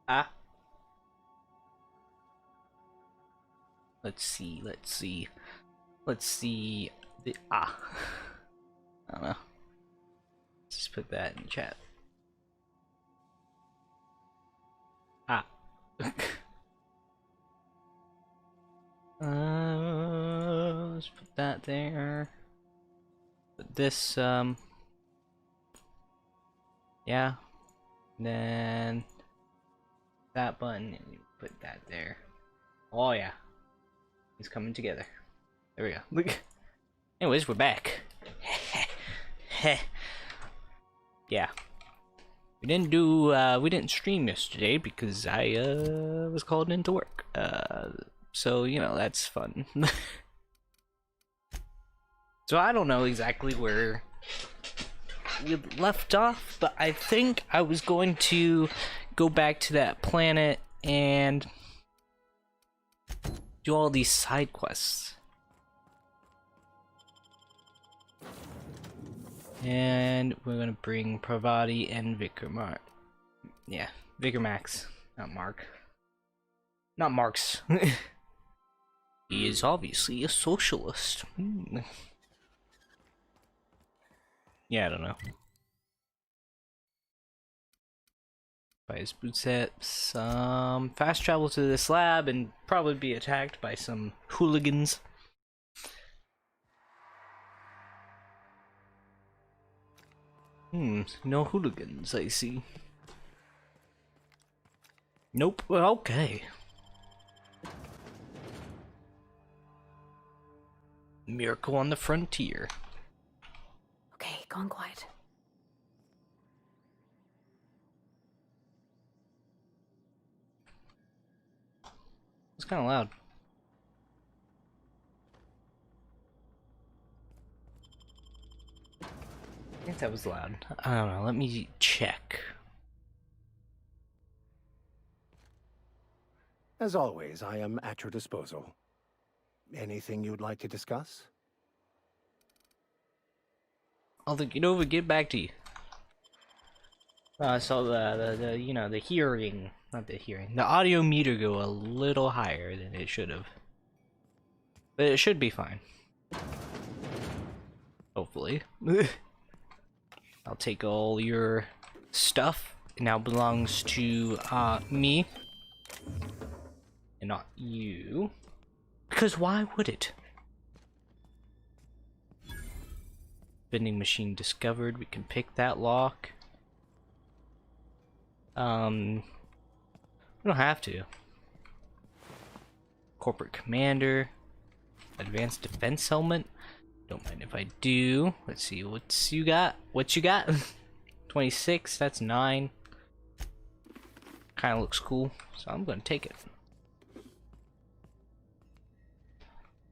Ah. Let's see. Let's see. Let's see. I don't know. Let's just put that in the chat. Ah. Let's put that there. Put this, yeah. And then that button, and you put that there. Oh yeah. It's coming together. There we go. Look. Anyways, we're back. Yeah. We didn't stream yesterday because I was called into work. So you know, that's fun. So I don't know exactly where we left off, but I think I was going to go back to that planet and do all these side quests. And we're gonna bring Pravati and Vicar Mark. Yeah, Vicar Max, not Mark. Not Marx. He is obviously a socialist. Yeah, I don't know. Buy his boot sets. Fast travel to this lab and probably be attacked by some hooligans. No hooligans, I see. Nope, well, okay. Miracle on the frontier. Okay, gone quiet. It's kind of loud. I think that was loud. I don't know, let me check. As always, I am at your disposal. Anything you'd like to discuss? I'll think it over, get back to you. So the you know, the hearing, not the hearing, the audio meter go a little higher than it should have. But it should be fine. Hopefully. I'll take all your stuff. It now belongs to me. And not you. Because why would it? Vending machine discovered. We can pick that lock. We don't have to. Corporate commander. Advanced defense helmet. Don't mind if I do. Let's see what's you got. What you got? 26. That's 9. Kind of looks cool, so I'm gonna take it.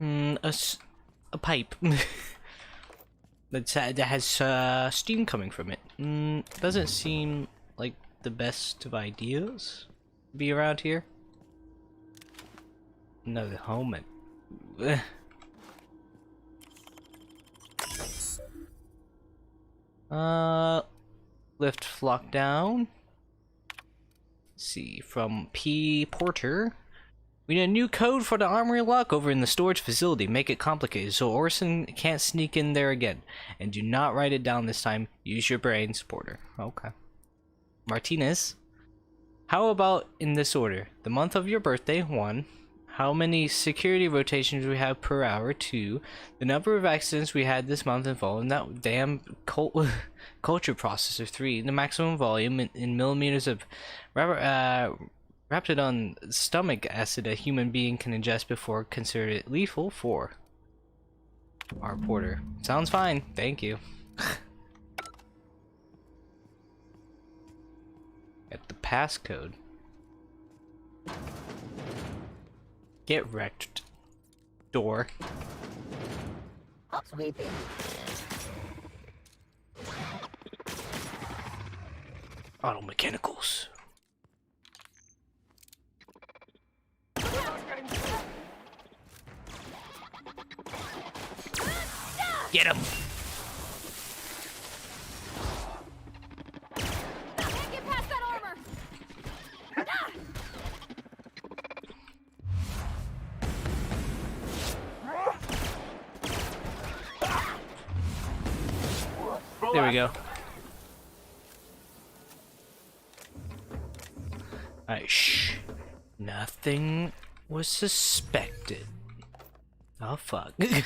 A pipe that has steam coming from it. Doesn't seem like the best of ideas to be around here. Another helmet. Lift flock down. Let's see, from P. Porter. We need a new code for the armory lock over in the storage facility. Make it complicated so Orson can't sneak in there again. And do not write it down this time. Use your brains, Porter. Okay. Martinez. How about in this order? The month of your birthday, 1. How many security rotations we have per hour, 2. The number of accidents we had this month involving that damn culture processor, 3. The maximum volume in millimeters of Raptidon stomach acid a human being can ingest before considered it lethal, 4. Our Porter. Sounds fine, thank you. Get the passcode. Get wrecked. Door. Sweeping. Auto mechanicals. Get him! Can't get past that armor! There we go. Alright, shh. Nothing was suspected. Oh fuck. Is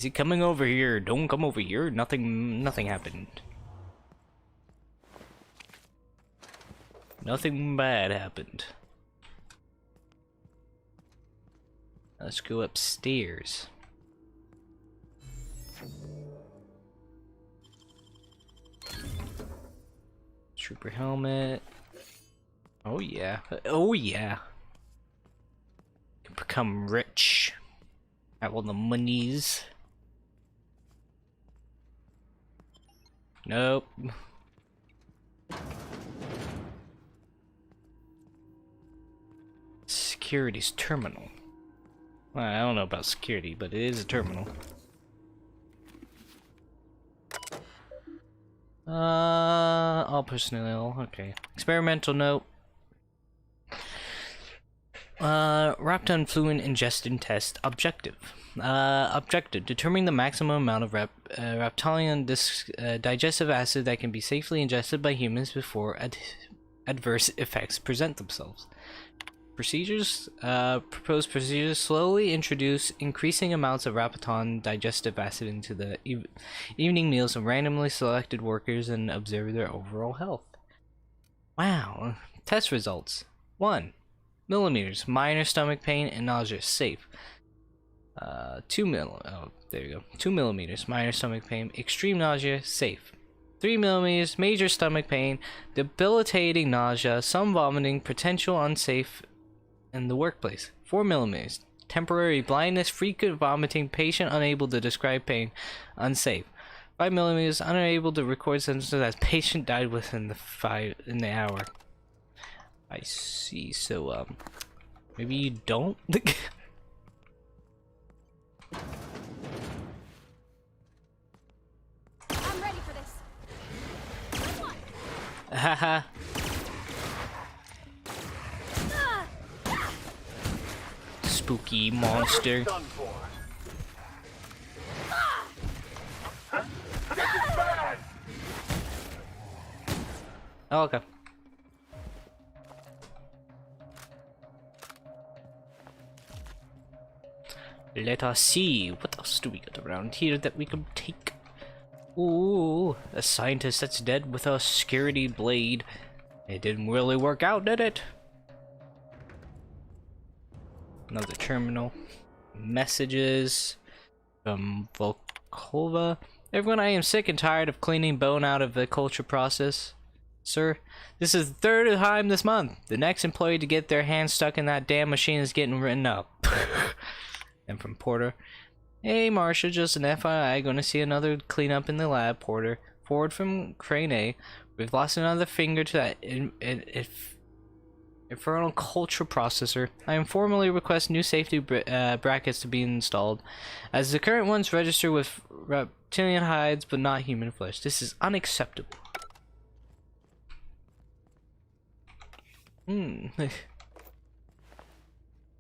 he coming over here? Don't come over here. Nothing happened. Nothing bad happened. Let's go upstairs. Trooper helmet. Oh yeah. Oh yeah. Can become rich. Have all the monies. Nope. Security's terminal. Well, I don't know about security, but it is a terminal. All personnel. Okay. Experimental note. Rapton fluid ingestion test objective. Objective: determining the maximum amount of reptilian digestive acid that can be safely ingested by humans before adverse effects present themselves. Procedures. Proposed procedures: slowly introduce increasing amounts of Rapiton digestive acid into the evening meals of randomly selected workers and observe their overall health. Wow. Test results. 1 millimeters, minor stomach pain and nausea, safe. 2 millimeters, minor stomach pain, extreme nausea, safe. 3 millimeters, major stomach pain, debilitating nausea, some vomiting, potential unsafe in the workplace. 4 millimeters, temporary blindness, frequent vomiting, patient unable to describe pain, unsafe. 5 millimeters, unable to record symptoms as patient died within the hour. I see. So maybe you don't. I'm ready for this. Haha. Spooky monster. Oh, okay. Let us see. What else do we got around here that we can take? Ooh, a scientist that's dead with a security blade. It didn't really work out, did it? Another terminal. Messages from Volkova. Everyone, I am sick and tired of cleaning bone out of the culture process. Sir, this is the third time this month. The next employee to get their hand stuck in that damn machine is getting written up. And from Porter. Hey Marsha, just an FYI, gonna see another cleanup in the lab, Porter. Forward from Crane A. We've lost another finger to that infernal culture processor. I informally request new safety brackets to be installed, as the current ones register with reptilian hides but not human flesh. This is unacceptable.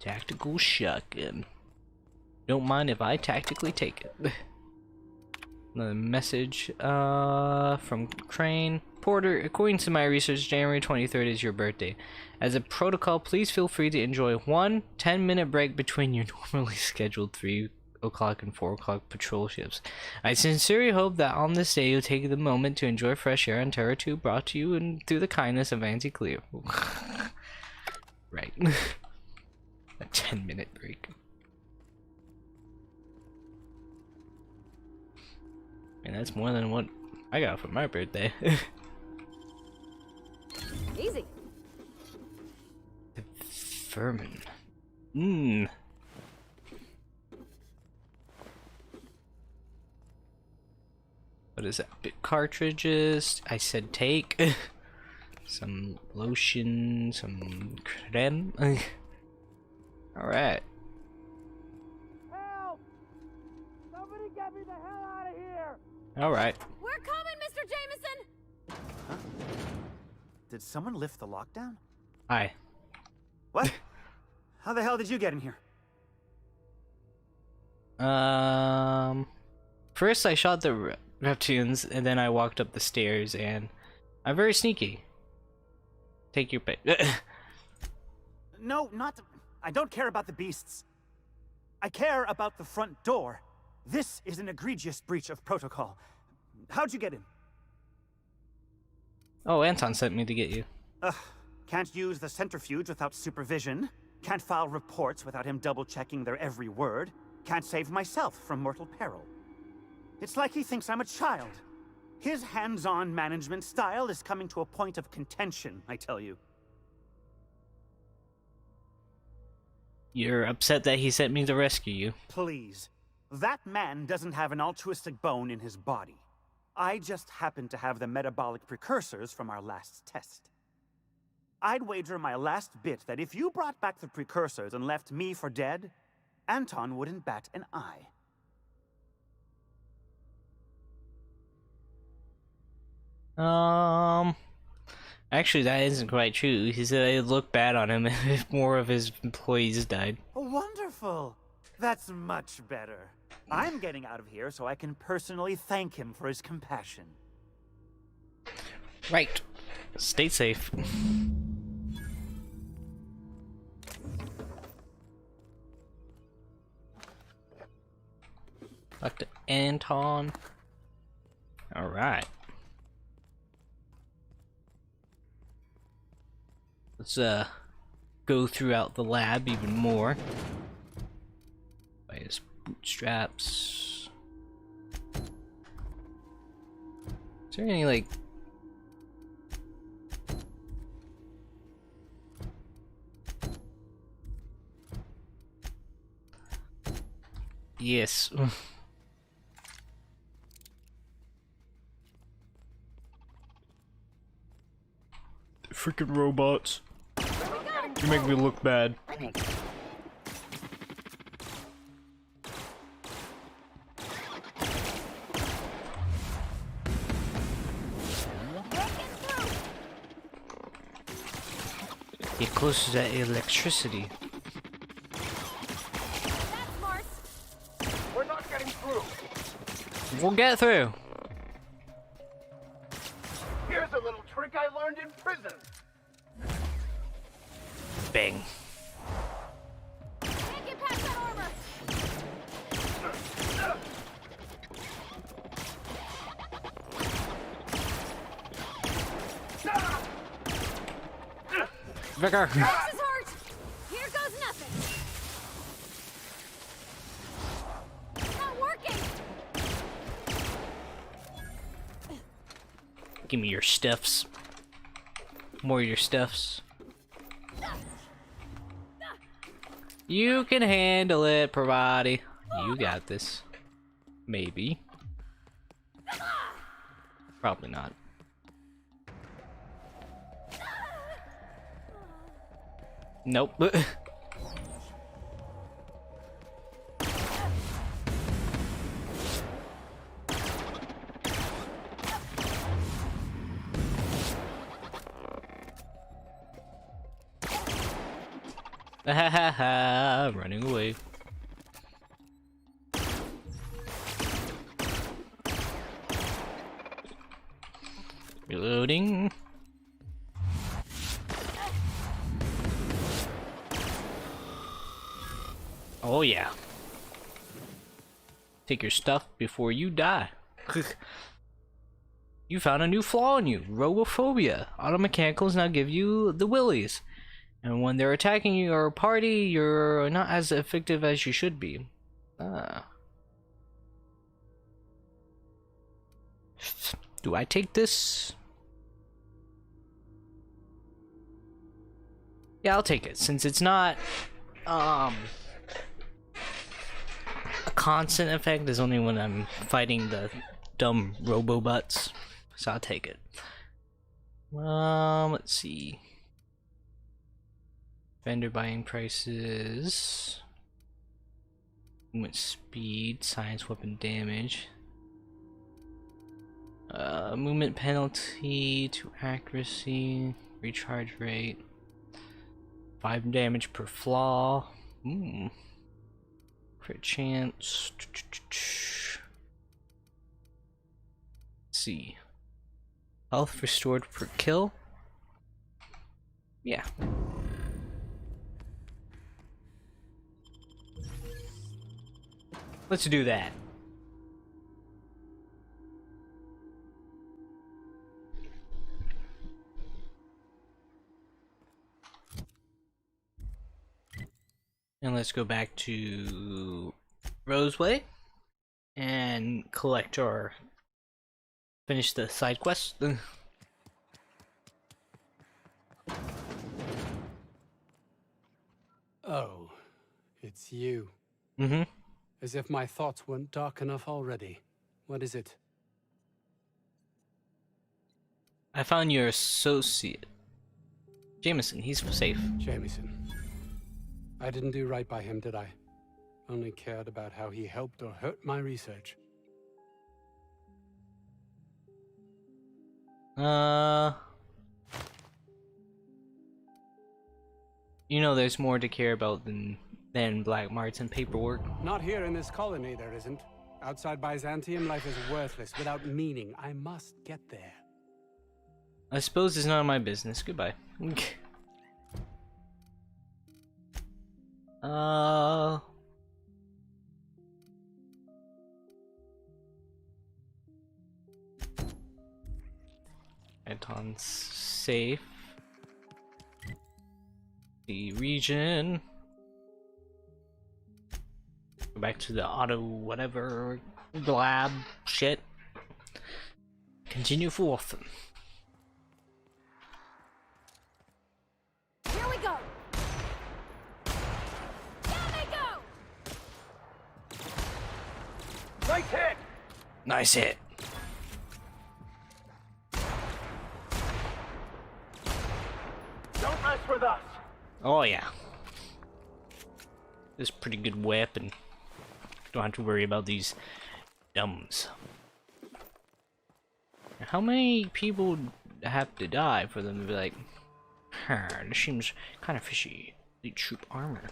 Tactical shotgun. Don't mind if I tactically take it. Another message from Crane. Porter, according to my research, January 23rd is your birthday. As a protocol, please feel free to enjoy one 10-minute break between your normally scheduled 3 o'clock and 4 o'clock patrol shifts. I sincerely hope that on this day you'll take the moment to enjoy fresh air on Terra 2, brought to you and through the kindness of Auntie Cleo. Right. A 10-minute break. And that's more than what I got for my birthday. Easy. The vermin. What is that? Bit cartridges. I said take. Some lotion, some creme. Alright. Help! Somebody get me the hell out of here! Alright. We're coming, Mr. Jameson! Huh? Did someone lift the lockdown? Hi. What? How the hell did you get in here? First I shot the Reptunes, and then I walked up the stairs, and I'm very sneaky. Take your pick. No, not... I don't care about the beasts. I care about the front door. This is an egregious breach of protocol. How'd you get in? Oh, Anton sent me to get you. Ugh. Can't use the centrifuge without supervision. Can't file reports without him double-checking their every word. Can't save myself from mortal peril. It's like he thinks I'm a child. His hands-on management style is coming to a point of contention, I tell you. You're upset that he sent me to rescue you. Please. That man doesn't have an altruistic bone in his body. I just happen to have the metabolic precursors from our last test. I'd wager my last bit that if you brought back the precursors and left me for dead, Anton wouldn't bat an eye. Actually, that isn't quite true. He said it'd look bad on him if more of his employees died. Wonderful! That's much better. I'm getting out of here so I can personally thank him for his compassion. Right. Stay safe. Back to Anton. Alright. Let's go throughout the lab even more. By his bootstraps. Is there any like yes. Freaking robots. You make me look bad. Get close to that electricity. That's smart. We're not getting through. We'll get through. Here's a little trick I learned in prison. Bang. Can't get past that armor. Vicar. This is hurt. Here goes nothing. It's not working. Give me your stuffs. More of your stuffs. You can handle it, Parvati. You got this. Maybe. Probably not. Nope. Ha ha ha, running away. Reloading. Oh yeah. Take your stuff before you die. You found a new flaw in you, robophobia. Automechanicals now give you the willies. And when they're attacking your party, you're not as effective as you should be. Do I take this? Yeah, I'll take it, since it's not a constant effect. Is only when I'm fighting the dumb robo-butts. So I'll take it. Let's see. Vendor buying prices. Movement speed, science weapon damage. Movement penalty to accuracy, recharge rate, 5 damage per flaw. Crit chance. Let's see. Health restored per kill. Yeah. Let's do that. And let's go back to Roseway and collect our finish the side quest. Oh, it's you. Mm-hmm. As if my thoughts weren't dark enough already. What is it? I found your associate. Jameson, he's safe. Jameson. I didn't do right by him, did I? Only cared about how he helped or hurt my research. You know there's more to care about than black marks and paperwork. Not here in this colony, there isn't. Outside Byzantium, life is worthless, without meaning. I must get there. I suppose it's none of my business. Goodbye. Anton's safe. The region. Go back to the auto whatever lab shit. Continue forth. Here we go. Down they go. Nice hit! Nice hit. Don't mess with us! Oh yeah. This is a pretty good weapon. Don't have to worry about these dumbs. How many people have to die for them to be like, huh, this seems kind of fishy. Elite troop armor.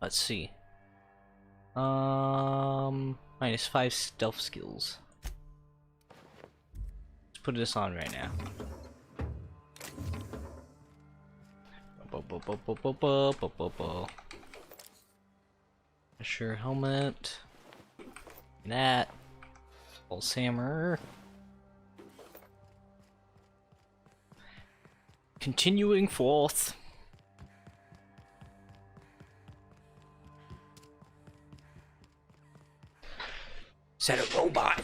Let's see. -5 stealth skills. Let's put this on right now. Sure, helmet. That. Pulse hammer. Continuing forth. Is that a robot?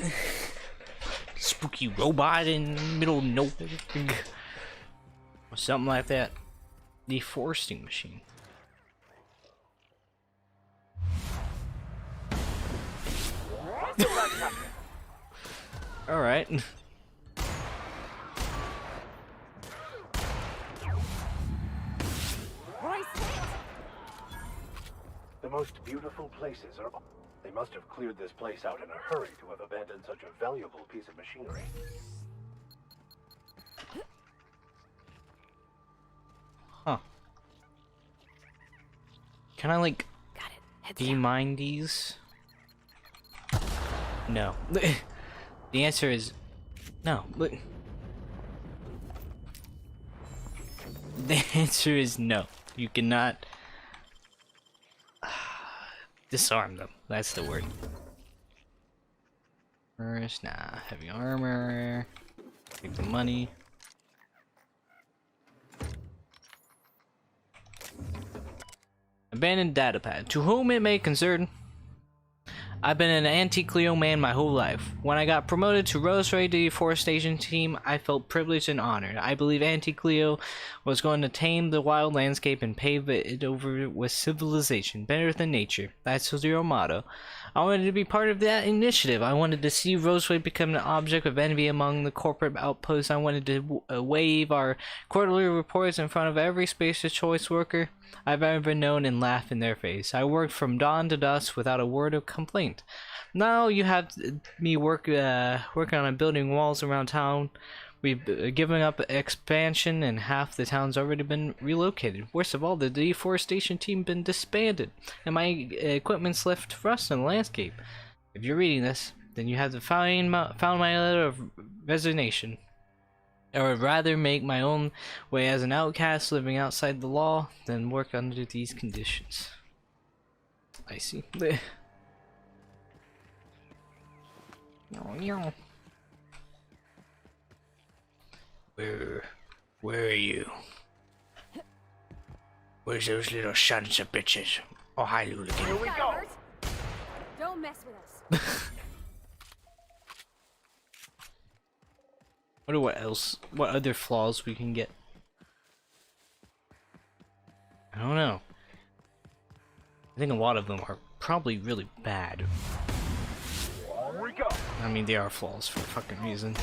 Spooky robot in the middle of nowhere? Or something like that. Deforesting machine. Alright. Royce hit. The most beautiful places are... They must have cleared this place out in a hurry to have abandoned such a valuable piece of machinery. Huh. Can I, like, Got it. Heads down. demine these? No. The answer is no. But the answer is no. You cannot disarm them. That's the word. First, nah. Heavy armor. Take the money. Abandoned datapad. To whom it may concern, I've been an anti-Cleo man my whole life. When I got promoted to Roseway Deforestation Team, I felt privileged and honored. I believe anti-Cleo was going to tame the wild landscape and pave it over with civilization, better than nature. That's your motto. I wanted to be part of that initiative. I wanted to see Roseway become an object of envy among the corporate outposts. I wanted to wave our quarterly reports in front of every Spacer's Choice worker I've ever known and laugh in their face. I worked from dawn to dusk without a word of complaint. Now you have me working on building walls around town. We've given up expansion and half the town's already been relocated. Worst of all, the deforestation team been disbanded and my equipment's left rust in the landscape. If you're reading this, then you have to found my letter of resignation. I would rather make my own way as an outcast living outside the law than work under these conditions. I see. Where are you? Where's those little sons of bitches? Oh, hi, Hooligan. Here we That go. hurt. Don't mess with us. Wonder what other flaws we can get. I don't know. I think a lot of them are probably really bad. Here we go. I mean, they are flaws for a fucking reason.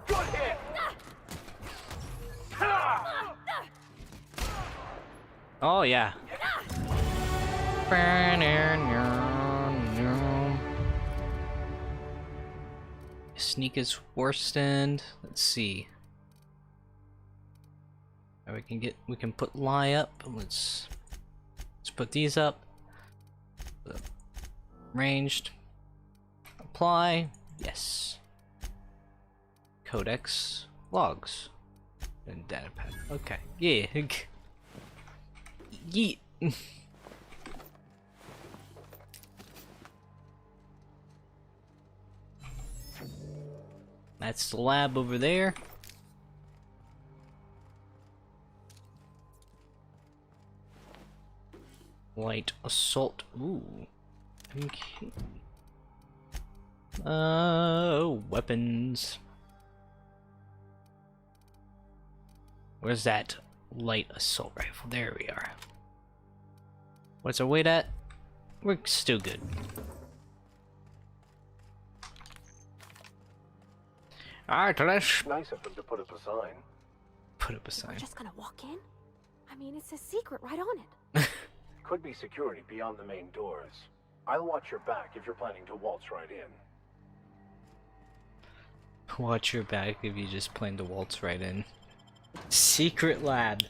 Good hit. Oh yeah. Sneak is worsened. Let's see. Now we can put lie up. Let's put these up. Ranged. Apply. Yes. Codex. Logs. And datapad. Okay. Yeah. Yeet. That's the lab over there. Light assault. Ooh. Okay. Weapons. Where's that light assault rifle? There we are. What's our weight at? We're still good. Alright, let's Nice of them to put up a sign. put up a We're sign. just gonna walk in? I mean, it's a secret right on it. Could be security beyond the main doors. I'll watch your back if you're planning to waltz right in. Watch your back if you just plan to waltz right in. Secret lab.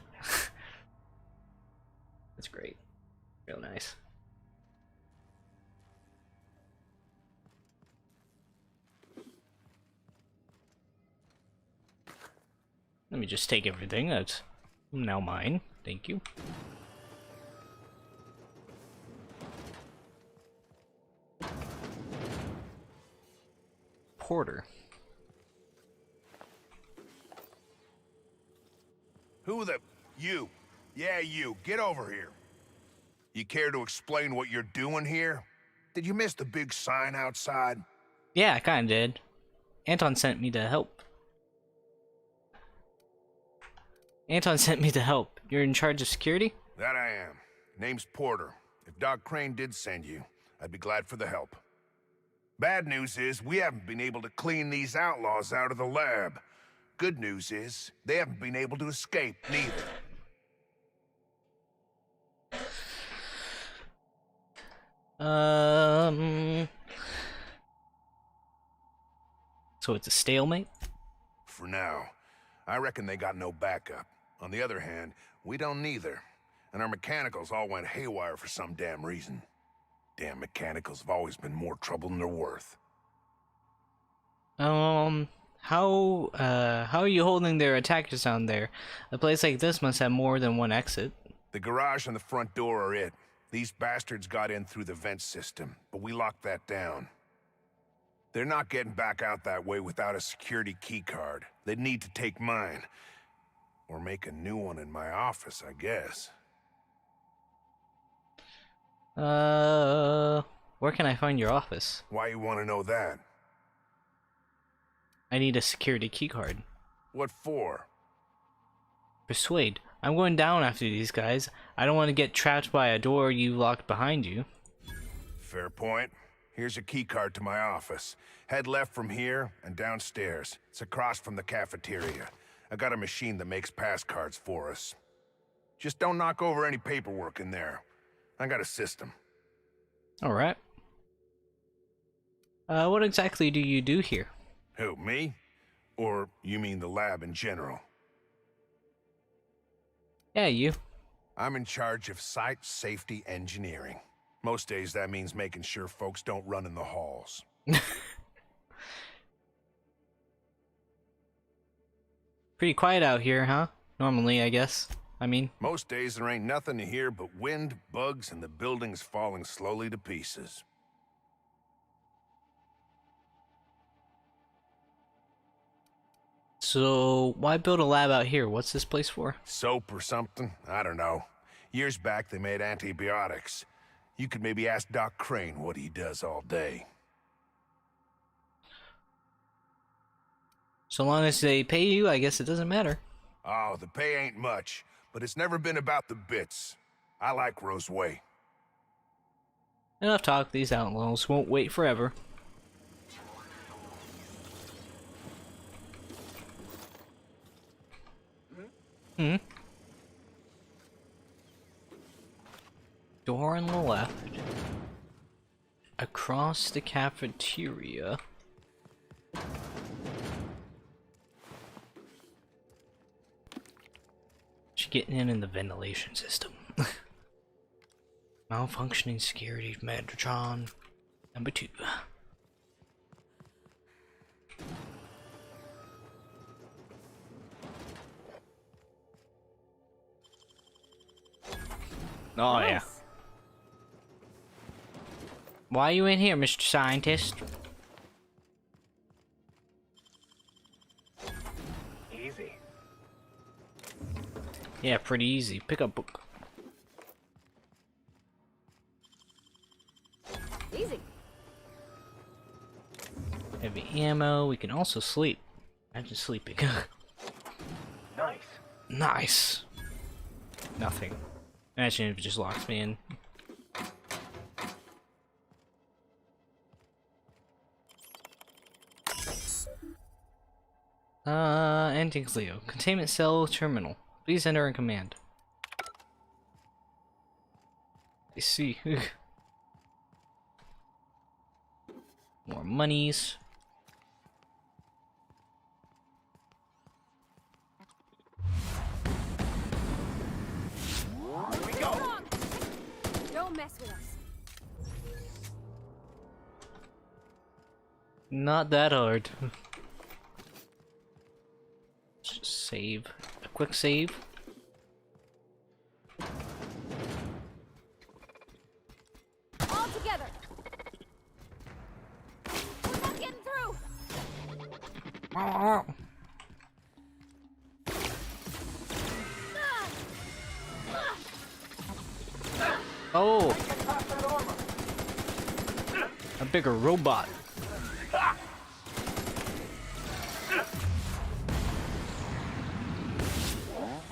That's great. Real nice. Let me just take everything that's now mine. Thank you. Porter. Who the... You. Yeah, you. Get over here. You care to explain what you're doing here? Did you miss the big sign outside? Yeah, I kinda did. Anton sent me to help. Anton sent me to help. You're in charge of security? That I am. Name's Porter. If Doc Crane did send you, I'd be glad for the help. Bad news is, we haven't been able to clean these outlaws out of the lab. Good news is, they haven't been able to escape, neither. So it's a stalemate? For now. I reckon they got no backup. On the other hand, we don't neither. And our mechanicals all went haywire for some damn reason. Damn mechanicals have always been more trouble than they're worth. How are you holding their attackers down there? A place like this must have more than one exit. The garage and the front door are it. These bastards got in through the vent system, but we locked that down. They're not getting back out that way without a security keycard. They'd need to take mine. Or make a new one in my office, I guess. Where can I find your office? Why you want to know that? I need a security keycard. What for? Persuade. I'm going down after these guys. I don't want to get trapped by a door you locked behind you. Fair point. Here's a keycard to my office. Head left from here and downstairs. It's across from the cafeteria. I got a machine that makes pass cards for us. Just don't knock over any paperwork in there. I got a system. Alright. What exactly do you do here? Who, me? Or you mean the lab in general? Yeah, you. I'm in charge of site safety engineering. Most days that means making sure folks don't run in the halls. Pretty quiet out here, huh? Normally, I guess. I mean, Most days there ain't nothing to hear but wind, bugs, and the buildings falling slowly to pieces. so why build a lab out here? What's this place for? Soap or something? I don't know. Years back they made antibiotics. You could maybe ask Doc Crane what he does all day. So long as they pay you, I guess it doesn't matter. Oh, the pay ain't much, but it's never been about the bits. I like Roseway. Enough talk, these outlaws won't wait forever. Hmm? Door on the left. Across the cafeteria. She's getting in the ventilation system. Malfunctioning security Megatron number 2. Oh yeah. Nice. Why are you in here, Mr. Scientist? Easy. Yeah, pretty easy. Pick up book. Easy. Heavy ammo. We can also sleep. Imagine sleeping. Nice. Nice. Nothing. Imagine if it just locks me in. Ending Leo. Containment cell terminal. Please enter in command. I see. More monies. Don't mess with us. Not that hard. Let's just save. A quick save. All together. We're not getting through. Oh! A bigger robot.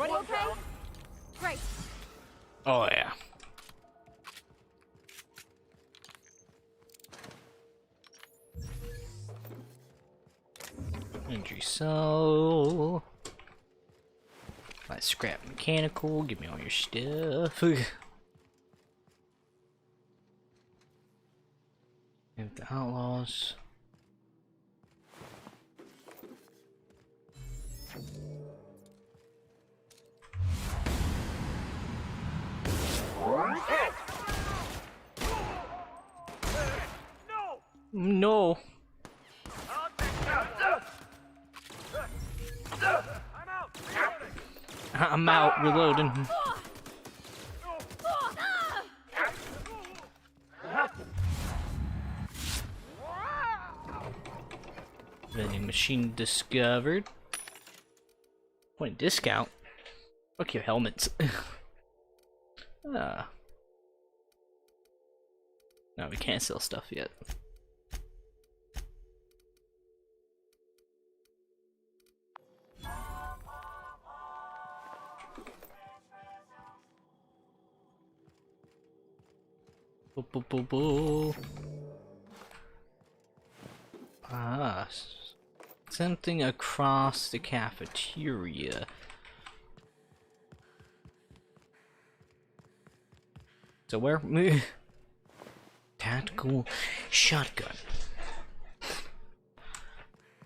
You okay? Great. Oh yeah. Entry cell. Let's scrap mechanical. Give me all your stuff. And the outlaws. No. I'm out reloading. Vending machine discovered. Point discount. Fuck your helmets. No, we can't sell stuff yet. Boo, boo, boo, boo. Ah, something across the cafeteria. So where? Tactical shotgun.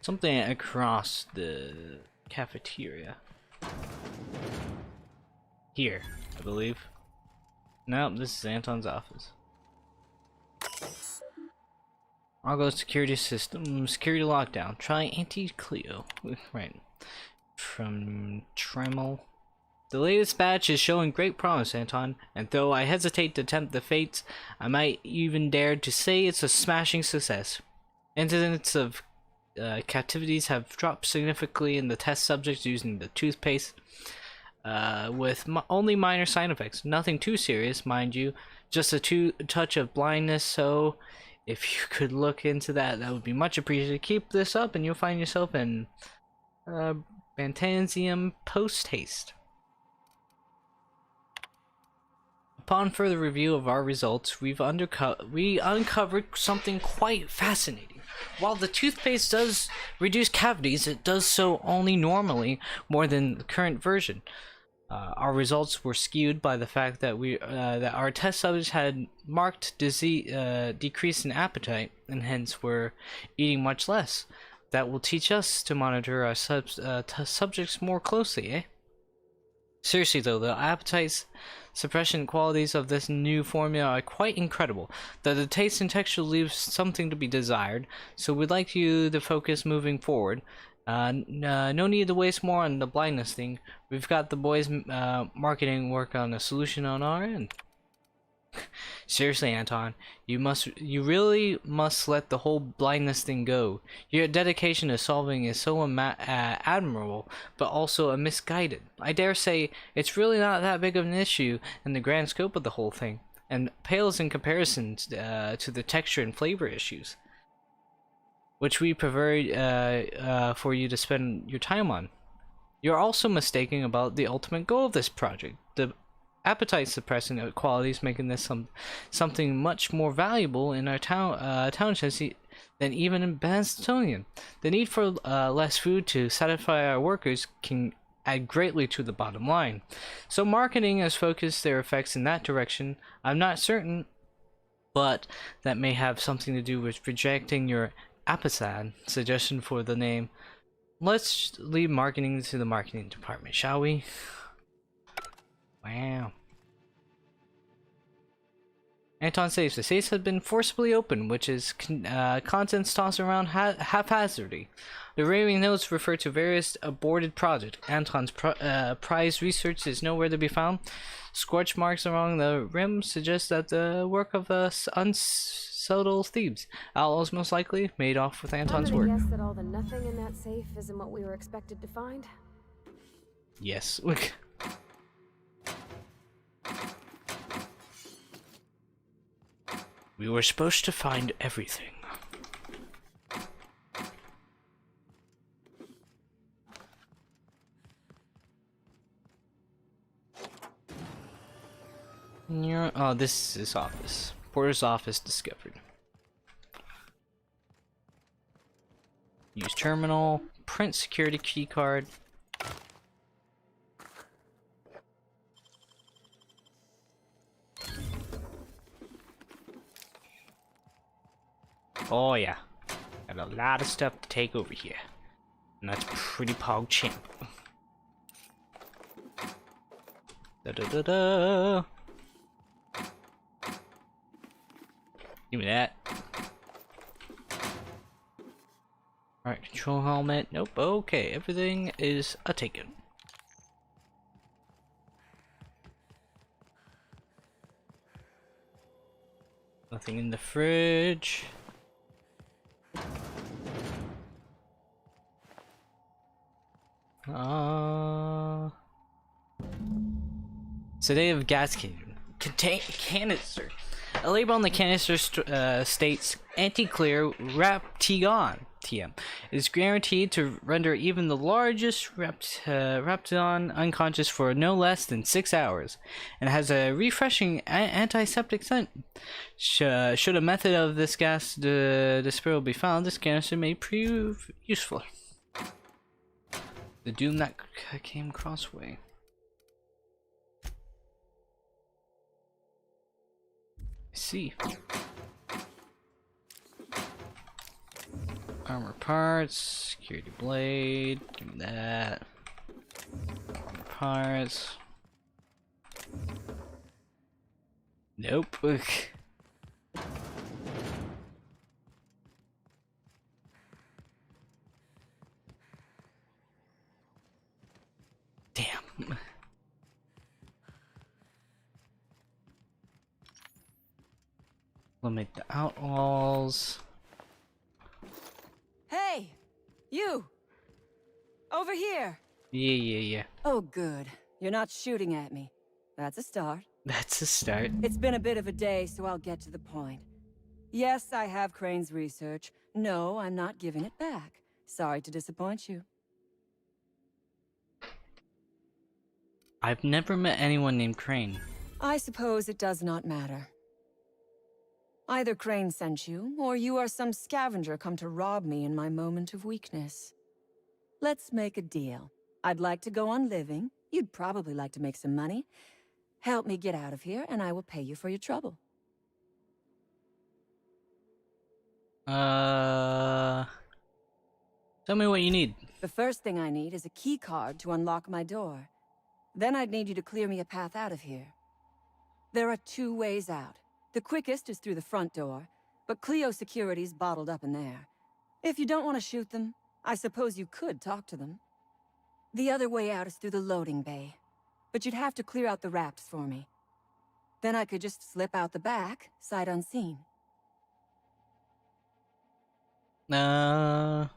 Something across the cafeteria. Here, I believe. Nope, this is Anton's office. Argo security system, security lockdown. Try anti-Cleo. Right. From Tremel. The latest batch is showing great promise, Anton, and though I hesitate to tempt the fates, I might even dare to say it's a smashing success. Incidents of captivities have dropped significantly in the test subjects using the toothpaste, with only minor side effects. Nothing too serious, mind you, just a touch of blindness, so if you could look into that, that would be much appreciated. Keep this up and you'll find yourself in Bantansium post-haste. Upon further review of our results, we uncovered something quite fascinating. While the toothpaste does reduce cavities, it does so only normally, more than the current version. Our results were skewed by the fact that that our test subjects had marked decrease in appetite, and hence were eating much less. That will teach us to monitor our subjects more closely, eh? Seriously though, the appetite suppression qualities of this new formula are quite incredible. The taste and texture leaves something to be desired, so we'd like you to focus moving forward. No need to waste more on the blindness thing. We've got the boys marketing work on a solution on our end. Seriously, Anton, you really must let the whole blindness thing go. Your dedication to solving is so admirable, but also misguided. I dare say it's really not that big of an issue in the grand scope of the whole thing, and pales in comparison to the texture and flavor issues, which we prefer for you to spend your time on. You're also mistaken about the ultimate goal of this project. The appetite suppressing qualities making this something much more valuable in our townships than even in Bastonian. The need for less food to satisfy our workers can add greatly to the bottom line. So marketing has focused their effects in that direction. I'm not certain, but that may have something to do with rejecting your Apasad suggestion for the name. Let's leave marketing to the marketing department, shall we? Wow. Anton saves. The safes have been forcibly opened, which is contents tossed around haphazardly. The raving notes refer to various aborted projects. Anton's prized research is nowhere to be found. Scorch marks along the rim suggest that the work of unsubtle thieves. Outlaws most likely made off with Anton's work. I'm gonna guess that all the nothing in that safe isn't what we were expected to find. Yes. We were supposed to find everything. Oh, this is his office. Porter's office discovered. Use terminal. Print security key card. Oh yeah, got a lot of stuff to take over here, and that's pretty pog champ. Da da da da. Give me that. Alright, control helmet. Nope. Okay, everything is a taken. Nothing in the fridge. Today of gas canister. A label on the canister states anti-clear Raptigon TM is guaranteed to render even the largest Raptidon unconscious for no less than 6 hours, and has a refreshing antiseptic scent. Should a method of this gas dispersal be found, this canister may prove useful. The doom that came crossway. I see. Armor parts, security blade, give me that. Armor parts. Nope. Damn. We'll make the outlaws. Hey! You! Over here! Yeah. Oh, good. You're not shooting at me. That's a start. That's a start. It's been a bit of a day, so I'll get to the point. Yes, I have Crane's research. No, I'm not giving it back. Sorry to disappoint you. I've never met anyone named Crane. I suppose it does not matter. Either Crane sent you, or you are some scavenger come to rob me in my moment of weakness. Let's make a deal. I'd like to go on living. You'd probably like to make some money. Help me get out of here, and I will pay you for your trouble. Tell me what you need. The first thing I need is a key card to unlock my door. Then I'd need you to clear me a path out of here. There are 2 ways out. The quickest is through the front door, but Cleo security's bottled up in there. If you don't want to shoot them, I suppose you could talk to them. The other way out is through the loading bay, but you'd have to clear out the rafts for me. Then I could just slip out the back, sight unseen. I'm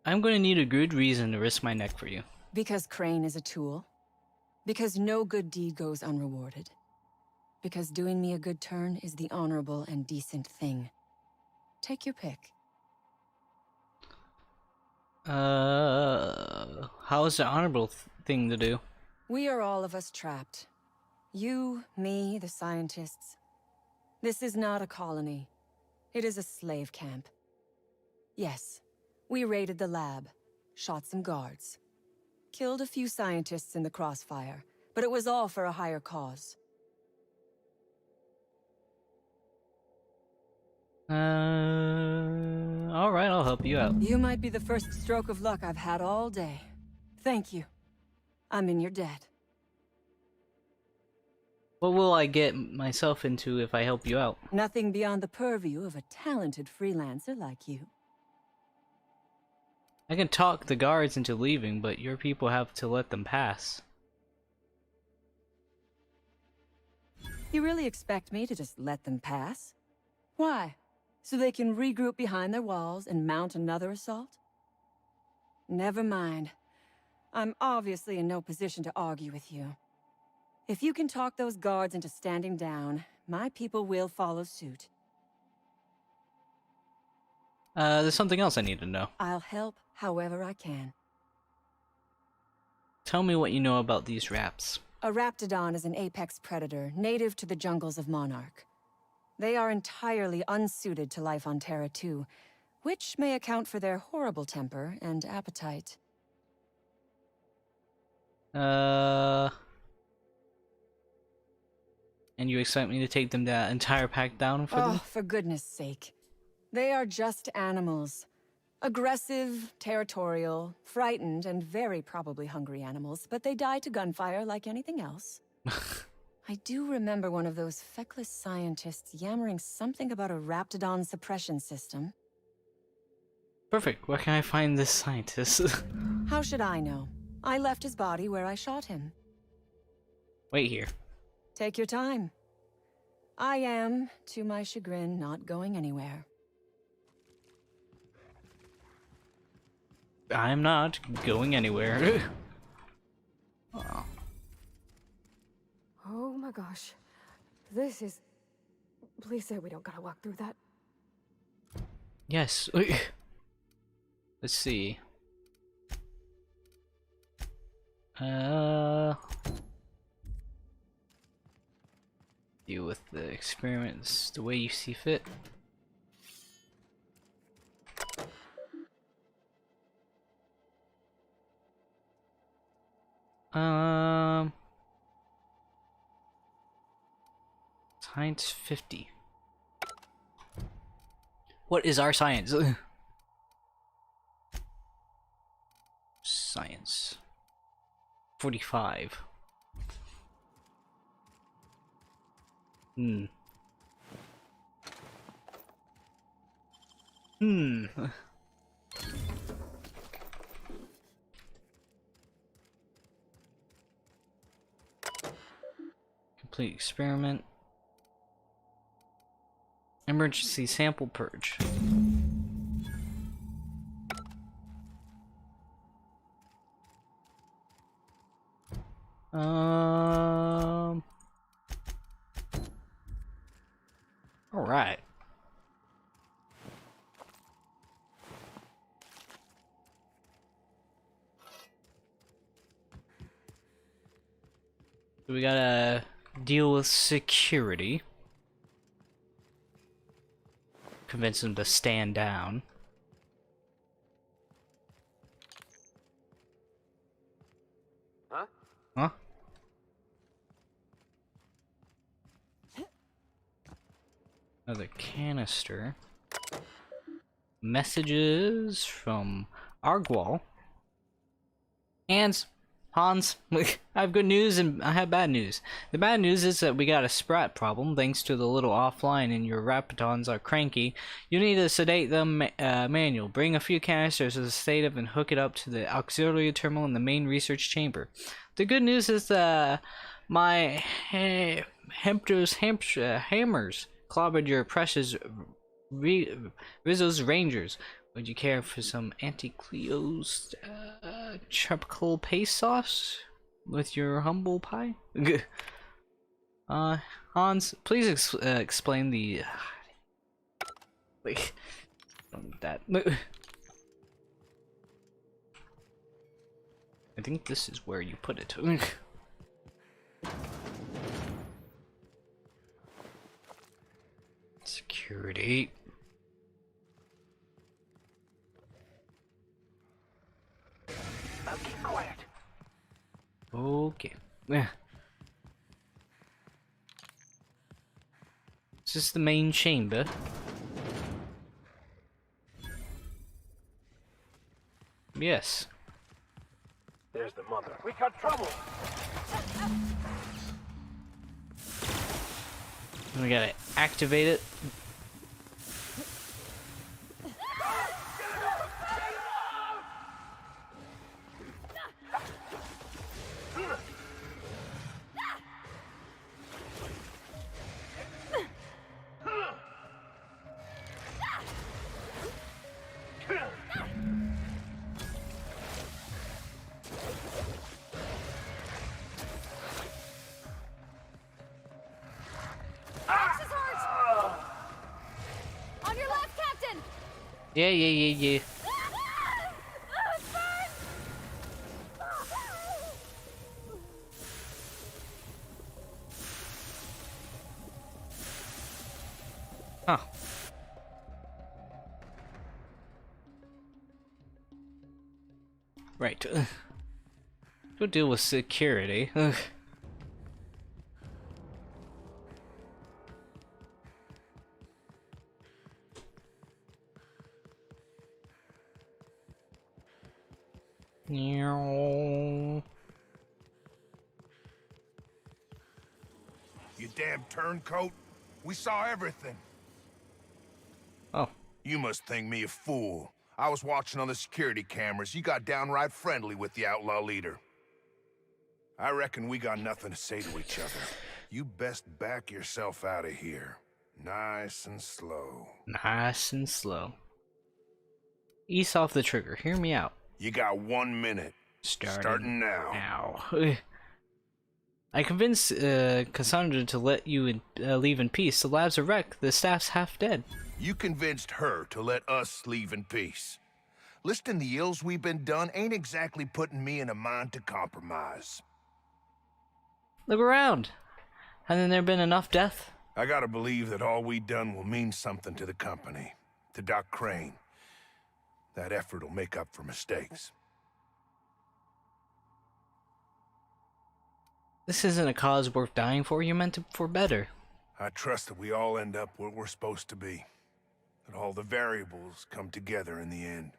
gonna need a good reason to risk my neck for you. Because Crane is a tool. Because no good deed goes unrewarded. Because doing me a good turn is the honorable and decent thing. Take your pick. How is the honorable thing to do? We are all of us trapped. You, me, the scientists. This is not a colony. It is a slave camp. Yes, we raided the lab, shot some guards. Killed a few scientists in the crossfire, but it was all for a higher cause. Alright, I'll help you out. You might be the first stroke of luck I've had all day. Thank you. I'm in your debt. What will I get myself into if I help you out? Nothing beyond the purview of a talented freelancer like you. I can talk the guards into leaving, but your people have to let them pass. You really expect me to just let them pass? Why? So they can regroup behind their walls and mount another assault? Never mind. I'm obviously in no position to argue with you. If you can talk those guards into standing down, my people will follow suit. There's something else I need to know. I'll help however I can. Tell me what you know about these raps. A raptidon is an apex predator, native to the jungles of Monarch. They are entirely unsuited to life on Terra 2, which may account for their horrible temper and appetite. And you expect me to take them that entire pack down for them? Oh, for goodness sake. They are just animals. Aggressive, territorial, frightened, and very probably hungry animals, but they die to gunfire like anything else. I do remember one of those feckless scientists yammering something about a raptidon suppression system. Perfect. Where can I find this scientist? How should I know? I left his body where I shot him. Wait here. Take your time. I am, to my chagrin, not going anywhere. I'm not going anywhere. Oh. Oh my gosh. This is... Please say we don't gotta walk through that. Yes. Let's see. Deal with the experiments the way you see fit. Science 50. What is our science? Science. 45. Hmm. Complete experiment. Emergency sample purge. All right. So we gotta deal with security. Convince them to stand down. Huh? Huh? Another canister. Messages from Argwal. Hans, I have good news and I have bad news. The bad news is that we got a sprat problem thanks to the little offline and your Rapatons are cranky. You need to sedate them manual. Bring a few canisters to the sedative and hook it up to the auxiliary terminal in the main research chamber. The good news is my Hampers hammers clobbered your precious Rizzo's Rangers. Would you care for some Anti-Cleo's tropical paste sauce with your humble pie? Hans, please explain the. Wait, don't need that. I think this is where you put it. Security. Now keep quiet. Okay. Is this the main chamber? Yes. There's the mother. We got trouble. We gotta activate it. On your left, Captain! Yeah. Huh. Right. Go deal with security. Ugh. You damn turncoat. We saw everything. Oh. You must think me a fool. I was watching on the security cameras. You got downright friendly with the outlaw leader. I reckon we got nothing to say to each other. You best back yourself out of here. Nice and slow. Nice and slow. Ease off the trigger. Hear me out. You got 1 minute. Starting now. I convinced Cassandra to let you leave in peace. The lab's a wreck. The staff's half dead. You convinced her to let us leave in peace. Listing the ills we've been done ain't exactly putting me in a mind to compromise. Look around. Hasn't there been enough death? I gotta believe that all we done will mean something to the company. To Doc Crane. That effort will make up for mistakes. This isn't a cause worth dying for. You meant it for better. I trust that we all end up where we're supposed to be. that all the variables come together in the end.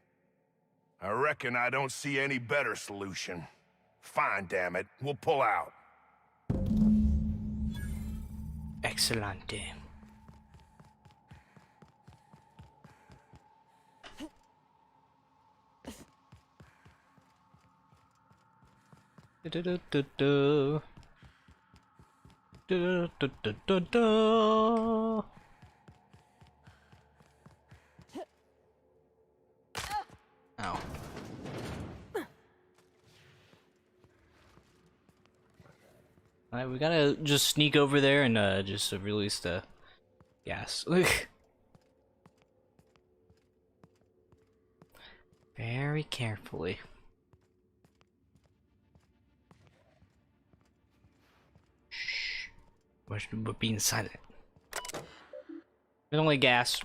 I reckon I don't see any better solution. Fine, damn it. We'll pull out. Excellente. Du-du-du-du-du. Du-du-du-du-du-du. Ow. Alright, we gotta just sneak over there and just release the gas. Very carefully. Shh. We're being silent. There's only gas.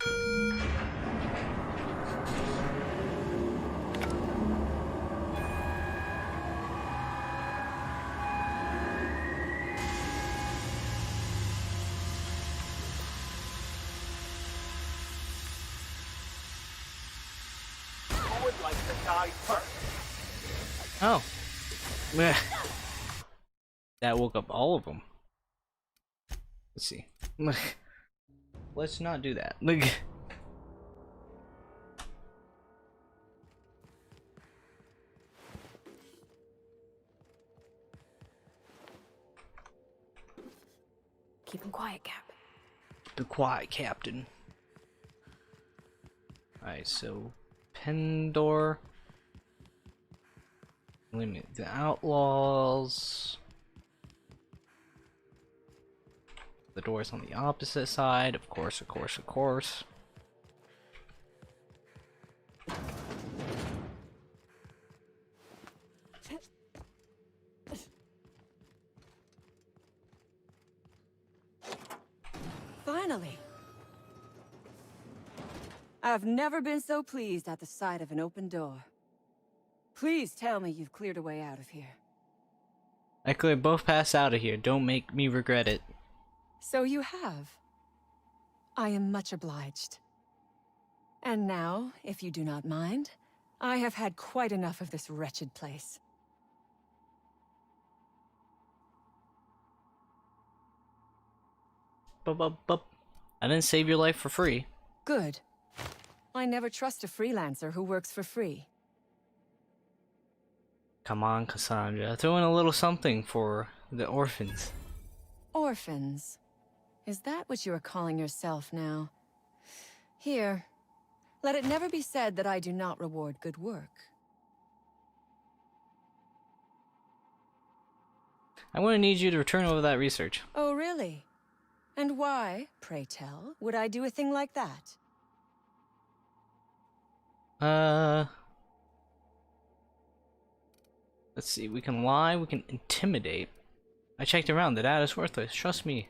Who would like to die first? Oh. That woke up all of them. Let's see. Let's not do that. Keep him quiet, Cap. Be quiet, Captain. Alright, so pen door. Limit the outlaws. The door's on the opposite side, of course, of course, of course. Finally. I've never been so pleased at the sight of an open door. Please tell me you've cleared a way out of here. I could both pass out of here. Don't make me regret it. So you have. I am much obliged. And now, if you do not mind, I have had quite enough of this wretched place. Bup. I didn't save your life for free. Good. I never trust a freelancer who works for free. Come on, Cassandra. Throw in a little something for the orphans. Orphans. Is that what you are calling yourself now? Here. Let it never be said that I do not reward good work. I'm going to need you to return over that research. Oh, really? And why, pray tell, would I do a thing like that? Let's see. We can lie. We can intimidate. I checked around. The data's worthless. Trust me.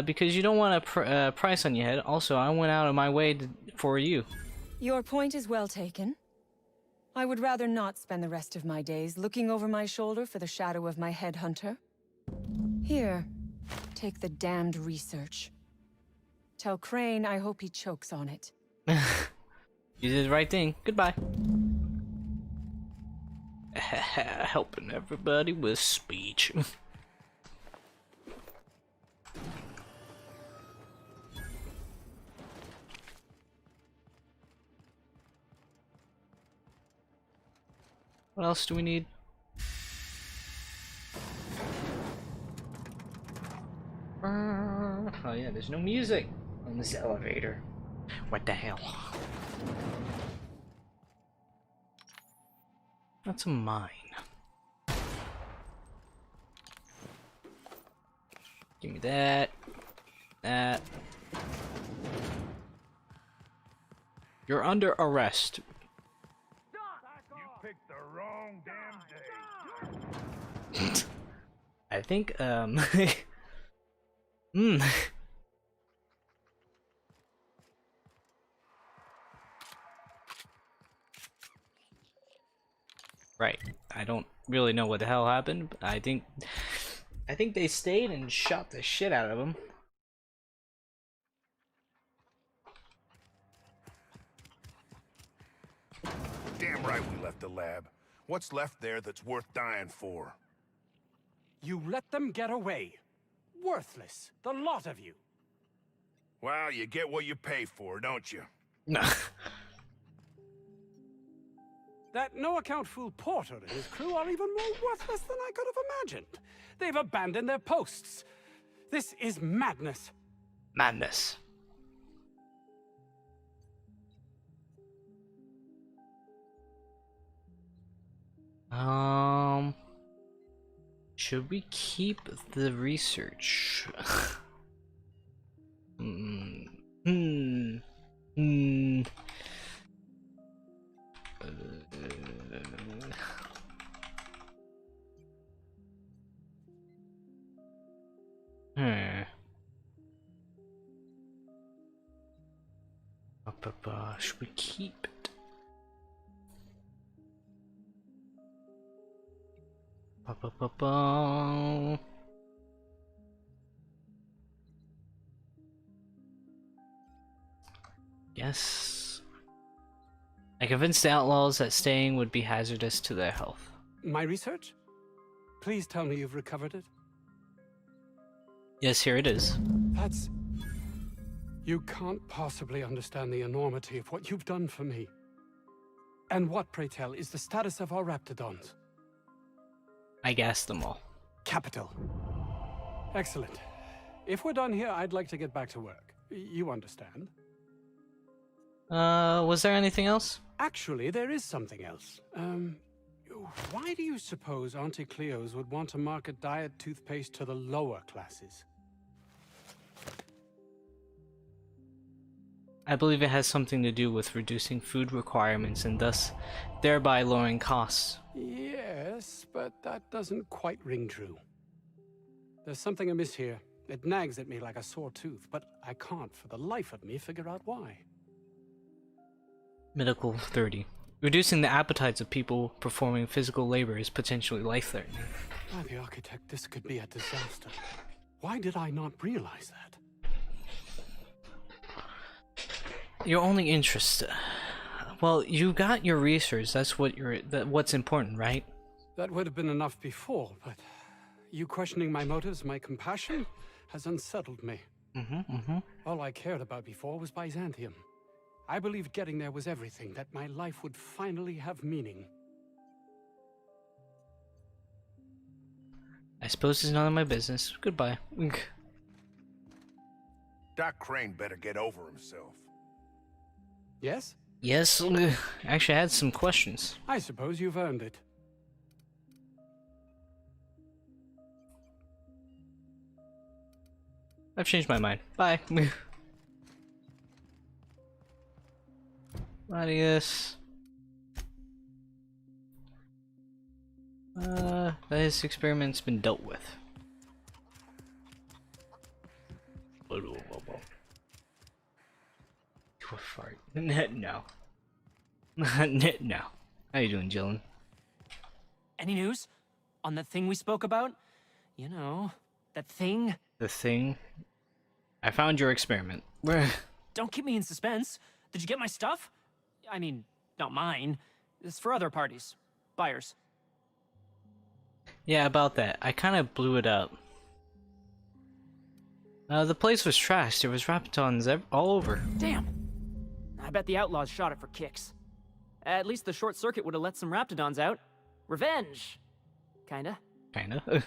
Because you don't want a price on your head. Also, I went out of my way for you. Your point is well taken. I would rather not spend the rest of my days looking over my shoulder for the shadow of my headhunter. Here, take the damned research. Tell Crane I hope he chokes on it. You did the right thing. Goodbye. Helping everybody with speech. What else do we need? Oh yeah, there's no music on this elevator. What the hell? That's a mine. Give me that. That. You're under arrest. You picked the wrong damn day. I think, Right. I don't really know what the hell happened. But I think they stayed and shot the shit out of him. Damn right we left the lab. What's left there that's worth dying for? You let them get away. Worthless, the lot of you. Well, you get what you pay for, don't you? No. That no-account fool Porter and his crew are even more worthless than I could have imagined. They've abandoned their posts. This is madness. Madness. Should we keep the research? Should we keep it? Yes. I convinced the outlaws that staying would be hazardous to their health. My research? Please tell me you've recovered it. Yes, here it is. That's... You can't possibly understand the enormity of what you've done for me. And what, pray tell, is the status of our raptidons? I gassed them all. Capital. Excellent. If we're done here, I'd like to get back to work. You understand? Was there anything else? Actually, there is something else. Why do you suppose Auntie Cleo's would want to market diet toothpaste to the lower classes? I believe it has something to do with reducing food requirements and thus thereby lowering costs. Yes, but that doesn't quite ring true. There's something amiss here. It nags at me like a sore tooth, but I can't for the life of me figure out why. Medical 30. Reducing the appetites of people performing physical labor is potentially life-threatening. By the architect, this could be a disaster. Why did I not realize that? Your only interest. Well, you got your research. That's what what's important, right? That would have been enough before, but you questioning my motives, my compassion, has unsettled me. All I cared about before was Byzantium. I believed getting there was everything, that my life would finally have meaning. I suppose it's none of my business. Goodbye. Doc Crane better get over himself. Yes? Yes, actually I had some questions. I suppose you've earned it. I've changed my mind. Bye. Gladius. This experiment's been dealt with. You a fart. No. No. How you doing, Jillian? Any news? On that thing we spoke about? You know, that thing? The thing? I found your experiment. Don't keep me in suspense. Did you get my stuff? I mean, not mine. It's for other parties. Buyers. Yeah, about that. I kind of blew it up. The place was trashed. There was raptons all over. Damn. I bet the outlaws shot it for kicks. At least the short circuit would have let some raptidons out. Revenge. Kinda. Kinda.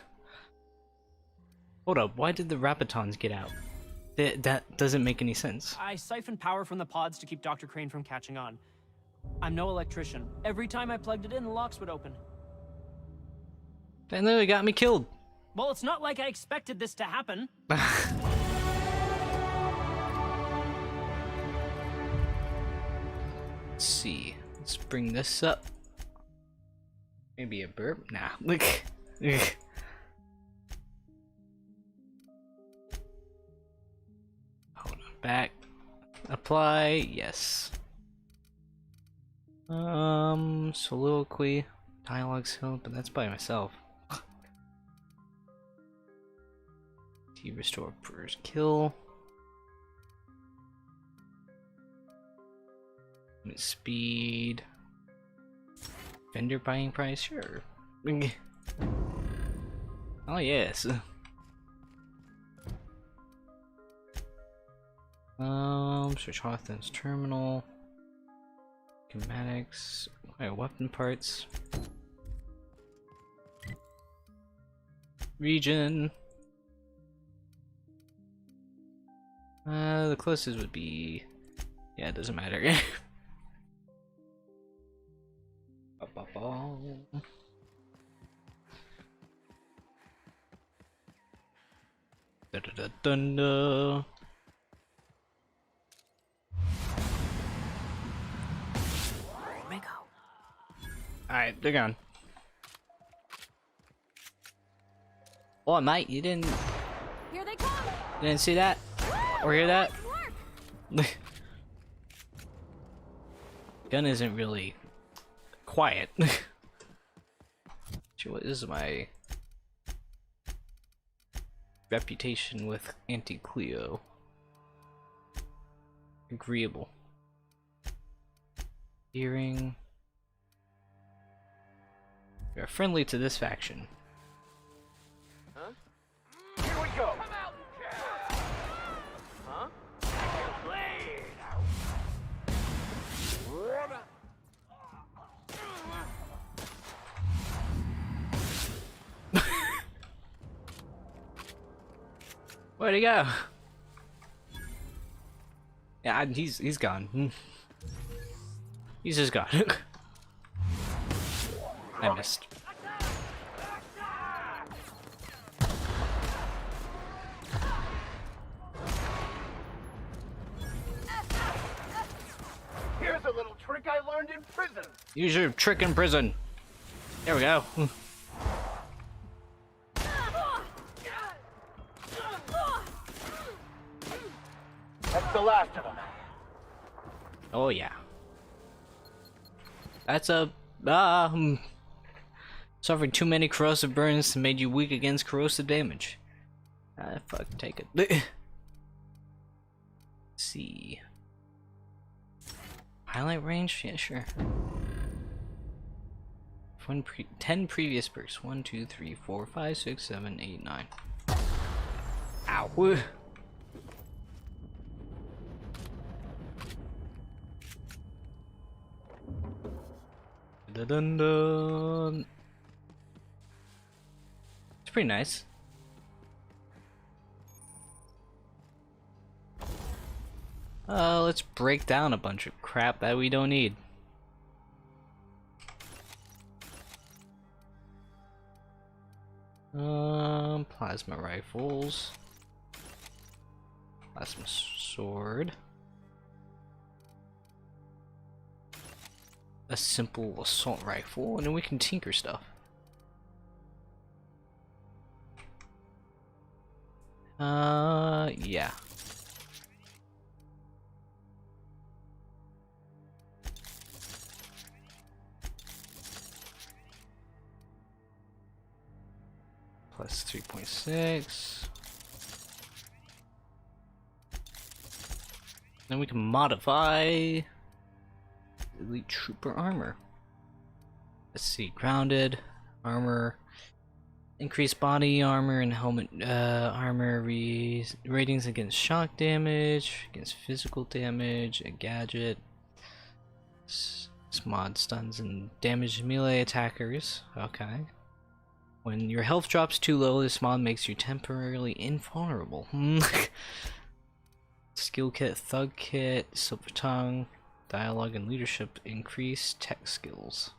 Hold up, why did the raptidons get out? That doesn't make any sense. I siphoned power from the pods to keep Dr. Crane from catching on. I'm no electrician. Every time I plugged it in, the locks would open. They literally got me killed. Well, it's not like I expected this to happen. Let's see. Let's bring this up. Maybe a burp? Nah. Look. Hold on. Back. Apply. Yes. Soliloquy. Dialogue skill, but that's by myself. T restore first kill. Speed. Vendor buying price, sure. Oh yes. Search Hawthorne's terminal. Schematics. Alright, weapon parts. Region. The closest would be... Yeah, it doesn't matter. Da-da-da-dun-da. Alright, they're gone. Oh, mate, you didn't... Here they come. You didn't see that? Or hear that? Gun isn't really quiet. What is my reputation with anti-Cleo? Agreeable. Hearing. We are friendly to this faction. Huh? Here we go. Come out. Huh? Where'd he go? Yeah, he's gone. He's just gone. I missed. Here's a little trick I learned in prison. Use your trick in prison. There we go. That's the last of them. Oh yeah. That's a suffering too many corrosive burns made you weak against corrosive damage. Fuck, take it. Let's see. Highlight range? Yeah, sure. 10 previous perks. 1, 2, 3, 4, 5, 6, 7, 8, 9. Ow. Dun dun. It's pretty nice. Let's break down a bunch of crap that we don't need. Plasma rifles. Plasma sword. A simple assault rifle, and then we can tinker stuff. Yeah. Plus 3.6. Then we can modify Elite Trooper armor. Let's see, grounded armor, increased body armor and helmet armor ratings against shock damage, against physical damage, a gadget. This mod stuns and damages melee attackers. Okay. When your health drops too low, this mod makes you temporarily invulnerable. Skill kit, thug kit, silver tongue. Dialogue and leadership increase tech skills.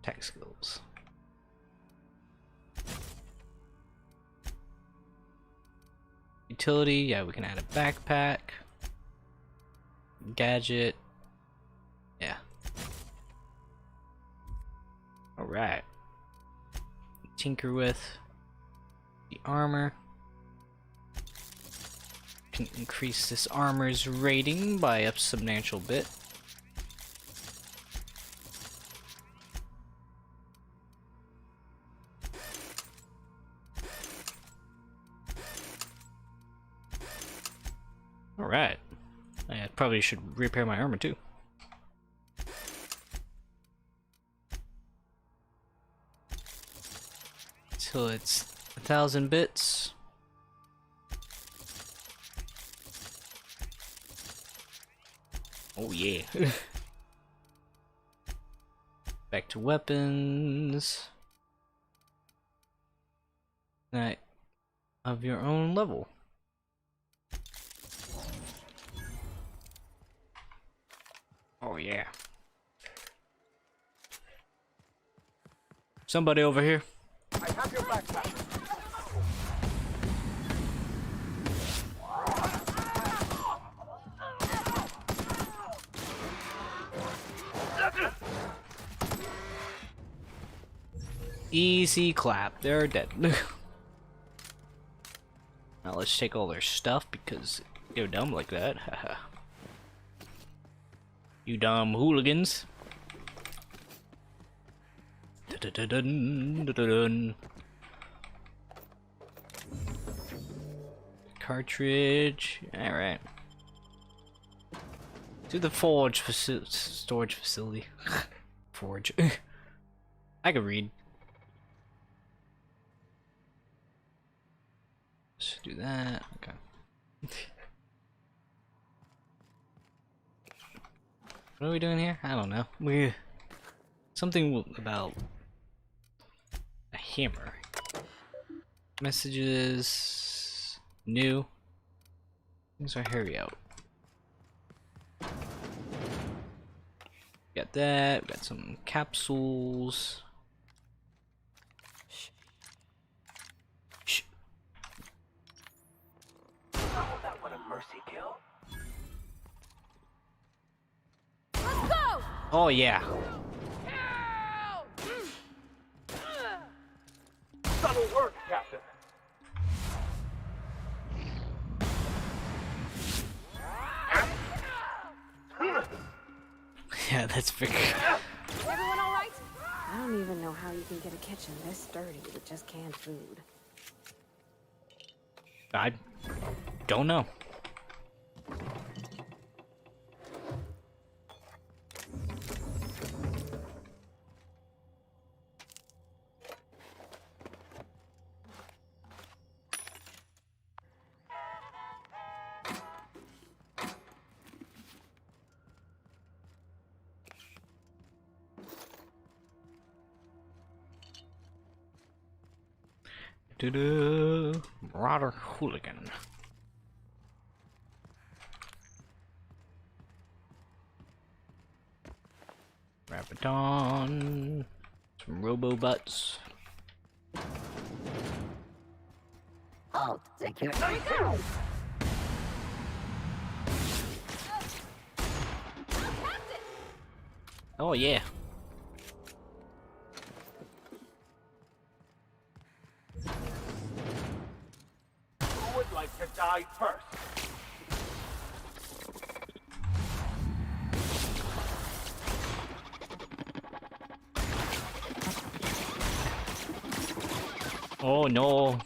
Tech skills. Utility, yeah, we can add a backpack. Gadget. Yeah. Alright. Tinker with the armor. Can increase this armor's rating by a substantial bit. probably should repair my armor too. Till it's 1,000 bits. Oh yeah. Back to weapons. Knight of your own level. Oh yeah. Somebody over here. I have your backpack. Easy clap. They're dead. Now let's take all their stuff because they're dumb like that. Haha. You dumb hooligans. Dun-dun-dun-dun-dun-dun. Cartridge. Alright. To the forge storage facility. Forge. I can read. Let's do that. Okay. What are we doing here? I don't know. Something about a hammer. Messages. New. Things are hurry out. Got that. Got some capsules. Shh. Shh. Oh, that one a mercy kill. Let's go! Oh yeah. Subtle work, Captain. Yeah, that's big. Everyone all right? I don't even know how you can get a kitchen this sturdy with just canned food. I don't know. Doo-doo. Marauder hooligan. Rabadon. Some robo butts. I'll take care. Oh yeah. Who would like to die first? Oh no.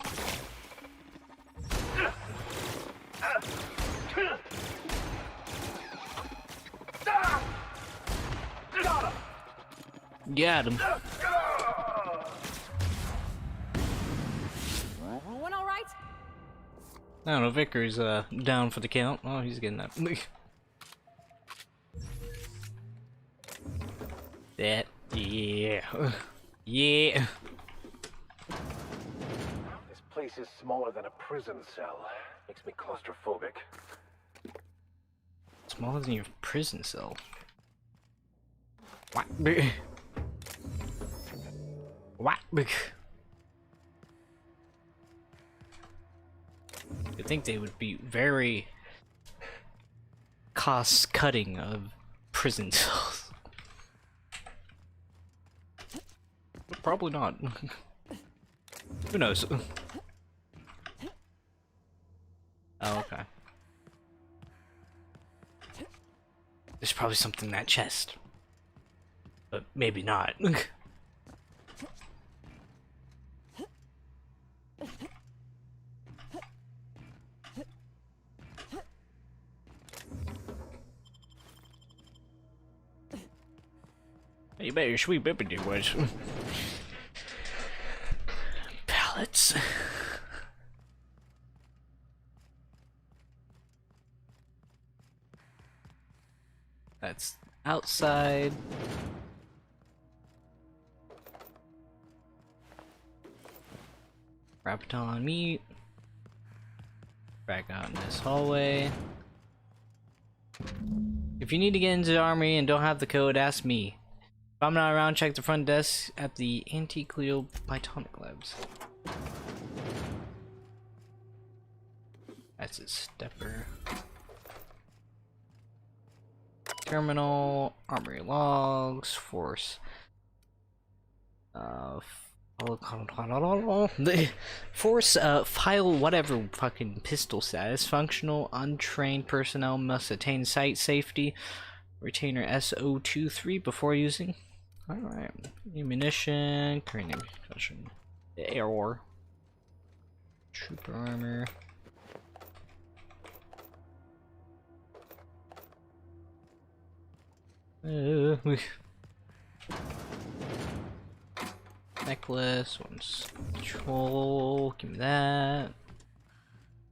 Got him. Everyone all right? I don't know, Vicker's down for the count. Oh, he's getting that. That, yeah. Yeah. This place is smaller than a prison cell. Makes me claustrophobic. Smaller than your prison cell. What? What? You'd think they would be very cost-cutting of prison cells. But probably not. Who knows? Oh, okay. There's probably something in that chest. But maybe not. better sweep up there was. Pallets. That's outside. Rapiton meat. Back out in this hallway. If you need to get into the armory and don't have the code, ask me. If I'm not around, check the front desk at the Anti-Cleo Bitonic Labs. That's a stepper. Terminal, armory logs, force. Force, file whatever fucking pistol status. Functional, untrained personnel must attain site safety. Retainer SO23 before using. Alright. Ammunition, current concussion. Error. Trooper armor. Necklace, one's control, give me that.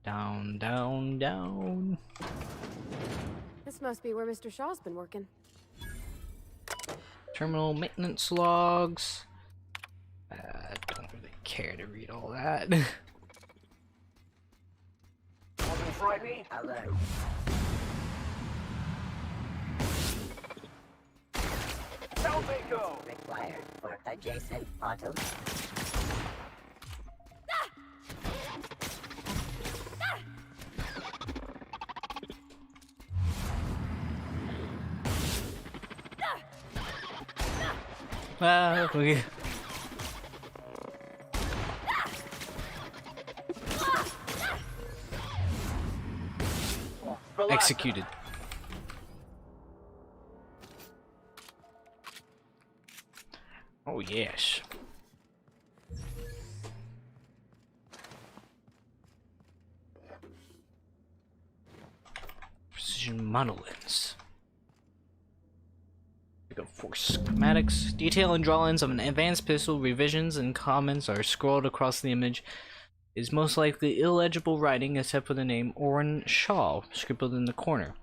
Down, down, down. This must be where Mr. Shaw's been working. Terminal maintenance logs. I don't really care to read all that. Something frightening? Hello. How they go? Required for adjacent auto. Okay. Executed. Oh yes. Precision monoliths. Pick up force schematics. Detail and drawings of an advanced pistol. Revisions and comments are scrolled across the image. It is most likely illegible writing except for the name Orrin Shaw scribbled in the corner.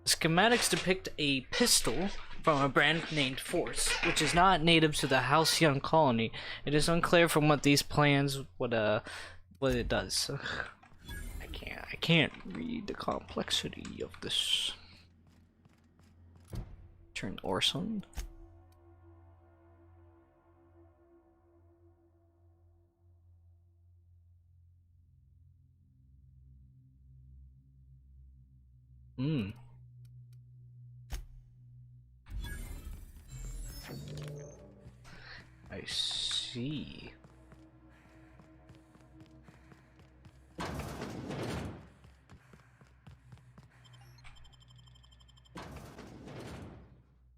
The schematics depict a pistol from a brand named Force, which is not native to the Halcyon colony. It is unclear from what these plans what it does. Ugh. I can't read the complexity of this. Turn Orson. I see.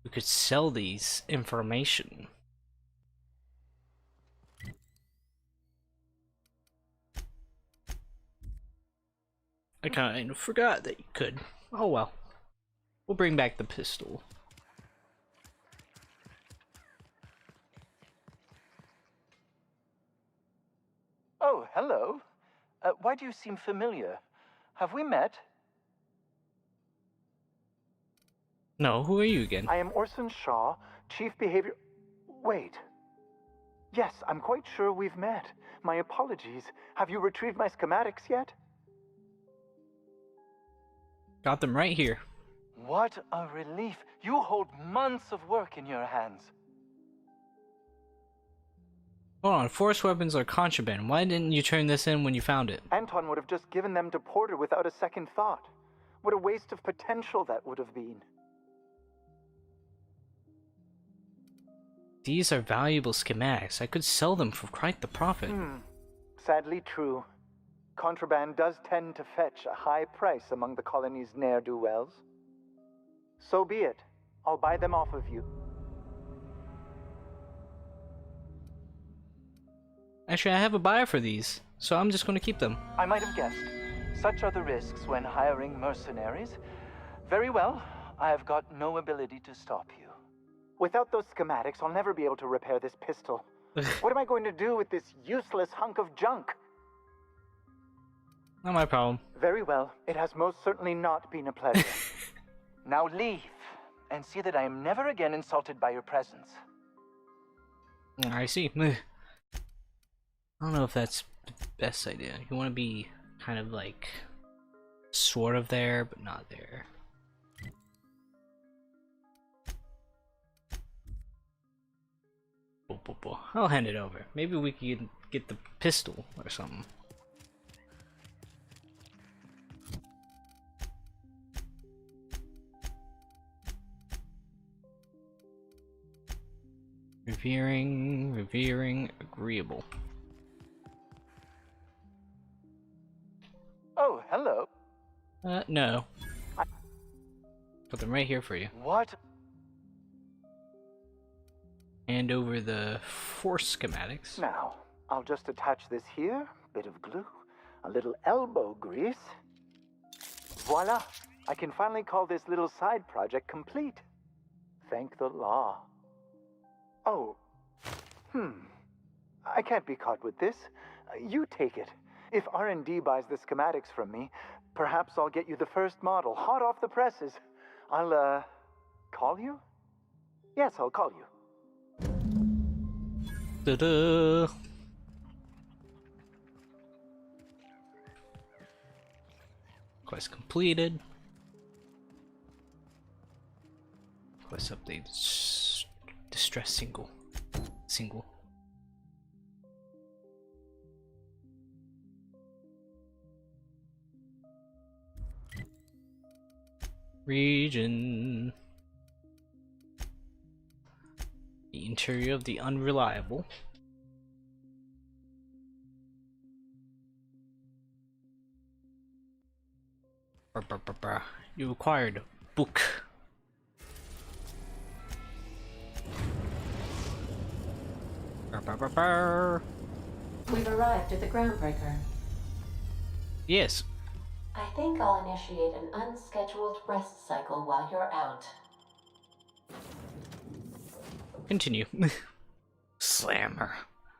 We could sell these information. I kind of forgot that you could. Oh well. We'll bring back the pistol. Oh, hello. Why do you seem familiar? Have we met? No, who are you again? I am Orson Shaw, Chief Behavior... Wait. Yes, I'm quite sure we've met. My apologies. Have you retrieved my schematics yet? Got them right here. What a relief. You hold months of work in your hands. Hold on, force weapons are contraband. Why didn't you turn this in when you found it? Anton would have just given them to Porter without a second thought. What a waste of potential that would have been. These are valuable schematics. I could sell them for quite the profit. Sadly true. Contraband does tend to fetch a high price among the colony's ne'er-do-wells. So be it. I'll buy them off of you. Actually, I have a buyer for these, so I'm just going to keep them. I might have guessed. Such are the risks when hiring mercenaries. Very well. I have got no ability to stop you. Without those schematics, I'll never be able to repair this pistol. What am I going to do with this useless hunk of junk? Not my problem. Very well. It has most certainly not been a pleasure. Now leave, and see that I am never again insulted by your presence. I see. I don't know if that's the best idea. You want to be kind of like sort of there, but not there. I'll hand it over. Maybe we can get the pistol or something. Revering, agreeable. Oh, hello. No. Put them right here for you. What? Hand over the force schematics. Now, I'll just attach this here, bit of glue, a little elbow grease. Voila! I can finally call this little side project complete. Thank the law. Oh. I can't be caught with this. You take it. If R&D buys the schematics from me, perhaps I'll get you the first model, hot off the presses. I'll, call you? Yes, I'll call you. Ta-da! Quest completed. Quest update. Distress single. Region. The interior of the Unreliable. You acquired a book. We've arrived at the groundbreaker. Yes. I think I'll initiate an unscheduled rest cycle while you're out. Continue. Slammer.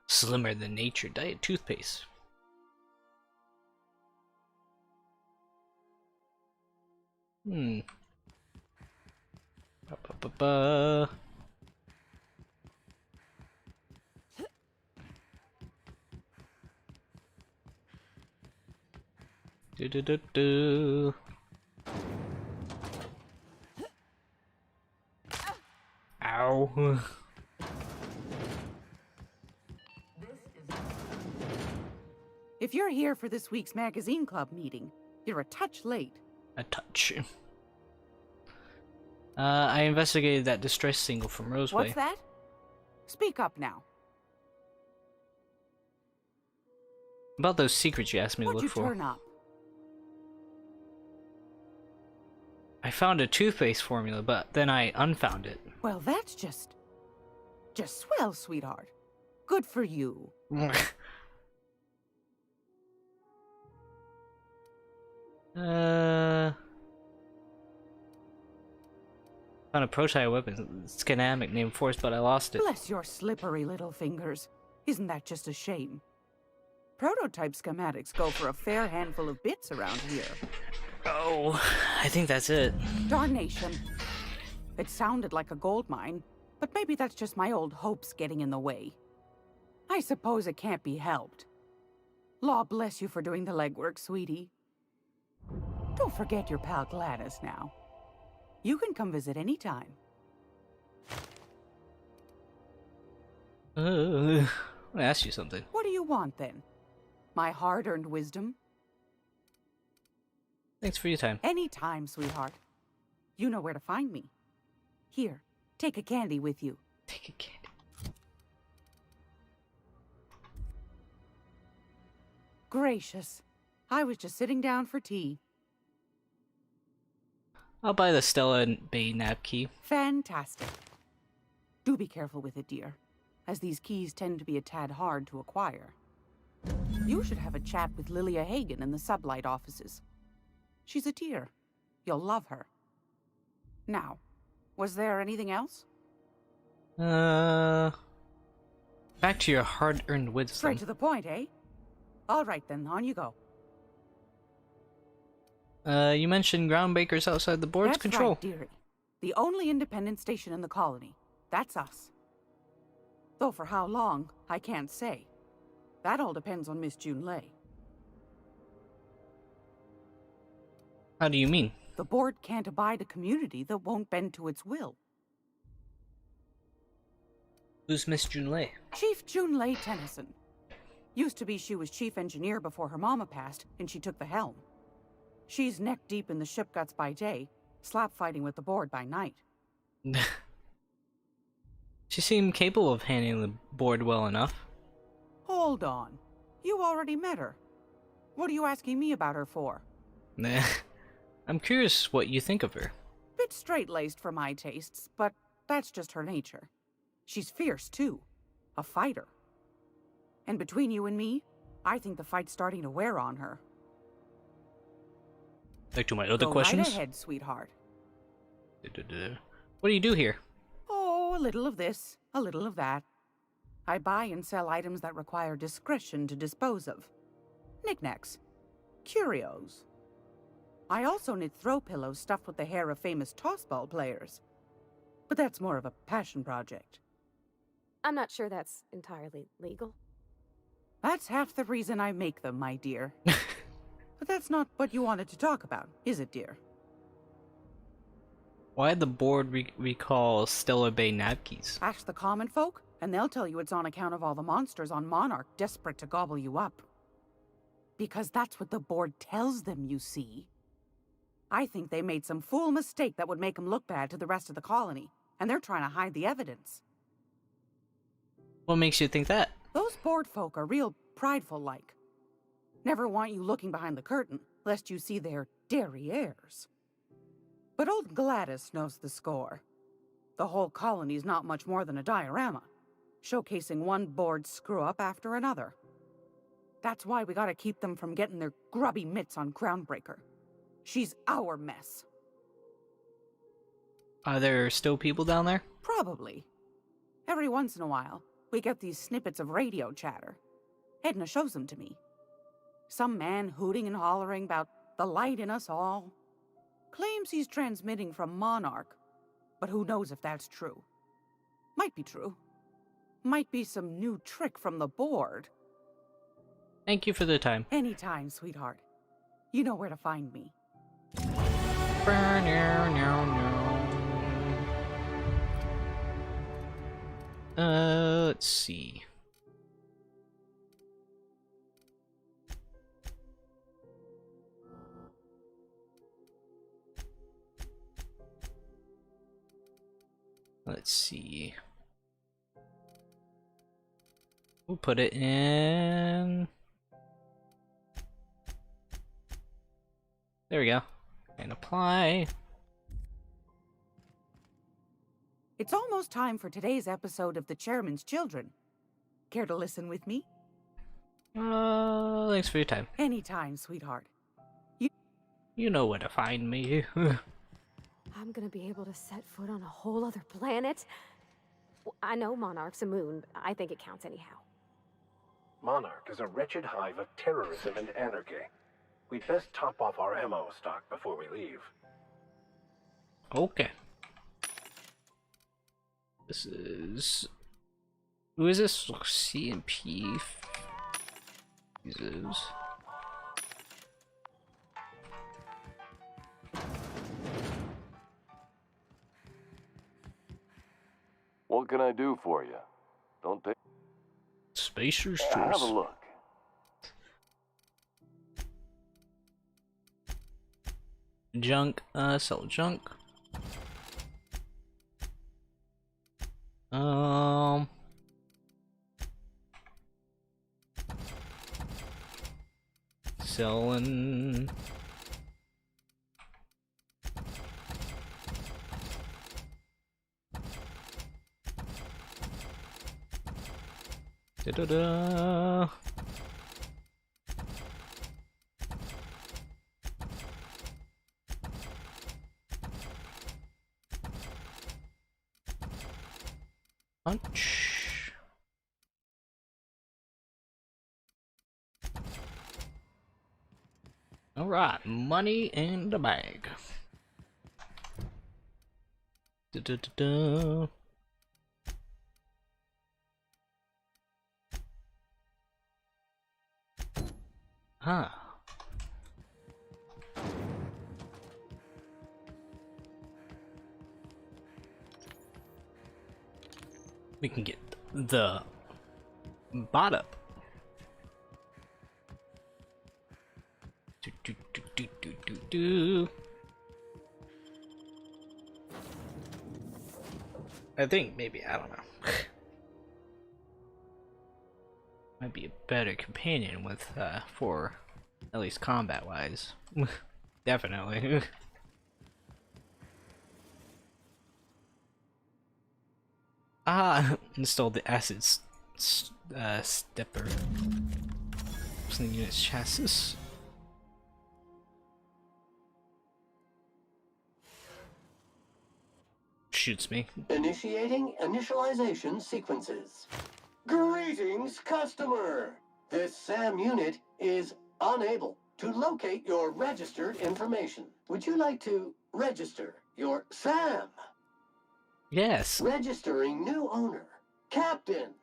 Slimmer than nature diet toothpaste. Ba-ba-ba-ba. Do-do-do-do. Ow. If you're here for this week's magazine club meeting, you're a touch late. A touch. I investigated that distress single from Roseway. What's that? Speak up now. About those secrets you asked me to What'd look you for. turn up? I found a toothpaste formula, but then I unfound it. Well, that's just swell, sweetheart. Good for you. Found a prototype weapon, schematic named Force, but I lost it. Bless your slippery little fingers. Isn't that just a shame? Prototype schematics go for a fair handful of bits around here. Oh, I think that's it. Darnation. It sounded like a gold mine, but maybe that's just my old hopes getting in the way. I suppose it can't be helped. Law bless you for doing the legwork, sweetie. Don't forget your pal Gladys now. You can come visit anytime. I want to ask you something. What do you want, then? My hard-earned wisdom? Thanks for your time. Anytime, sweetheart. You know where to find me. Here, take a candy with you. Take a candy. Gracious. I was just sitting down for tea. I'll buy the Stella and Bay nap key. Fantastic. Do be careful with it, dear, as these keys tend to be a tad hard to acquire. You should have a chat with Lilia Hagen in the Sublight offices. She's a dear. You'll love her. Now, was there anything else? Back to your hard-earned wisdom. Straight to the point, eh? All right then, on you go. You mentioned groundbreakers outside the board's That's control. right, dearie. The only independent station in the colony. That's us. Though for how long, I can't say. That all depends on Miss Junlei. How do you mean? The board can't abide a community that won't bend to its will. Who's Miss Junlei? Chief Junlei Tennyson. Used to be she was chief engineer before her mama passed, and she took the helm. She's neck deep in the ship guts by day, slap fighting with the board by night. She seemed capable of handling the board well enough. Hold on. You already met her. What are you asking me about her for? Nah. I'm curious what you think of her. Bit straight-laced for my tastes, but that's just her nature. She's fierce, too. A fighter. And between you and me, I think the fight's starting to wear on her. Back to my other Go questions. right ahead, sweetheart. What do you do here? Oh, a little of this, a little of that. I buy and sell items that require discretion to dispose of. Knickknacks. Curios. I also knit throw pillows stuffed with the hair of famous tossball players. But that's more of a passion project. I'm not sure that's entirely legal. That's half the reason I make them, my dear. But that's not what you wanted to talk about, is it, dear? Why did the board recall Stellar Bay Navkeys? Ask the common folk, and they'll tell you it's on account of all the monsters on Monarch desperate to gobble you up. Because that's what the board tells them, you see. I think they made some fool mistake that would make them look bad to the rest of the colony, and they're trying to hide the evidence. What makes you think that? Those board folk are real prideful-like. Never want you looking behind the curtain, lest you see their derrieres. But old Gladys knows the score. The whole colony's not much more than a diorama, showcasing one board screw-up after another. That's why we gotta keep them from getting their grubby mitts on Groundbreaker. She's our mess. Are there still people down there? Probably. Every once in a while, we get these snippets of radio chatter. Edna shows them to me. Some man hooting and hollering about the light in us all. Claims he's transmitting from Monarch, but who knows if that's true. Might be true. Might be some new trick from the board. Thank you for the time. Anytime, sweetheart. You know where to find me. Let's see. Let's see. We'll put it in. There we go. And apply. It's almost time for today's episode of The Chairman's Children. Care to listen with me? Thanks for your time. Anytime, sweetheart. You know where to find me. I'm gonna be able to set foot on a whole other planet? I know Monarch's a moon, but I think it counts anyhow. Monarch is a wretched hive of terrorism and anarchy. We'd best top off our ammo stock before we leave. Okay. This is... Who is this? C&P... Jesus. What can I do for you? Don't take... Spacer's Have a choice. look. Junk, sell junk. Selling. Da-da-da. Alright, money in the bag. Da-da-da-da. Huh. We can get the bot up. Do, do, do, do, do, do, do. I think maybe, I don't know. Might be a better companion with for at least combat wise. Definitely. Installed the acid stepper. Something unit's chassis. Shoots me. Initiating initialization sequences. Greetings, customer! This SAM unit is unable to locate your registered information. Would you like to register your SAM? Yes. Registering new owner. Captain.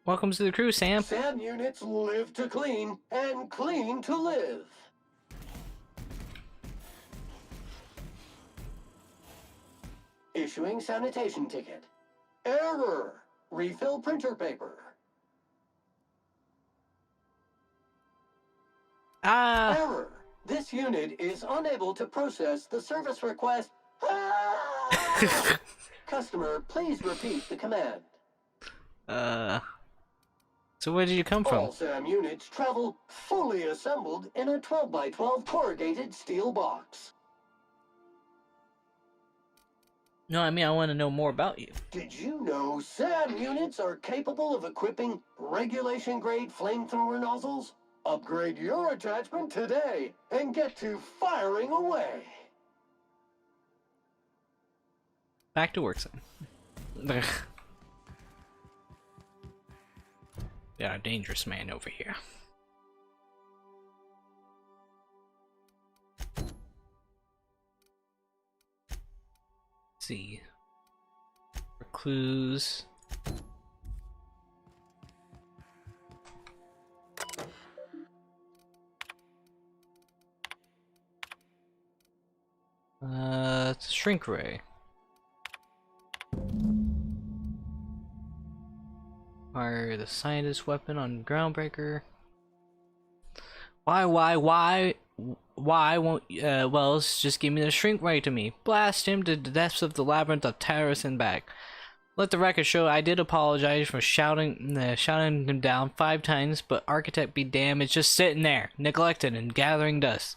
Welcome to the crew, Sam. SAM units live to clean and clean to live. Issuing sanitation ticket. Error. Refill printer paper. Error. This unit is unable to process the service request. Customer, please repeat the command. So where did you come from? All SAM units travel fully assembled in a 12x12 corrugated steel box. No, I mean, I want to know more about you. Did you know SAM units are capable of equipping regulation-grade flamethrower nozzles? Upgrade your attachment today and get to firing away. Back to work, son. Got a dangerous man over here. Let's see. For clues. It's a shrink ray. Fire the scientist weapon on Groundbreaker. Why won't Wells just give me the shrink ray to me? Blast him to the depths of the labyrinth of terrorists and back. Let the record show I did apologize for shouting him down 5 times, but Architect be damned, it's just sitting there, neglected and gathering dust.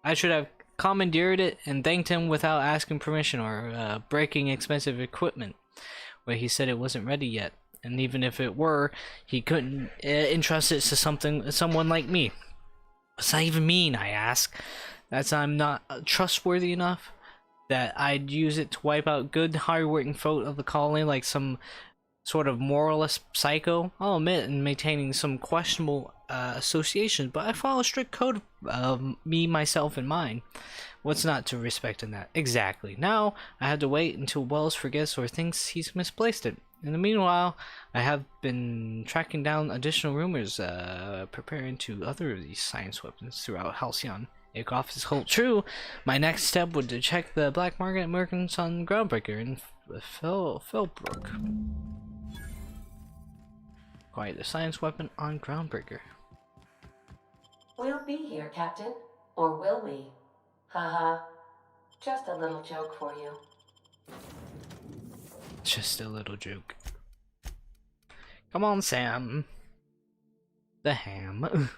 I should have commandeered it and thanked him without asking permission or breaking expensive equipment, where he said it wasn't ready yet. And even if it were, he couldn't entrust it to someone like me. What's that even mean, I ask? That I'm not trustworthy enough? That I'd use it to wipe out good, hard-working folk of the colony like some sort of moralist psycho? I'll admit in maintaining some questionable associations, but I follow a strict code of me, myself, and mine. What's not to respect in that? Exactly. Now, I have to wait until Wells forgets or thinks he's misplaced it. In the meanwhile, I have been tracking down additional rumors, preparing to other of these science weapons throughout Halcyon. If all this holds true, my next step would to check the black market merchants on Groundbreaker in Philbrook. Acquire the science weapon on Groundbreaker. We'll be here, Captain. Or will we? Haha. Just a little joke for you. Just a little joke. Come on, Sam. The ham.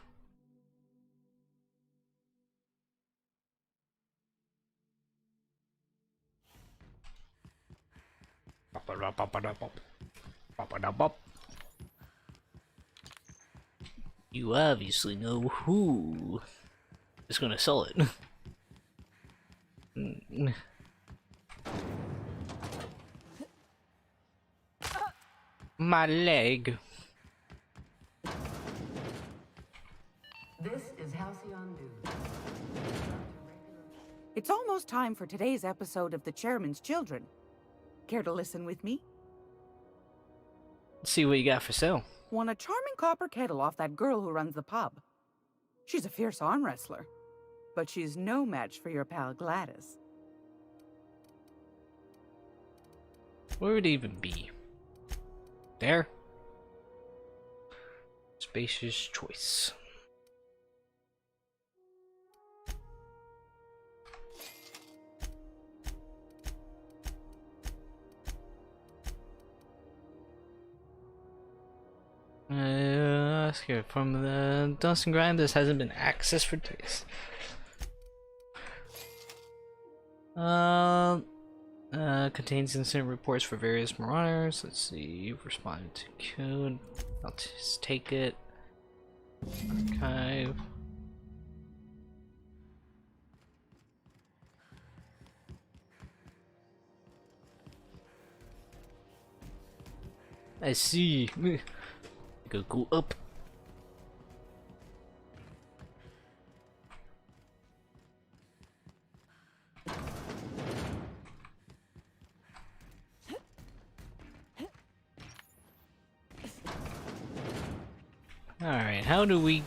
You obviously know who is gonna sell it. My leg. Halcyon News. It's almost time for today's episode of The Chairman's Children. Care to listen with me? Let's see what you got for sale. Won a charming copper kettle off that girl who runs the pub. She's a fierce arm wrestler, but she's no match for your pal Gladys. Where would it even be? There? Spacious choice. Here from the Dust and Grind. This hasn't been accessed for days. Contains incident reports for various marauders. Let's see. You've responded to code. I'll just take it. Archive. I see. Go up. Alright, how do we...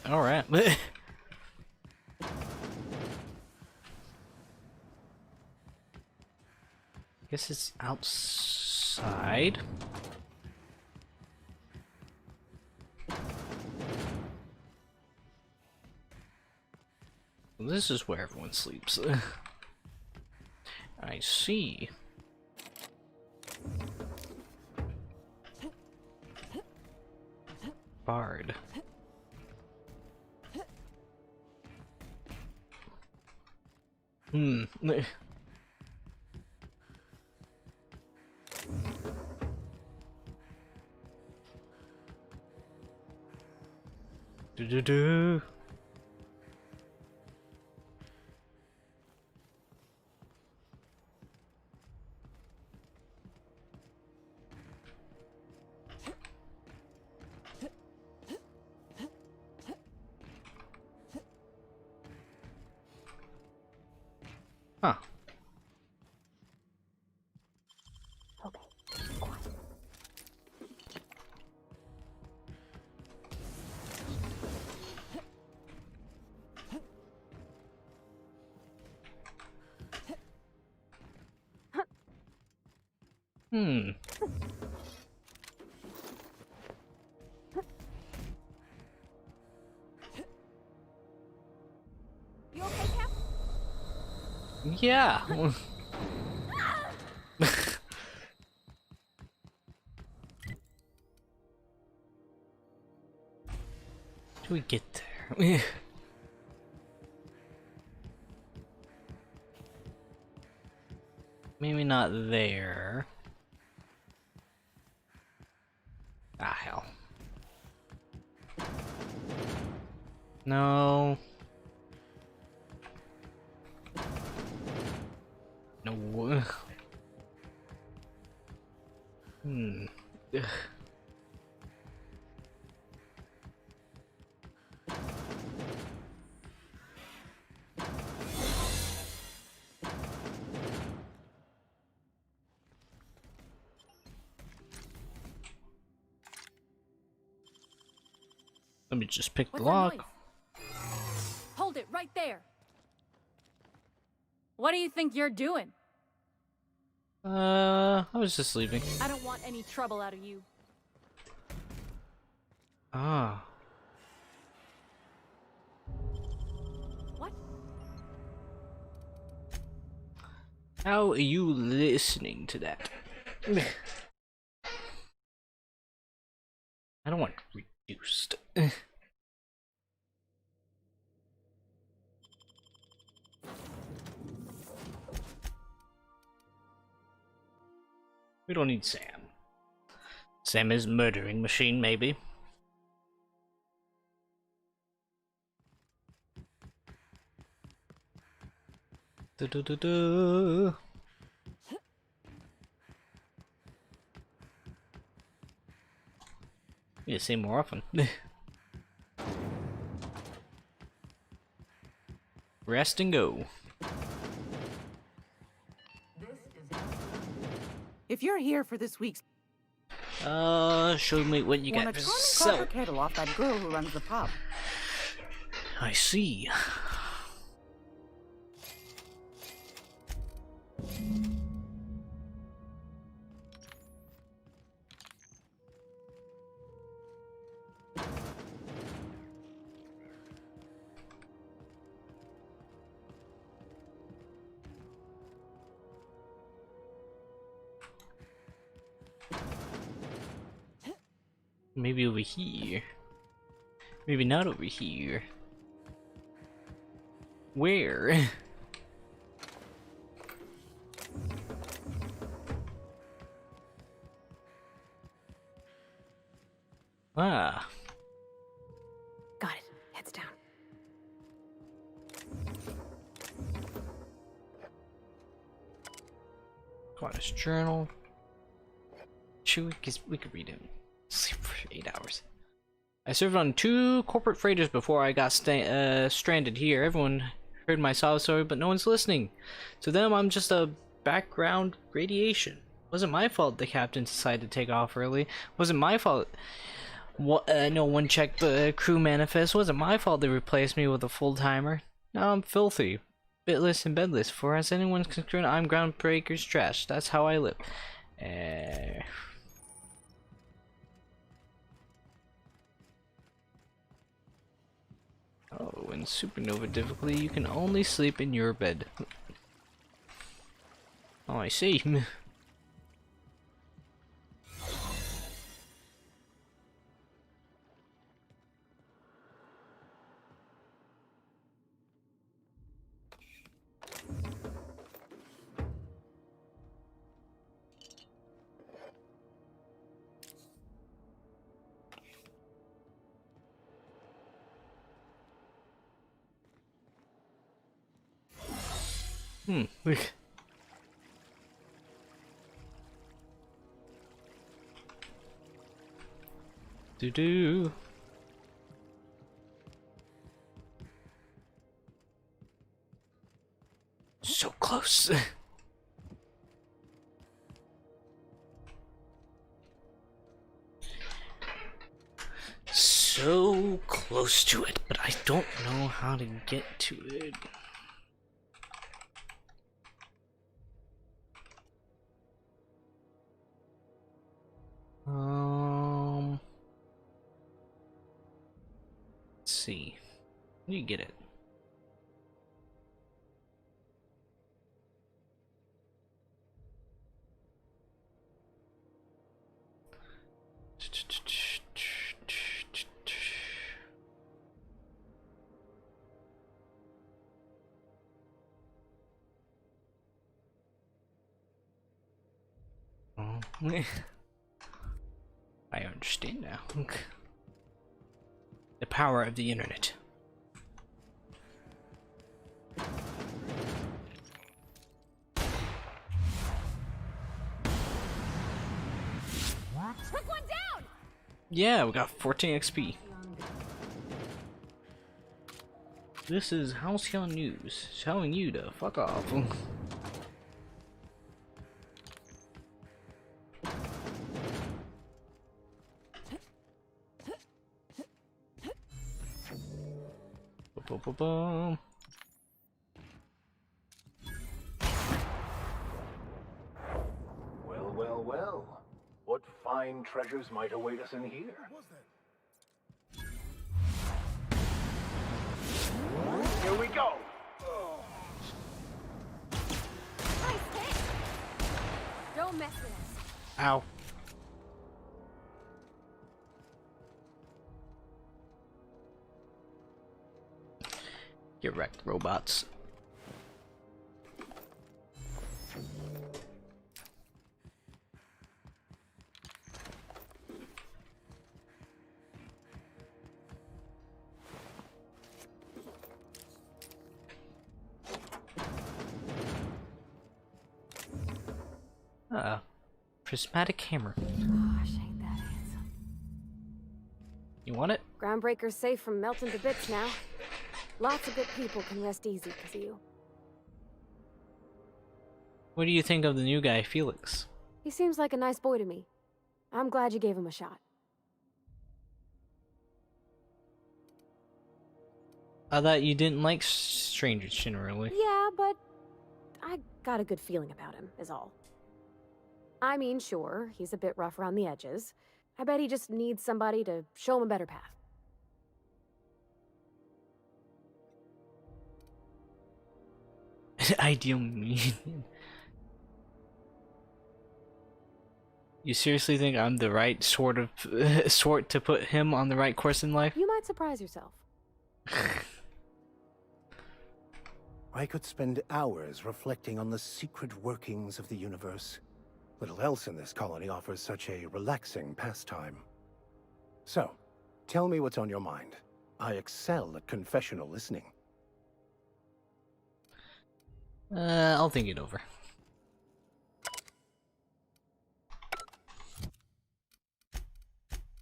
Alright. Guess it's outside. Well, this is where everyone sleeps. I see. Bard. Do. Huh. Okay, quiet. You okay, Cap? Yeah. Do we get there? Maybe not there. Ah, hell. No. No. Ugh. Let me just pick the lock. Hold it right there. What do you think you're doing? I was just leaving. I don't want any trouble out of you. Ah. What? How are you listening to that? I don't want reduced. We don't need Sam. Sam is murdering machine, maybe. Du-du-du-du. Need to say more often. Rest and go. If you're here for this week's... Show me what you Won got a to charming sell. copper kettle off that girl who runs the pub. I see. Maybe over here. Maybe not over here. Where? Ah. Got it. Heads down. Goddess journal. Shoot, we could read it. Sleep for 8 hours. I served on 2 corporate freighters before I got stranded here. Everyone heard my sob story, but no one's listening. To them, I'm just a background radiation. Wasn't my fault the captain decided to take off early. Wasn't my fault no one checked the crew manifest. Wasn't my fault they replaced me with a full-timer. Now I'm filthy, bitless and bedless. For as anyone's concerned, I'm groundbreaker's trash. That's how I live. Oh, in supernova difficulty, you can only sleep in your bed. Oh, I see. Do. So close. So close to it, but I don't know how to get to it. Let's see. How do you get it? I understand now. The power of the internet. Took one down! Yeah, we got 14 XP. This is Halcyon News, telling you to fuck off. Boom. Well. What fine treasures might await us in here? Here we go! Nice hit! Don't mess with us. Ow. Get wrecked, robots. Prismatic hammer. Gosh, ain't that handsome. You want it? Groundbreaker's safe from melting to bits now. Lots of good people can rest easy because of you. What do you think of the new guy, Felix? He seems like a nice boy to me. I'm glad you gave him a shot. I thought you didn't like strangers generally. Yeah, but I got a good feeling about him, is all. I mean, sure, he's a bit rough around the edges. I bet he just needs somebody to show him a better path. Ideal minion. You seriously think I'm the right sort to put him on the right course in life? You might surprise yourself. I could spend hours reflecting on the secret workings of the universe. Little else in this colony offers such a relaxing pastime. So, tell me what's on your mind. I excel at confessional listening. I'll think it over.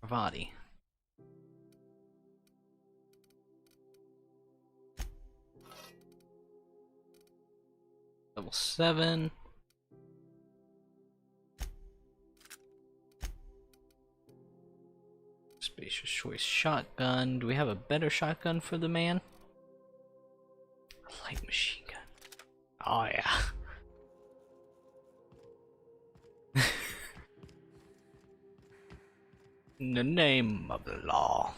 Bravati. Level 7. Spacious choice shotgun. Do we have a better shotgun for the man? A light machine gun. Oh yeah. In the name of the law.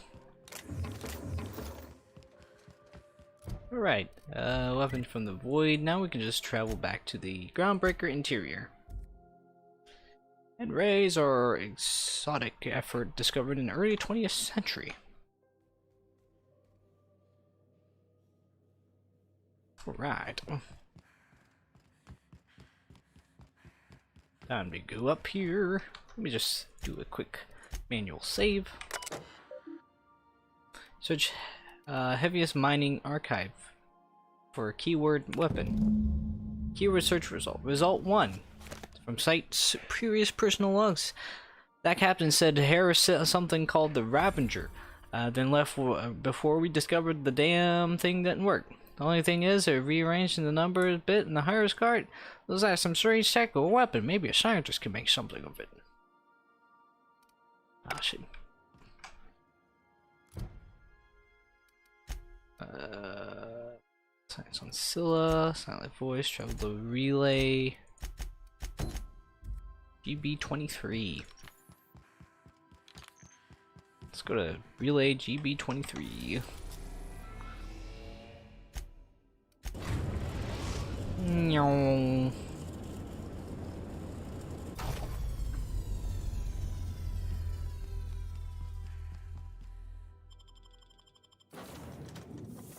Alright, weapon from the void. Now we can just travel back to the Groundbreaker interior. And raise our exotic effort discovered in the early 20th century. Alright. Time to go up here. Let me just do a quick manual save. Search heaviest mining archive for keyword weapon. Keyword search result. Result 1. From site's previous personal logs. That captain said Harris something called the Ravager, then left before we discovered the damn thing didn't work. The only thing is, they're rearranging the number a bit in the hires cart. Looks like some strange tactical weapon. Maybe a scientist can make something of it. Ah, shit. Science on Scylla, silent voice, travel the relay. GB23. Let's go to relay GB23. No.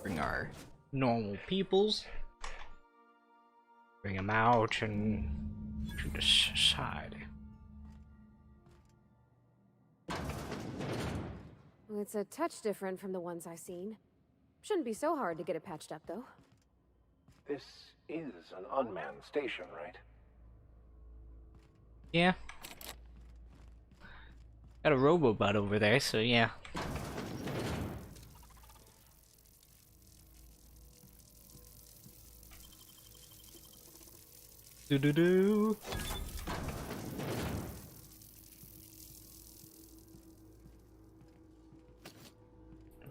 Bring our normal peoples. Bring them out and to the side. Well, it's a touch different from the ones I've seen. Shouldn't be so hard to get it patched up, though. This is an unmanned station, right? Yeah. Got a robobot over there, so yeah. Do-do-do.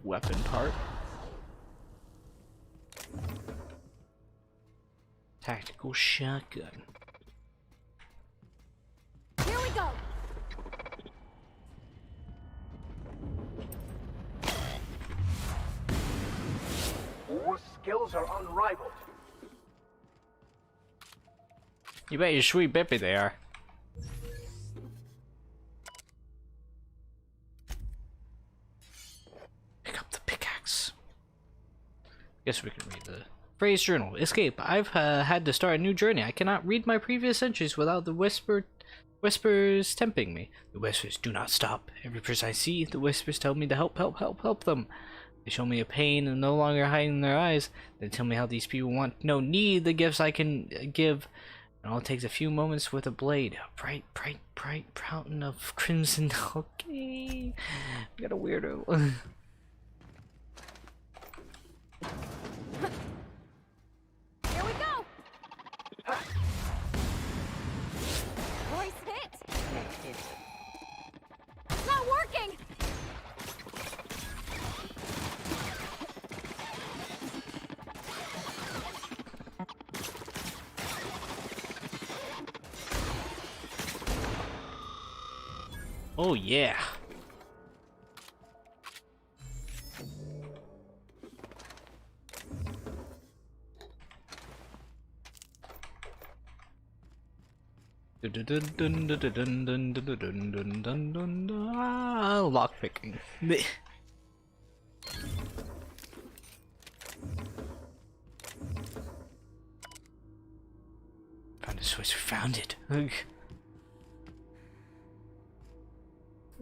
Weapon part. Tactical shotgun. Here we go. Your skills are unrivaled. You bet your sweet bippy they are. Pick up the pickaxe. Guess we can read the phrase journal. Escape. I've had to start a new journey. I cannot read my previous entries without the whispers tempting me. The whispers do not stop. Every person I see, the whispers tell me to help them. They show me a pain and no longer hiding their eyes. They tell me how these people want, no, need the gifts I can give. It all takes a few moments with a blade. Bright, bright, bright fountain of crimson. Okay. Got a weirdo. Here we go! Voice hit! It's not working! Oh yeah. Lockpicking. Found a source. Found it.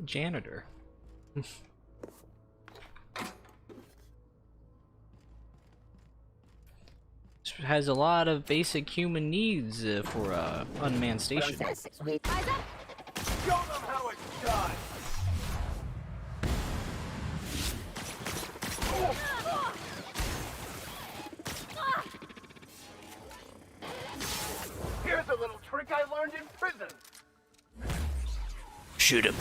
Janitor. This has a lot of basic human needs for a unmanned station. Show them how it's done! Here's a little trick I learned in prison. Shoot him.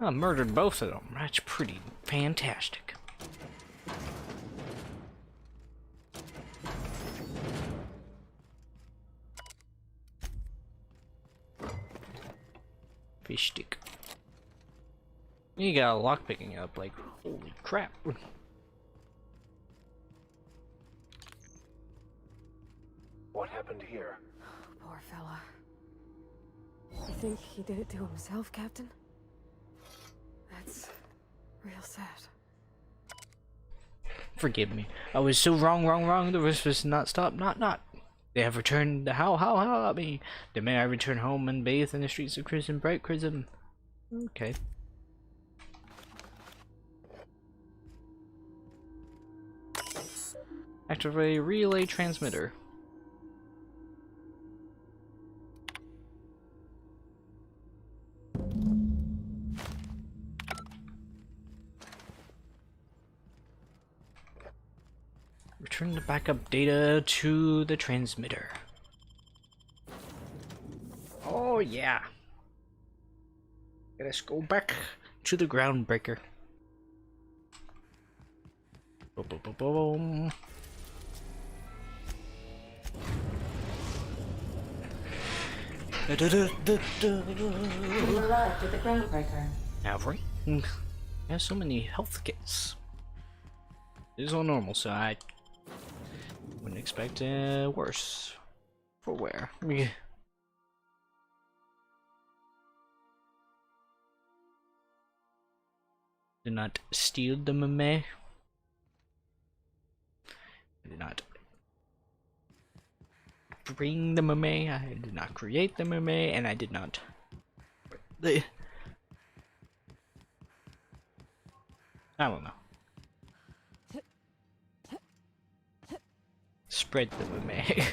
I murdered both of them. That's pretty fantastic. Fish stick. You got a lock picking up, like, holy crap. What happened here? Poor fella. You think he did it to himself, Captain? That's real sad. Forgive me. I was so wrong. The rest was not stop, not. They have returned the how at me. Demand I return home and bathe in the streets of Crimson, bright Crimson. Okay. Activate relay transmitter. Return the backup data to the transmitter. Oh yeah. Let's go back to the groundbreaker. Boom, boom, boom, boom. We've arrived at the groundbreaker. Have we? There's so many health kits. This is all normal, so I wouldn't expect worse. For where? Did not steal the meme. I did not bring the meme. I did not create the meme, and I did not. I don't know. Spread the meme.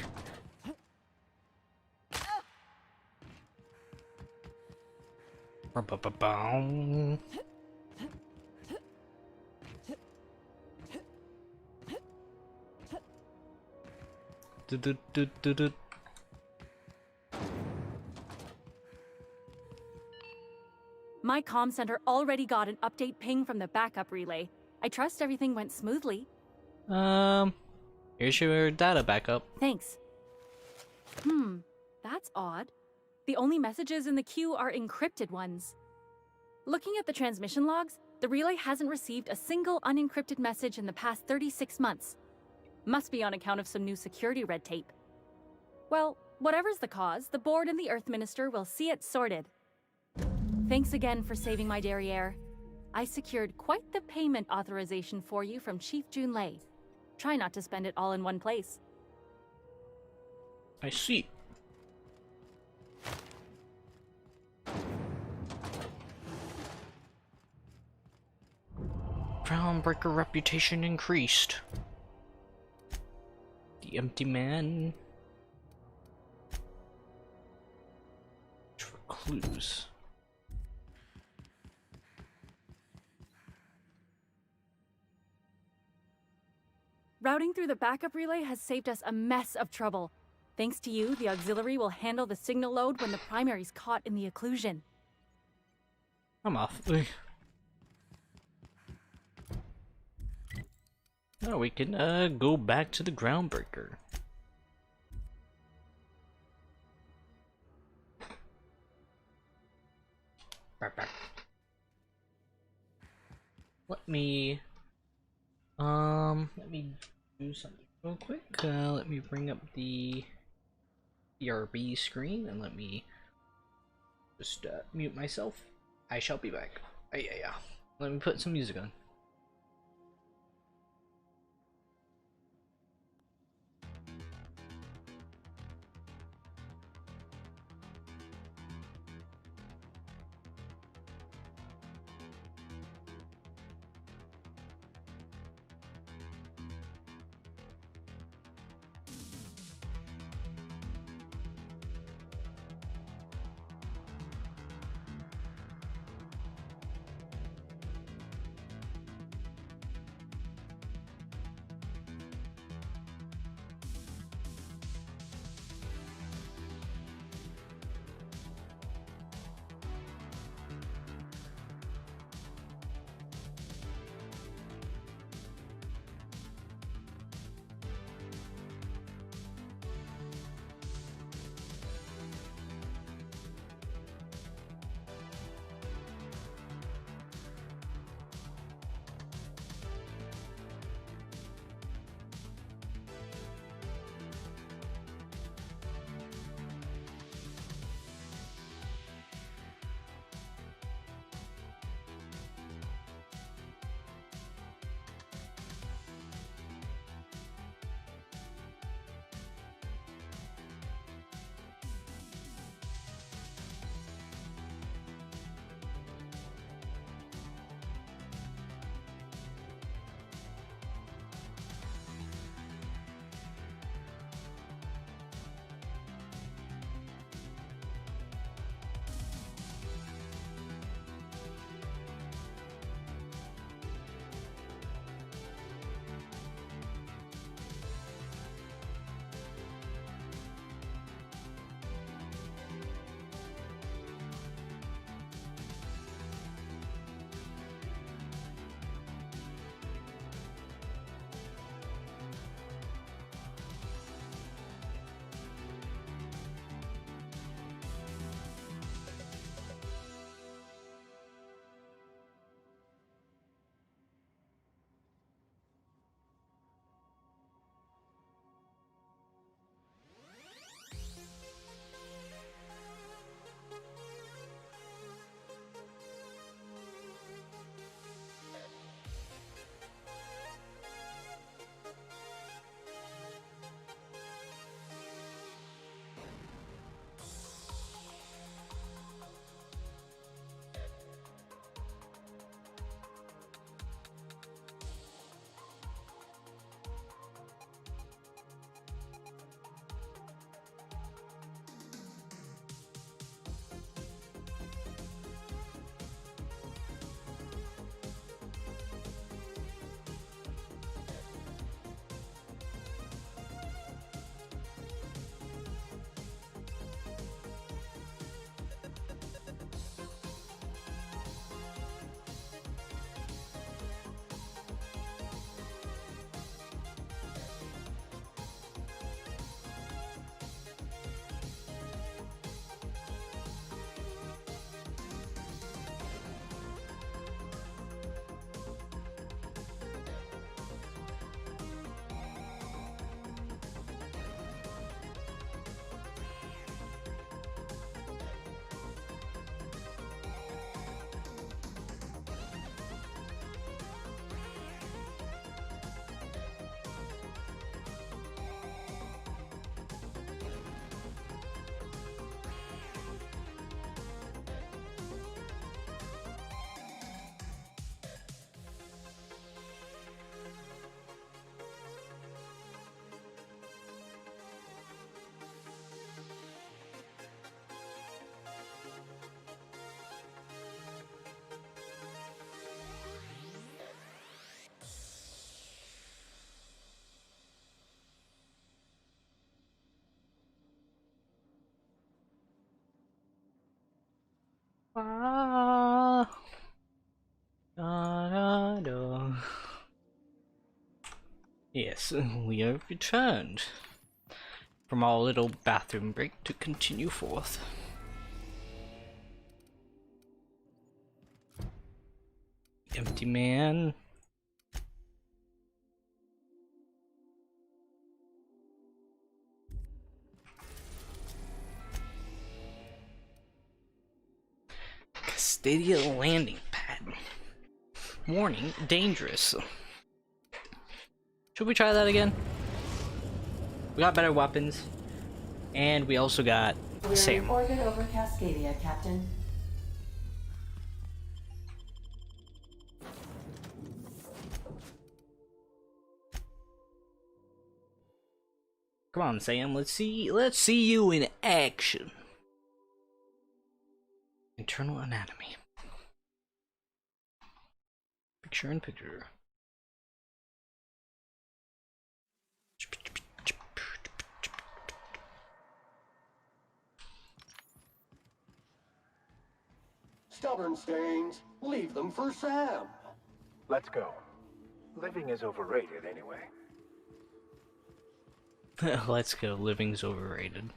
Ba-ba-ba-boom. Do-do-do-do-do. My comm center already got an update ping from the backup relay. I trust everything went smoothly. Here's your data backup. Thanks. That's odd. The only messages in the queue are encrypted ones. Looking at the transmission logs, the relay hasn't received a single unencrypted message in the past 36 months. Must be on account of some new security red tape. Well, whatever's the cause, the board and the Earth Minister will see it sorted. Thanks again for saving my derriere. I secured quite the payment authorization for you from Chief Junlei. Try not to spend it all in one place. I see. Groundbreaker reputation increased. The empty man. clues. Routing through the backup relay has saved us a mess of trouble. Thanks to you, the auxiliary will handle the signal load when the primary's caught in the occlusion. I'm off. Now we can go back to the groundbreaker. Let me do something real quick. Let me bring up the BRB screen and let me just mute myself. I shall be back. Yeah. Let me put some music on. Ah. Da, da, da. Yes, we have returned from our little bathroom break to continue forth. Empty man. Castadia landing pad. Warning, dangerous. Should we try that again? We got better weapons. And we also got We're Sam. in orbit over Cascadia, Captain. Come on, Sam, let's see you in action. Internal anatomy. Picture in picture. Stubborn stains, leave them for Sam. Let's go. Living is overrated anyway. Let's go, living's overrated.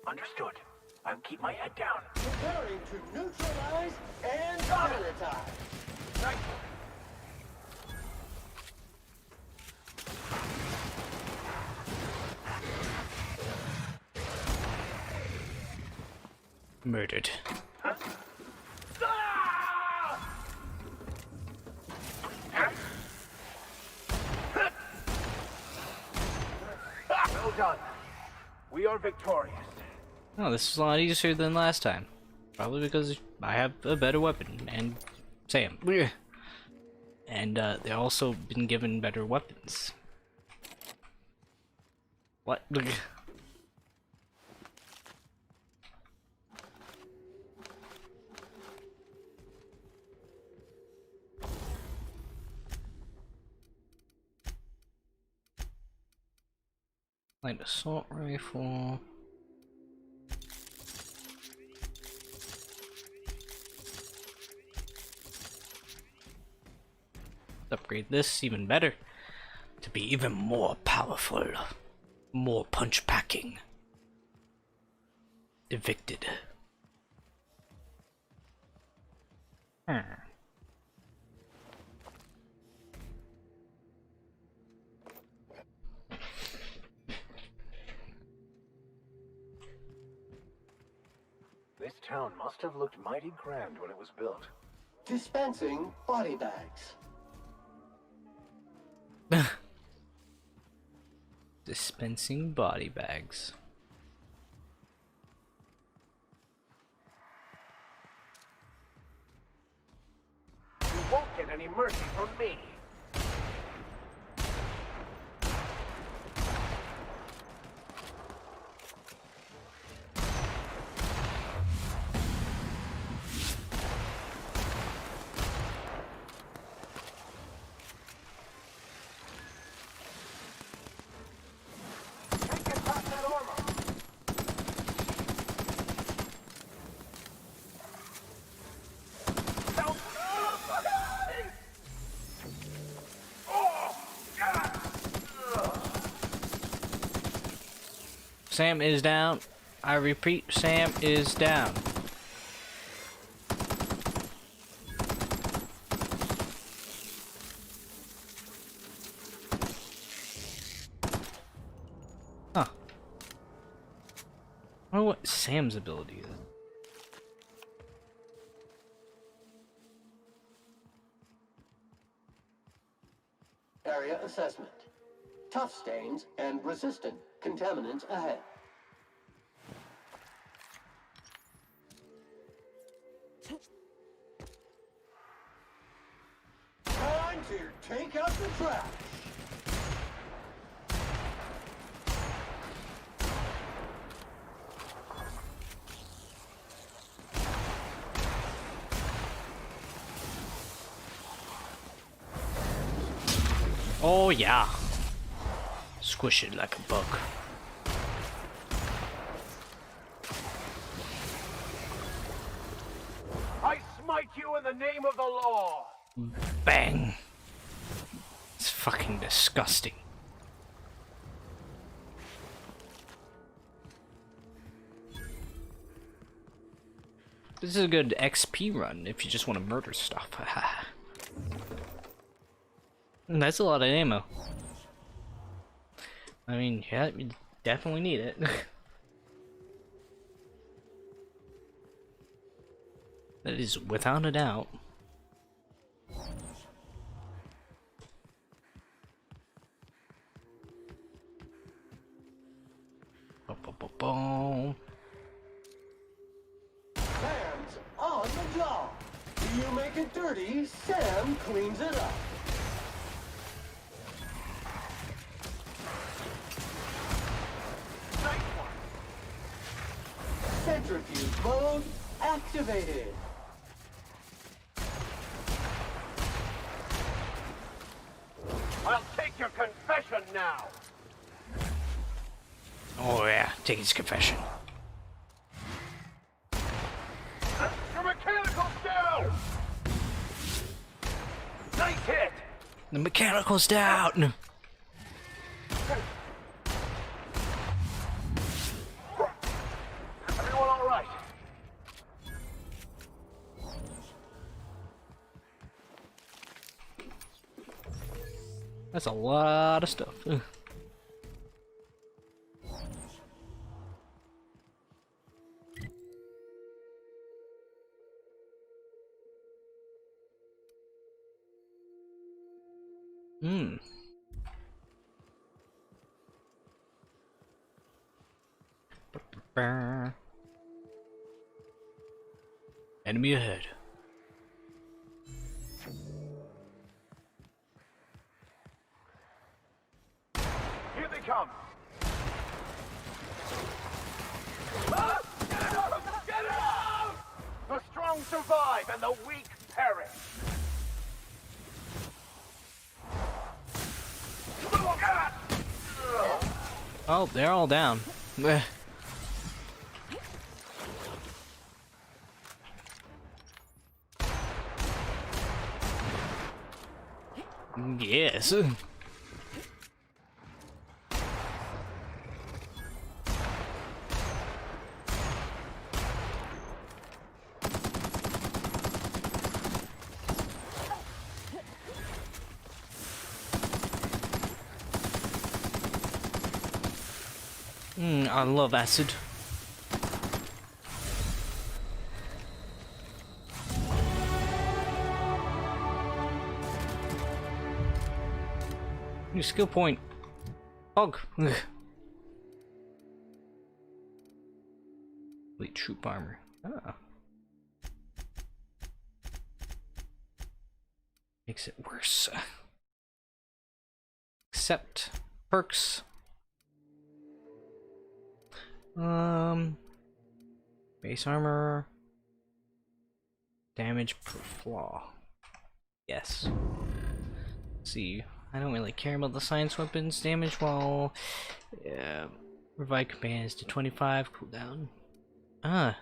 Understood. I'll keep my head down. Preparing to neutralize and sanitize. Right. Murdered. Huh? Well done. We are victorious. Oh, this is a lot easier than last time. Probably because I have a better weapon, and Sam. And they've also been given better weapons. What? Light assault rifle. Upgrade this even better to be even more powerful, more punch packing. Evicted. This town must have looked mighty grand when it was built. Dispensing body bags. Dispensing body bags. You won't get any mercy from me. Sam is down. I repeat, Sam is down. Huh. I wonder what Sam's ability is. Area assessment. Tough stains and resistant contaminants ahead. Time to take out the trash. Oh yeah. Squish it like a bug. I smite you in the name of the law. Bang. It's fucking disgusting. This is a good XP run if you just want to murder stuff. That's a lot of ammo. I mean, yeah, you definitely need it. That is without a doubt. Boom. Sam's on the job. You make it dirty, Sam cleans it up. Centrifuge mode activated. I'll take your confession now. Oh yeah, take his confession. Your mechanical's down. Nice hit. The mechanical's down. Everyone all right? That's a lot of stuff. Hmm. Enemy ahead. Here they come. Ah! Get it out! Get it out! The strong survive and the weak perish. Oh, they're all down. Yes. I love acid. New skill point. Hog. Elite troop armor. Ah. Makes it worse. Accept perks. Base armor. Damage per flaw. Yes. Let's see. I don't really care about the science weapons. Damage while revive commands to 25 cooldown. Ah.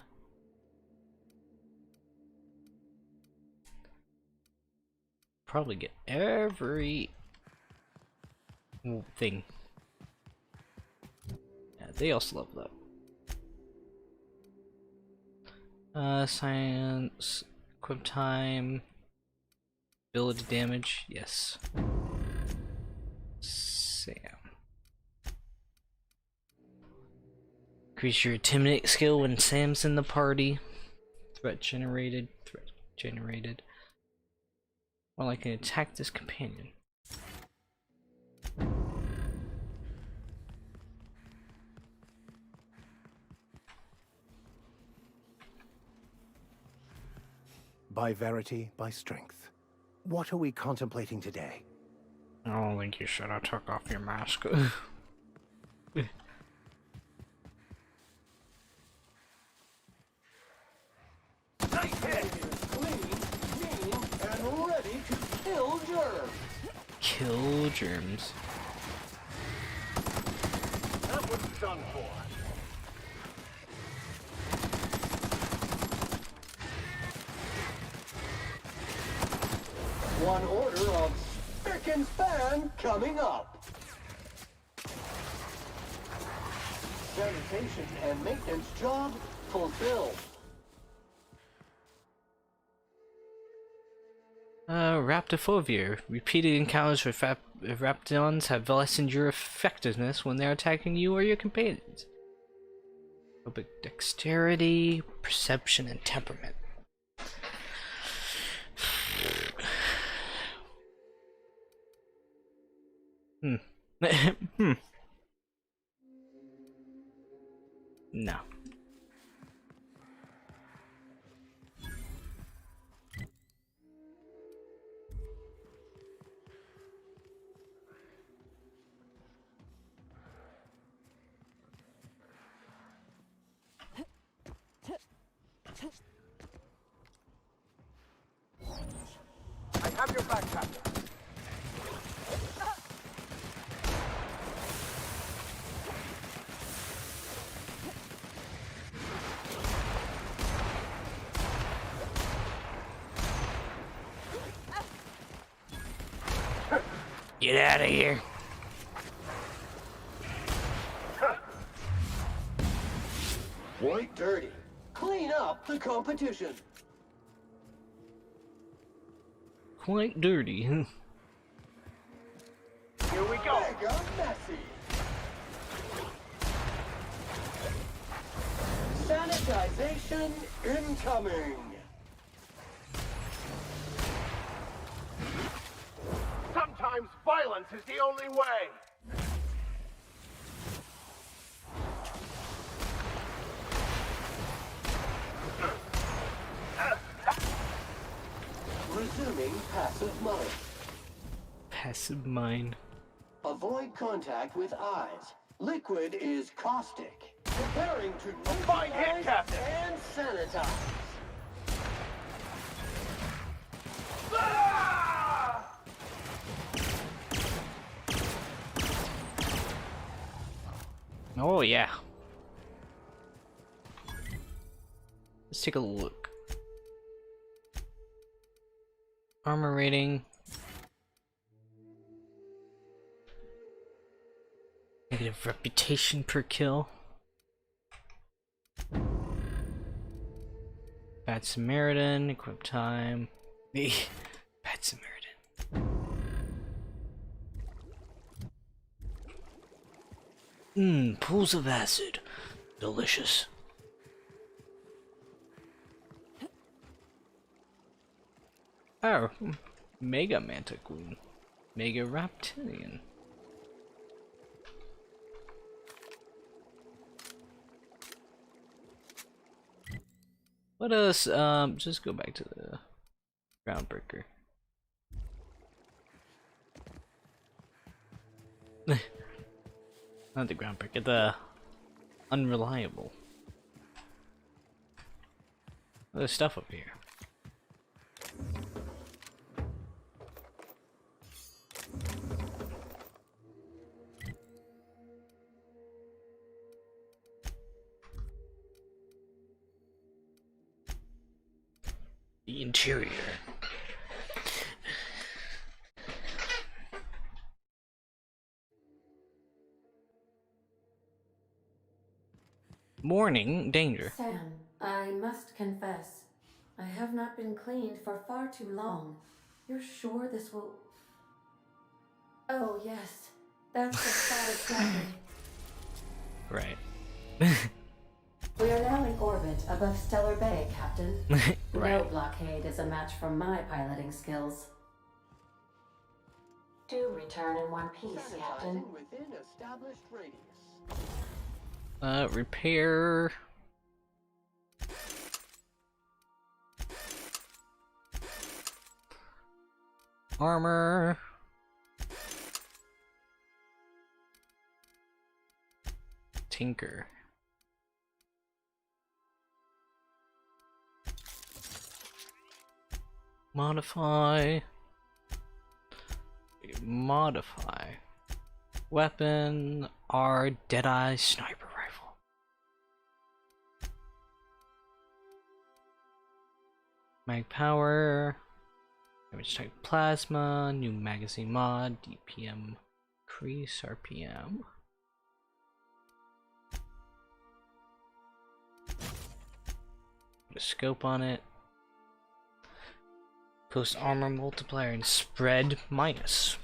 Probably get every thing. Yeah, they also level up. Science, equip time, ability damage, yes. Sam. Increase your intimidate skill when Sam's in the party. Threat generated. Well, I can attack this companion. By verity, by strength. What are we contemplating today? I don't think you should have took off your mask. Nice hit! Clean, mean, and ready to kill germs. kill germs. That one's done for. One order of spick and span coming up. Sanitation and maintenance job fulfilled. Raptophobia. Repeated encounters with raptidons have lessened your effectiveness when they're attacking you or your companions. Phobic dexterity, perception, and temperament. No. I have your back, Captain. Get out of here. White dirty. Clean up the competition. Quite dirty. Here we go. Mega messy. Sanitization incoming. Sometimes violence is the only way. Resuming passive mode. Passive mind. Avoid contact with eyes. Liquid is caustic. Preparing to Fine hit, neutralize Captain. and sanitize. Ah! Oh yeah. Let's take a look. Armor rating. Negative reputation per kill. Bad Samaritan, equip time. Bad Samaritan. Pools of acid. Delicious. Oh, Mega Manticoon. Mega Reptilian. Let us just go back to the Groundbreaker. Not the Groundbreaker, the Unreliable. There's stuff up here. The interior. Morning danger. Sam, I must confess, I have not been cleaned for far too long. You're sure this will... Oh, yes. That's the spot exactly. Right. We are now in orbit above Stellar Bay, Captain. Right. No blockade is a match for my piloting skills. Do return in one piece, Captain. Within established radius. Repair. Armor. Tinker. Modify. Modify. Weapon R Deadeye Sniper Rifle. Mag power. Damage type plasma. New magazine mod. DPM increase. RPM. Put a scope on it. Post armor multiplier and spread minus.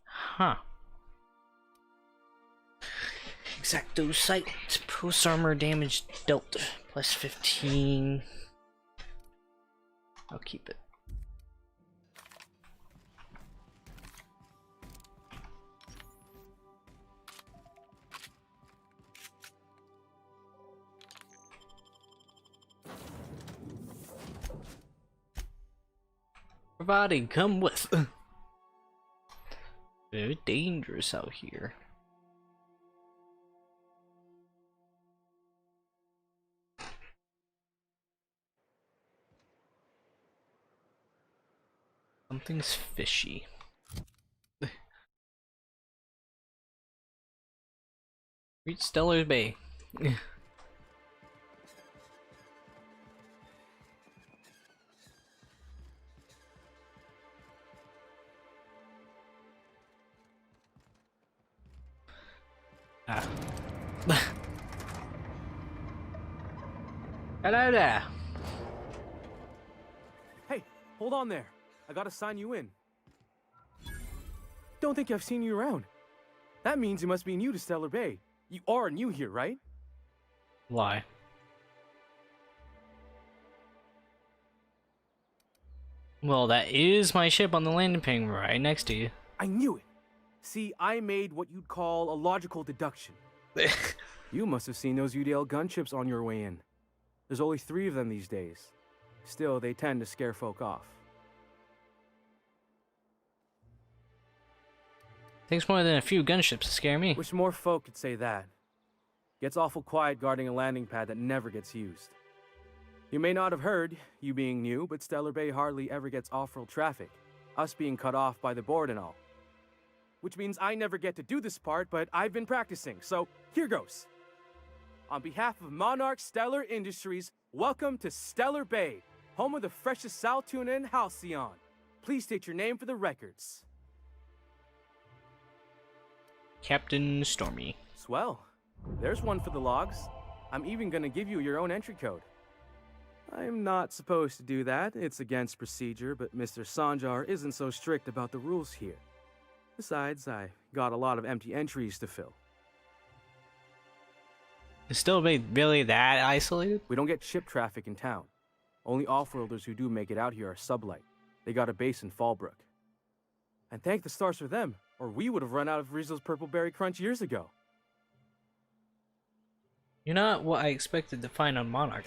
Huh. Exacto sight. Post armor damage dealt plus 15. I'll keep it. Everybody come with. Very dangerous out here. Something's fishy. Reach Stellar Bay. Ah. Hello there. Hey, hold on there. I gotta sign you in. Don't think I've seen you around. That means you must be new to Stellar Bay. You are new here, right? Why? Well, that is my ship on the landing ping right next to you. I knew it. See, I made what you'd call a logical deduction. You must have seen those UDL gunships on your way in. There's only 3 of them these days. Still, they tend to scare folk off. Takes more than a few gunships to scare me. Wish more folk could say that. Gets awful quiet guarding a landing pad that never gets used. You may not have heard, you being new, but Stellar Bay hardly ever gets off-world traffic. Us being cut off by the board and all. Which means I never get to do this part, but I've been practicing, so here goes. On behalf of Monarch Stellar Industries, welcome to Stellar Bay, home of the freshest sal tuna and halcyon. Please state your name for the records. Captain Stormy. Swell. There's one for the logs. I'm even gonna give you your own entry code. I'm not supposed to do that. It's against procedure, but Mr. Sanjar isn't so strict about the rules here. Besides, I got a lot of empty entries to fill. Is Stellar Bay really that isolated? We don't get ship traffic in town. Only off-worlders who do make it out here are sublight. They got a base in Fallbrook. And thank the stars for them, or we would have run out of Rizzo's Purple Berry Crunch years ago. You're not what I expected to find on Monarch.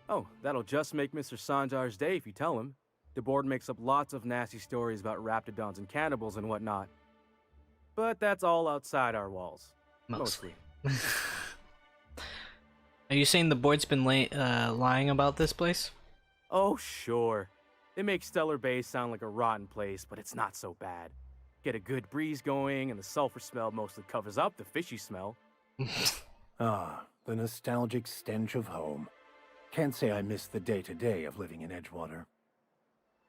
Oh, that'll just make Mr. Sanjar's day if you tell him. The board makes up lots of nasty stories about raptidons and cannibals and whatnot. But that's all outside our walls. Mostly. Are you saying the board's been lying about this place? Oh, sure. They make Stellar Bay sound like a rotten place, but it's not so bad. Get a good breeze going, and the sulfur smell mostly covers up the fishy smell. Ah, the nostalgic stench of home. Can't say I miss the day-to-day of living in Edgewater.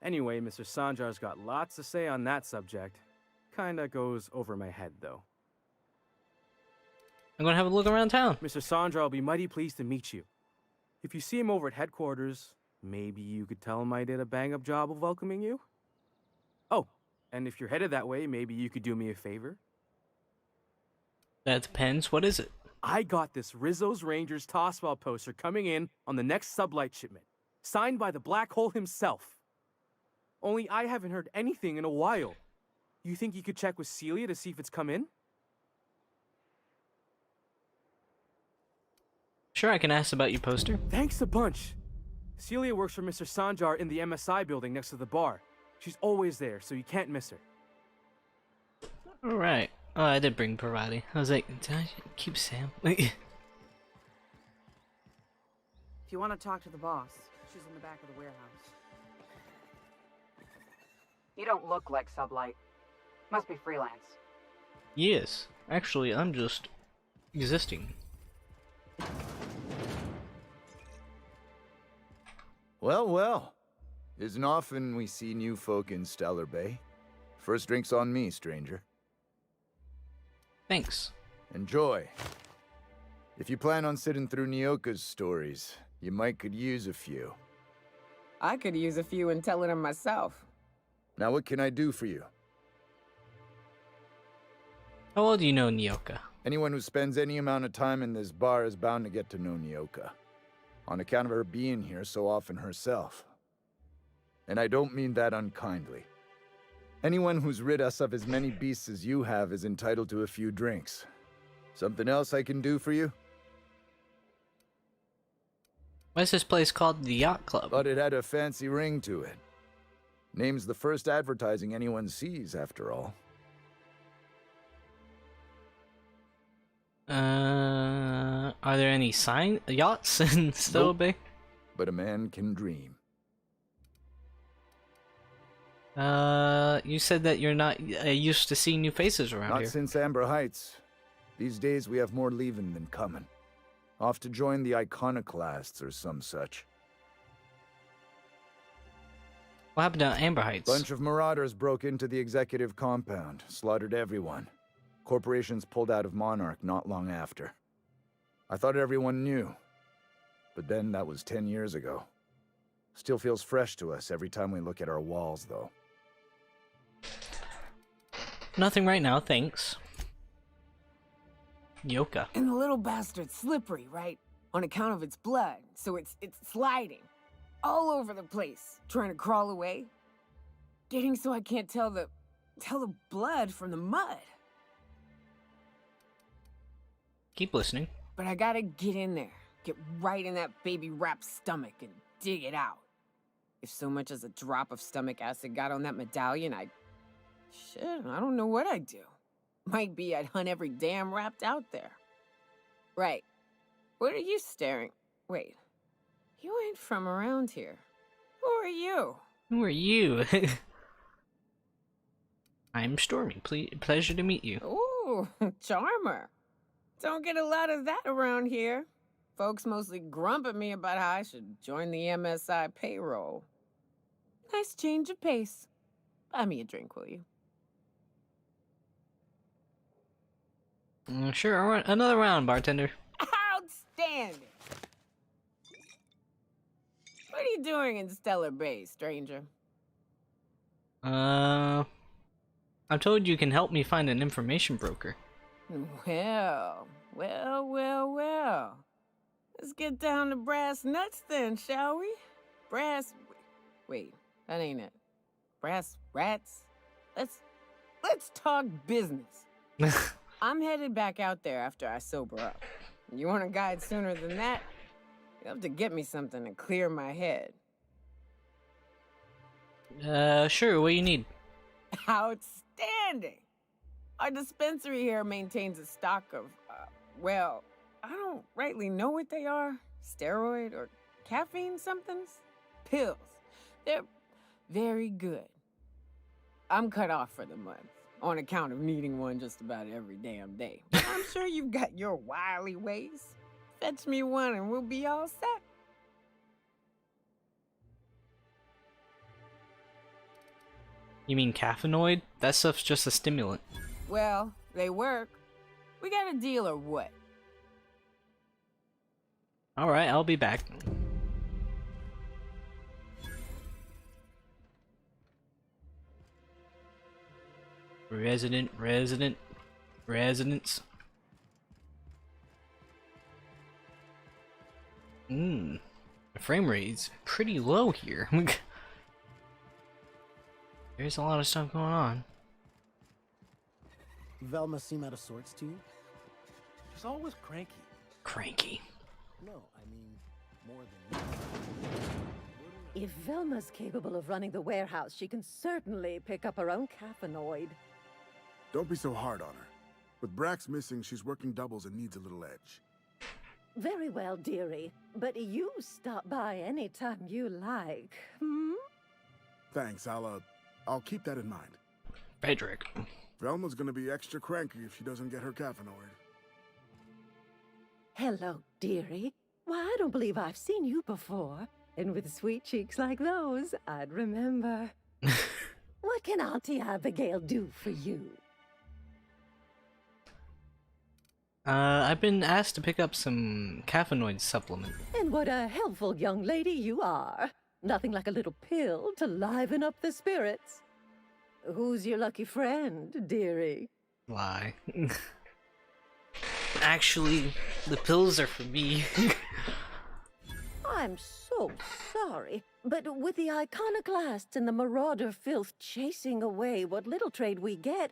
Anyway, Mr. Sanjar's got lots to say on that subject. Kinda goes over my head, though. I'm gonna have a look around town. Mr. Sanjar will be mighty pleased to meet you. If you see him over at headquarters, maybe you could tell him I did a bang-up job of welcoming you? Oh, and if you're headed that way, maybe you could do me a favor? That depends. What is it? I got this Rizzo's Rangers Tossball poster coming in on the next sublight shipment, signed by the Black Hole himself. Only I haven't heard anything in a while. You think you could check with Celia to see if it's come in? Sure, I can ask about your poster. Thanks a bunch. Celia works for Mr. Sanjar in the MSI building next to the bar. She's always there, so you can't miss her. Alright. Oh, I did bring Parvati. I was like, did I keep Sam? If you want to talk to the boss, she's in the back of the warehouse. You don't look like Sublight. Must be freelance. Yes. Actually, I'm just existing. Well, well. Isn't often we see new folk in Stellar Bay. First drink's on me, stranger. Thanks. Enjoy. If you plan on sitting through Nyoka's stories, you might could use a few. I could use a few and telling them myself. Now what can I do for you? How well do you know Nyoka? Anyone who spends any amount of time in this bar is bound to get to know Nyoka. On account of her being here so often herself. And I don't mean that unkindly. Anyone who's rid us of as many beasts as you have is entitled to a few drinks. Something else I can do for you? Why is this place called the Yacht Club? But it had a fancy ring to it. Name's the first advertising anyone sees, after all. Are there any yachts in Stellar Bay? But a man can dream. You said that you're not used to seeing new faces around here. Not since Amber Heights. These days we have more leaving than coming. Off to join the iconoclasts or some such. What happened to Amber Heights? Bunch of marauders broke into the executive compound, slaughtered everyone. Corporations pulled out of Monarch not long after. I thought everyone knew. But then that was 10 years ago. Still feels fresh to us every time we look at our walls, though. Nothing right now, thanks. Nyoka. And the little bastard's slippery, right? On account of its blood, so it's sliding. All over the place, trying to crawl away. Getting so I can't tell the blood from the mud. Keep listening. But I gotta get in there. Get right in that baby rap's stomach and dig it out. If so much as a drop of stomach acid got on that medallion, shit, I don't know what I'd do. Might be I'd hunt every damn Rapt out there. Right. What are you staring? Wait. You ain't from around here. Who are you? Who are you? I'm Stormy. Pleasure to meet you. Ooh, charmer. Don't get a lot of that around here. Folks mostly grump at me about how I should join the MSI payroll. Nice change of pace. Buy me a drink, will you? Sure, all right. Another round, bartender. Outstanding! What are you doing in Stellar Bay, stranger? I'm told you can help me find an information broker. Well. Let's get down to brass nuts then, shall we? Wait, that ain't it. Brass rats? Let's talk business. I'm headed back out there after I sober up. You want a guide sooner than that? You'll have to get me something to clear my head. Sure, what do you need? Outstanding! Our dispensary here maintains a stock of, well, I don't rightly know what they are. Steroid or caffeine somethings? Pills. They're very good. I'm cut off for the month, on account of needing one just about every damn day. But I'm sure you've got your wily ways. Fetch me one and we'll be all set. You mean caffeinoid? That stuff's just a stimulant. Well, they work. We got a deal or what? Alright, I'll be back. Residents. The frame rate's pretty low here. There's a lot of stuff going on. Velma seem out of sorts to you? She's always cranky. Cranky. No, I mean more than you. If Velma's capable of running the warehouse, she can certainly pick up her own caffeinoid. Don't be so hard on her. With Brax missing, she's working doubles and needs a little edge. Very well, dearie. But you stop by anytime you like, hmm? Thanks, I'll keep that in mind. Frederick. Velma's gonna be extra cranky if she doesn't get her caffeinoid. Hello, dearie. Why, I don't believe I've seen you before. And with sweet cheeks like those, I'd remember. What can Auntie Abigail do for you? I've been asked to pick up some caffeinoid supplement. And what a helpful young lady you are. Nothing like a little pill to liven up the spirits. Who's your lucky friend, dearie? Lie. Actually, the pills are for me. I'm so sorry, but with the iconoclasts and the marauder filth chasing away what little trade we get,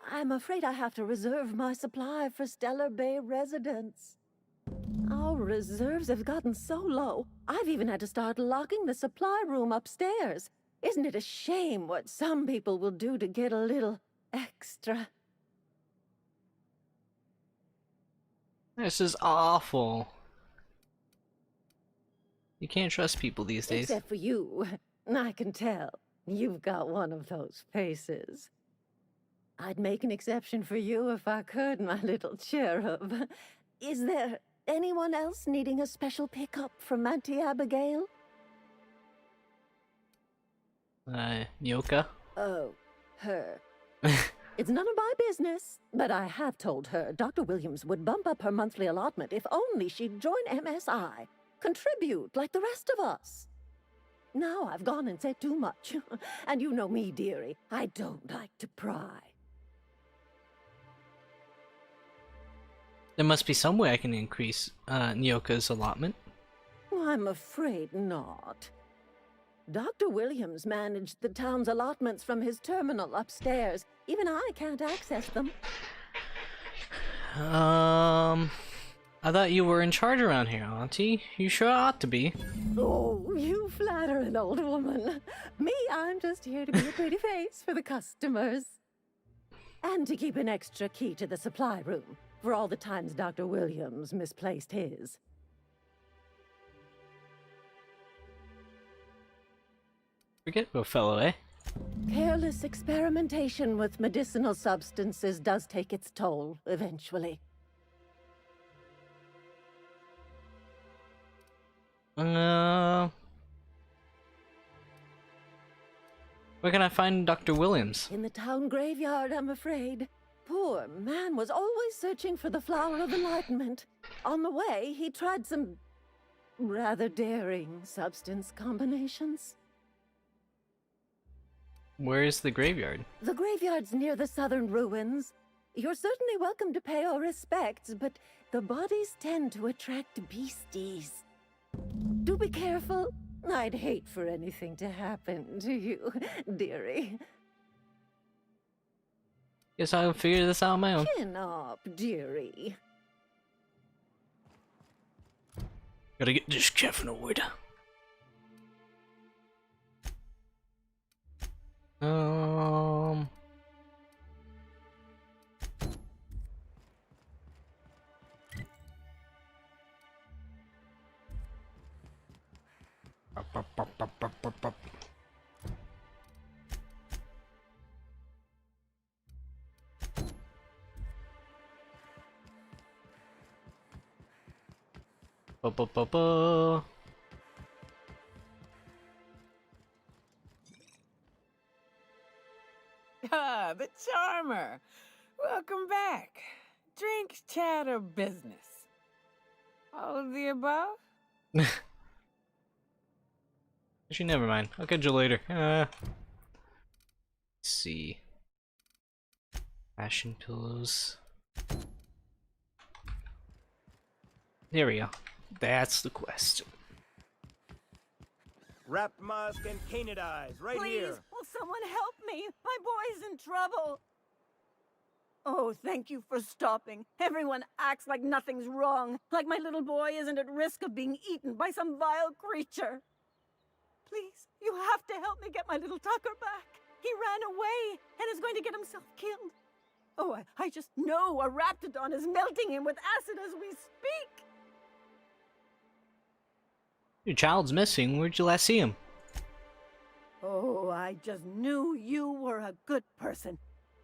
I'm afraid I have to reserve my supply for Stellar Bay residents. Our reserves have gotten so low, I've even had to start locking the supply room upstairs. Isn't it a shame what some people will do to get a little extra? This is awful. You can't trust people these days. Except for you. I can tell. You've got one of those faces. I'd make an exception for you if I could, my little cherub. Is there anyone else needing a special pickup from Auntie Abigail? Nyoka? Oh, her. It's none of my business, but I have told her Dr. Williams would bump up her monthly allotment if only she'd join MSI. Contribute like the rest of us. Now I've gone and said too much. And you know me, dearie. I don't like to pry. There must be some way I can increase Nyoka's allotment. I'm afraid not. Dr. Williams managed the town's allotments from his terminal upstairs. Even I can't access them. I thought you were in charge around here, Auntie. You sure ought to be. Oh, you flatter an old woman. Me, I'm just here to be a pretty face for the customers. And to keep an extra key to the supply room, for all the times Dr. Williams misplaced his. Forgettable fellow, eh? Careless experimentation with medicinal substances does take its toll, eventually. Where can I find Dr. Williams? In the town graveyard, I'm afraid. Poor man was always searching for the flower of enlightenment. On the way, he tried some rather daring substance combinations. Where's the graveyard? The graveyard's near the southern ruins. You're certainly welcome to pay our respects, but the bodies tend to attract beasties. Do be careful. I'd hate for anything to happen to you, dearie. Guess I'll figure this out on my own. Chin up, dearie. Gotta get this caffeinoid. Ah, the charmer. Welcome back. Drinks, chat, or business? All of the above? Actually, never mind. I'll catch you later. Let's see. Fashion pillows. There we go. That's the quest. Wrapped musk and canid eyes, right Please, here. will someone help me? My boy's in trouble. Oh, thank you for stopping. Everyone acts like nothing's wrong, like my little boy isn't at risk of being eaten by some vile creature. Please, you have to help me get my little Tucker back. He ran away and is going to get himself killed. Oh, I just know a raptidon is melting him with acid as we speak. Your child's missing. Where'd you last see him? Oh, I just knew you were a good person.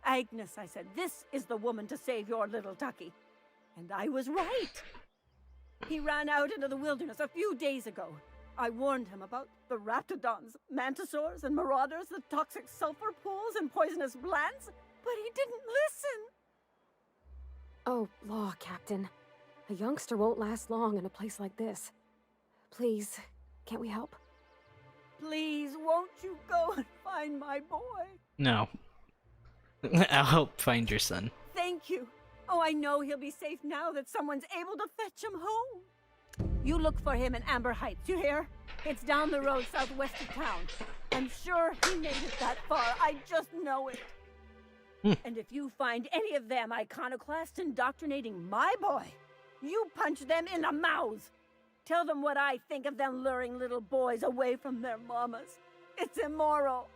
Agnes, I said, this is the woman to save your little Tucky. And I was right. He ran out into the wilderness a few days ago. I warned him about the raptidons, mantisaurs, and marauders, the toxic sulfur pools, and poisonous plants, but he didn't listen. Oh, law, Captain. A youngster won't last long in a place like this. Please, can't we help? Please, won't you go and find my boy? No. I'll help find your son. Thank you. Oh, I know he'll be safe now that someone's able to fetch him home. You look for him in Amber Heights, you hear? It's down the road southwest of town. I'm sure he made it that far. I just know it. And if you find any of them iconoclasts indoctrinating my boy, you punch them in the mouths. Tell them what I think of them luring little boys away from their mamas. It's immoral.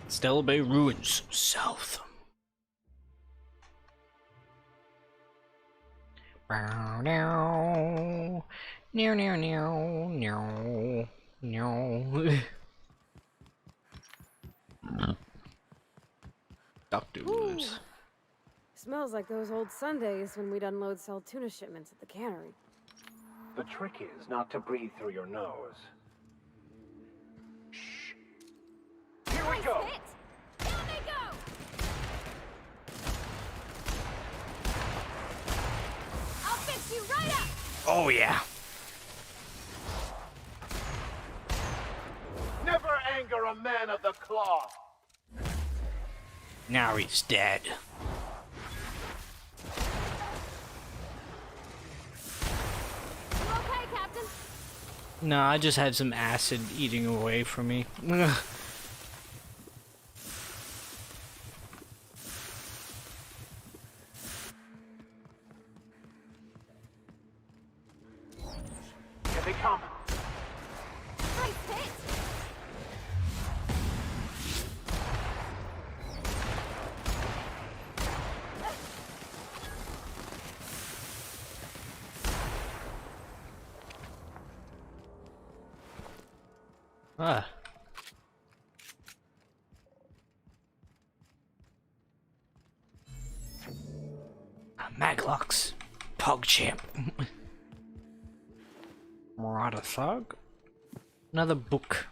Stella Bay Ruins, south. No. Dr. Williams. Smells like those old Sundays when we'd unload sell tuna shipments at the cannery. The trick is not to breathe through your nose. Here we go. Hit. Down they go. I'll fix you right up. Oh yeah. Never anger a man of the cloth. Now he's dead. You okay, Captain? No, I just had some acid eating away from me. Here they come. Nice hit. Ah. Maglocks. PogChamp. Marauder Thug. Another book.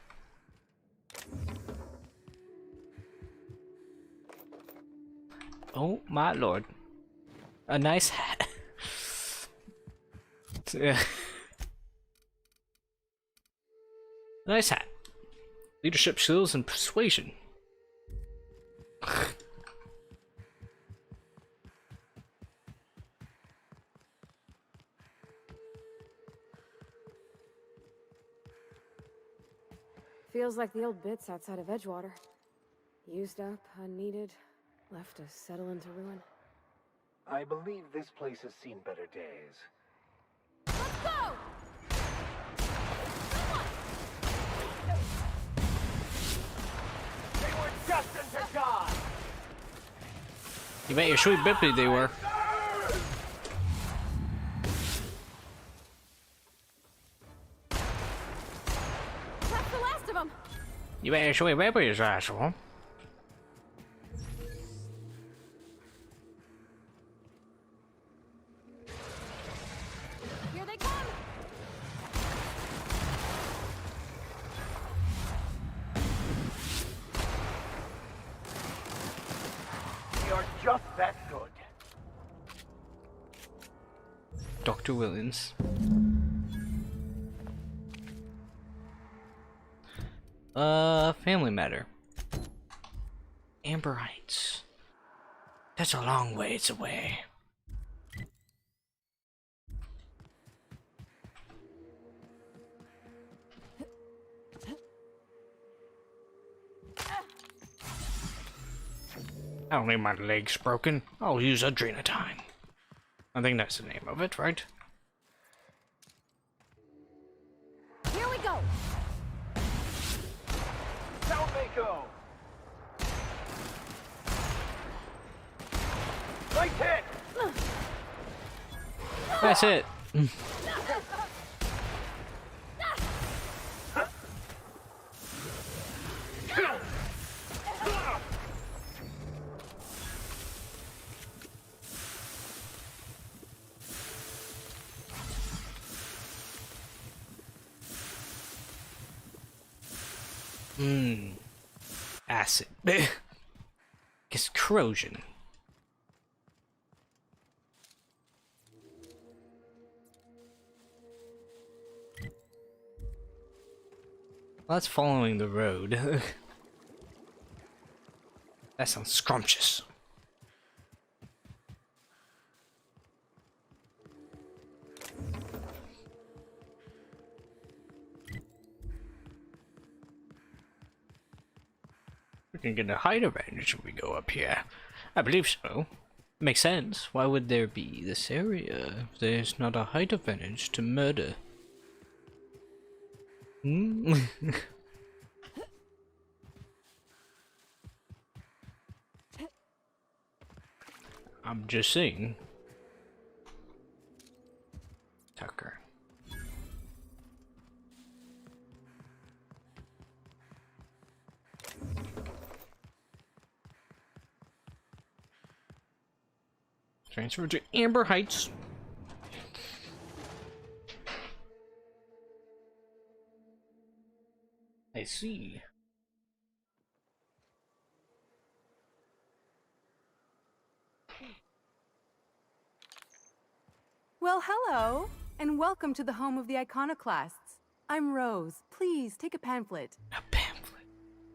Oh my lord. A nice hat. Nice hat. Leadership skills and persuasion. Feels like the old bits outside of Edgewater. Used up, unneeded, left to settle into ruin. I believe this place has seen better days. Let's go. They were destined to die. You bet your sweet bippy they were. That's the last of them. You bet your sweet bippy is asshole. Here they come. You're just that good. Dr. Williams. Family matter. Amber Heights. That's a long ways away. I don't need my legs broken. I'll use Adrenatine. I think that's the name of it, right? Here we go. Down they go. Nice hit. That's it. Acid. Guess corrosion. Well, that's following the road. That sounds scrumptious. We can get a height advantage if we go up here. I believe so. Makes sense. Why would there be this area if there's not a height advantage to murder? Hmm? I'm just saying. Tucker. Transfer to Amber Heights. I see. Well, hello, and welcome to the home of the Iconoclasts. I'm Rose. Please take a pamphlet. A pamphlet.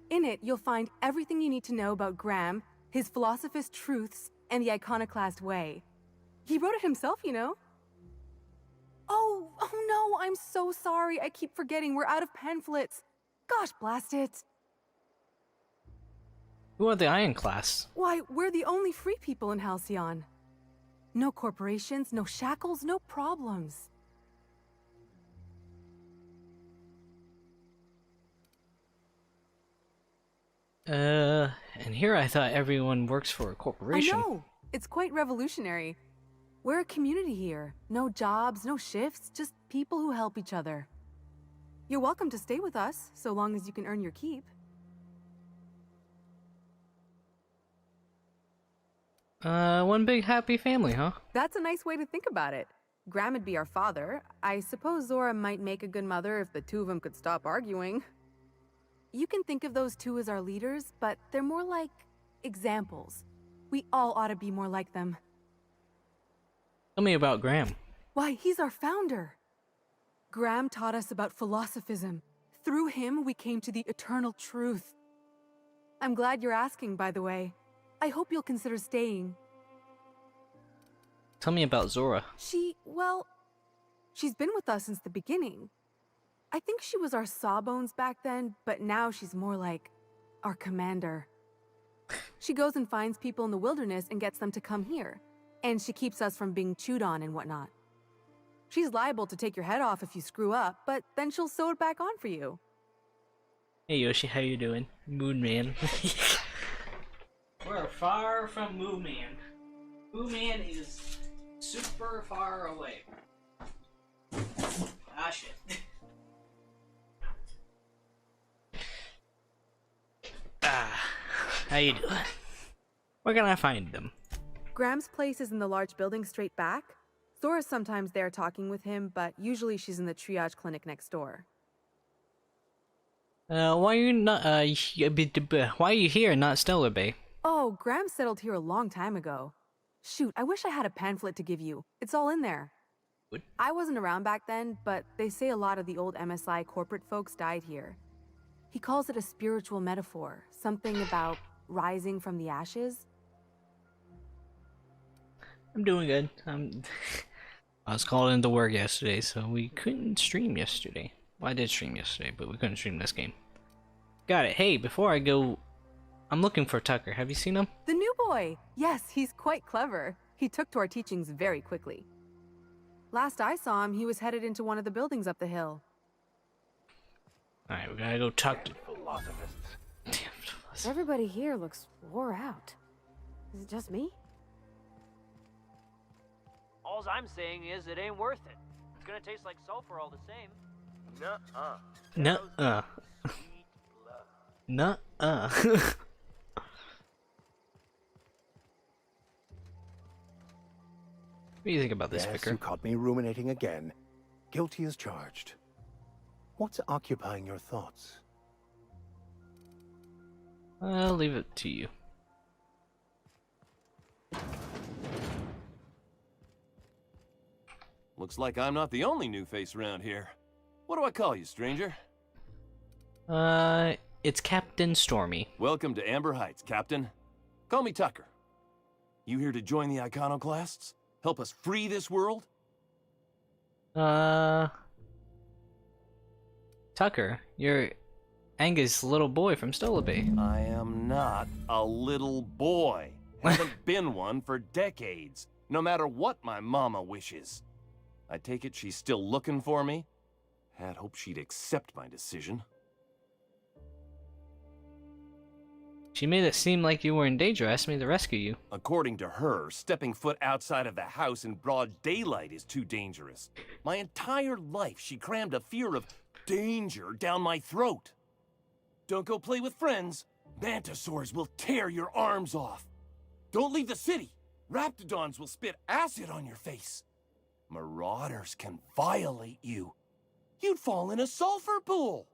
In it, you'll find everything you need to know about Graham, his Philosophist truths, and the Iconoclast way. He wrote it himself, you know. Oh no, I'm so sorry. I keep forgetting we're out of pamphlets. Gosh, blast it. Who are the Ironclasts? Why, we're the only free people in Halcyon. No corporations, no shackles, no problems. And here I thought everyone works for a corporation. I know. It's quite revolutionary. We're a community here. No jobs, no shifts, just people who help each other. You're welcome to stay with us, so long as you can earn your keep. One big happy family, huh? That's a nice way to think about it. Graham would be our father. I suppose Zora might make a good mother if the two of them could stop arguing. You can think of those two as our leaders, but they're more like examples. We all ought to be more like them. Tell me about Graham. Why, he's our founder. Graham taught us about philosophism. Through him, we came to the eternal truth. I'm glad you're asking, by the way. I hope you'll consider staying. Tell me about Zora. Well, she's been with us since the beginning. I think she was our sawbones back then, but now she's more like our commander. She goes and finds people in the wilderness and gets them to come here. And she keeps us from being chewed on and whatnot. She's liable to take your head off if you screw up, but then she'll sew it back on for you. Hey Yoshi, how you doing? Moon Man. We're far from Moon Man. Moon Man is super far away. Ah shit. How you doing? Where can I find them? Graham's place is in the large building straight back. Zora's sometimes there talking with him, but usually she's in the triage clinic next door. Why are you not, why are you here and not Stellar Bay? Oh, Graham settled here a long time ago. Shoot, I wish I had a pamphlet to give you. It's all in there. What? I wasn't around back then, but they say a lot of the old MSI corporate folks died here. He calls it a spiritual metaphor, something about rising from the ashes. I'm doing good. I was called into work yesterday, so we couldn't stream yesterday. Well, I did stream yesterday, but we couldn't stream this game. Got it. Hey, before I go, I'm looking for Tucker. Have you seen him? The new boy! Yes, he's quite clever. He took to our teachings very quickly. Last I saw him, he was headed into one of the buildings up the hill. Alright, we gotta go talk to Everybody here looks wore out. Is it just me? Alls I'm saying is it ain't worth it. It's gonna taste like sulfur all the same. Nuh-uh. Nuh-uh. Nuh-uh. What do you think about this, Yes, Vicar? you caught me ruminating again. Guilty as charged. What's occupying your thoughts? I'll leave it to you. Looks like I'm not the only new face around here. What do I call you, stranger? It's Captain Stormy. Welcome to Amber Heights, Captain. Call me Tucker. You here to join the Iconoclasts? Help us free this world? Tucker, you're Angus' little boy from Stola Bay. I am not a little boy. Haven't been one for decades, no matter what my mama wishes. I take it she's still looking for me? Had hoped she'd accept my decision. She made it seem like you were in danger, asked me to rescue you. According to her, stepping foot outside of the house in broad daylight is too dangerous. My entire life, she crammed a fear of danger down my throat. Don't go play with friends. Mantisaurs will tear your arms off. Don't leave the city. Raptidons will spit acid on your face. Marauders can violate you. You'd fall in a sulfur pool.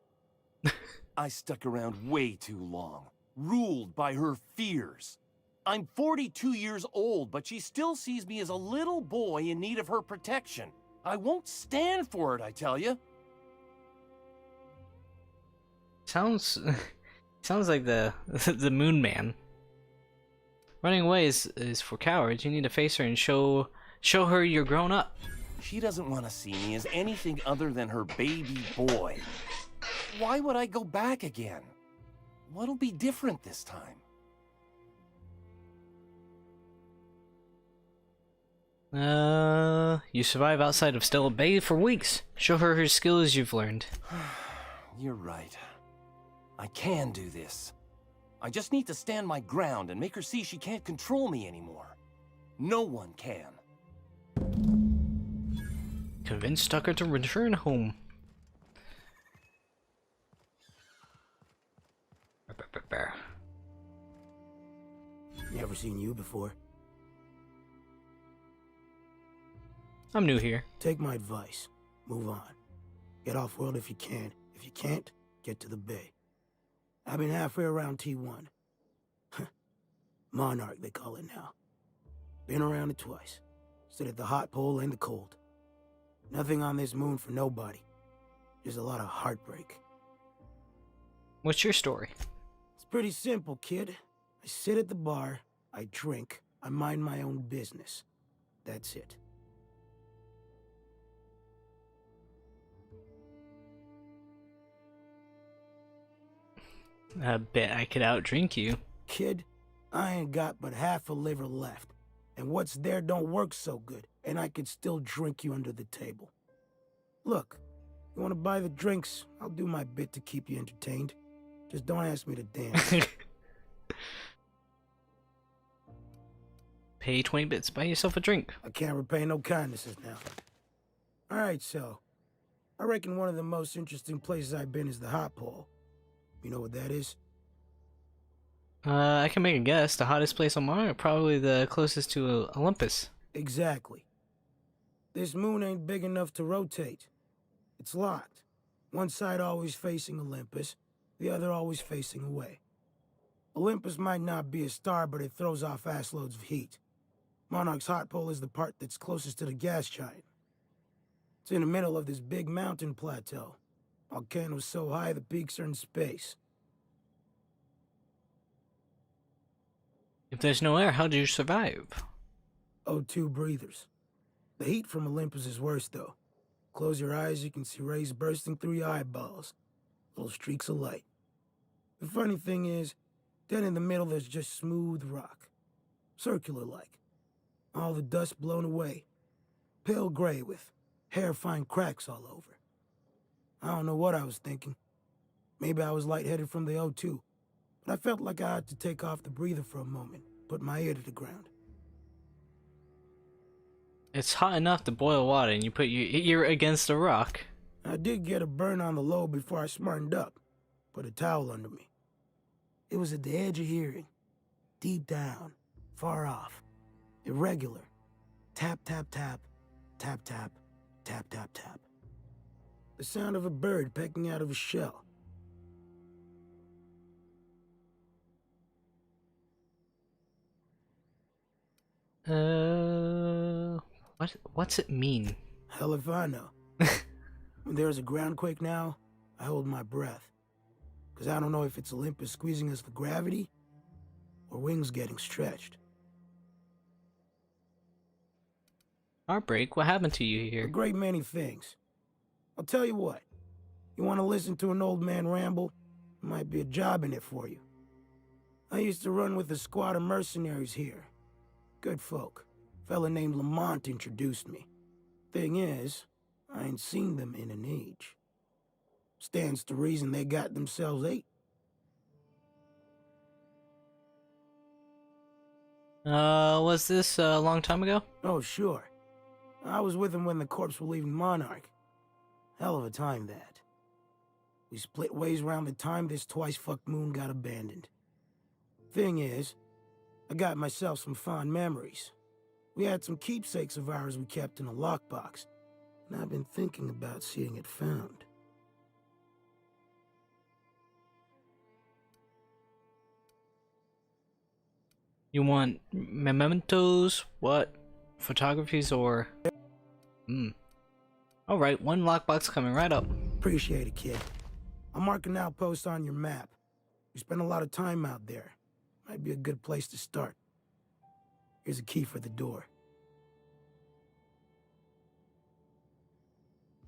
I stuck around way too long, ruled by her fears. I'm 42 years old, but she still sees me as a little boy in need of her protection. I won't stand for it, I tell you. Sounds like the the Moon Man. Running away is for cowards. You need to face her and show her you're grown up. She doesn't want to see me as anything other than her baby boy. Why would I go back again? What'll be different this time? You survive outside of Stella Bay for weeks. Show her skills you've learned. You're right. I can do this. I just need to stand my ground and make her see she can't control me anymore. No one can. Convince Tucker to return home. Never seen you before. I'm new here. Take my advice. Move on. Get off-world if you can. If you can't, get to the bay. I've been halfway around T1. Monarch, they call it now. Been around it twice. Stood at the hot pole and the cold. Nothing on this moon for nobody. Just a lot of heartbreak. What's your story? It's pretty simple, kid. I sit at the bar, I drink, I mind my own business. That's it. I bet I could outdrink you. Kid, I ain't got but half a liver left. And what's there don't work so good, and I could still drink you under the table. Look, you want to buy the drinks, I'll do my bit to keep you entertained. Just don't ask me to dance. Pay 20 bits, buy yourself a drink. I can't repay no kindnesses now. Alright, so, I reckon one of the most interesting places I've been is the hot pole. You know what that is? I can make a guess. The hottest place on Mars, probably the closest to Olympus. Exactly. This moon ain't big enough to rotate. It's locked. One side always facing Olympus, the other always facing away. Olympus might not be a star, but it throws off assloads of heat. Monarch's hot pole is the part that's closest to the gas giant. It's in the middle of this big mountain plateau. Volcanoes so high the peaks are in space. If there's no air, how do you survive? O2 breathers. The heat from Olympus is worse, though. Close your eyes, you can see rays bursting through your eyeballs. Little streaks of light. The funny thing is, then in the middle there's just smooth rock. Circular-like. All the dust blown away. Pale gray with hair-fine cracks all over. I don't know what I was thinking. Maybe I was lightheaded from the O2. But I felt like I had to take off the breather for a moment, put my ear to the ground. It's hot enough to boil water and you put your ear against a rock. I did get a burn on the lobe before I smartened up. Put a towel under me. It was at the edge of hearing. Deep down. Far off. Irregular. Tap, tap, tap. Tap, tap. Tap, tap, tap. The sound of a bird pecking out of a shell. What's it mean? Hell if I know. When there's a groundquake now, I hold my breath. Because I don't know if it's Olympus squeezing us with gravity, or wings getting stretched. Heartbreak? What happened to you A here? great many things. I'll tell you what. You want to listen to an old man ramble? There might be a job in it for you. I used to run with a squad of mercenaries here. Good folk. Fella named Lamont introduced me. Thing is, I ain't seen them in an age. Stands to reason they got themselves ate. Was this a long time ago? Oh, sure. I was with them when the corps were leaving Monarch. Hell of a time, that. We split ways around the time this twice-fucked moon got abandoned. Thing is, I got myself some fond memories. We had some keepsakes of ours we kept in a lockbox, and I've been thinking about seeing it found. You want mementos? What? Photographies or... Alright, one lockbox coming right up. Appreciate it, kid. I'll mark an outpost on your map. We spent a lot of time out there. Might be a good place to start. Here's a key for the door.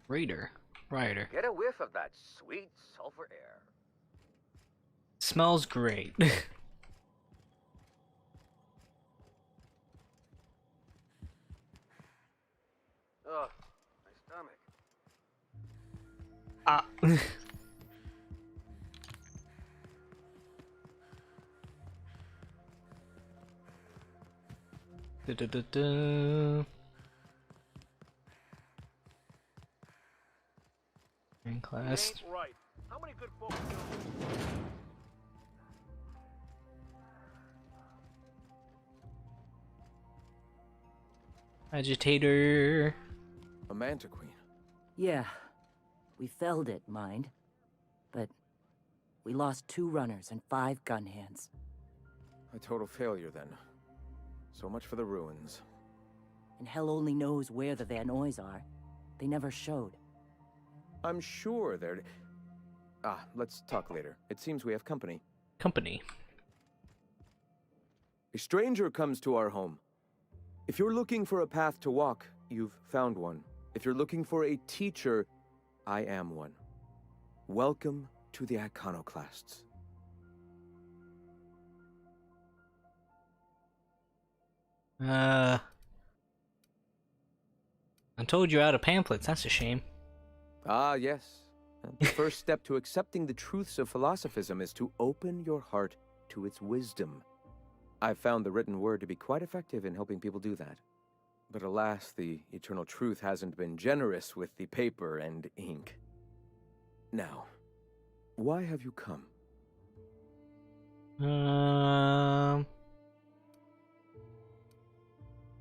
Raider. Get a whiff of that sweet sulfur air. Smells great. Ugh, my stomach. Ah. Da-da-da-da. In class. Ain't right. How many good folks Agitator. A manta queen. Yeah, we felled it, mind. But we lost 2 runners and 5 gun hands. A total failure, then. So much for the ruins. And hell only knows where the Van Oys are. They never showed. I'm sure they're... let's talk later. It seems we have company. Company. A stranger comes to our home. If you're looking for a path to walk, you've found one. If you're looking for a teacher, I am one. Welcome to the Iconoclasts. I told you out of pamphlets, that's a shame. Ah, yes. The first step to accepting the truths of philosophism is to open your heart to its wisdom. I've found the written word to be quite effective in helping people do that. But alas, the eternal truth hasn't been generous with the paper and ink. Now, why have you come?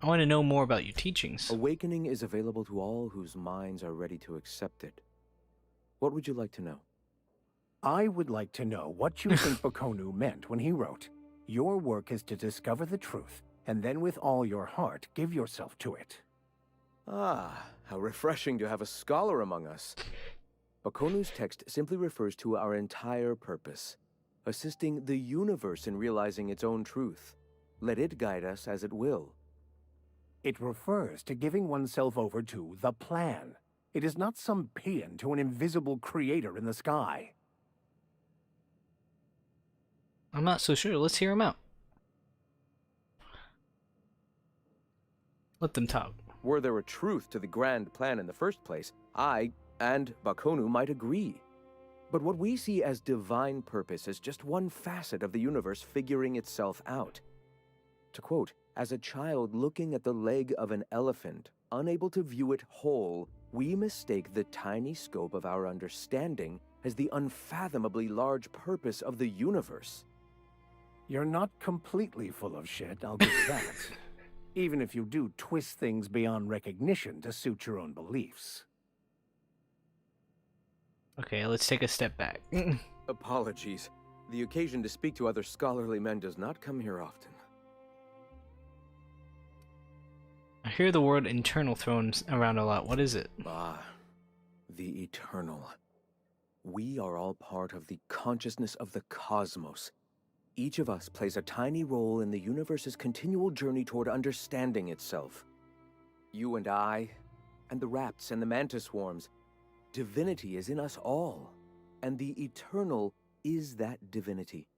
I want to know more about your teachings. Awakening is available to all whose minds are ready to accept it. What would you like to know? I would like to know what you think Bakonu meant when he wrote, "Your work is to discover the truth, and then with all your heart give yourself to it." Ah, how refreshing to have a scholar among us. Bakonu's text simply refers to our entire purpose, assisting the universe in realizing its own truth. Let it guide us as it will. It refers to giving oneself over to the plan. It is not some paean to an invisible creator in the sky. I'm not so sure. Let's hear him out. Let them talk. Were there a truth to the grand plan in the first place, I and Bakonu might agree. But what we see as divine purpose is just one facet of the universe figuring itself out. To quote, "As a child looking at the leg of an elephant, unable to view it whole, we mistake the tiny scope of our understanding as the unfathomably large purpose of the universe." You're not completely full of shit, I'll give you that. Even if you do twist things beyond recognition to suit your own beliefs. Okay, let's take a step back. Apologies. The occasion to speak to other scholarly men does not come here often. I hear the word internal thrown around a lot. What is it? Ah, the eternal. We are all part of the consciousness of the cosmos. Each of us plays a tiny role in the universe's continual journey toward understanding itself. You and I, and the rats and the mantis swarms. Divinity is in us all, and the eternal is that divinity.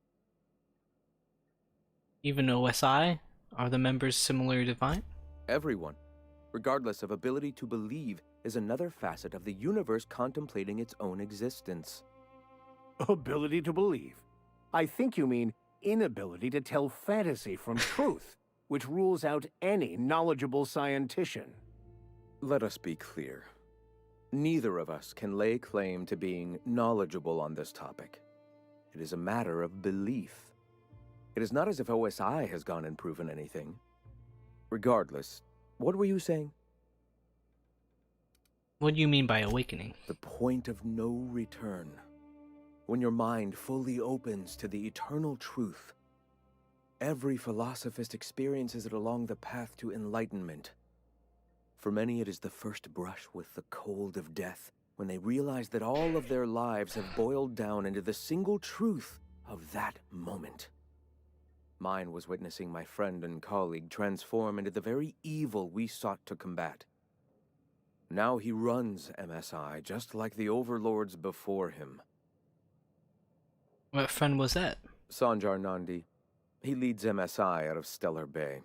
Even OSI? Are the members similarly divine? Everyone, regardless of ability to believe, is another facet of the universe contemplating its own existence. Ability to believe? I think you mean inability to tell fantasy from truth, which rules out any knowledgeable scientician. Let us be clear. Neither of us can lay claim to being knowledgeable on this topic. It is a matter of belief. It is not as if OSI has gone and proven anything. Regardless, what were you saying? What do you mean by awakening? The point of no return. When your mind fully opens to the eternal truth. Every philosophist experiences it along the path to enlightenment. For many, it is the first brush with the cold of death, when they realize that all of their lives have boiled down into the single truth of that moment. Mine was witnessing my friend and colleague transform into the very evil we sought to combat. Now he runs MSI just like the overlords before him. What friend was that? Sanjar Nandi. He leads MSI out of Stellar Bay.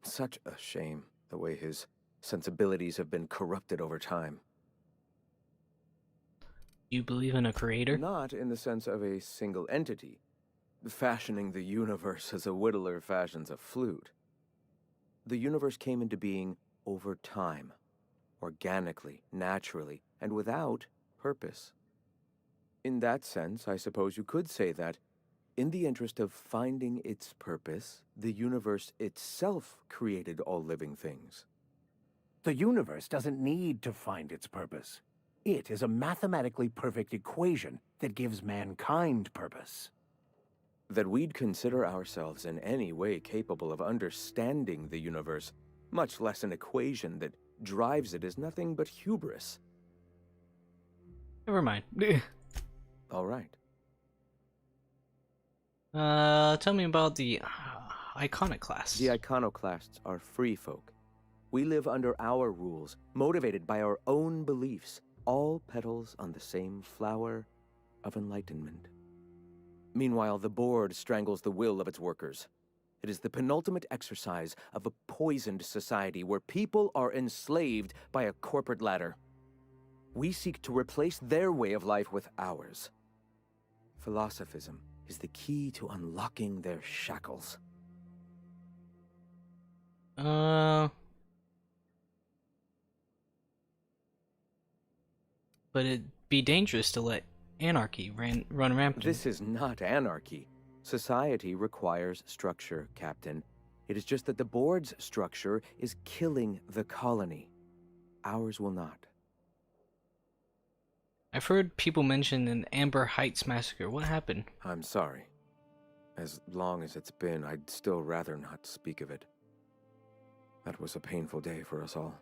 Such a shame, the way his sensibilities have been corrupted over time. You believe in a creator? Not in the sense of a single entity, fashioning the universe as a whittler fashions a flute. The universe came into being over time, organically, naturally, and without purpose. In that sense, I suppose you could say that, in the interest of finding its purpose, the universe itself created all living things. The universe doesn't need to find its purpose. It is a mathematically perfect equation that gives mankind purpose. That we'd consider ourselves in any way capable of understanding the universe, much less an equation that drives it, is nothing but hubris. Never mind. All right. Tell me about the iconoclasts. The iconoclasts are free folk. We live under our rules, motivated by our own beliefs, all petals on the same flower of enlightenment. Meanwhile, the board strangles the will of its workers. It is the penultimate exercise of a poisoned society where people are enslaved by a corporate ladder. We seek to replace their way of life with ours. Philosophism is the key to unlocking their shackles. But it'd be dangerous to let anarchy run rampant. This is not anarchy. Society requires structure, Captain. It is just that the board's structure is killing the colony. Ours will not. I've heard people mention an Amber Heights massacre. What happened? I'm sorry. As long as it's been, I'd still rather not speak of it. That was a painful day for us all.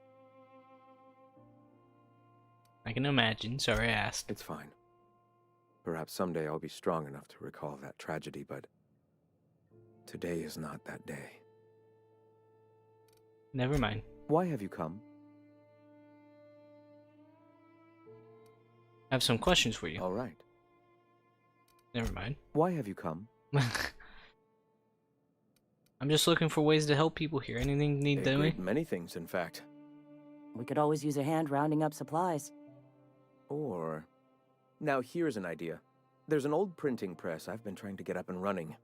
I can imagine. Sorry I asked. It's fine. Perhaps someday I'll be strong enough to recall that tragedy, but today is not that day. Never mind. Why have you come? I have some questions for you. All right. Never mind. Why have you come? I'm just looking for ways to help people here. Anything need doing? Many things, in fact. We could always use a hand rounding up supplies. Or... Now here's an idea. There's an old printing press I've been trying to get up and running.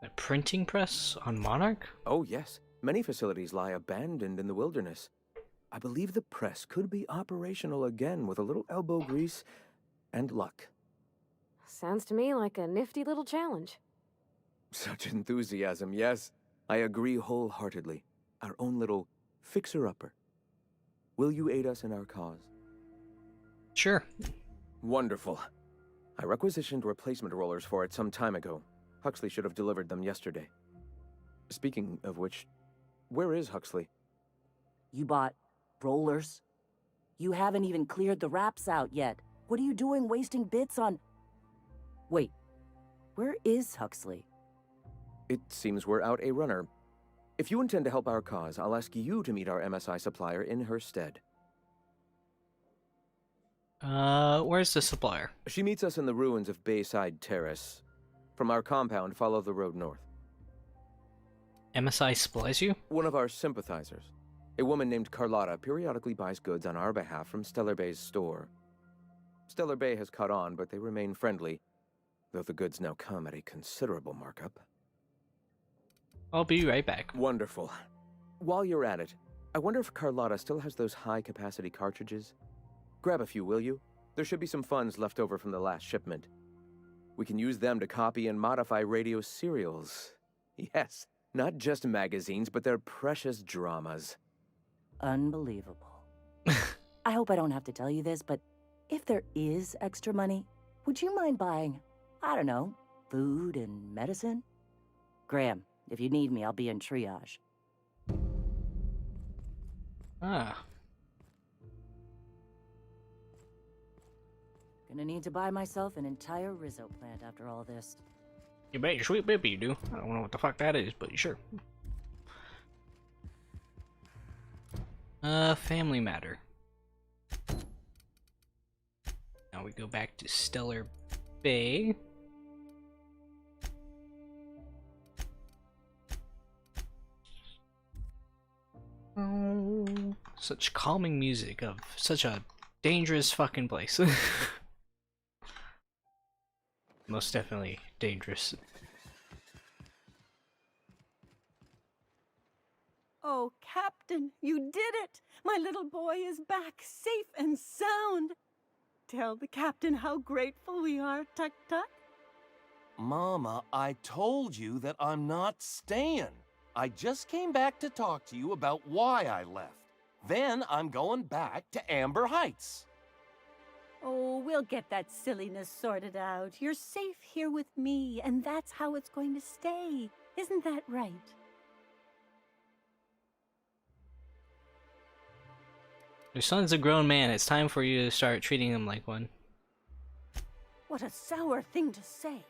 A printing press on Monarch? Oh, yes. Many facilities lie abandoned in the wilderness. I believe the press could be operational again with a little elbow grease and luck. Sounds to me like a nifty little challenge. Such enthusiasm, yes. I agree wholeheartedly. Our own little fixer-upper. Will you aid us in our cause? Sure. Wonderful. I requisitioned replacement rollers for it some time ago. Huxley should have delivered them yesterday. Speaking of which, where is Huxley? You bought rollers? You haven't even cleared the wraps out yet. What are you doing wasting bits on... Wait, where is Huxley? It seems we're out a runner. If you intend to help our cause, I'll ask you to meet our MSI supplier in her stead. Where's the supplier? She meets us in the ruins of Bayside Terrace. From our compound, follow the road north. MSI supplies you? One of our sympathizers. A woman named Carlotta periodically buys goods on our behalf from Stellar Bay's store. Stellar Bay has caught on, but they remain friendly, though the goods now come at a considerable markup. I'll be right back. Wonderful. While you're at it, I wonder if Carlotta still has those high-capacity cartridges? Grab a few, will you? There should be some funds left over from the last shipment. We can use them to copy and modify radio serials. Yes, not just magazines, but their precious dramas. Unbelievable. I hope I don't have to tell you this, but if there is extra money, would you mind buying, I don't know, food and medicine? Graham, if you need me, I'll be in triage. Ah. Gonna need to buy myself an entire Rizzo plant after all this. You bet your sweet baby you do. I don't know what the fuck that is, but sure. Family matter. Now we go back to Stellar Bay. Oh, such calming music of such a dangerous fucking place. Most definitely dangerous. Oh, Captain, you did it! My little boy is back, safe and sound. Tell the Captain how grateful we are, Tuk Tuk. Mama, I told you that I'm not staying. I just came back to talk to you about why I left. Then I'm going back to Amber Heights. Oh, we'll get that silliness sorted out. You're safe here with me, and that's how it's going to stay. Isn't that right? Your son's a grown man. It's time for you to start treating him like one. What a sour thing to say.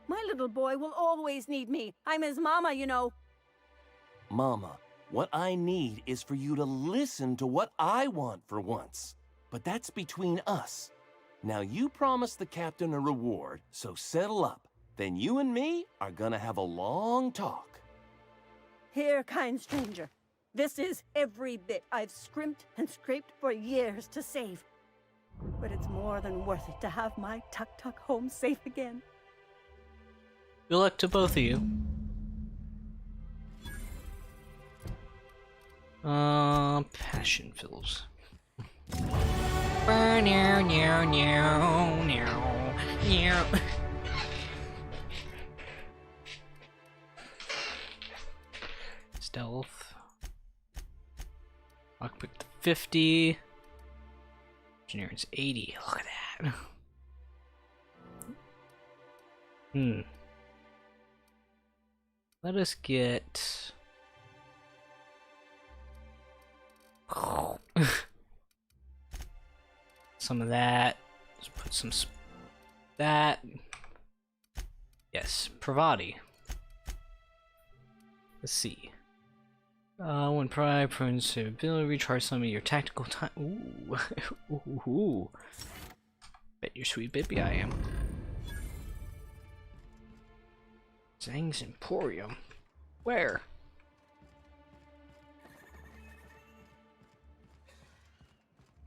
My little boy will always need me. I'm his mama, you know. Mama, what I need is for you to listen to what I want for once. But that's between us. Now you promised the captain a reward, so settle up. Then you and me are gonna have a long talk. Here, kind stranger. This is every bit I've scrimped and scraped for years to save. But it's more than worth it to have my Tuk Tuk home safe again. Good luck to both of you. Passion fills. Stealth. Lockpick to 50. Engineering's 80. Look at that. Let us get... some of that. Let's put some that. Yes, Pravati. Let's see. When pride prunes to ability, recharge some of your tactical time. Ooh. Ooh. Bet your sweet baby I am. Zhang's Emporium. Where?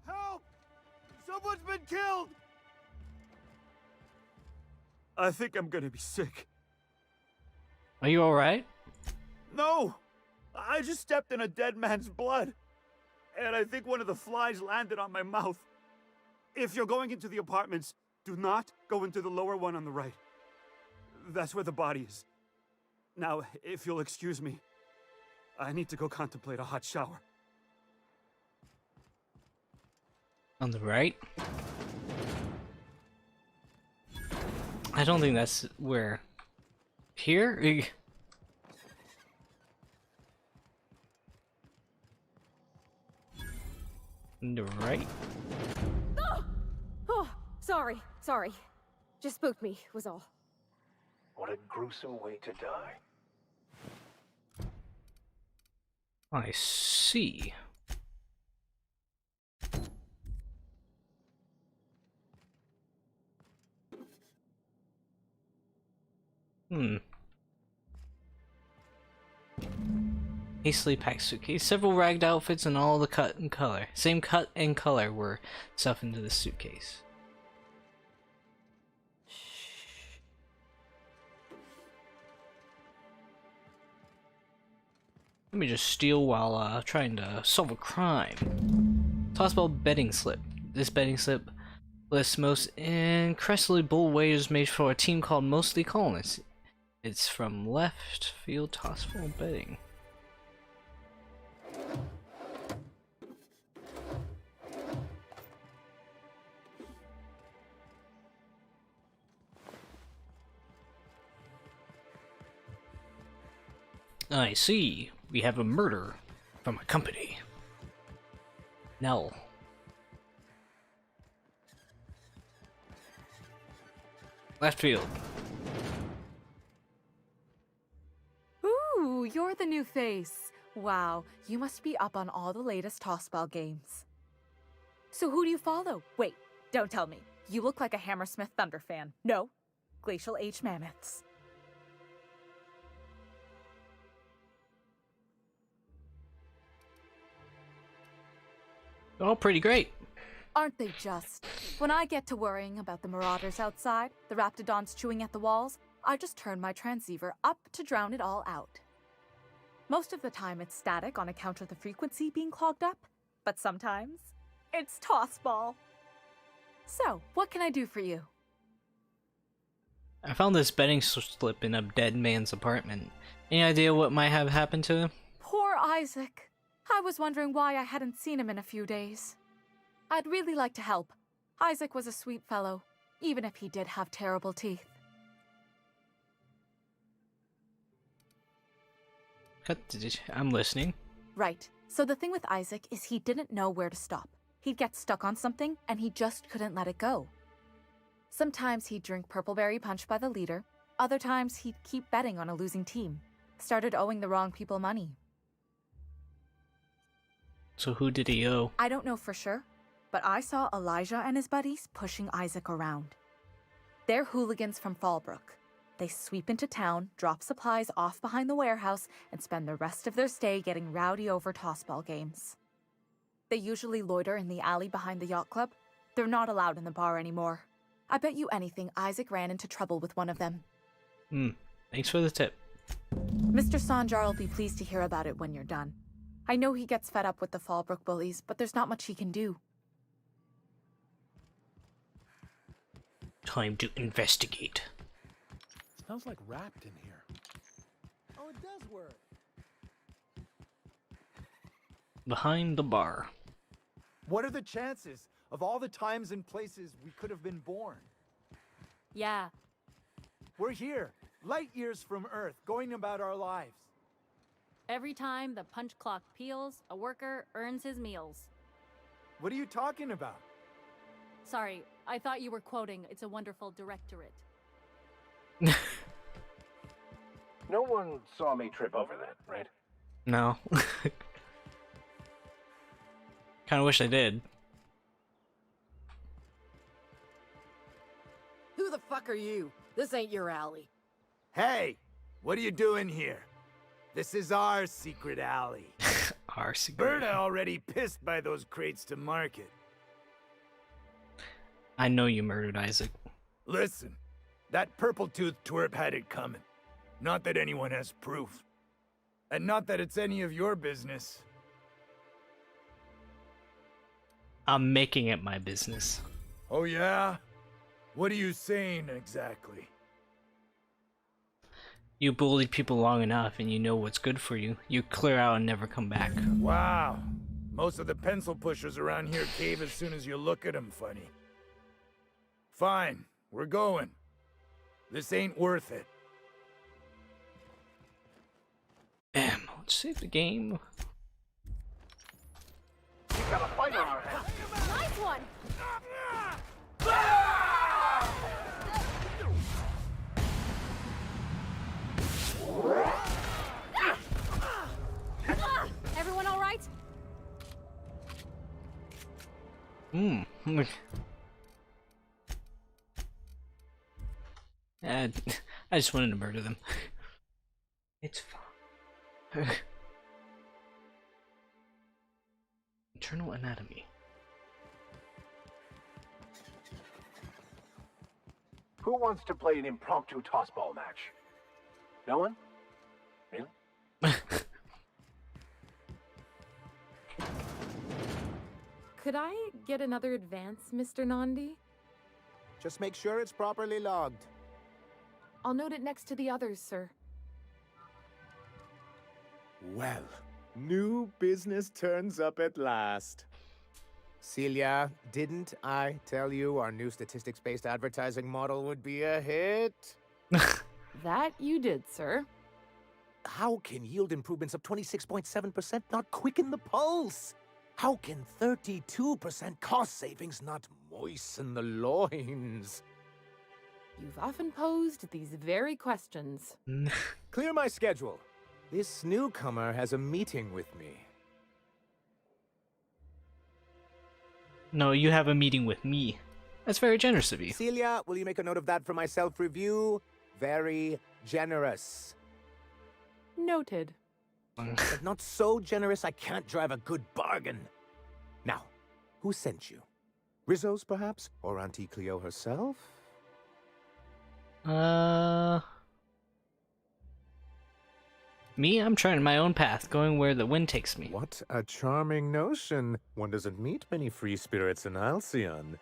Help! Someone's been killed! I think I'm gonna be sick. Are you alright? No! I just stepped in a dead man's blood. And I think one of the flies landed on my mouth. If you're going into the apartments, do not go into the lower one on the right. That's where the body is. Now, if you'll excuse me, I need to go contemplate a hot shower. On the right? I don't think that's where Here? Right. Oh, sorry. Just spooked me, was all. What a gruesome way to die. I see. Hastily packed suitcase. Several ragged outfits and all the cut and color. Same cut and color were stuffed into the suitcase. Let me just steal while trying to solve a crime. Tossball betting slip. This betting slip lists most incredibly bold wagers made for a team called Mostly Colonists. It's from left field tossball betting. I see. We have a murder from a company. Nell. Left field. Ooh, you're the new face. Wow, you must be up on all the latest tossball games. So who do you follow? Wait, don't tell me. You look like a Hammersmith Thunder fan. No, Glacial H Mammoths. Oh, pretty great. Aren't they just? When I get to worrying about the marauders outside, the raptidons chewing at the walls, I just turn my transceiver up to drown it all out. Most of the time it's static on account of the frequency being clogged up, but sometimes it's tossball. So, what can I do for you? I found this betting slip in a dead man's apartment. Any idea what might have happened to him? Poor Isaac. I was wondering why I hadn't seen him in a few days. I'd really like to help. Isaac was a sweet fellow, even if he did have terrible teeth. I'm listening. Right. So the thing with Isaac is he didn't know where to stop. He'd get stuck on something, and he just couldn't let it go. Sometimes he'd drink Purpleberry Punch by the liter. Other times he'd keep betting on a losing team. Started owing the wrong people money. So who did he owe? I don't know for sure, but I saw Elijah and his buddies pushing Isaac around. They're hooligans from Fallbrook. They sweep into town, drop supplies off behind the warehouse, and spend the rest of their stay getting rowdy over tossball games. They usually loiter in the alley behind the yacht club. They're not allowed in the bar anymore. I bet you anything Isaac ran into trouble with one of them. Thanks for the tip. Mr. Sanjar will be pleased to hear about it when you're done. I know he gets fed up with the Fallbrook bullies, but there's not much he can do. Time to investigate. Smells like wrapped in here. Oh, it does work. Behind the bar. What are the chances of all the times and places we could have been born? Yeah. We're here, light years from Earth, going about our lives. Every time the punch clock peals, a worker earns his meals. What are you talking about? Sorry, I thought you were quoting It's a Wonderful Directorate. No one saw me trip over that, right? No. Kinda wish I did. Who the fuck are you? This ain't your alley. Hey, what are you doing here? This is our secret alley. Our secret. Berta already pissed by those crates to market. I know you murdered Isaac. Listen, that purple-toothed twerp had it coming. Not that anyone has proof. And not that it's any of your business. I'm making it my business. Oh yeah? What are you saying exactly? You bullied people long enough and you know what's good for you. You clear out and never come back. Wow. Most of the pencil pushers around here cave as soon as you look at them funny. Fine, we're going. This ain't worth it. Save the game. We've got a fighter on our hands. Nice one! Everyone all right? I just wanted to murder them. It's fine. Internal anatomy. Who wants to play an impromptu tossball match? No one? Really? Could I get another advance, Mr. Nandi? Just make sure it's properly logged. I'll note it next to the others, sir. Well, new business turns up at last. Celia, didn't I tell you our new statistics-based advertising model would be a hit? That you did, sir. How can yield improvements of 26.7% not quicken the pulse? How can 32% cost savings not moisten the loins? You've often posed these very questions. Clear my schedule. This newcomer has a meeting with me. No, you have a meeting with me. That's very generous of you. Celia, will you make a note of that for my self-review? Very generous. Noted. But not so generous I can't drive a good bargain. Now, who sent you? Rizzo's, perhaps? Or Auntie Cleo herself? Me? I'm charting my own path, going where the wind takes me. What a charming notion. One doesn't meet many free spirits in Alcyon.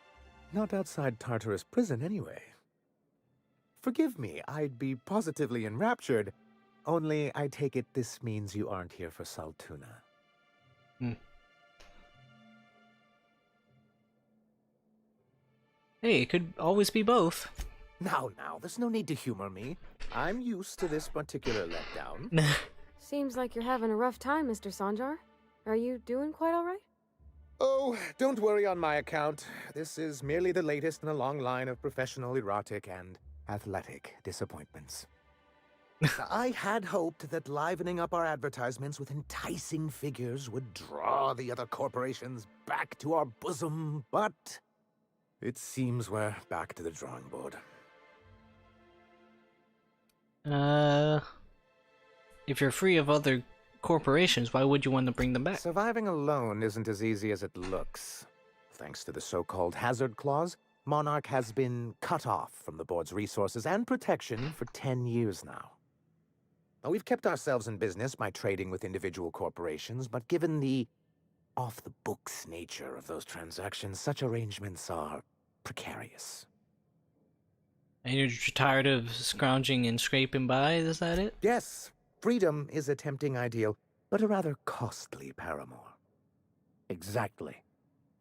Not outside Tartarus prison, anyway. Forgive me, I'd be positively enraptured. Only, I take it this means you aren't here for Saltuna. Hey, it could always be both. Now, there's no need to humor me. I'm used to this particular letdown. Seems like you're having a rough time, Mr. Sanjar. Are you doing quite all right? Oh, don't worry on my account. This is merely the latest in a long line of professional erotic and athletic disappointments. I had hoped that livening up our advertisements with enticing figures would draw the other corporations back to our bosom, but it seems we're back to the drawing board. If you're free of other corporations, why would you want to bring them back? Surviving alone isn't as easy as it looks. Thanks to the so-called hazard clause, Monarch has been cut off from the board's resources and protection for 10 years now. Now, we've kept ourselves in business by trading with individual corporations, but given the off-the-books nature of those transactions, such arrangements are precarious. And you're tired of scrounging and scraping by, is that it? Yes, freedom is a tempting ideal, but a rather costly paramour. Exactly.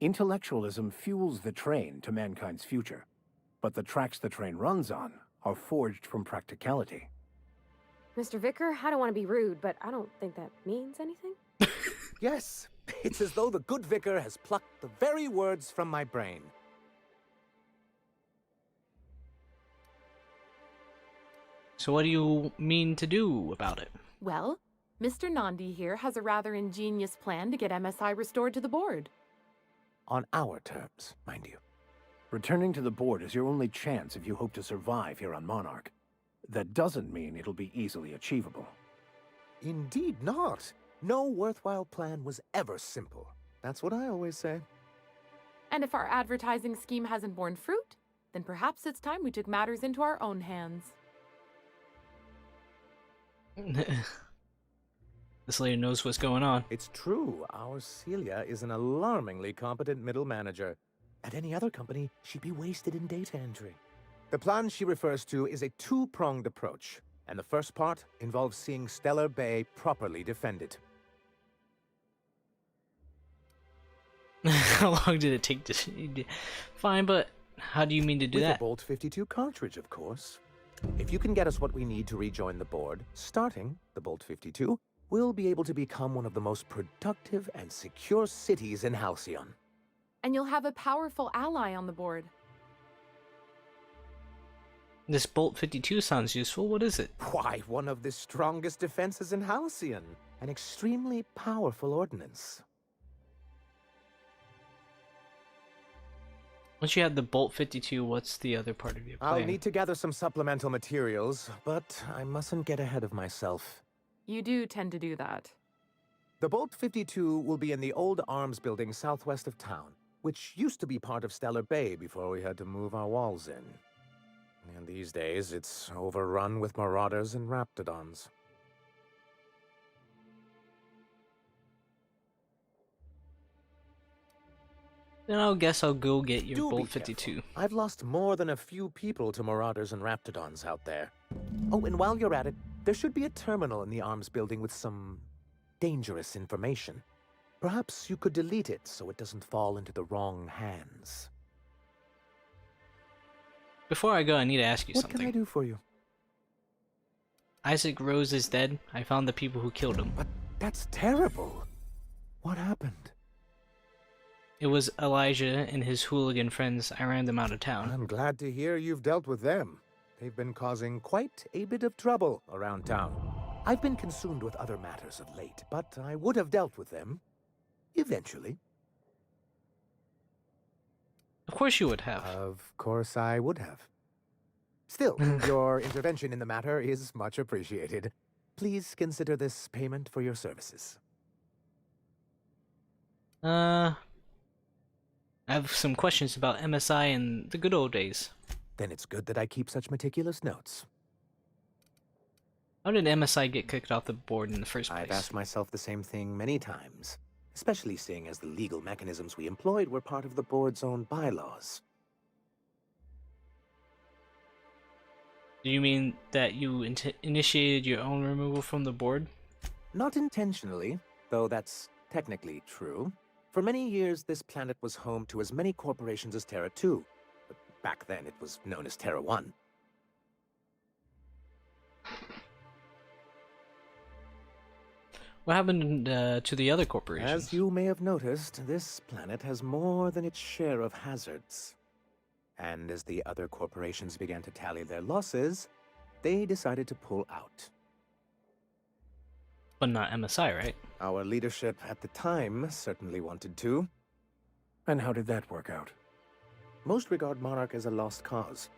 Intellectualism fuels the train to mankind's future, but the tracks the train runs on are forged from practicality. Mr. Vicar, I don't want to be rude, but I don't think that means anything. Yes, it's as though the good vicar has plucked the very words from my brain. So what do you mean to do about it? Well, Mr. Nandi here has a rather ingenious plan to get MSI restored to the board. On our terms, mind you. Returning to the board is your only chance if you hope to survive here on Monarch. That doesn't mean it'll be easily achievable. Indeed not. No worthwhile plan was ever simple. That's what I always say. And if our advertising scheme hasn't borne fruit, then perhaps it's time we took matters into our own hands. This lady knows what's going on. It's true. Our Celia is an alarmingly competent middle manager. At any other company, she'd be wasted in data entry. The plan she refers to is a two-pronged approach, and the first part involves seeing Stellar Bay properly defended. How long did it take to... Fine, but how do you mean to do With that? a Bolt 52 cartridge, of course. If you can get us what we need to rejoin the board, starting the Bolt 52, we'll be able to become one of the most productive and secure cities in Halcyon. And you'll have a powerful ally on the board. This Bolt 52 sounds useful. What is it? Why, one of the strongest defenses in Halcyon. An extremely powerful ordnance. Once you have the Bolt 52, what's the other part of your plan? I'll need to gather some supplemental materials, but I mustn't get ahead of myself. You do tend to do that. The Bolt 52 will be in the old arms building southwest of town, which used to be part of Stellar Bay before we had to move our walls in. And these days, it's overrun with marauders and raptidons. Then I'll guess I'll go get your Do be Bolt 52. careful. I've lost more than a few people to marauders and raptidons out there. Oh, and while you're at it, there should be a terminal in the arms building with some dangerous information. Perhaps you could delete it so it doesn't fall into the wrong hands. Before I go, I need to ask you What something. can I do for you? Isaac Rose is dead. I found the people who killed him. But that's terrible. What happened? It was Elijah and his hooligan friends. I ran them out of town. I'm glad to hear you've dealt with them. They've been causing quite a bit of trouble around town. I've been consumed with other matters of late, but I would have dealt with them. Eventually. Of course you would have. Of course I would have. Still, your intervention in the matter is much appreciated. Please consider this payment for your services. I have some questions about MSI and the good old days. Then it's good that I keep such meticulous notes. How did MSI get kicked off the board in the first place? I've asked myself the same thing many times, especially seeing as the legal mechanisms we employed were part of the board's own bylaws. Do you mean that you initiated your own removal from the board? Not intentionally, though that's technically true. For many years, this planet was home to as many corporations as Terra 2, but back then it was known as Terra 1. What happened to the other corporations? As you may have noticed, this planet has more than its share of hazards. And as the other corporations began to tally their losses, they decided to pull out. But not MSI, right? Our leadership at the time certainly wanted to. And how did that work out? Most regard Monarch as a lost cause.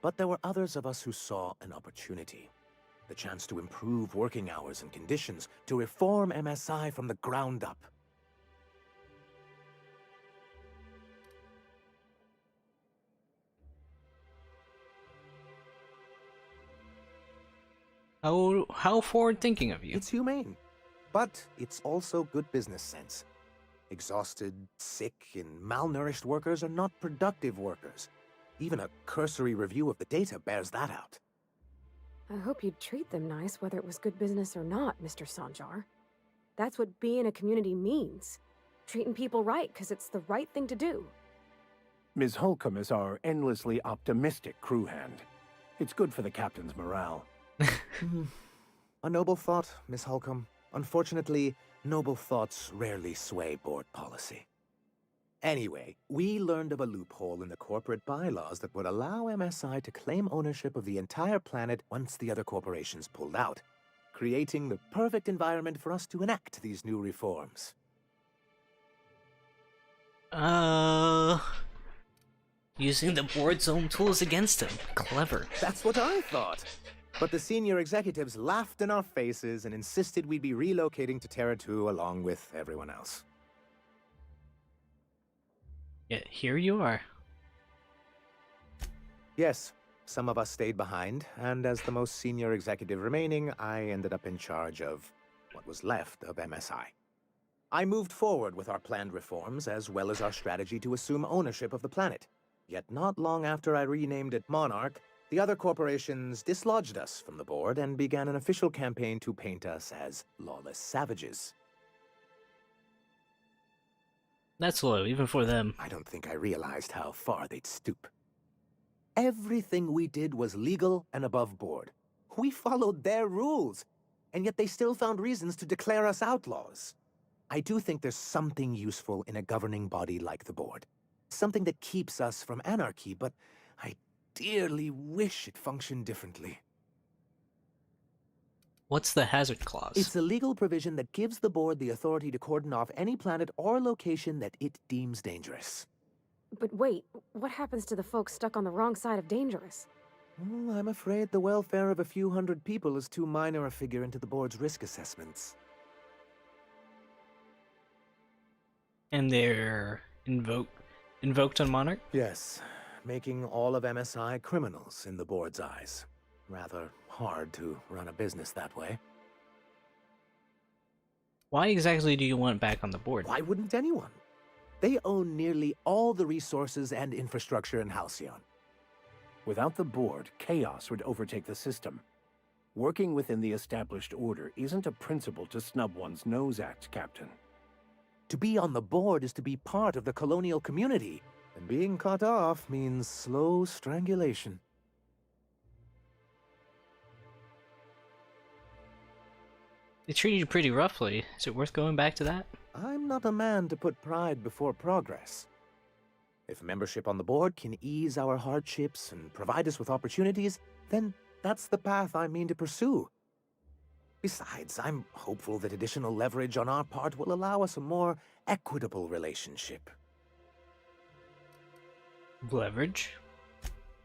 But there were others of us who saw an opportunity. The chance to improve working hours and conditions, to reform MSI from the ground up. How forward-thinking of you. It's humane, but it's also good business sense. Exhausted, sick, and malnourished workers are not productive workers. Even a cursory review of the data bears that out. I hope you'd treat them nice, whether it was good business or not, Mr. Sanjar. That's what being a community means. Treating people right, because it's the right thing to do. Ms. Holcomb is our endlessly optimistic crew hand. It's good for the captain's morale. A noble thought, Miss Holcomb. Unfortunately, noble thoughts rarely sway board policy. Anyway, we learned of a loophole in the corporate bylaws that would allow MSI to claim ownership of the entire planet once the other corporations pulled out, creating the perfect environment for us to enact these new reforms. Using the board's own tools against him. Clever. That's what I thought. But the senior executives laughed in our faces and insisted we'd be relocating to Terra 2 along with everyone else. Yet here you are. Yes, some of us stayed behind, and as the most senior executive remaining, I ended up in charge of what was left of MSI. I moved forward with our planned reforms, as well as our strategy to assume ownership of the planet. Yet not long after I renamed it Monarch, the other corporations dislodged us from the board and began an official campaign to paint us as lawless savages. That's low, even for them. I don't think I realized how far they'd stoop. Everything we did was legal and above board. We followed their rules. and yet they still found reasons to declare us outlaws. I do think there's something useful in a governing body like the board. Something that keeps us from anarchy, but I dearly wish it functioned differently. What's the hazard clause? It's a legal provision that gives the board the authority to cordon off any planet or location that it deems dangerous. But wait, what happens to the folks stuck on the wrong side of dangerous? I'm afraid the welfare of a few hundred people is too minor a figure into the board's risk assessments. And they're invoked on Monarch? Yes, making all of MSI criminals in the board's eyes. Rather hard to run a business that way. Why exactly do you want it back on the board? Why wouldn't anyone? They own nearly all the resources and infrastructure in Halcyon. Without the board, chaos would overtake the system. Working within the established order isn't a principle to snub one's nose at, Captain. To be on the board is to be part of the colonial community, and being cut off means slow strangulation. They treated you pretty roughly. Is it worth going back to that? I'm not a man to put pride before progress. If membership on the board can ease our hardships and provide us with opportunities, then that's the path I mean to pursue. Besides, I'm hopeful that additional leverage on our part will allow us a more equitable relationship. Leverage?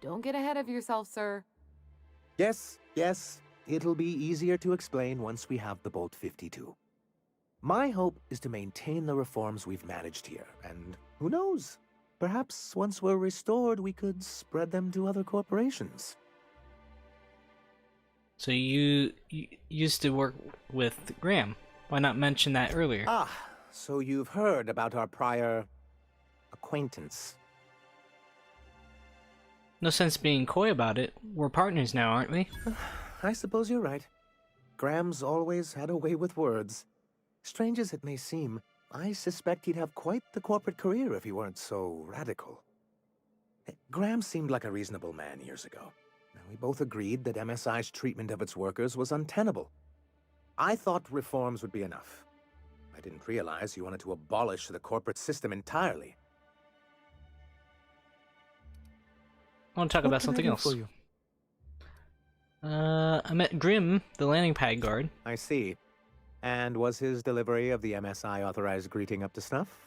Don't get ahead of yourself, sir. Yes, it'll be easier to explain once we have the Bolt 52. My hope is to maintain the reforms we've managed here, and who knows? Perhaps once we're restored, we could spread them to other corporations. So you used to work with Graham. Why not mention that earlier? Ah, so you've heard about our prior acquaintance. No sense being coy about it. We're partners now, aren't we? I suppose you're right. Graham's always had a way with words. Strange as it may seem, I suspect he'd have quite the corporate career if he weren't so radical. Graham seemed like a reasonable man years ago. We both agreed that MSI's treatment of its workers was untenable. I thought reforms would be enough. I didn't realize you wanted to abolish the corporate system entirely. I want to talk about something else. I met Grim, the landing pad guard. I see. And was his delivery of the MSI authorized greeting up to snuff?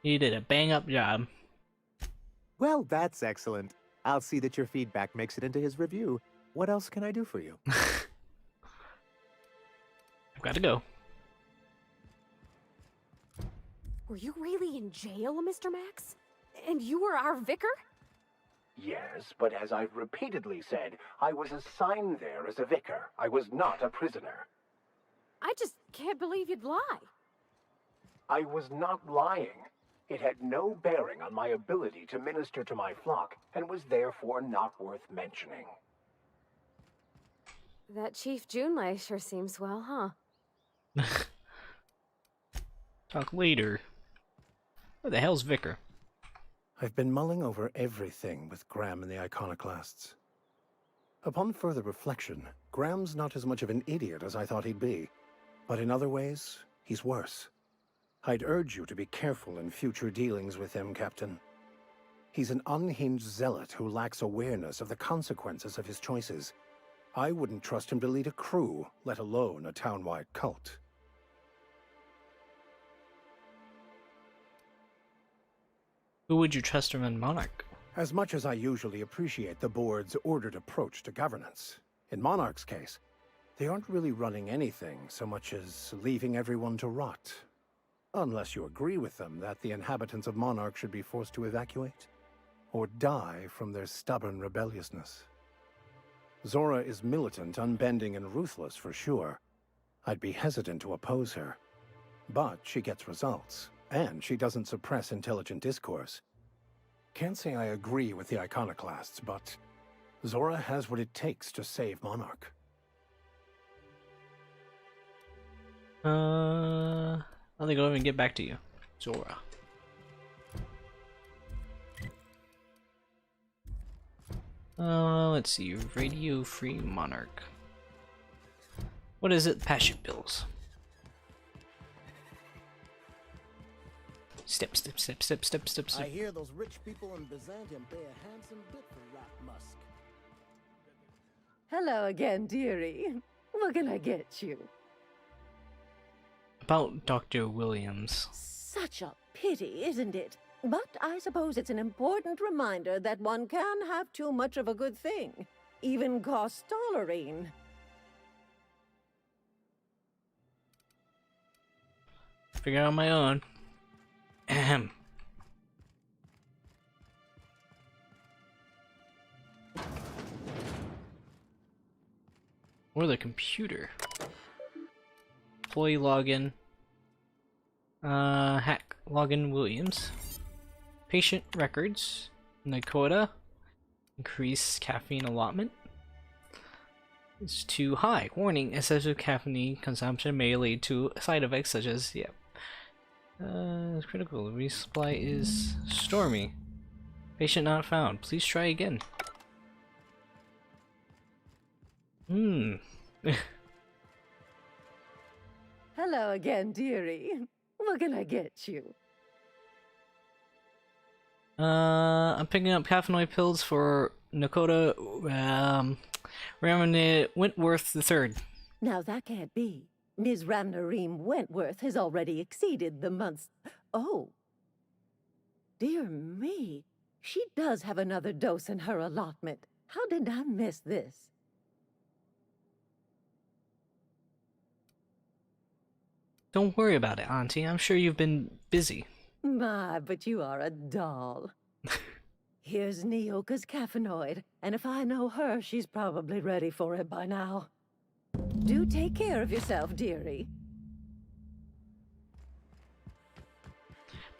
He did a bang-up job. Well, that's excellent. I'll see that your feedback makes it into his review. What else can I do for you? I've got to go. Were you really in jail, Mr. Max? And you were our vicar? Yes, but as I've repeatedly said, I was assigned there as a vicar. I was not a prisoner. I just can't believe you'd lie. I was not lying. It had no bearing on my ability to minister to my flock, and was therefore not worth mentioning. That Chief Junlei sure seems well, huh? Talk later. Who the hell's Vicar? I've been mulling over everything with Graham and the Iconoclasts. Upon further reflection, Graham's not as much of an idiot as I thought he'd be. But in other ways, he's worse. I'd urge you to be careful in future dealings with him, Captain. He's an unhinged zealot who lacks awareness of the consequences of his choices. I wouldn't trust him to lead a crew, let alone a town-wide cult. Who would you trust from in Monarch? As much as I usually appreciate the board's ordered approach to governance, in Monarch's case, they aren't really running anything so much as leaving everyone to rot. Unless you agree with them that the inhabitants of Monarch should be forced to evacuate, or die from their stubborn rebelliousness. Zora is militant, unbending, and ruthless for sure. I'd be hesitant to oppose her. But she gets results, and she doesn't suppress intelligent discourse. Can't say I agree with the Iconoclasts, but Zora has what it takes to save Monarch. I'll go over and get back to you, Zora. Let's see, Radio Free Monarch. What is it? Passion bills. Step, step, step, step, step, step, I step. hear those rich people in Byzantium pay a handsome bit for rat musk. Hello again, dearie. What can I get you? About Dr. Williams. Such a pity, isn't it? But I suppose it's an important reminder that one can have too much of a good thing. Even cost tolerine. Figure it out on my own. Ahem. Or the computer. Employee login. Hack login Williams. Patient records. Nakota. Increase caffeine allotment. It's too high. Warning, excessive caffeine consumption may lead to side effects such as, critical. The resupply is stormy. Patient not found. Please try again. Hello again, dearie. What can I get you? I'm picking up caffeinoid pills for Nakota Ramon Wentworth III. Now that can't be. Ms. Ramnareem Wentworth has already exceeded the month's... Oh. Dear me. She does have another dose in her allotment. How did I miss this? Don't worry about it, Auntie. I'm sure you've been busy. My, but you are a doll. Here's Nyoka's caffeinoid, and if I know her, she's probably ready for it by now. Do take care of yourself, dearie.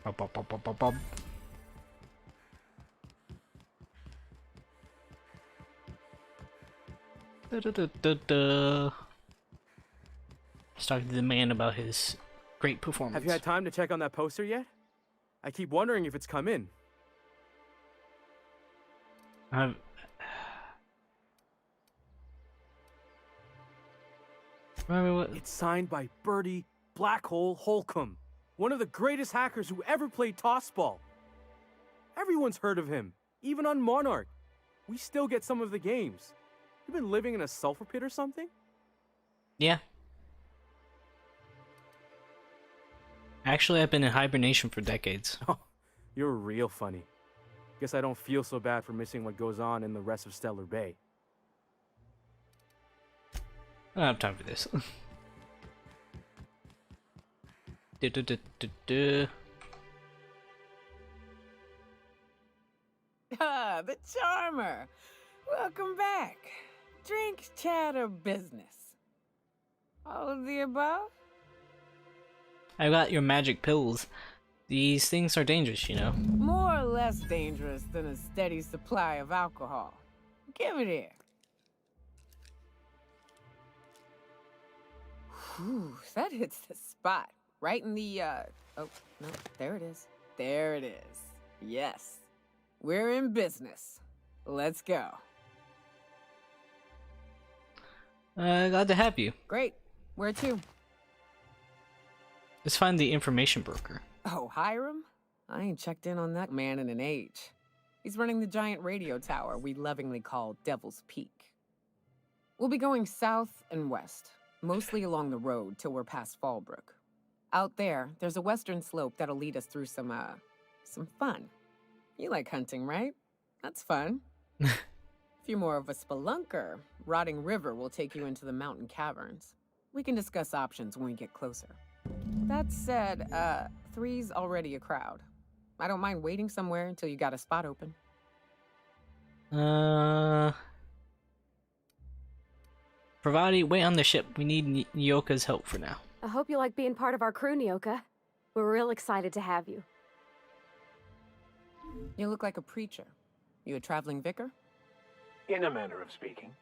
Bob, bob, bob, bob, bob, bob. Da, da, da, da, da. Let's talk to the man about his great performance. Have you had time to check on that poster yet? I keep wondering if it's come in. It's signed by Bertie Blackhole Holcomb, one of the greatest hackers who ever played tossball. Everyone's heard of him, even on Monarch. We still get some of the games. You've been living in a sulfur pit or something? Yeah. Actually, I've been in hibernation for decades. Oh, you're real funny. Guess I don't feel so bad for missing what goes on in the rest of Stellar Bay. I don't have time for this. Ah, the charmer. Welcome back. Drink, chat, or business? All of the above? I got your magic pills. These things are dangerous, you know. More or less dangerous than a steady supply of alcohol. Give it here. Whew, that hits the spot. Right in the, oh, no, there it is. There it is. Yes. We're in business. Let's go. Glad to have you. Great. Where to? Let's find the information broker. Oh, Hiram? I ain't checked in on that man in an age. He's running the giant radio tower we lovingly call Devil's Peak. We'll be going south and west, mostly along the road till we're past Fallbrook. Out there's a western slope that'll lead us through some fun. You like hunting, right? That's fun. If you're more of a spelunker, Rotting River will take you into the mountain caverns. We can discuss options when we get closer. That said, 3's already a crowd. I don't mind waiting somewhere until you got a spot open. Pravati, wait on the ship. We need Nyoka's help for now. I hope you like being part of our crew, Nyoka. We're real excited to have you. You look like a preacher. You a traveling vicar? In a manner of speaking.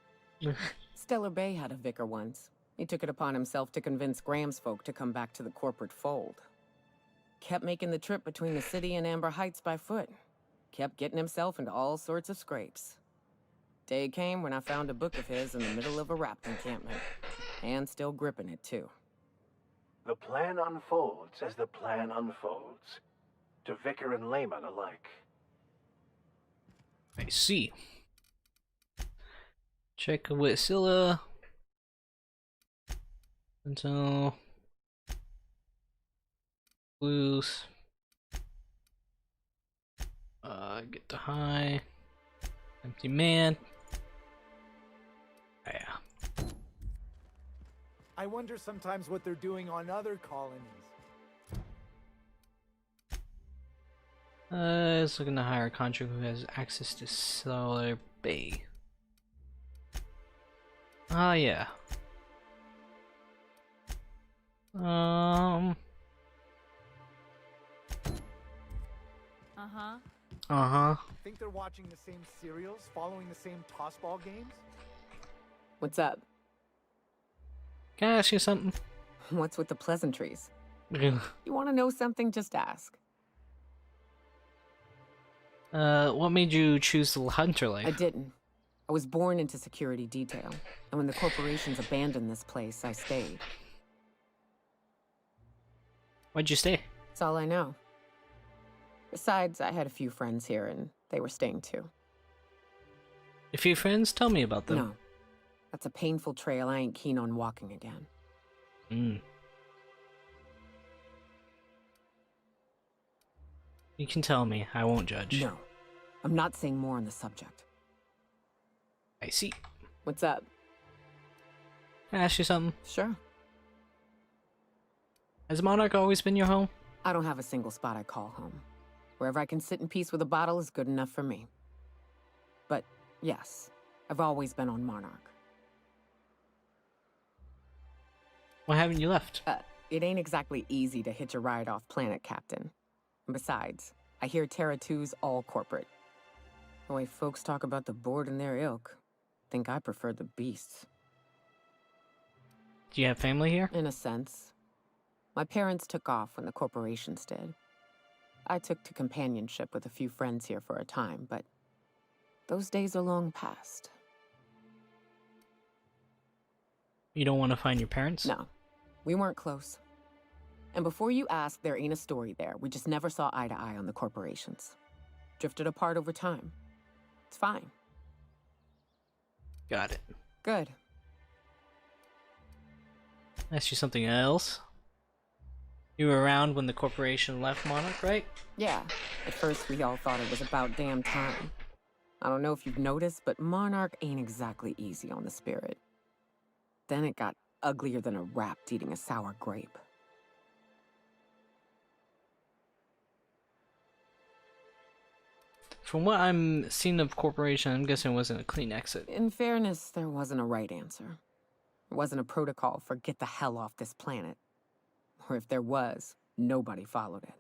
Stellar Bay had a vicar once. He took it upon himself to convince Graham's folk to come back to the corporate fold. Kept making the trip between the city and Amber Heights by foot. Kept getting himself into all sorts of scrapes. Day came when I found a book of his in the middle of a rapt encampment. And still gripping it, too. The plan unfolds as the plan unfolds. To vicar and layman alike. I see. Check with Scylla. Until loose. Get the high. Empty man. Yeah. I wonder sometimes what they're doing on other colonies. It's looking to hire a contractor who has access to Solar Bay. Ah, yeah. Uh-huh. Uh-huh. Think they're watching the same serials, following the same tossball games? What's up? Can I ask you something? What's with the pleasantries? Yeah. You want to know something? Just ask. What made you choose the hunter life? I didn't. I was born into security detail, and when the corporations abandoned this place, I stayed. Why'd you stay? That's all I know. Besides, I had a few friends here, and they were staying too. A few friends? Tell me about them. No. That's a painful trail I ain't keen on walking again. You can tell me. I won't judge. No. I'm not saying more on the subject. I see. What's up? Can I ask you something? Sure. Has Monarch always been your home? I don't have a single spot I call home. Wherever I can sit in peace with a bottle is good enough for me. But, yes, I've always been on Monarch. Why haven't you left? It ain't exactly easy to hitch a ride off planet, Captain. And besides, I hear Terra 2's all corporate. The way folks talk about the board and their ilk, think I prefer the beasts. Do you have family here? In a sense. My parents took off when the corporations did. I took to companionship with a few friends here for a time, but those days are long past. You don't want to find your parents? No. We weren't close. And before you ask, there ain't a story there. We just never saw eye to eye on the corporations. Drifted apart over time. It's fine. Got it. Good. Ask you something else. You were around when the corporation left Monarch, right? Yeah. At first, we all thought it was about damn time. I don't know if you've noticed, but Monarch ain't exactly easy on the spirit. Then it got uglier than a rat eating a sour grape. From what I'm seeing of corporation, I'm guessing it wasn't a clean exit. In fairness, there wasn't a right answer. There wasn't a protocol for get the hell off this planet. Or if there was, nobody followed it.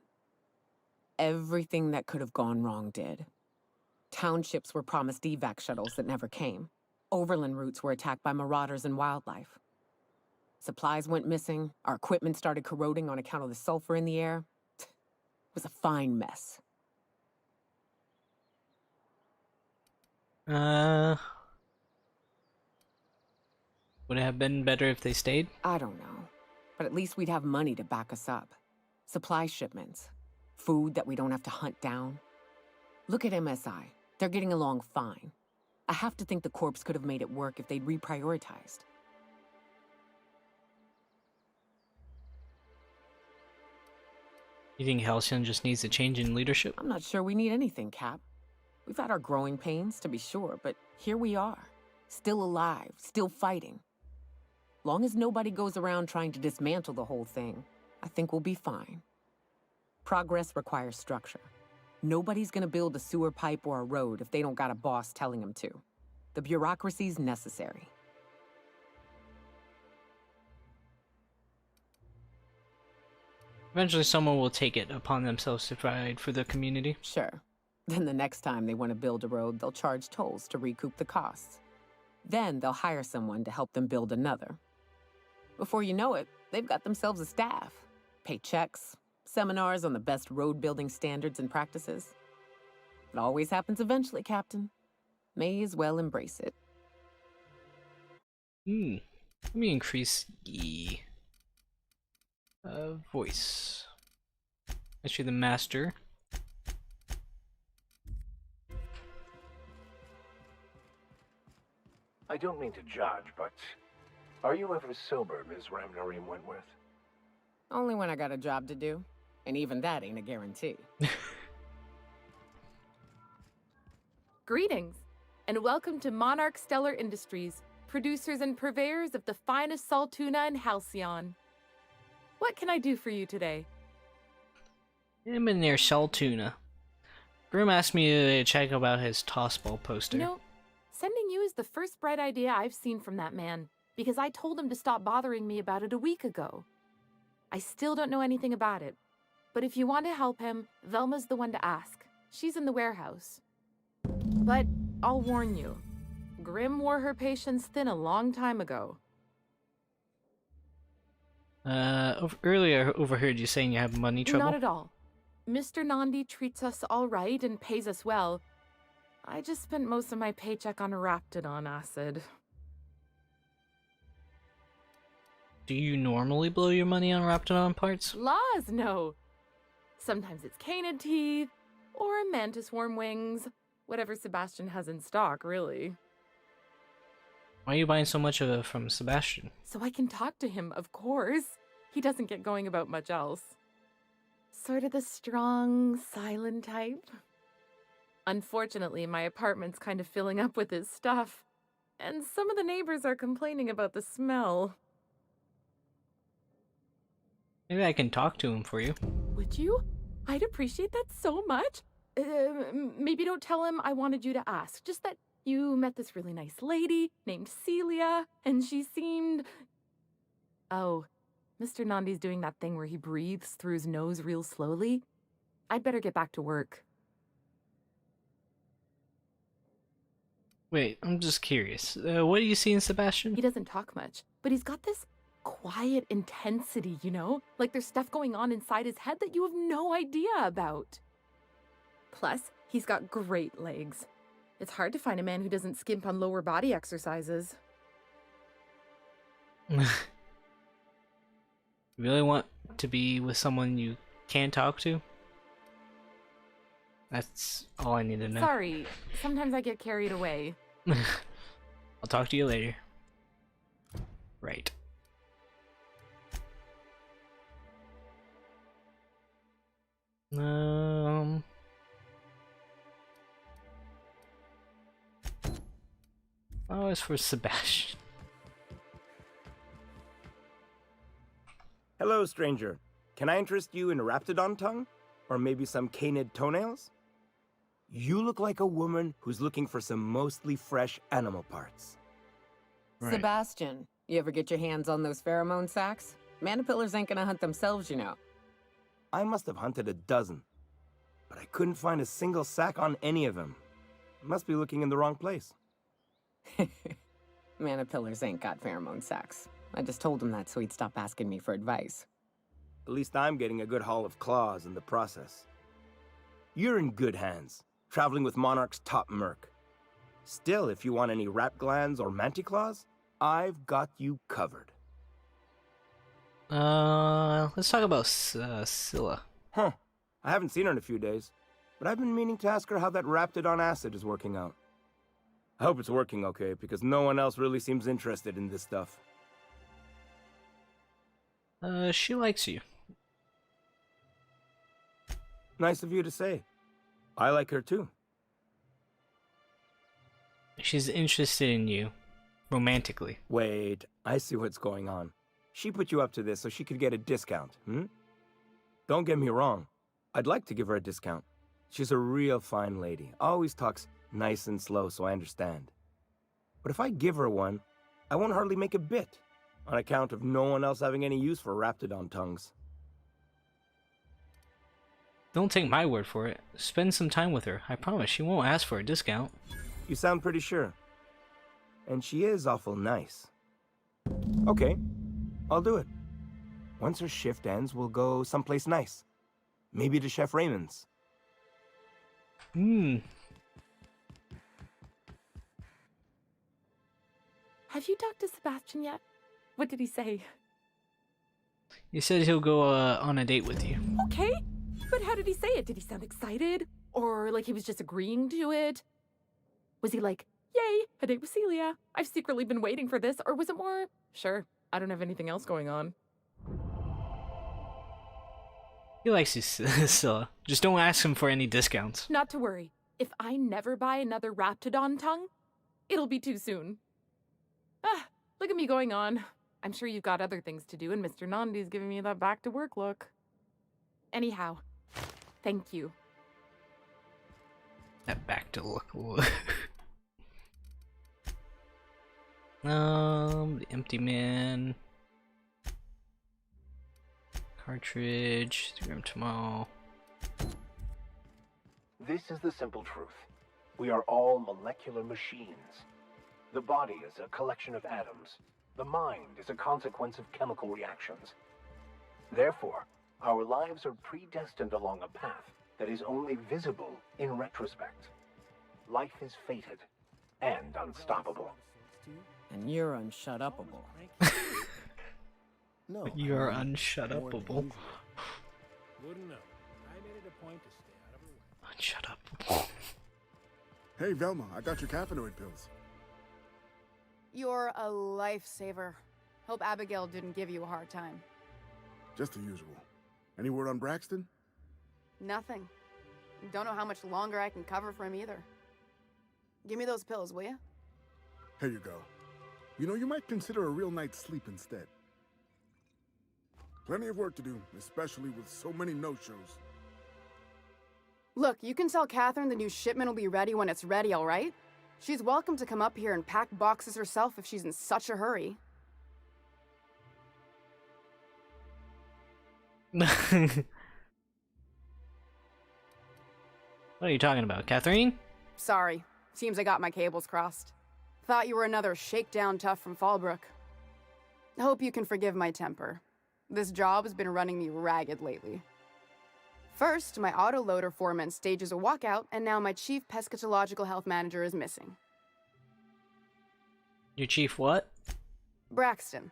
Everything that could have gone wrong did. Townships were promised evac shuttles that never came. Overland routes were attacked by marauders and wildlife. Supplies went missing, our equipment started corroding on account of the sulfur in the air. It was a fine mess. Would it have been better if they stayed? I don't know. But at least we'd have money to back us up. Supply shipments. Food that we don't have to hunt down. Look at MSI. They're getting along fine. I have to think the Corps could have made it work if they'd reprioritized. You think Halcyon just needs a change in leadership? I'm not sure we need anything, Cap. We've had our growing pains, to be sure, but here we are. Still alive, still fighting. Long as nobody goes around trying to dismantle the whole thing, I think we'll be fine. Progress requires structure. Nobody's gonna build a sewer pipe or a road if they don't got a boss telling them to. The bureaucracy's necessary. Eventually someone will take it upon themselves to provide for the community. Sure. Then the next time they want to build a road, they'll charge tolls to recoup the costs. Then they'll hire someone to help them build another. Before you know it, they've got themselves a staff. Pay checks, seminars on the best road building standards and practices. It always happens eventually, Captain. May as well embrace it. Let me increase the voice. Actually, the master. I don't mean to judge, but are you ever sober, Ms. Ramnareem Wentworth? Only when I got a job to do. And even that ain't a guarantee. Greetings, and welcome to Monarch Stellar Industries, producers and purveyors of the finest salt tuna in Halcyon. What can I do for you today? I'm in there, salt tuna. Grim asked me to check about his tossball poster. You know, sending you is the first bright idea I've seen from that man, because I told him to stop bothering me about it a week ago. I still don't know anything about it, but if you want to help him, Velma's the one to ask. She's in the warehouse. But I'll warn you, Grim wore her patience thin a long time ago. Earlier I overheard you saying you have money trouble. Not at all. Mr. Nandi treats us all right and pays us well. I just spent most of my paycheck on Raptidon acid. Do you normally blow your money on Raptidon parts? Laws, no. Sometimes it's canid teeth, or mantis worm wings. Whatever Sebastian has in stock, really. Why are you buying so much of it from Sebastian? So I can talk to him, of course. He doesn't get going about much else. Sort of the strong, silent type. Unfortunately, my apartment's kind of filling up with his stuff, and some of the neighbors are complaining about the smell. Maybe I can talk to him for you. Would you? I'd appreciate that so much. Maybe don't tell him I wanted you to ask. Just that you met this really nice lady named Celia, and she seemed... Oh, Mr. Nandi's doing that thing where he breathes through his nose real slowly. I'd better get back to work. Wait, I'm just curious. What do you see in Sebastian? He doesn't talk much, but he's got this quiet intensity, you know? Like there's stuff going on inside his head that you have no idea about. Plus, he's got great legs. It's hard to find a man who doesn't skimp on lower body exercises. You really want to be with someone you can't talk to? That's all I need to know. Sorry, sometimes I get carried away. I'll talk to you later. Right. Oh, it's for Sebastian. Hello, stranger. Can I interest you in Raptidon tongue? Or maybe some canid toenails? You look like a woman who's looking for some mostly fresh animal parts. Right. Sebastian, you ever get your hands on those pheromone sacs? Manipillars ain't gonna hunt themselves, you know. I must have hunted a dozen, but I couldn't find a single sack on any of them. Must be looking in the wrong place. Manipillars ain't got pheromone sacs. I just told him that so he'd stop asking me for advice. At least I'm getting a good haul of claws in the process. You're in good hands, traveling with Monarch's top merc. Still, if you want any rat glands or manticlaws, I've got you covered. Let's talk about Scylla. Huh. I haven't seen her in a few days, but I've been meaning to ask her how that Raptidon acid is working out. I hope it's working okay, because no one else really seems interested in this stuff. She likes you. Nice of you to say. I like her too. She's interested in you. Romantically. Wait, I see what's going on. She put you up to this so she could get a discount, hmm? Don't get me wrong. I'd like to give her a discount. She's a real fine lady. Always talks nice and slow, so I understand. But if I give her one, I won't hardly make a bit, on account of no one else having any use for Raptidon tongues. Don't take my word for it. Spend some time with her. I promise she won't ask for a discount. You sound pretty sure. And she is awful nice. Okay, I'll do it. Once her shift ends, we'll go someplace nice. Maybe to Chef Raymond's. Have you talked to Sebastian yet? What did he say? He said he'll go on a date with you. Okay, but how did he say it? Did he sound excited? Or like he was just agreeing to it? Was he like, yay, a date with Celia. I've secretly been waiting for this. Or was it more, sure, I don't have anything else going on. He likes you, Scylla. Just don't ask him for any discounts. Not to worry. If I never buy another Raptidon tongue, it'll be too soon. Ah, look at me going on. I'm sure you've got other things to do, and Mr. Nandi's giving me that back-to-work look. Anyhow, thank you. That back-to-look look. The Empty Man. Cartridge. Grim tomorrow. This is the simple truth. We are all molecular machines. The body is a collection of atoms. The mind is a consequence of chemical reactions. Therefore, our lives are predestined along a path that is only visible in retrospect. Life is fated and unstoppable. And you're unshut-upable. No. You're unshut-upable. Wouldn't know. I made it a point to stay out of her way. Unshut-upable. Hey, Velma, I got your caffeinoid pills. You're a lifesaver. Hope Abigail didn't give you a hard time. Just the usual. Any word on Braxton? Nothing. Don't know how much longer I can cover for him either. Give me those pills, will you? Here you go. You know, you might consider a real night's sleep instead. Plenty of work to do, especially with so many no-shows. Look, you can tell Catherine the new shipment will be ready when it's ready, all right? She's welcome to come up here and pack boxes herself if she's in such a hurry. What are you talking about, Catherine? Sorry. Seems I got my cables crossed. Thought you were another shakedown tough from Fallbrook. Hope you can forgive my temper. This job has been running me ragged lately. First, my autoloader foreman stages a walkout, and now my chief pescatological health manager is missing. Your chief what? Braxton.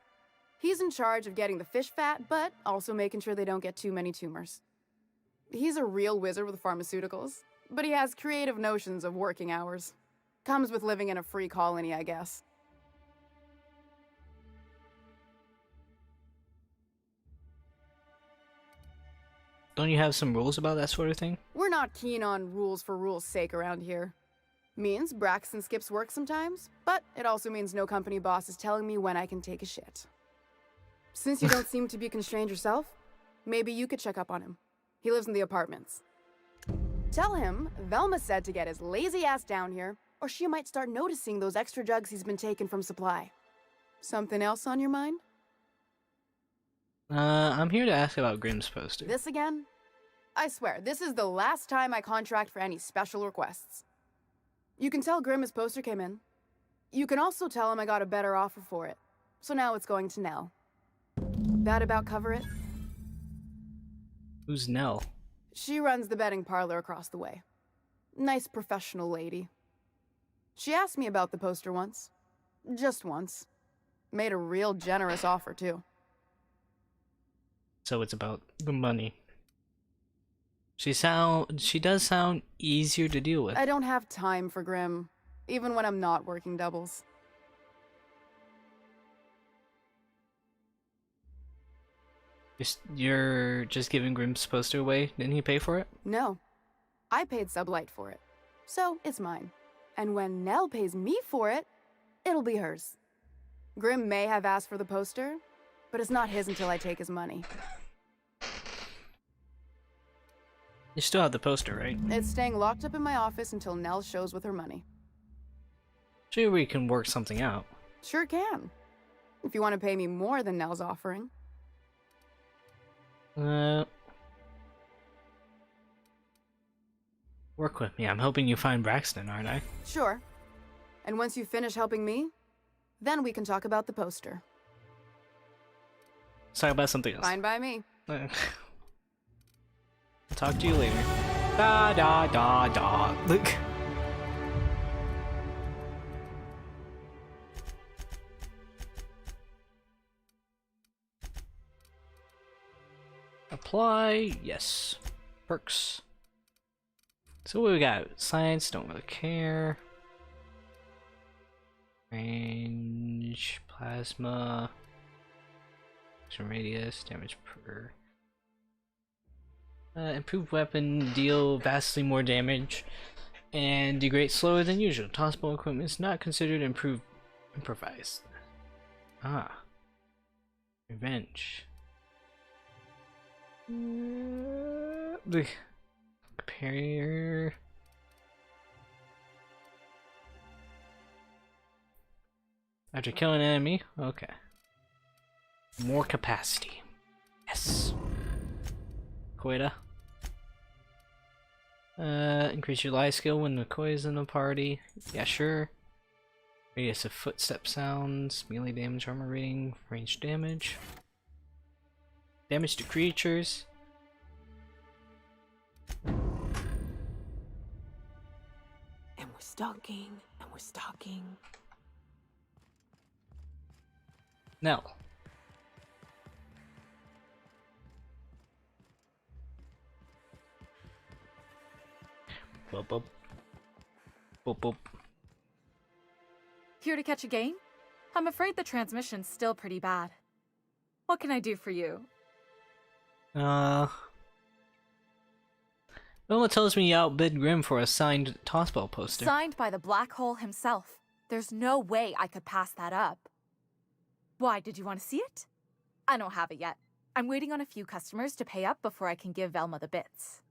He's in charge of getting the fish fat, but also making sure they don't get too many tumors. He's a real wizard with pharmaceuticals, but he has creative notions of working hours. Comes with living in a free colony, I guess. Don't you have some rules about that sort of thing? We're not keen on rules for rules' sake around here. Means Braxton skips work sometimes, but it also means no company boss is telling me when I can take a shit. Since you don't seem to be constrained yourself, maybe you could check up on him. He lives in the apartments. Tell him Velma said to get his lazy ass down here, or she might start noticing those extra drugs he's been taking from supply. Something else on your mind? I'm here to ask about Grimm's poster. This again? I swear, this is the last time I contract for any special requests. You can tell Grimm his poster came in. You can also tell him I got a better offer for it. So now it's going to Nell. That about cover it? Who's Nell? She runs the betting parlor across the way. Nice professional lady. She asked me about the poster once. Just once. Made a real generous offer, too. So it's about the money. She does sound easier to deal with. I don't have time for Grimm, even when I'm not working doubles. You're just giving Grimm's poster away? Didn't he pay for it? No. I paid Sublight for it. So, it's mine. And when Nell pays me for it, it'll be hers. Grimm may have asked for the poster, but it's not his until I take his money. You still have the poster, right? It's staying locked up in my office until Nell shows with her money. Sure, we can work something out. Sure can. If you want to pay me more than Nell's offering. Work with me. I'm helping you find Braxton, aren't I? Sure. And once you finish helping me, then we can talk about the poster. Let's talk about something else. Fine by me. Talk to you later. Da da da da. Look. Apply, yes. Perks. So what we got? Science, don't really care. Range, plasma, action radius, damage per. Improved weapon, deal vastly more damage, and degrade slower than usual. Tossable equipment is not considered improvised. Ah. Revenge. The compare. After killing an enemy, okay. More capacity. Yes. Koida. Increase your lie skill when McCoy is in the party. Yeah, sure. Radius of footstep sounds, melee damage, armor rating, range damage. Damage to creatures. And we're stalking, and we're stalking. Nell. Boop boop. Boop boop. Here to catch a game? I'm afraid the transmission's still pretty bad. What can I do for you? Velma tells me you outbid Grimm for a signed Tossball poster. Signed by the Black Hole himself. There's no way I could pass that up. Why, did you want to see it? I don't have it yet. I'm waiting on a few customers to pay up before I can give Velma the bits.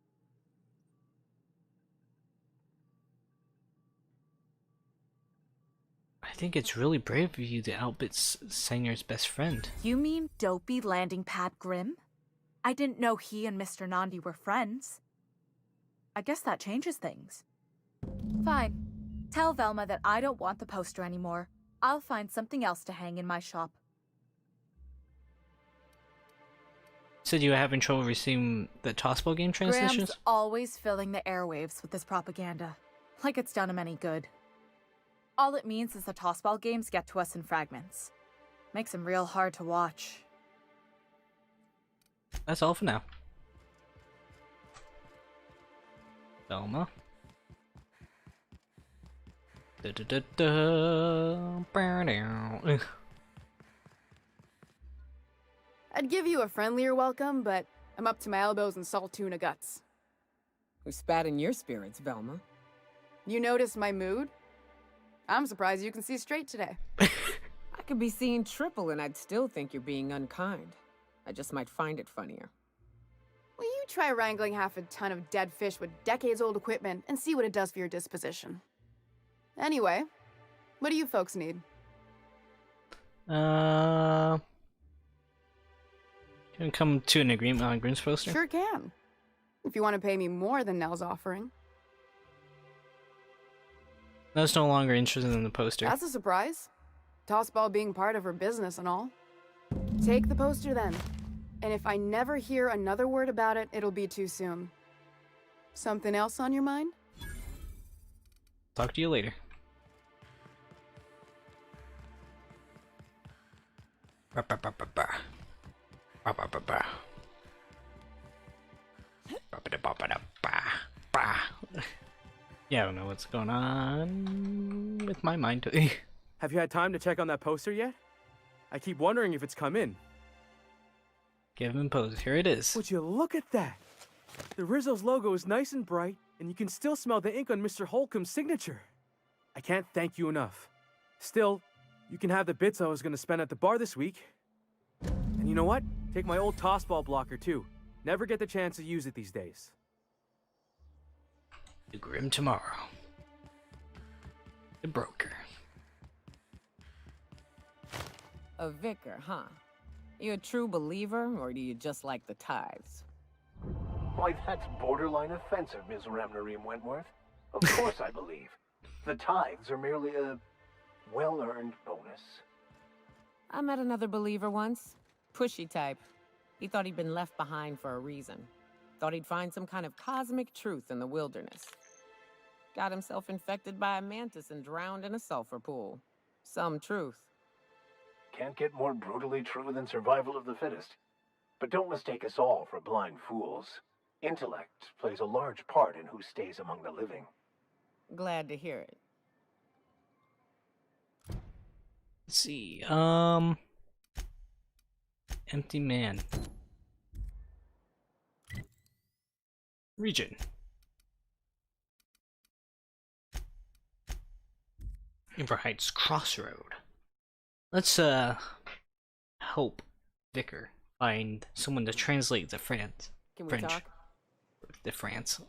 I think it's really brave of you to outbid Sanger's best friend. You mean dopey landing pad Grimm? I didn't know he and Mr. Nandi were friends. I guess that changes things. Fine. Tell Velma that I don't want the poster anymore. I'll find something else to hang in my shop. Said you were having trouble receiving the Tossball game transmissions? Graham's always filling the airwaves with this propaganda. Like it's done him any good. All it means is the Tossball games get to us in fragments. Makes them real hard to watch. That's all for now. Velma. Da da da da. I'd give you a friendlier welcome, but I'm up to my elbows in salt tuna guts. Who spat in your spirits, Velma? You notice my mood? I'm surprised you can see straight today. I could be seeing triple and I'd still think you're being unkind. I just might find it funnier. Will you try wrangling half a ton of dead fish with decades-old equipment and see what it does for your disposition? Anyway, what do you folks need? Can we come to an agreement on Grimm's poster? Sure can. If you want to pay me more than Nell's offering. Nell's no longer interested in the poster. That's a surprise. Tossball being part of her business and all. Take the poster then. And if I never hear another word about it, it'll be too soon. Something else on your mind? Talk to you later. Yeah, I don't know what's going on with my mind. Have you had time to check on that poster yet? I keep wondering if it's come in. Give him pose. Here it is. Would you look at that? The Rizzo's logo is nice and bright, and you can still smell the ink on Mr. Holcomb's signature. I can't thank you enough. Still, you can have the bits I was going to spend at the bar this week. And you know what? Take my old tossball blocker, too. Never get the chance to use it these days. The Grimm tomorrow. The broker. A vicar, huh? You a true believer, or do you just like the tithes? Why, that's borderline offensive, Ms. Ramnareem Wentworth. Of course I believe. The tithes are merely a well-earned bonus. I met another believer once. Pushy type. He thought he'd been left behind for a reason. Thought he'd find some kind of cosmic truth in the wilderness. Got himself infected by a mantis and drowned in a sulfur pool. Some truth. Can't get more brutally true than survival of the fittest. But don't mistake us all for blind fools. Intellect plays a large part in who stays among the living. Glad to hear it. Let's see. Empty man. Region. Inver Heights Crossroad. Let's help Vicar find someone to translate the French. Can we talk? The France.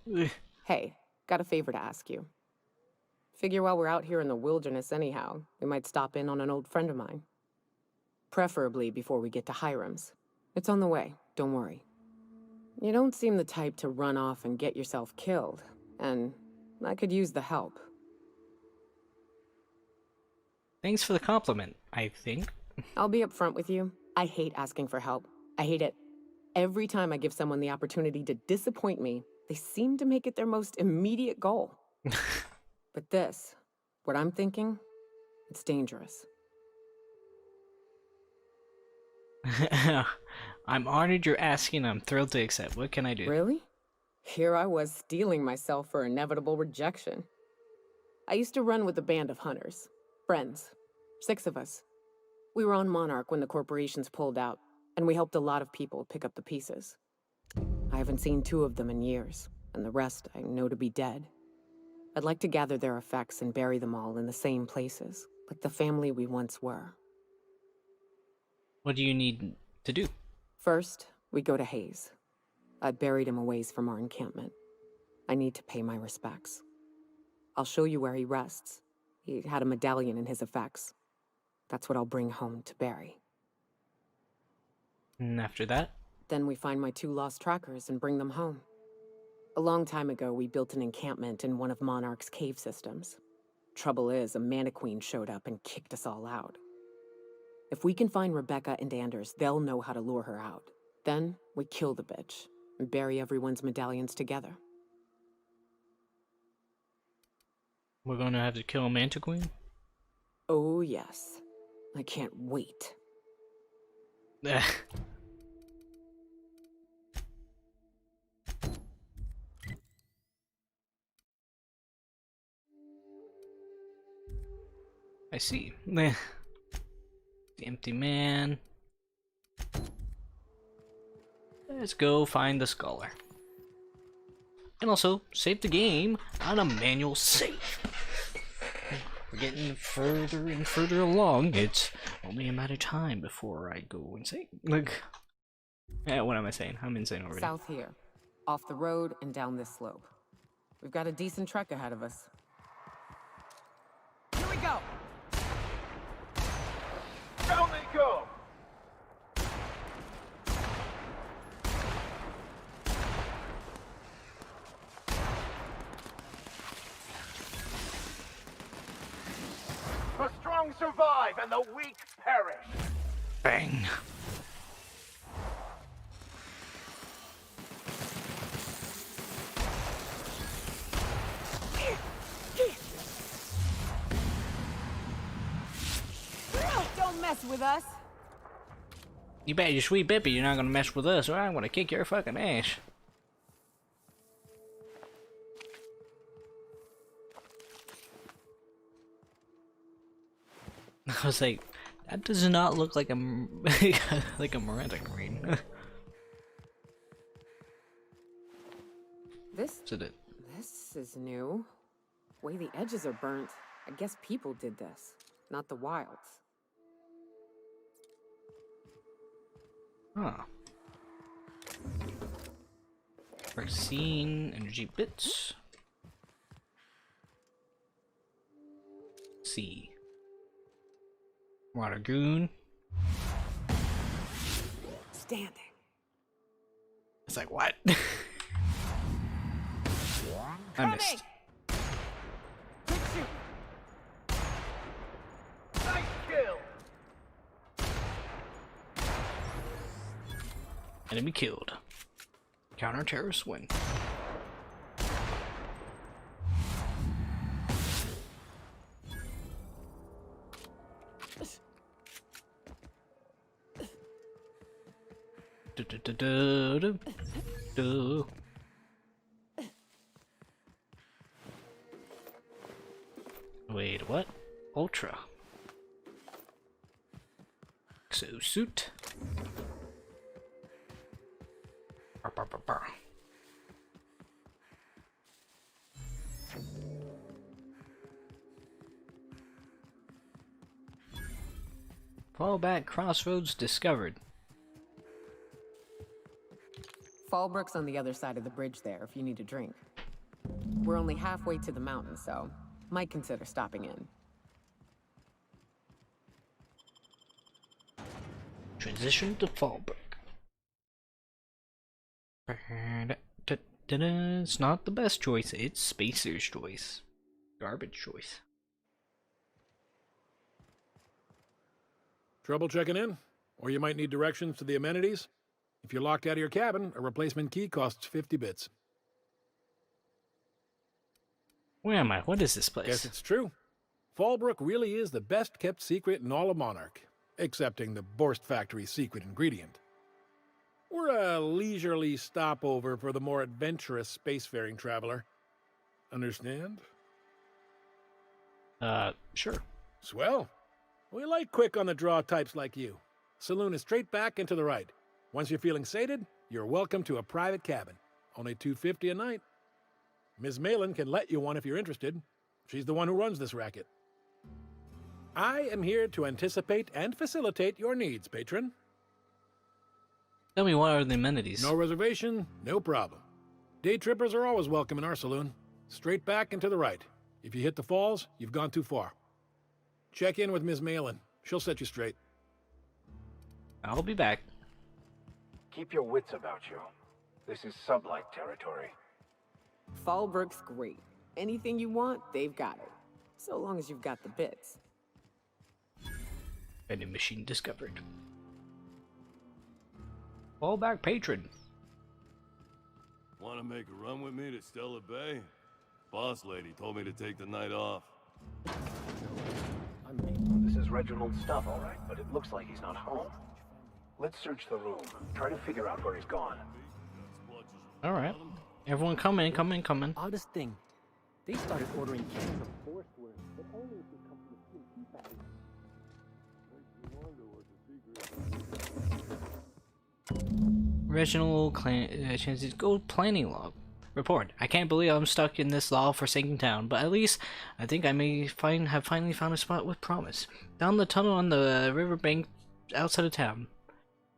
Hey, got a favor to ask you. Figure while we're out here in the wilderness anyhow, we might stop in on an old friend of mine. Preferably before we get to Hiram's. It's on the way, don't worry. You don't seem the type to run off and get yourself killed, and I could use the help. Thanks for the compliment, I think. I'll be upfront with you. I hate asking for help. I hate it. Every time I give someone the opportunity to disappoint me, they seem to make it their most immediate goal. But this, what I'm thinking, it's dangerous. I'm honored you're asking. I'm thrilled to accept. What can I do? Really? Here I was steeling myself for inevitable rejection. I used to run with a band of hunters. Friends. 6 of us. We were on Monarch when the corporations pulled out, and we helped a lot of people pick up the pieces. I haven't seen 2 of them in years, and the rest I know to be dead. I'd like to gather their effects and bury them all in the same places, like the family we once were. What do you need to do? First, we go to Hayes. I buried him a ways from our encampment. I need to pay my respects. I'll show you where he rests. He had a medallion in his effects. That's what I'll bring home to bury. And after that? Then we find my 2 lost trackers and bring them home. A long time ago, we built an encampment in one of Monarch's cave systems. Trouble is, a Mantiqueen showed up and kicked us all out. If we can find Rebecca and Anders, they'll know how to lure her out. Then, we kill the bitch and bury everyone's medallions together. We're gonna have to kill a Mantiqueen? Oh, yes. I can't wait. I see. The empty man. Let's go find the scholar. And also, save the game on a manual save. We're getting further and further along. It's only a matter of time before I go insane. Like, yeah, what am I saying? I'm insane already. South here. Off the road and down this slope. We've got a decent trek ahead of us. Here we go! Down they go! The strong survive and the weak perish. Bang. Don't mess with us. You bet your sweet Bippy you're not gonna mess with us, or I'm gonna kick your fucking ass. I was like, that does not look like a like a Miranda green. This is new. Way the edges are burnt. I guess people did this, not the wilds. Huh. Vaccine, energy bits. Let's see. Water goon. Standing. It's like, what? I missed. Nice kill. Enemy killed. Counter-terrorist win. Du-du-du-du. Wait, what? Ultra. Exosuit. Bar, bar, bar, bar. Fallback crossroads discovered. Fallbrook's on the other side of the bridge there if you need a drink. We're only halfway to the mountain, so might consider stopping in. Transition to Fallbrook. It's not the best choice, it's Spacer's choice. Garbage choice. Trouble checking in? Or you might need directions to the amenities? If you're locked out of your cabin, a replacement key costs 50 bits. Where am I? What is this place? Guess it's true. Fallbrook really is the best kept secret in all of Monarch, excepting the Borst Factory's secret ingredient. We're a leisurely stopover for the more adventurous spacefaring traveler. Understand? Sure. Swell. We like quick on the draw types like you. Saloon is straight back and to the right. Once you're feeling sated, you're welcome to a private cabin. Only $250 a night. Ms. Malin can let you one if you're interested. She's the one who runs this racket. I am here to anticipate and facilitate your needs, patron. Tell me, what are the amenities? No reservation, no problem. Day trippers are always welcome in our saloon. Straight back and to the right. If you hit the falls, you've gone too far. Check in with Ms. Malin. She'll set you straight. I'll be back. Keep your wits about you. This is sublight territory. Fallbrook's great. Anything you want, they've got it. So long as you've got the bits. Vending machine discovered. Fallback patron. Want to make a run with me to Stellar Bay? Boss lady told me to take the night off. This is Reginald's stuff, all right, but it looks like he's not home. Let's search the room. Try to figure out where he's gone. Alright. Everyone come in, come in, come in. Oddest thing. They started ordering cans of forest worms, but only if you come from the TNT Reginald chances gold planning log. Report. I can't believe I'm stuck in this law-forsaken town, but at least I think I may have finally found a spot with promise. Down the tunnel on the riverbank outside of town.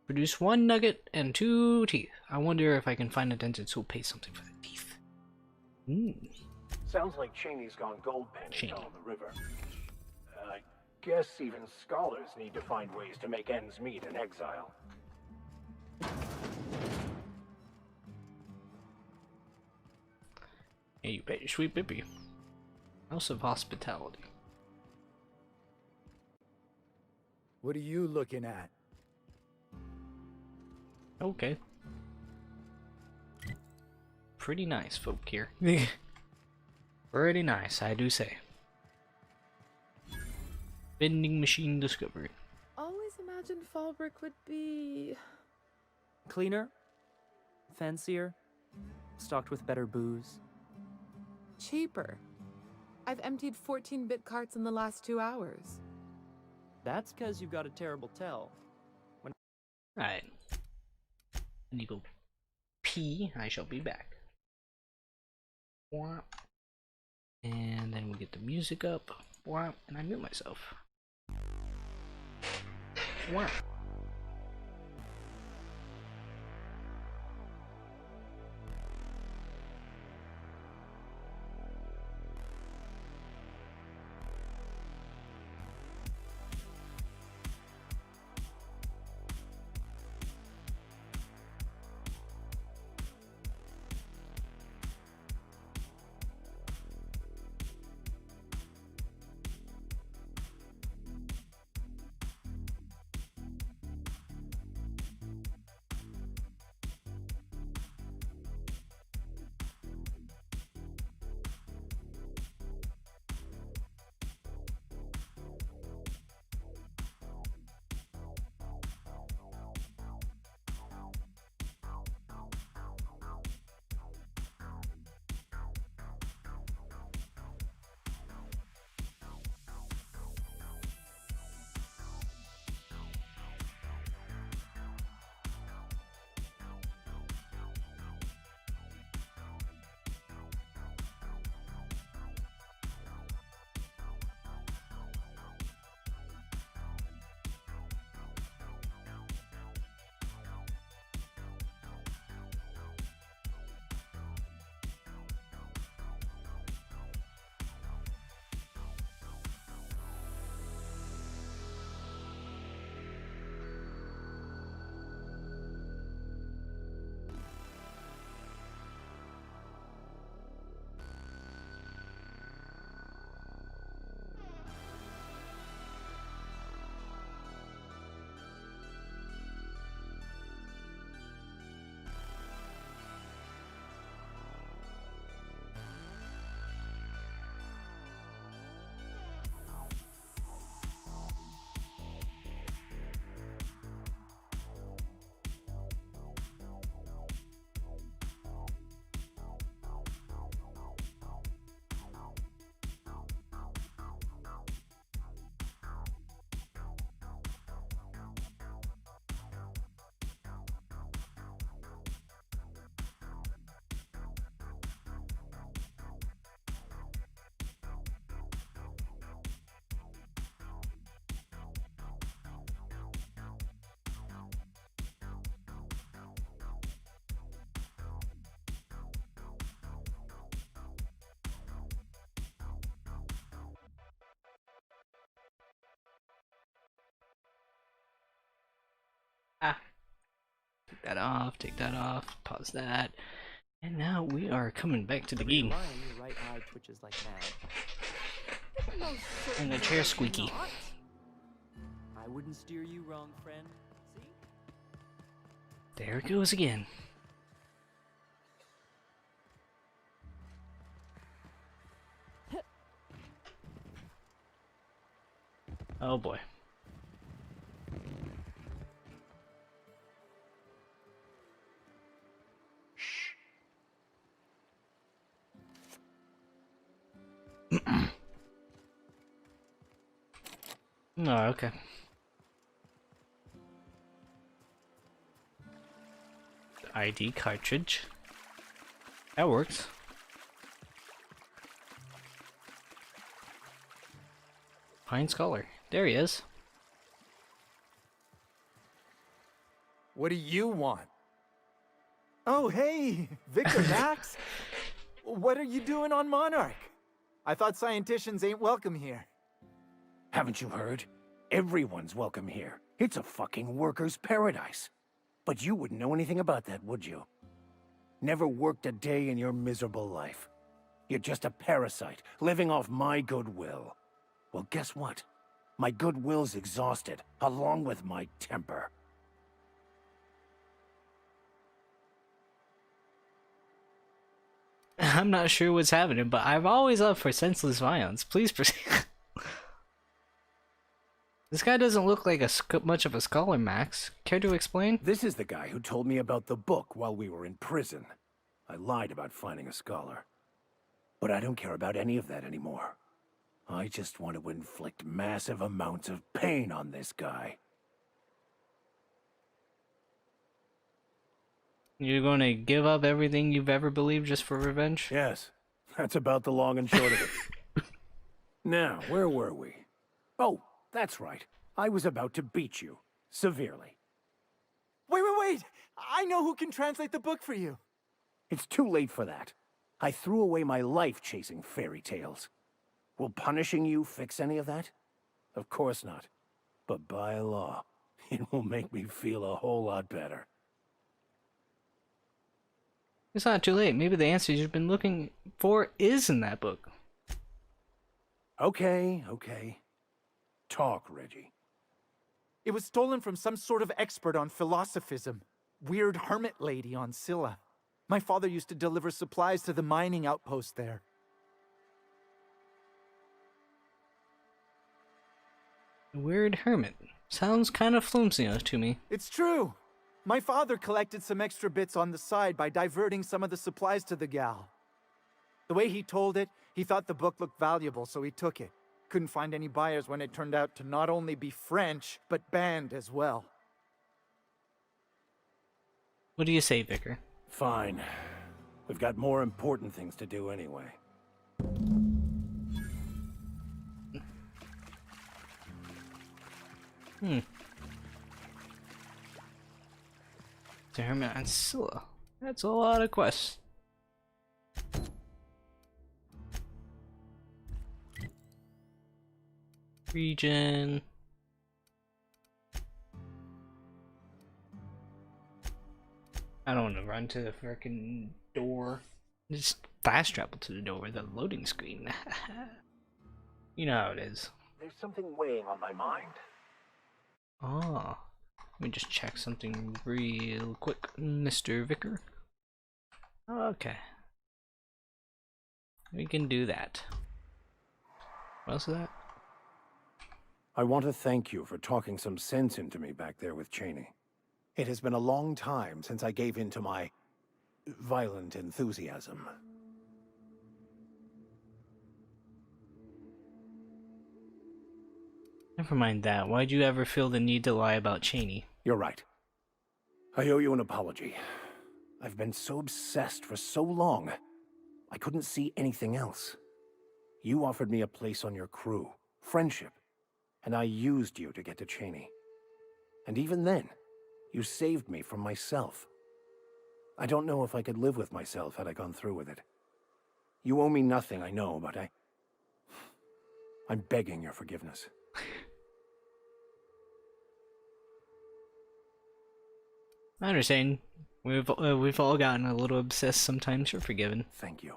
Produce 1 nugget and 2 teeth. I wonder if I can find a dentist who'll pay something for the teeth. Sounds like Cheney's gone gold panning down the river. I guess even scholars need to find ways to make ends meet in exile. Hey, you bet your sweet bippy. House of Hospitality. What are you looking at? Okay. Pretty nice folk here. Pretty nice, I do say. Vending machine discovered. Always imagined Fallbrook would be... Cleaner, fancier, stocked with better booze. cheaper. I've emptied 14-bit carts in the last 2 hours. That's because you've got a terrible tell. Alright. I need to go pee. I shall be back. Whop. And then we get the music up. Whop. And I mute myself. Whop. Take that off, take that off, pause that. And now we are coming back to the Every game. line, your right eye twitches like mad. And the chair squeaky. I wouldn't steer you wrong, friend. See? There it goes again. Oh boy. Oh, okay. ID cartridge. That works. Pine Scholar. There he is. What do you want? Oh, hey, Victor Max. What are you doing on Monarch? I thought scienticians ain't welcome here. Haven't you heard? Everyone's welcome here. It's a fucking worker's paradise. But you wouldn't know anything about that, would you? Never worked a day in your miserable life. You're just a parasite, living off my goodwill. Well, guess what? My goodwill's exhausted, along with my temper. I'm not sure what's happening, but I'm always up for senseless violence. Please proceed. This guy doesn't look like much of a scholar, Max. Care to explain? This is the guy who told me about the book while we were in prison. I lied about finding a scholar. But I don't care about any of that anymore. I just want to inflict massive amounts of pain on this guy. You're gonna give up everything you've ever believed just for revenge? Yes, that's about the long and short of it. Now, where were we? Oh, that's right. I was about to beat you. Severely. Wait! I know who can translate the book for you. It's too late for that. I threw away my life chasing fairy tales. Will punishing you fix any of that? Of course not. But by law, it will make me feel a whole lot better. It's not too late. Maybe the answer you've been looking for is in that book. Okay. Talk, Reggie. It was stolen from some sort of expert on philosophism. Weird hermit lady on Scylla. My father used to deliver supplies to the mining outpost there. Weird hermit. Sounds kind of flimsy to me. It's true. My father collected some extra bits on the side by diverting some of the supplies to the gal. The way he told it, he thought the book looked valuable, so he took it. Couldn't find any buyers when it turned out to not only be French, but banned as well. What do you say, Vicar? Fine. We've got more important things to do anyway. The Hermit and Scylla. That's a lot of quests. Region. I don't want to run to the freaking door. Just fast travel to the door with a loading screen. You know how it is. There's something weighing on my mind. Ah. Let me just check something real quick, Mr. Vicar. Okay. We can do that. What else is that? I want to thank you for talking some sense into me back there with Cheney. It has been a long time since I gave in to my violent enthusiasm. Never mind that. Why'd you ever feel the need to lie about Cheney? You're right. I owe you an apology. I've been so obsessed for so long, I couldn't see anything else. You offered me a place on your crew, friendship, and I used you to get to Cheney. And even then, you saved me from myself. I don't know if I could live with myself had I gone through with it. You owe me nothing, I know, but I'm begging your forgiveness. I understand. We've all gotten a little obsessed sometimes. You're forgiven. Thank you.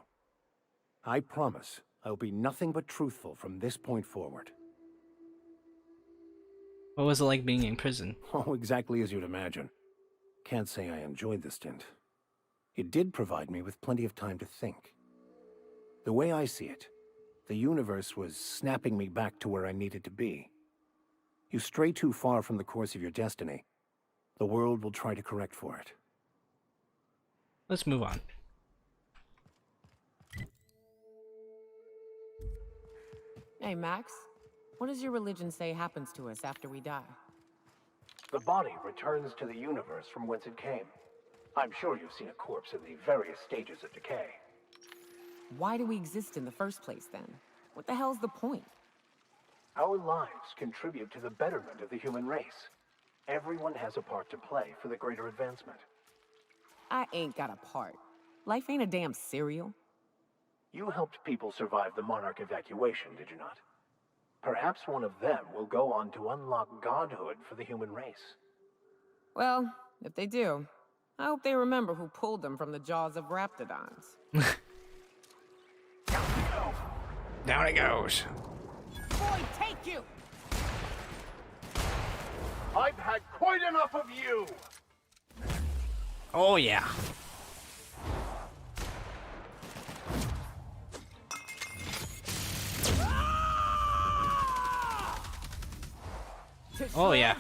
I promise I'll be nothing but truthful from this point forward. What was it like being in prison? Oh, exactly as you'd imagine. Can't say I enjoyed the stint. It did provide me with plenty of time to think. The way I see it, the universe was snapping me back to where I needed to be. You stray too far from the course of your destiny, the world will try to correct for it. Let's move on. Hey, Max. What does your religion say happens to us after we die? The body returns to the universe from whence it came. I'm sure you've seen a corpse in the various stages of decay. Why do we exist in the first place, then? What the hell's the point? Our lives contribute to the betterment of the human race. Everyone has a part to play for the greater advancement. I ain't got a part. Life ain't a damn cereal. You helped people survive the Monarch evacuation, did you not? Perhaps one of them will go on to unlock godhood for the human race. Well, if they do, I hope they remember who pulled them from the jaws of raptidons. Down it goes. Boy, take you! I've had quite enough of you! Oh yeah. Oh yeah.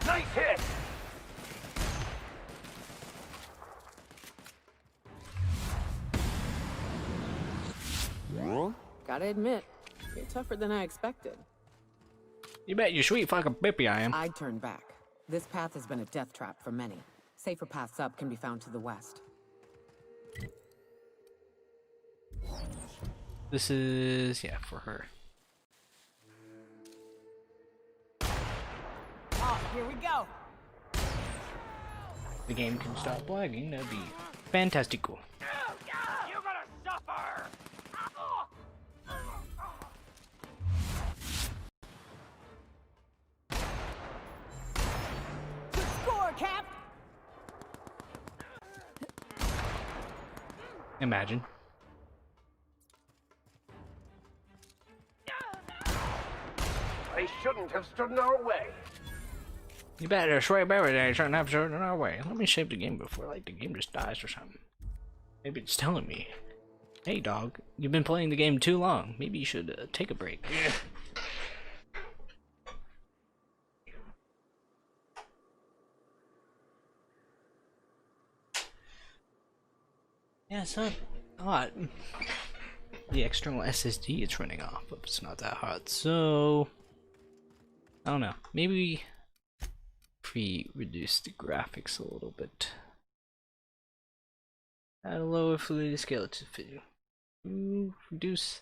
Nice hit! Gotta admit, you're tougher than I expected. You bet you sweet fucking bippy I am. I'd turn back. This path has been a death trap for many. Safer paths up can be found to the west. This is, yeah, for her. Oh, here we go! The game can stop lagging, that'd be fantastical. You're gonna suffer! Good score, Cap! Imagine. They shouldn't have stood in our way. You better swear better than certain episode in our way. Let me save the game before like the game just dies or something. Maybe it's telling me, hey dog, you've been playing the game too long. Maybe you should take a break. Yeah, it's not hot. The external SSD is running off, but it's not that hot, so I don't know. Maybe reduce the graphics a little bit. Add a lower fluidity scale to fit. Reduce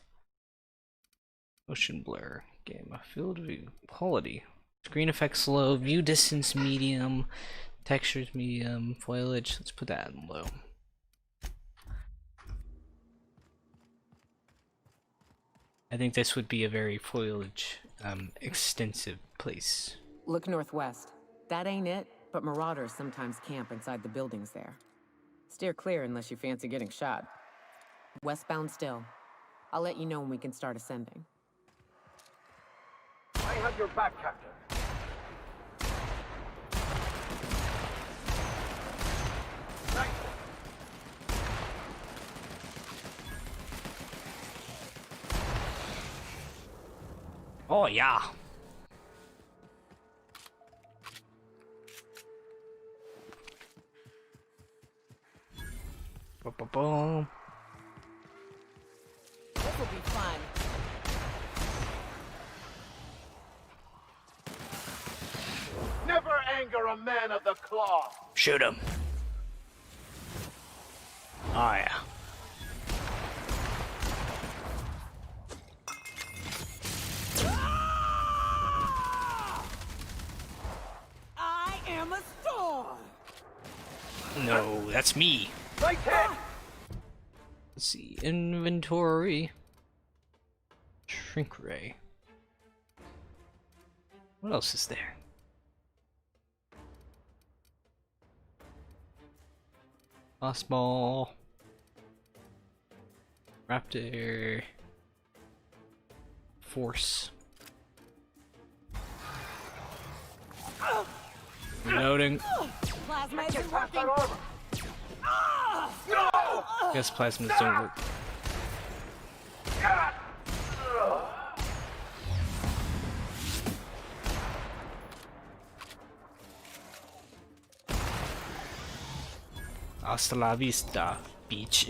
motion blur. Gamma field view quality. Screen effects low. View distance medium. Textures medium. Foliage. Let's put that in low. I think this would be a very foliage extensive place. Look northwest. That ain't it, but marauders sometimes camp inside the buildings there. Steer clear unless you fancy getting shot. Westbound still. I'll let you know when we can start ascending. I have your back, Captain. Nice. Oh yeah. Boom. This will be fun. Never anger a man of the claw. Shoot him. Oh yeah. I am a storm. No, that's me. Right hit. Let's see. Inventory. Shrink ray. What else is there? Lost ball. Raptor. Force. Reloading. Plasma isn't working. No! Guess plasmas don't work. Hasta la vista, beach.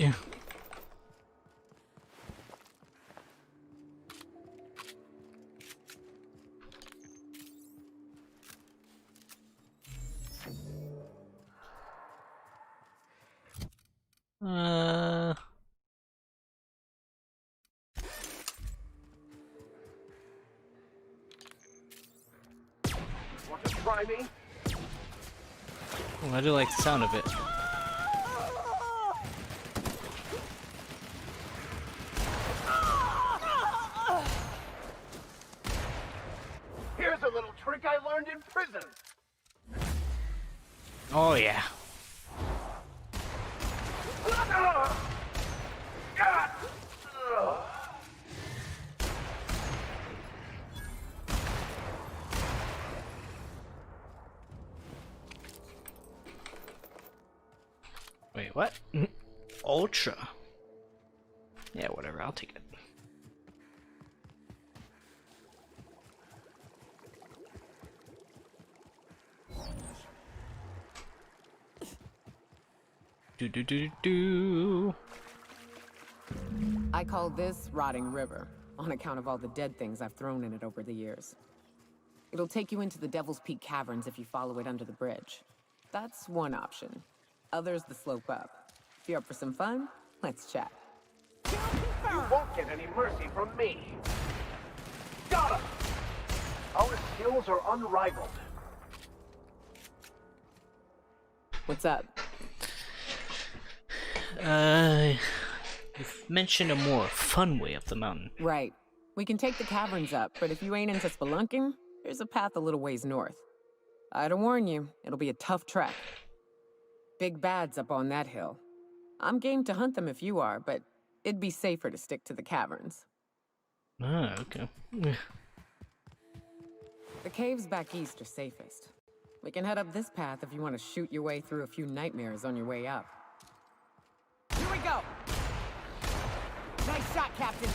Want to try me? I do like the sound of it. Here's a little trick I learned in prison. Oh yeah. Wait, what? Ultra. Yeah, whatever, I'll take it. Do. I call this Rotting River, on account of all the dead things I've thrown in it over the years. It'll take you into the Devil's Peak Caverns if you follow it under the bridge. That's one option. Others the slope up. If you're up for some fun, let's chat. You won't get any mercy from me. Got him! Our skills are unrivaled. What's up? You've mentioned a more fun way up the mountain. Right. We can take the caverns up, but if you ain't into spelunking, there's a path a little ways north. I'd warn you, it'll be a tough trek. Big bad's up on that hill. I'm game to hunt them if you are, but it'd be safer to stick to the caverns. Ah, okay. The caves back east are safest. We can head up this path if you want to shoot your way through a few nightmares on your way up. Here we go! Nice shot, Captain!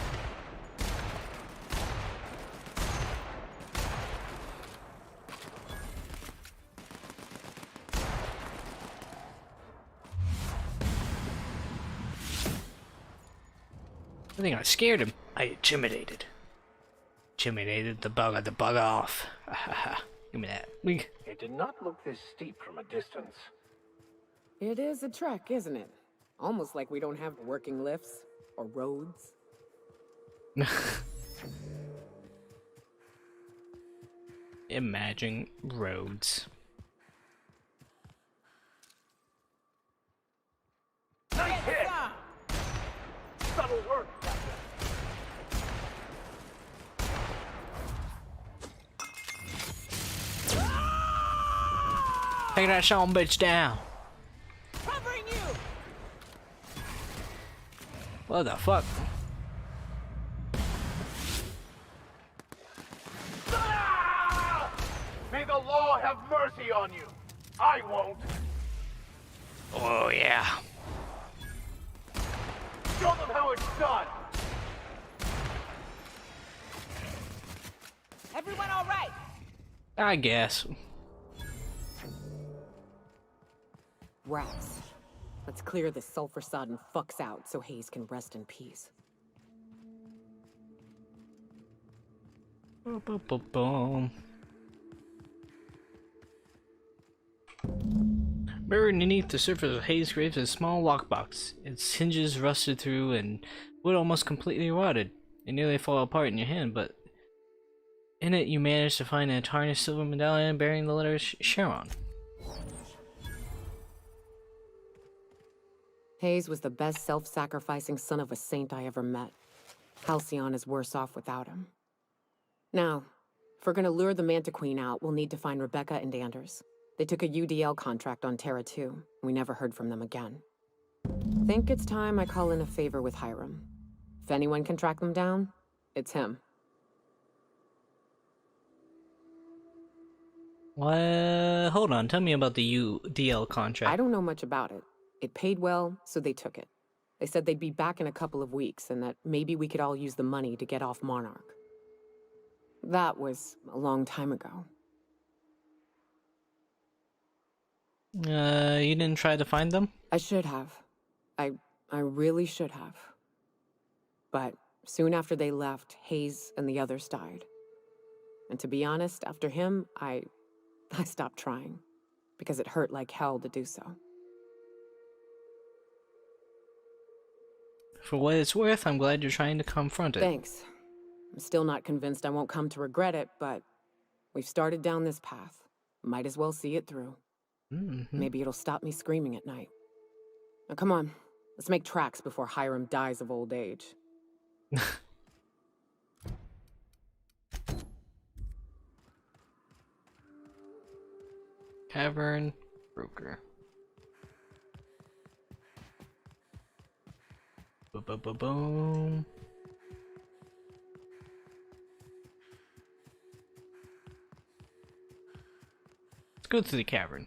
I think I scared him. I intimidated. Intimidated the bug off. Give me that. It did not look this steep from a distance. It is a trek, isn't it? Almost like we don't have working lifts or roads. Imagine roads. Nice hit! Subtle work, Captain. Take that son bitch down. Covering you! What the fuck? Ah! May the law have mercy on you. I won't. Oh yeah. Show them how it's done. Everyone all right? I guess. Rats. Let's clear this sulfur-sodden fucks out so Hayes can rest in peace. Boom. Buried beneath the surface of Hayes' grave is a small lockbox. Its hinges rusted through and wood almost completely rotted. It nearly fall apart in your hand, but in it you managed to find a tarnished silver medallion bearing the letter Sharon. Hayes was the best self-sacrificing son of a saint I ever met. Halcyon is worse off without him. Now, if we're gonna lure the Manta Queen out, we'll need to find Rebecca and Anders. They took a UDL contract on Terra 2. We never heard from them again. Think it's time I call in a favor with Hiram. If anyone can track them down, it's him. What? Hold on, tell me about the UDL contract. I don't know much about it. It paid well, so they took it. They said they'd be back in a couple of weeks, and that maybe we could all use the money to get off Monarch. That was a long time ago. You didn't try to find them? I should have. I really should have. But soon after they left, Hayes and the others died. And to be honest, after him, I stopped trying. Because it hurt like hell to do so. For what it's worth, I'm glad you're trying to confront it. Thanks. I'm still not convinced I won't come to regret it, but we've started down this path. Might as well see it through. Maybe it'll stop me screaming at night. Now come on, let's make tracks before Hiram dies of old age. Cavern broker. Boom. Let's go to the cavern.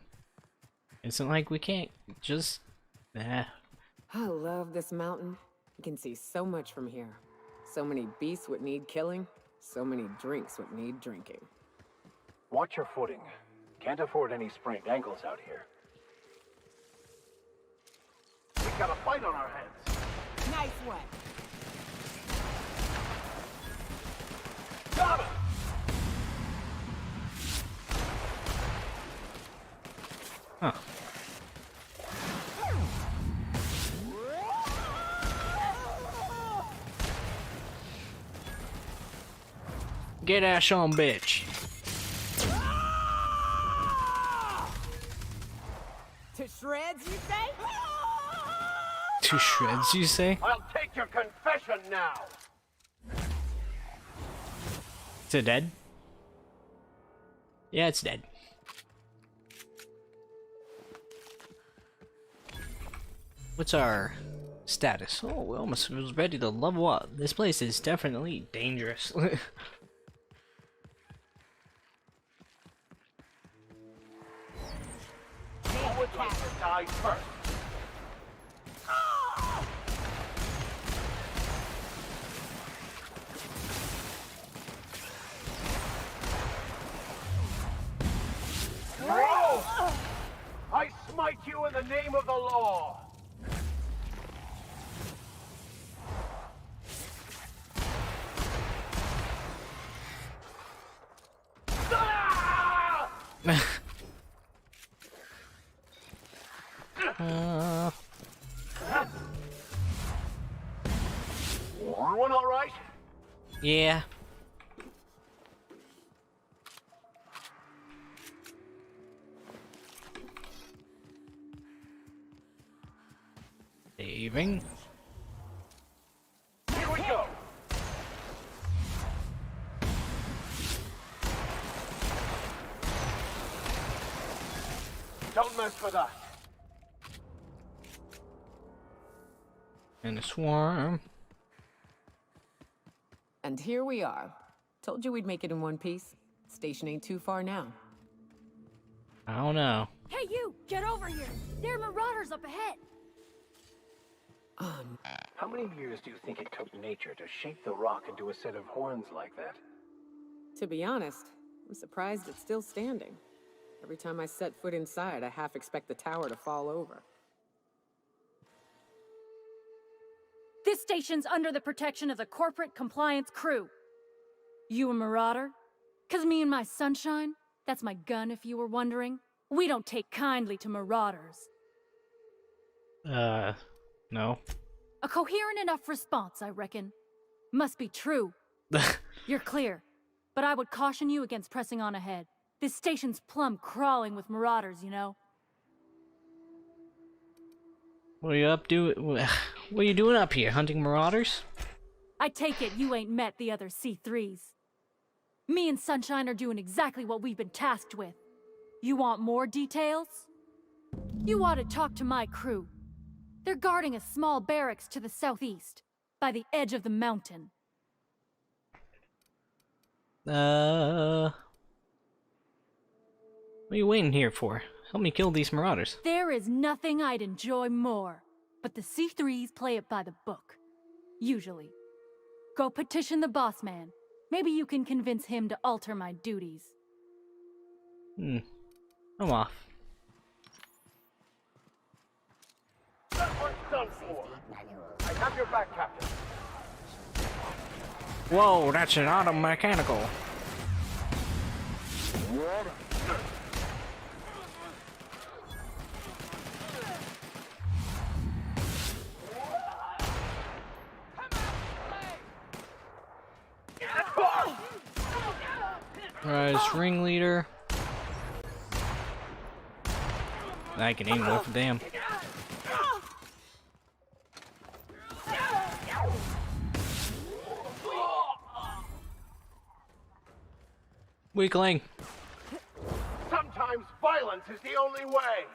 Isn't like we can't just... I love this mountain. You can see so much from here. So many beasts would need killing. So many drinks would need drinking. Watch your footing. Can't afford any sprained ankles out here. We got a fight on our hands. Nice one. Got him! Huh. Get ash on, bitch. To shreds, you say? To shreds, you say? I'll take your confession now. Is it dead? Yeah, it's dead. What's our status? Oh, we almost was ready to level up. This place is definitely dangerous. Who would like to die first? Bro! I smite you in the name of the law! Everyone all right? Yeah. Saving. Here we go. Don't mess with us. And a swarm. And here we are. Told you we'd make it in one piece. Station ain't too far now. I don't know. Hey, you! Get over here! There are marauders up ahead! How many years do you think it took nature to shape the rock into a set of horns like that? To be honest, I'm surprised it's still standing. Every time I set foot inside, I half expect the tower to fall over. This station's under the protection of the corporate compliance crew. You a marauder? 'Cause me and my sunshine, that's my gun if you were wondering, we don't take kindly to marauders. No. A coherent enough response, I reckon. Must be true. You're clear, but I would caution you against pressing on ahead. This station's plumb crawling with marauders, you know. What are you up to? What are you doing up here? Hunting marauders? I take it you ain't met the other C3s. Me and Sunshine are doing exactly what we've been tasked with. You want more details? You ought to talk to my crew. They're guarding a small barracks to the southeast, by the edge of the mountain. What are you waiting here for? Help me kill these marauders. There is nothing I'd enjoy more, but the C3s play it by the book. Usually. Go petition the boss man. Maybe you can convince him to alter my duties. I'm off. That one's done for. I have your back, Captain. Whoa, that's an auto mechanical. Rise ringleader. I can aim with damn. Weakling. Sometimes violence is the only way.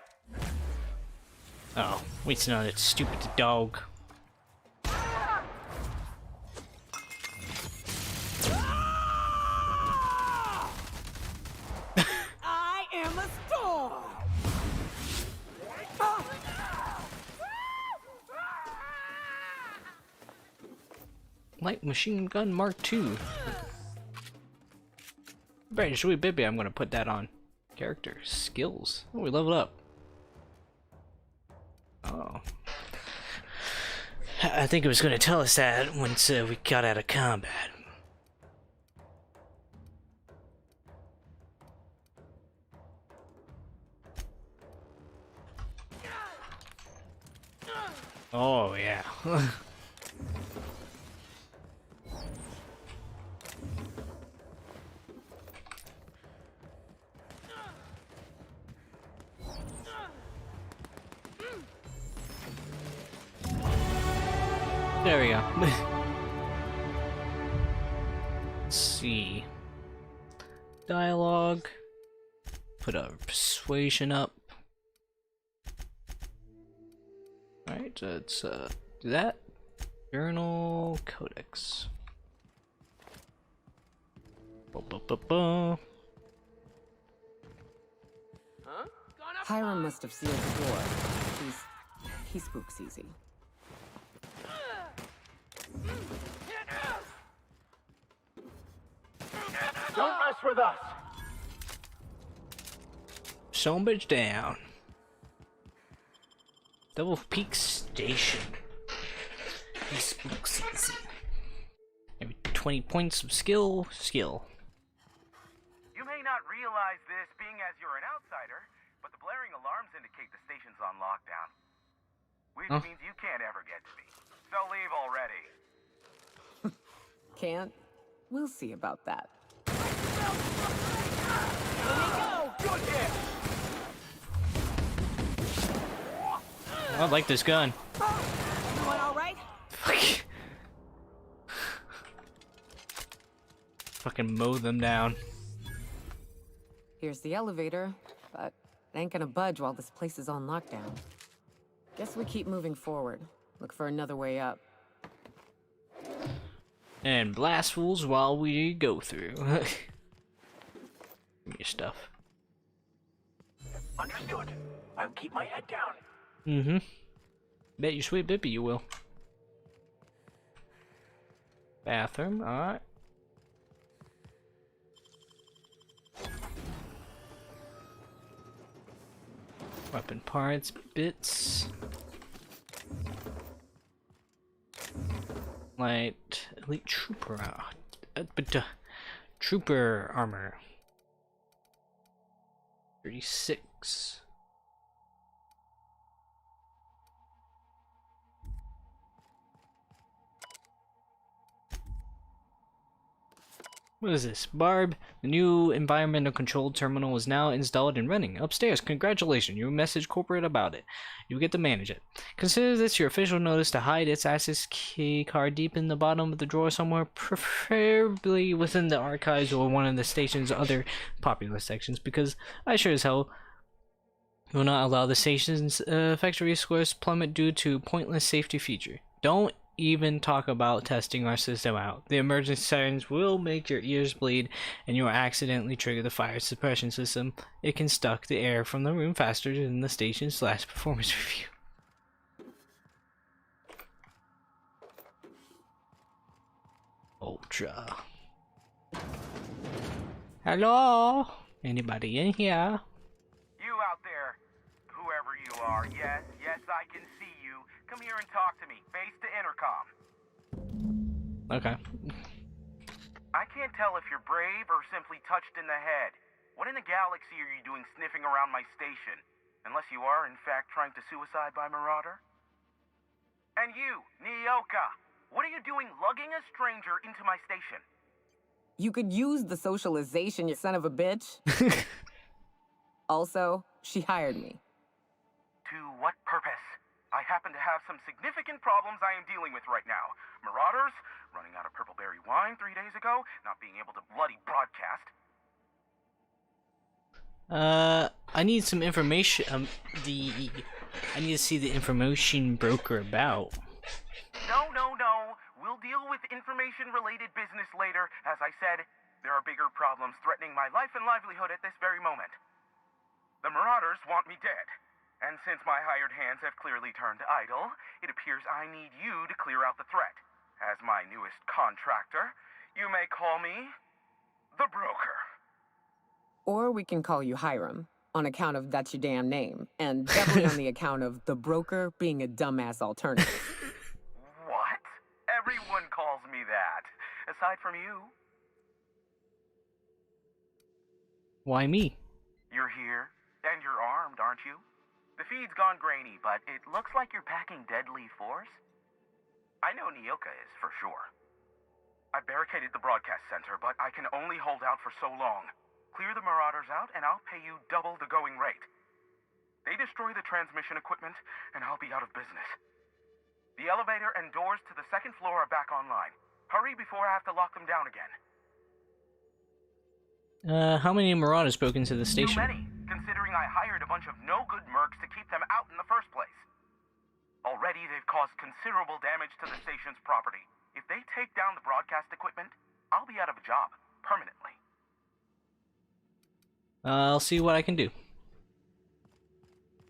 Oh, wait, no, that stupid dog. I am a storm! Light machine gun Mark II. Right, sweet baby, I'm gonna put that on. Character skills. Oh, we leveled up. Oh. I think it was gonna tell us that once we got out of combat. Oh, yeah. There we go. Let's see. Dialogue. Put a persuasion up. Alright, let's do that. Journal Codex. Hiram must have sealed the door. He spooks easy. Don't mess with us. Some bitch down. Double Peak Station. He spooks easy. Maybe 20 points of skill. You may not realize this being as you're an outsider, but the blaring alarms indicate the station's on lockdown. Which means you can't ever get to me. So leave already. Can't? We'll see about that. I like this gun. All right? Fucking mow them down. Here's the elevator, but it ain't gonna budge while this place is on lockdown. Guess we keep moving forward. Look for another way up. And blast fools while we go through. Give me your stuff. Understood. I'll keep my head down. Mm-hmm. Bet you sweet bippy you will. Bathroom, alright. Weapon parts, bits. Light elite trooper trooper armor. 36. What is this? Barb, the new environmental control terminal is now installed and running. Upstairs, congratulations, you message corporate about it. You get to manage it. Consider this your official notice to hide its access key card deep in the bottom of the drawer somewhere, preferably within the archives or one of the station's other popular sections, because I sure as hell Will not allow the station's factory scores plummet due to pointless safety feature. Don't even talk about testing our system out. The emergency sirens will make your ears bleed and you will accidentally trigger the fire suppression system. It can suck the air from the room faster than the station's last performance review. Ultra. Hello? Anybody in here? You out there, whoever you are, yes, I can see you. Come here and talk to me, face to intercom. Okay. I can't tell if you're brave or simply touched in the head. What in the galaxy are you doing sniffing around my station? Unless you are, in fact, trying to suicide by Marauder? And you, Nyoka, what are you doing lugging a stranger into my station? You could use the socialization, you son of a bitch. Also, she hired me. To what purpose? I happen to have some significant problems I am dealing with right now. Marauders, running out of purple berry wine 3 days ago, not being able to bloody broadcast. I need some information. I need to see the information broker about. No. We'll deal with information-related business later. As I said, there are bigger problems threatening my life and livelihood at this very moment. The Marauders want me dead. And since my hired hands have clearly turned idle, it appears I need you to clear out the threat. As my newest contractor, you may call me the Broker. Or we can call you Hiram, on account of that's your damn name, and definitely on the account of the Broker being a dumbass alternative. What? Everyone calls me that, aside from you. Why me? You're here, and you're armed, aren't you? The feed's gone grainy, but it looks like you're packing deadly force. I know Nyoka is, for sure. I barricaded the broadcast center, but I can only hold out for so long. Clear the Marauders out, and I'll pay you double the going rate. They destroy the transmission equipment, and I'll be out of business. The elevator and doors to the second floor are back online. Hurry before I have to lock them down again. How many Marauders broke into the station? Too many, considering I hired a bunch of no-good mercs to keep them out in the first place. Already, they've caused considerable damage to the station's property. If they take down the broadcast equipment, I'll be out of a job, permanently. I'll see what I can do.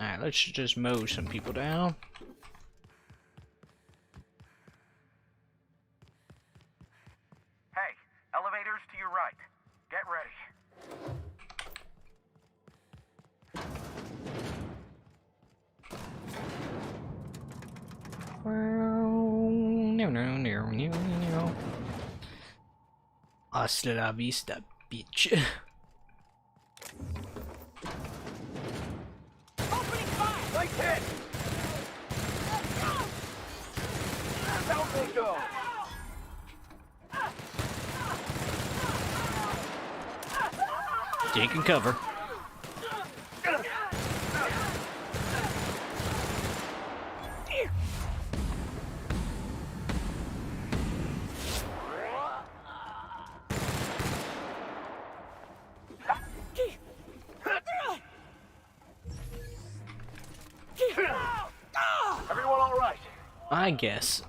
Alright, let's just mow some people down. Hey, elevators to your right. Get ready. No. Hasta la vista, bitch. Nice hit! Down they go! Taking cover. Everyone all right? I guess.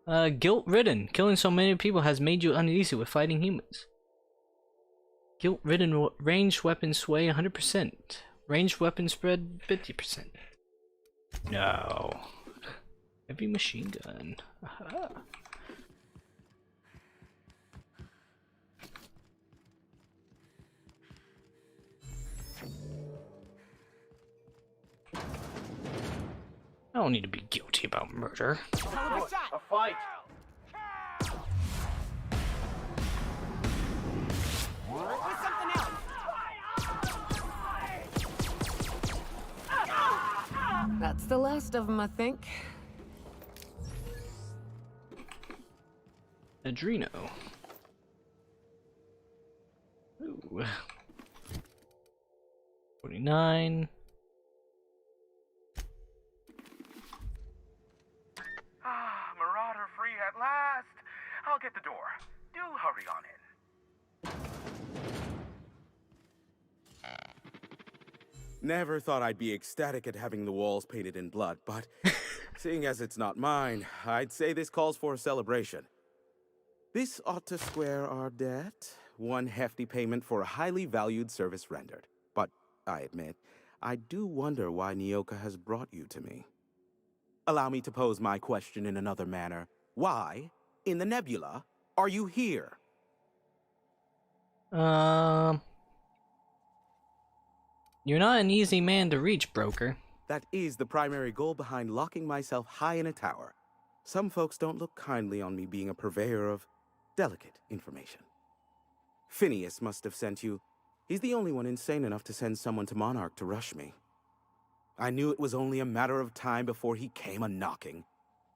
Guilt-ridden. Killing so many people has made you uneasy with fighting humans. Guilt-ridden ranged weapon sway 100%. Ranged weapon spread 50%. No. Heavy machine gun. Aha. I don't need to be guilty about murder. A fight! That's the last of them, I think. Adreno. Ooh. 49. Marauder free at last. I'll get the door. Do hurry on in. Never thought I'd be ecstatic at having the walls painted in blood, but seeing as it's not mine, I'd say this calls for a celebration. This ought to square our debt. One hefty payment for a highly valued service rendered. But I admit, I do wonder why Nyoka has brought you to me. Allow me to pose my question in another manner. Why, in the nebula, are you here? You're not an easy man to reach, broker. That is the primary goal behind locking myself high in a tower. Some folks don't look kindly on me being a purveyor of delicate information. Phineas must have sent you. He's the only one insane enough to send someone to Monarch to rush me. I knew it was only a matter of time before he came a-knocking.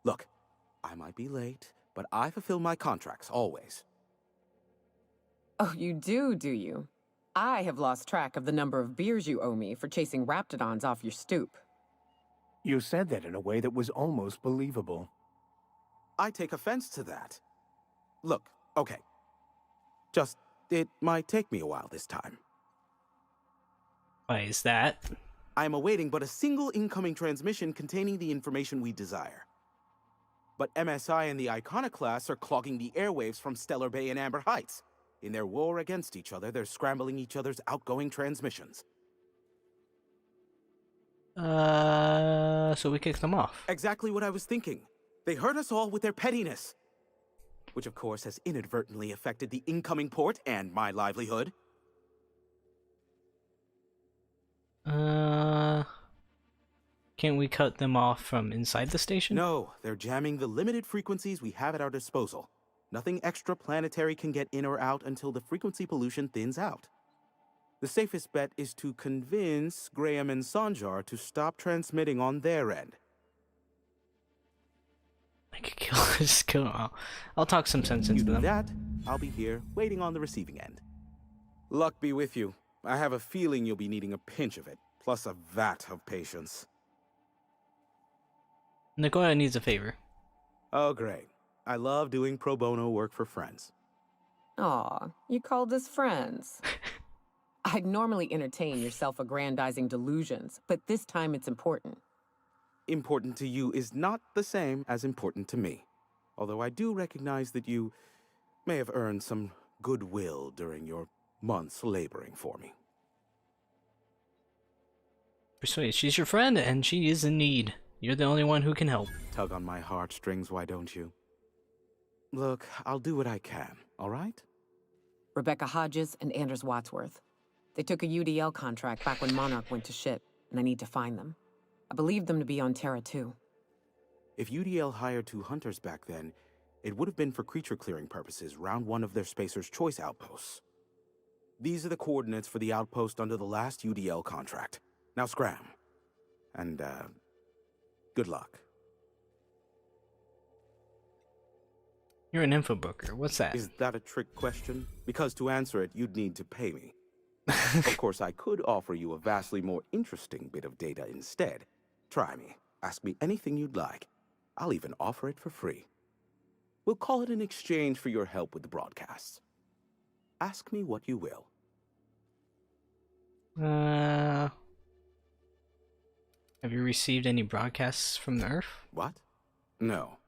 Look, I might be late, but I fulfill my contracts, always. Oh, you do you? I have lost track of the number of beers you owe me for chasing raptidons off your stoop. You said that in a way that was almost believable. I take offense to that. Look, okay. Just, it might take me a while this time. Why is that? I am awaiting but a single incoming transmission containing the information we desire. But MSI and the Iconoclasts are clogging the airwaves from Stellar Bay and Amber Heights. In their war against each other, they're scrambling each other's outgoing transmissions. So we kicked them off. Exactly what I was thinking. They hurt us all with their pettiness. Which, of course, has inadvertently affected the incoming port and my livelihood. Can't we cut them off from inside the station? No, they're jamming the limited frequencies we have at our disposal. Nothing extraplanetary can get in or out until the frequency pollution thins out. The safest bet is to convince Graham and Sanjar to stop transmitting on their end. I could kill them. I'll talk some sense into them. That, I'll be here, waiting on the receiving end. Luck be with you. I have a feeling you'll be needing a pinch of it, plus a vat of patience. Nagoya needs a favor. Oh, great. I love doing pro bono work for friends. Aw, you called us friends. I'd normally entertain your self-aggrandizing delusions, but this time it's important. Important to you is not the same as important to me. Although I do recognize that you may have earned some goodwill during your months laboring for me. Persuade, she's your friend and she is in need. You're the only one who can help. Tug on my heartstrings, why don't you? Look, I'll do what I can, all right? Rebecca Hodges and Anders Wadsworth. They took a UDL contract back when Monarch went to shit, and I need to find them. I believe them to be on Terra 2. If UDL hired 2 hunters back then, it would have been for creature clearing purposes round one of their Spacer's Choice outposts. These are the coordinates for the outpost under the last UDL contract. Now scram. And, good luck. You're an info booker. What's that? Is that a trick question? Because to answer it, you'd need to pay me. Of course, I could offer you a vastly more interesting bit of data instead. Try me. Ask me anything you'd like. I'll even offer it for free. We'll call it an exchange for your help with the broadcasts. Ask me what you will. Have you received any broadcasts from the Earth? What? No.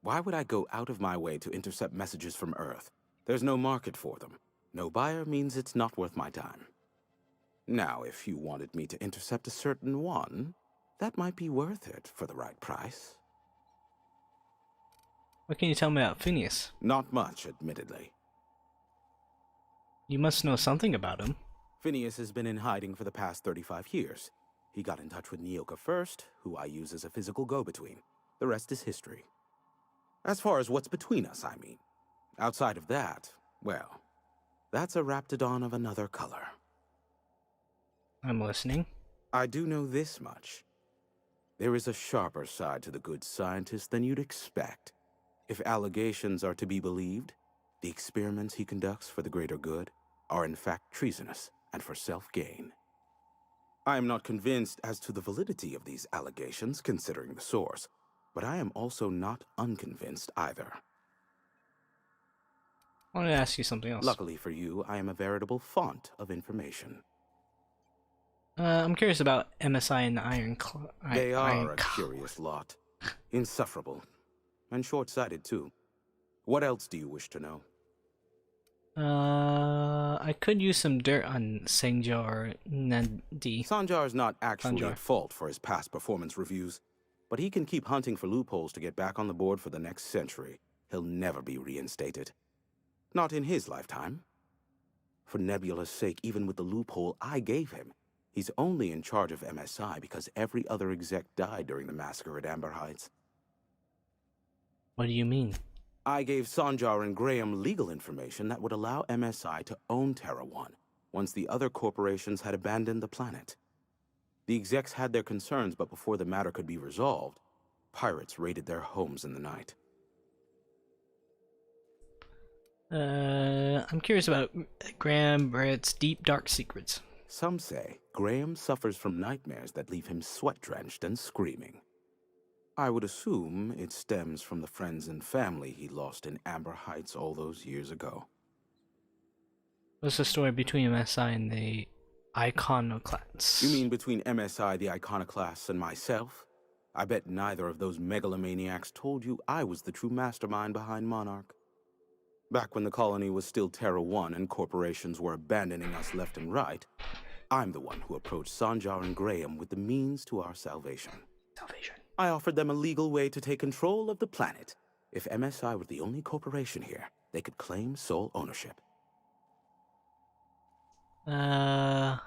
Why would I go out of my way to intercept messages from Earth? There's no market for them. No buyer means it's not worth my time. Now, if you wanted me to intercept a certain one, that might be worth it for the right price. What can you tell me about Phineas? Not much, admittedly. You must know something about him. Phineas has been in hiding for the past 35 years. He got in touch with Nyoka first, who I use as a physical go-between. The rest is history. As far as what's between us, I mean. Outside of that, well, that's a raptidon of another color. I'm listening. I do know this much. There is a sharper side to the good scientist than you'd expect. If allegations are to be believed, the experiments he conducts for the greater good are in fact treasonous and for self-gain. I am not convinced as to the validity of these allegations, considering the source, but I am also not unconvinced either. I want to ask you something else. Luckily for you, I am a veritable font of information. I'm curious about MSI and the They are Iron a curious lot. Insufferable. And short-sighted, too. What else do you wish to know? I could use some dirt on Sangjar Nandi. Sanjar is not actually Sanjar. at fault for his past performance reviews, but he can keep hunting for loopholes to get back on the board for the next century. He'll never be reinstated. Not in his lifetime. For Nebula's sake, even with the loophole I gave him, he's only in charge of MSI because every other exec died during the massacre at Amber Heights. What do you mean? I gave Sanjar and Graham legal information that would allow MSI to own Terra One once the other corporations had abandoned the planet. The execs had their concerns, but before the matter could be resolved, pirates raided their homes in the night. I'm curious about Graham Brett's deep dark secrets. Some say Graham suffers from nightmares that leave him sweat-drenched and screaming. I would assume it stems from the friends and family he lost in Amber Heights all those years ago. What's the story between MSI and the Iconoclasts? You mean between MSI, the Iconoclasts, and myself? I bet neither of those megalomaniacs told you I was the true mastermind behind Monarch. Back when the colony was still Terra One and corporations were abandoning us left and right, I'm the one who approached Sanjar and Graham with the means to our salvation. I offered them a legal way to take control of the planet. If MSI were the only corporation here, they could claim sole ownership. So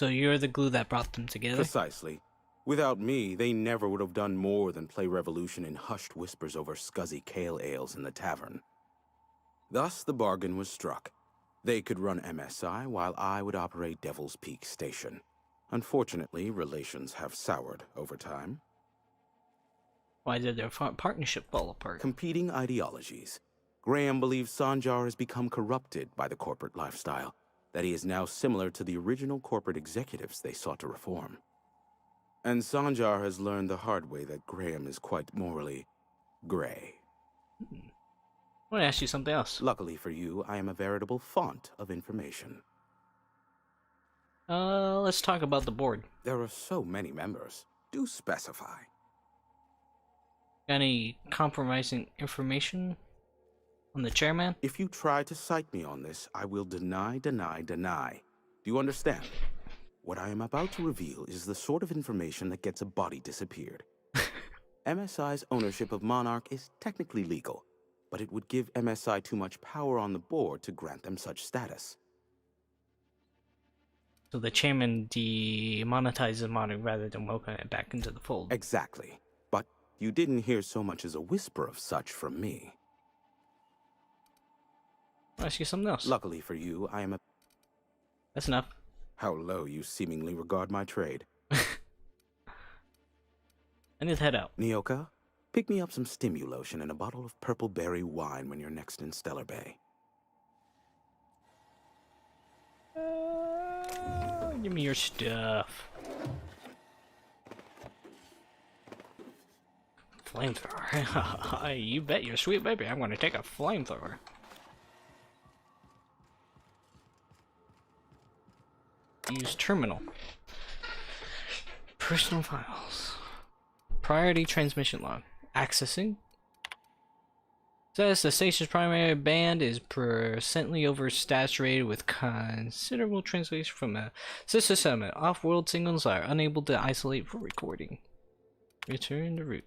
you're the glue that brought them together? Precisely. Without me, they never would have done more than play Revolution in hushed whispers over scuzzy kale ales in the tavern. Thus, the bargain was struck. They could run MSI while I would operate Devil's Peak Station. Unfortunately, relations have soured over time. Why did their partnership fall apart? Competing ideologies. Graham believes Sanjar has become corrupted by the corporate lifestyle, that he is now similar to the original corporate executives they sought to reform. And Sanjar has learned the hard way that Graham is quite morally gray. I want to ask you something else. Luckily for you, I am a veritable font of information. Let's talk about the board. There are so many members. Do specify. Any compromising information on the chairman? If you try to cite me on this, I will deny. Do you understand? What I am about to reveal is the sort of information that gets a body disappeared. MSI's ownership of Monarch is technically legal, but it would give MSI too much power on the board to grant them such status. So the chairman demonetizes Monarch rather than welcoming it back into the fold. Exactly. But you didn't hear so much as a whisper of such from me. I'll ask you something else. Luckily for you, I am a... That's enough. How low you seemingly regard my trade. I need to head out. Nyoka, pick me up some Stimulotion and a bottle of purple berry wine when you're next in Stellar Bay. Give me your stuff. Flamethrower. You bet your sweet baby I'm going to take a flamethrower. Use terminal. Personal files. Priority transmission log. Accessing. Says the station's primary band is percently oversaturated with considerable translation from a sister settlement. Off-world signals are unable to isolate for recording. Return to route.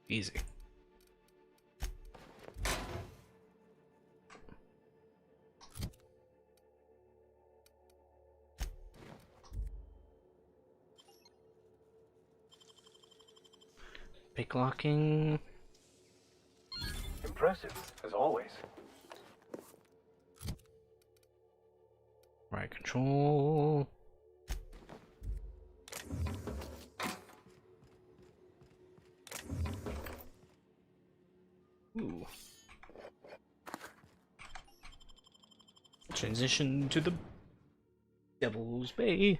Easy. Pick locking. Impressive, as always. Right control. Ooh. Transition to the Devil's Bay.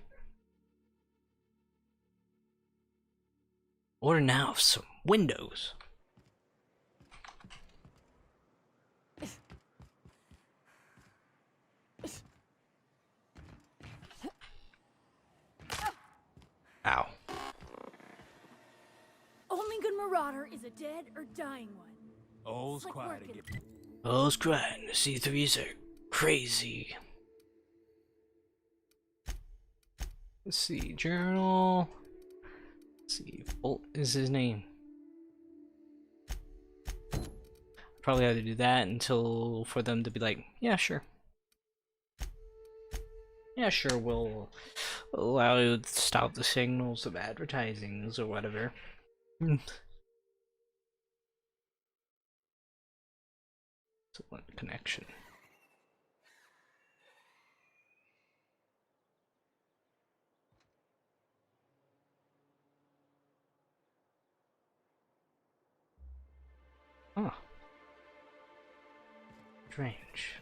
Order now some windows. Marauder is a dead or dying one. All's Slick quiet working. again. All's quiet. The C3s are crazy. Let's see, journal. Let's see, Bolt is his name. Probably have to do that until for them to be like, yeah, sure. Yeah, sure, we'll allow you to stop the signals of advertisings or whatever. So one connection. Huh. Strange.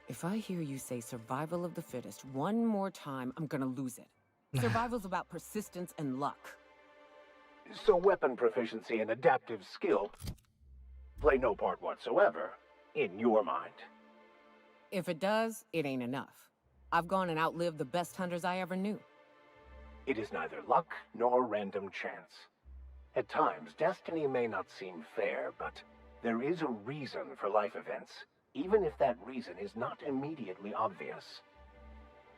If I hear you say survival of the fittest one more time, I'm gonna lose it. Survival's about persistence and luck. So weapon proficiency and adaptive skill play no part whatsoever in your mind. If it does, it ain't enough. I've gone and outlived the best hunters I ever knew. It is neither luck nor random chance. At times, destiny may not seem fair, but there is a reason for life events, even if that reason is not immediately obvious.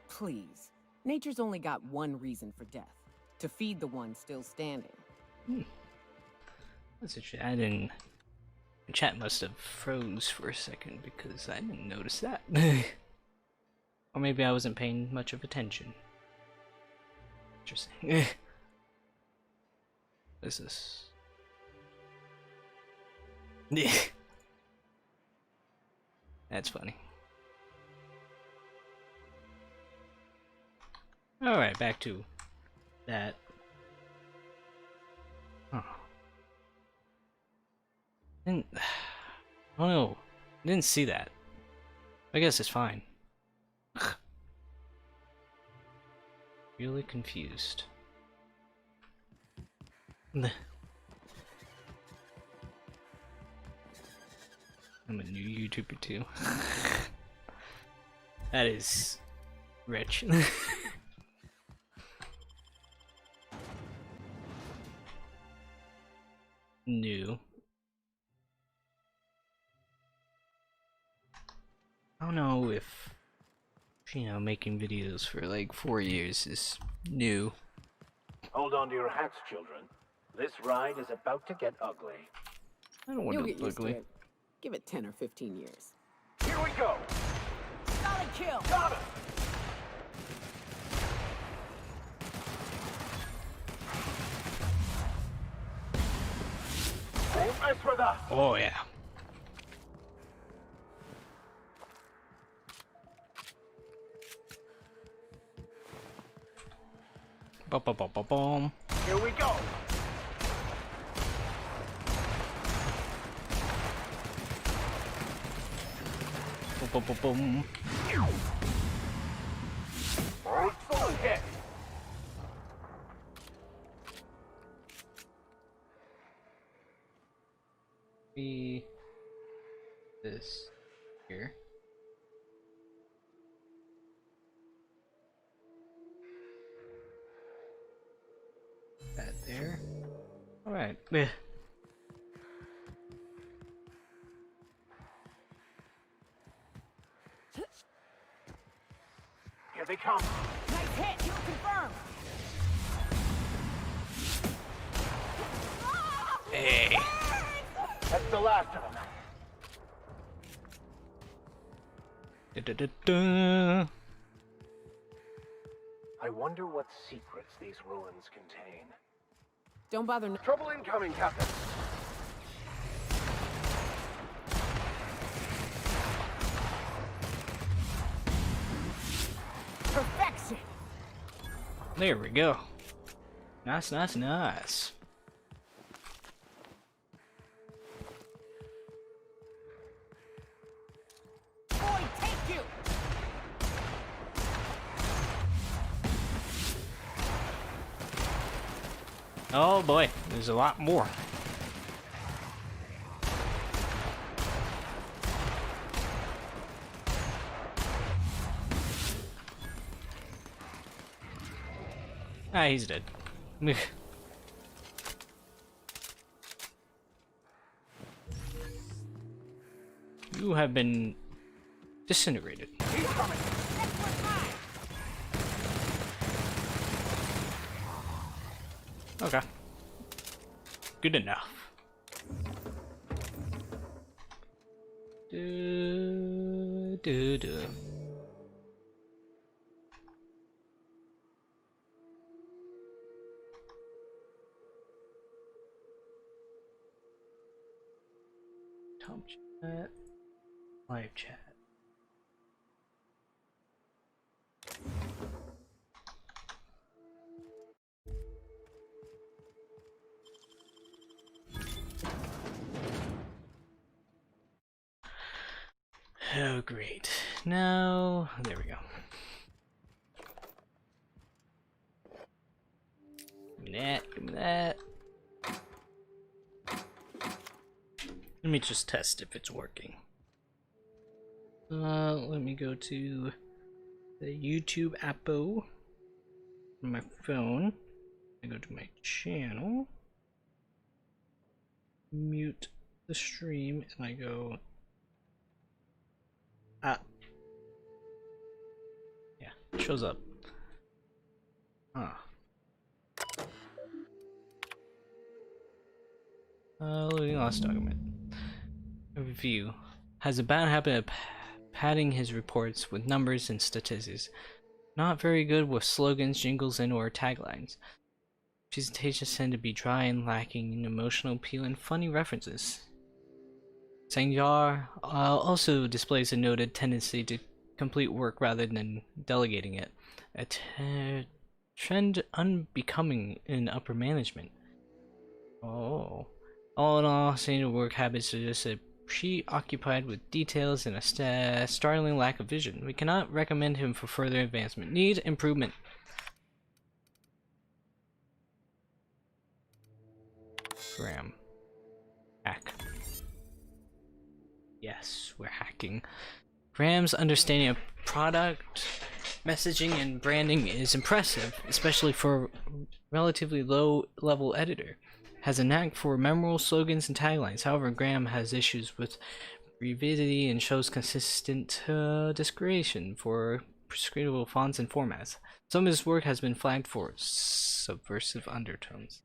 Please. Nature's only got one reason for death. To feed the one still standing. That's interesting. I didn't... The chat must have froze for a second because I didn't notice that. Or maybe I wasn't paying much of attention. Interesting. What is this? That's funny. Alright, back to that. Huh. Didn't... Oh no. Didn't see that. I guess it's fine. Really confused. I'm a new YouTuber too. That is rich. New. I don't know if, you know, making videos for like 4 years is new. Hold on to your hats, children. This ride is about to get ugly. I don't want You'll to get look used to ugly. it. Give it 10 or 15 years. Here we go! Solid kill! Got it! Don't mess with us! Oh yeah. Bum, bum, bum, bum, bum. Here we go! Bum, bum, bum, bum. Alright, full hit! Be this here. That there. All right. Yeah. Here they come! Nice hit! You confirmed! Hey. That's the last of them. Da, da, da, da. I wonder what secrets these ruins contain. Don't bother. Trouble incoming, Captain. Perfection! There we go. Nice, nice, nice. Boy, take you! Oh boy, there's a lot more. Ah, he's dead. You have been disintegrated. Okay. Good enough. Do. Tom chat. Live chat. Oh, great. Now, there we go. Give me that, give me that. Let me just test if it's working. Let me go to the YouTube appo on my phone. I go to my channel, mute the stream, and I go yeah, it shows up. Loading last document. Review. Has a bad habit of padding his reports with numbers and statistics. Not very good with slogans, jingles, and or taglines. Presentations tend to be dry and lacking in emotional appeal and funny references. Sangjar also displays a noted tendency to complete work rather than delegating it, a trend unbecoming in upper management. Oh. All in all, saying work habits are just preoccupied with details and a startling lack of vision. We cannot recommend him for further advancement. Need improvement. Graham. Hack. Yes, we're hacking. Graham's understanding of product, messaging, and branding is impressive, especially for a relatively low-level editor. Has a knack for memorable slogans and taglines. However, Graham has issues with brevity and shows consistent discretion for prescribable fonts and formats. Some of his work has been flagged for subversive undertones.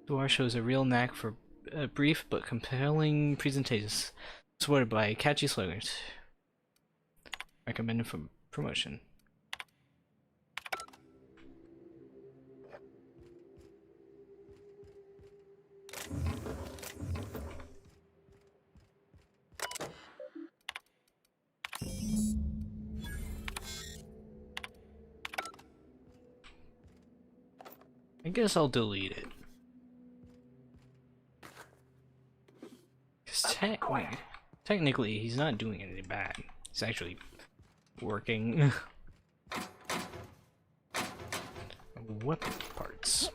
Duar shows a real knack for brief but compelling presentations, supported by catchy slogans. Recommended for promotion. I guess I'll delete it. Technically, he's not doing anything bad. He's actually working. Weapon parts.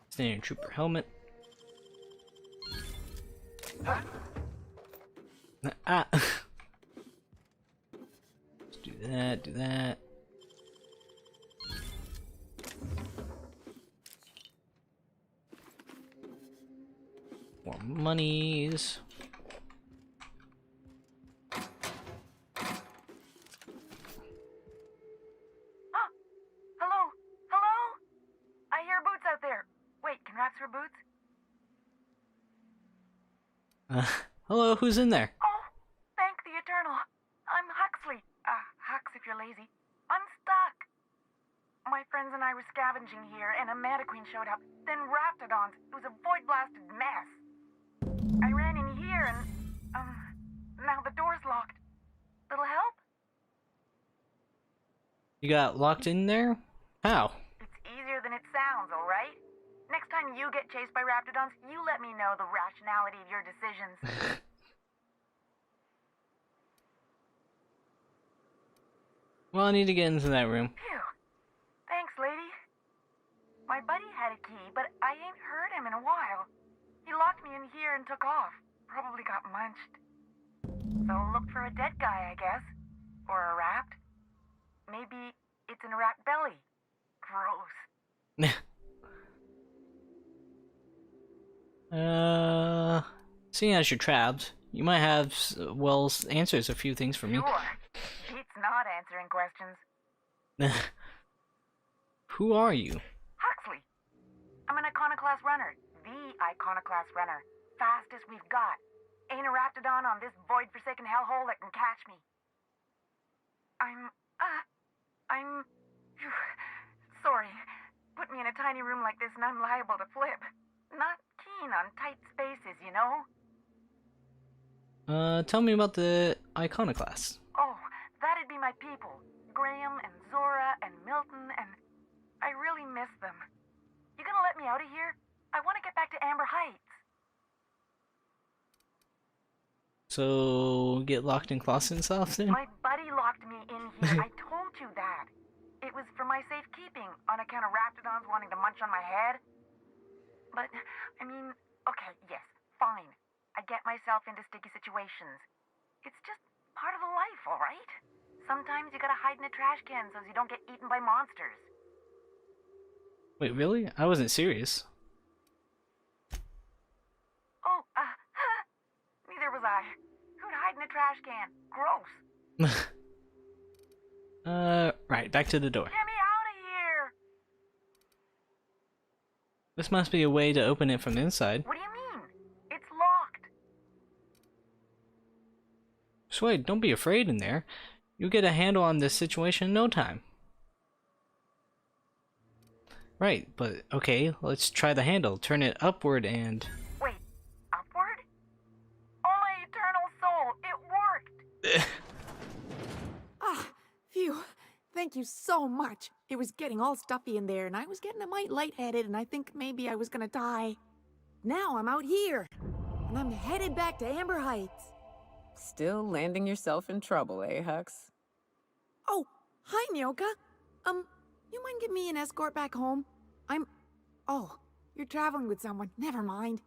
Standard trooper helmet. Ah. Let's do that. Do that. More monies. Hello? I hear boots out there. Wait, can rats wear boots? Hello, who's in there? Oh, thank the Eternal. I'm Huxley. Hux if you're lazy. I'm stuck. My friends and I were scavenging here, and a Manta Queen showed up. Then Raptidons. It was a void-blasted mess. I ran in here and, now the door's locked. Little help? You got locked in there? How? It's easier than it sounds, alright? Next time you get chased by Raptidons, you let me know the rationality of your decisions. Well, I need to get into that room. Phew. Thanks, lady. My buddy had a key, but I ain't heard him in a while. He locked me in here and took off. Probably got munched. So look for a dead guy, I guess. Or a rat. Maybe it's in a rat belly. Gross. Seeing as you're trapped, you might have, well, answers a few things for me. Sure. It's not answering questions. Who are you? Huxley. I'm an iconoclast runner. The iconoclast runner. Fastest we've got. Ain't a raptidon on this void-forsaken hellhole that can catch me. I'm sorry. Put me in a tiny room like this and I'm liable to flip. Not keen on tight spaces, you know? Tell me about the iconoclast. Oh, that'd be my people. Graham and Zora and Milton and... I really miss them. You gonna let me out of here? I want to get back to Amber Heights. So, get locked in closets often? My buddy locked me in here. I told you that. It was for my safekeeping, on account of raptidons wanting to munch on my head. But, I mean, okay, yes, fine. I get myself into sticky situations. It's just part of the life, alright? Sometimes you gotta hide in a trash can so you don't get eaten by monsters. Wait, really? I wasn't serious. Oh, neither was I. Who'd hide in a trash can? Gross. Right, back to the door. Get me out of here! This must be a way to open it from the inside. What do you mean? It's locked. Swade, don't be afraid in there. You'll get a handle on this situation in no time. Right, but okay, let's try the handle. Turn it upward and... Wait, upward? Oh my eternal soul, it worked! Ah, phew. Thank you so much. It was getting all stuffy in there, and I was getting a mite lightheaded, and I think maybe I was gonna die. Now I'm out here, and I'm headed back to Amber Heights. Still landing yourself in trouble, eh, Hux? Oh, hi, Nyoka. You mind giving me an escort back home? Oh, you're traveling with someone. Never mind.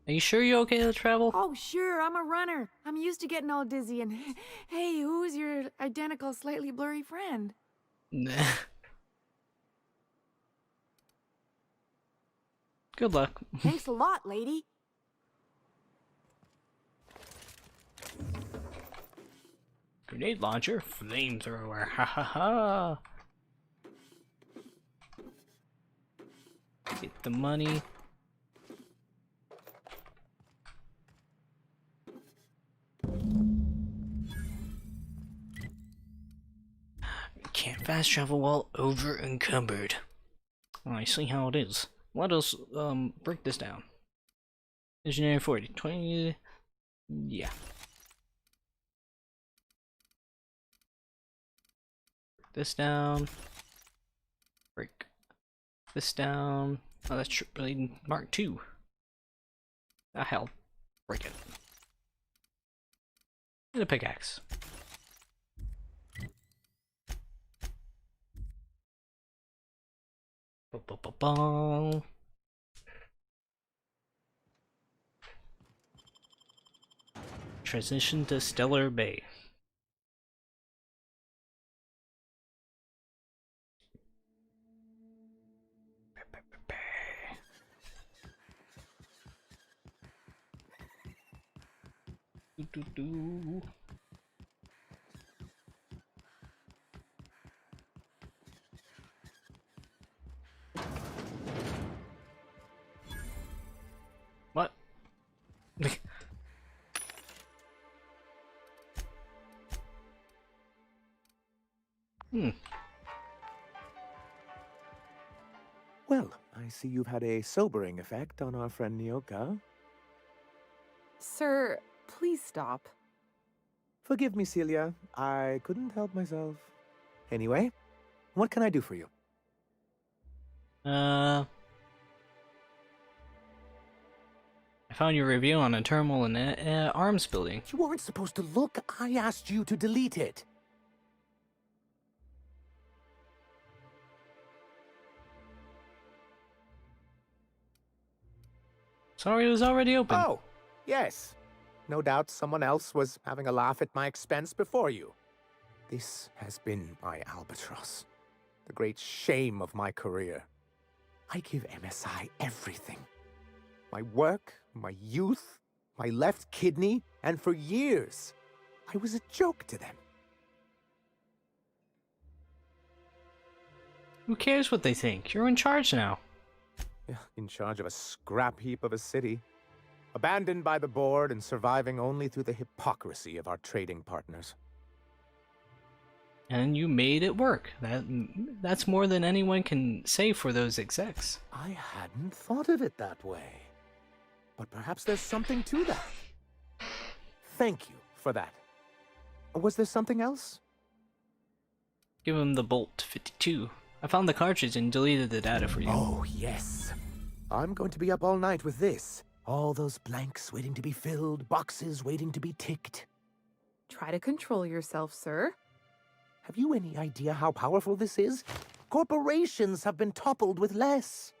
Are you sure you're okay to travel? Oh, sure, I'm a runner. I'm used to getting all dizzy and... Hey, who's your identical, slightly blurry friend? Nah. Good luck. Thanks a lot, lady. Grenade launcher, flamethrower, ha ha ha. Get the money. Can't fast travel while over encumbered. I see how it is. Let us break this down. Engineering 40, 20, yeah. This down. Break this down. Oh, that's really Mark II. Ah, hell. Break it. And a pickaxe. Ba-ba-ba-bong. Transition to Stellar Bay. Do. What? Well, I see you've had a sobering effect on our friend Nyoka. Sir, please stop. Forgive me, Celia. I couldn't help myself. Anyway, what can I do for you? I found your review on a terminal in arms building. You weren't supposed to look. I asked you to delete it. Sorry, it was already open. Oh, yes. No doubt someone else was having a laugh at my expense before you. This has been my albatross, the great shame of my career. I give MSI everything. My work, my youth, my left kidney, and for years, I was a joke to them. Who cares what they think? You're in charge now. In charge of a scrap heap of a city, abandoned by the board and surviving only through the hypocrisy of our trading partners. And you made it work. That's more than anyone can say for those execs. I hadn't thought of it that way. But perhaps there's something to that. Thank you for that. Was there something else? Give him the Bolt 52. I found the cartridge and deleted the data for you. Oh, yes. I'm going to be up all night with this. All those blanks waiting to be filled, boxes waiting to be ticked. Try to control yourself, sir. Have you any idea how powerful this is? Corporations have been toppled with less.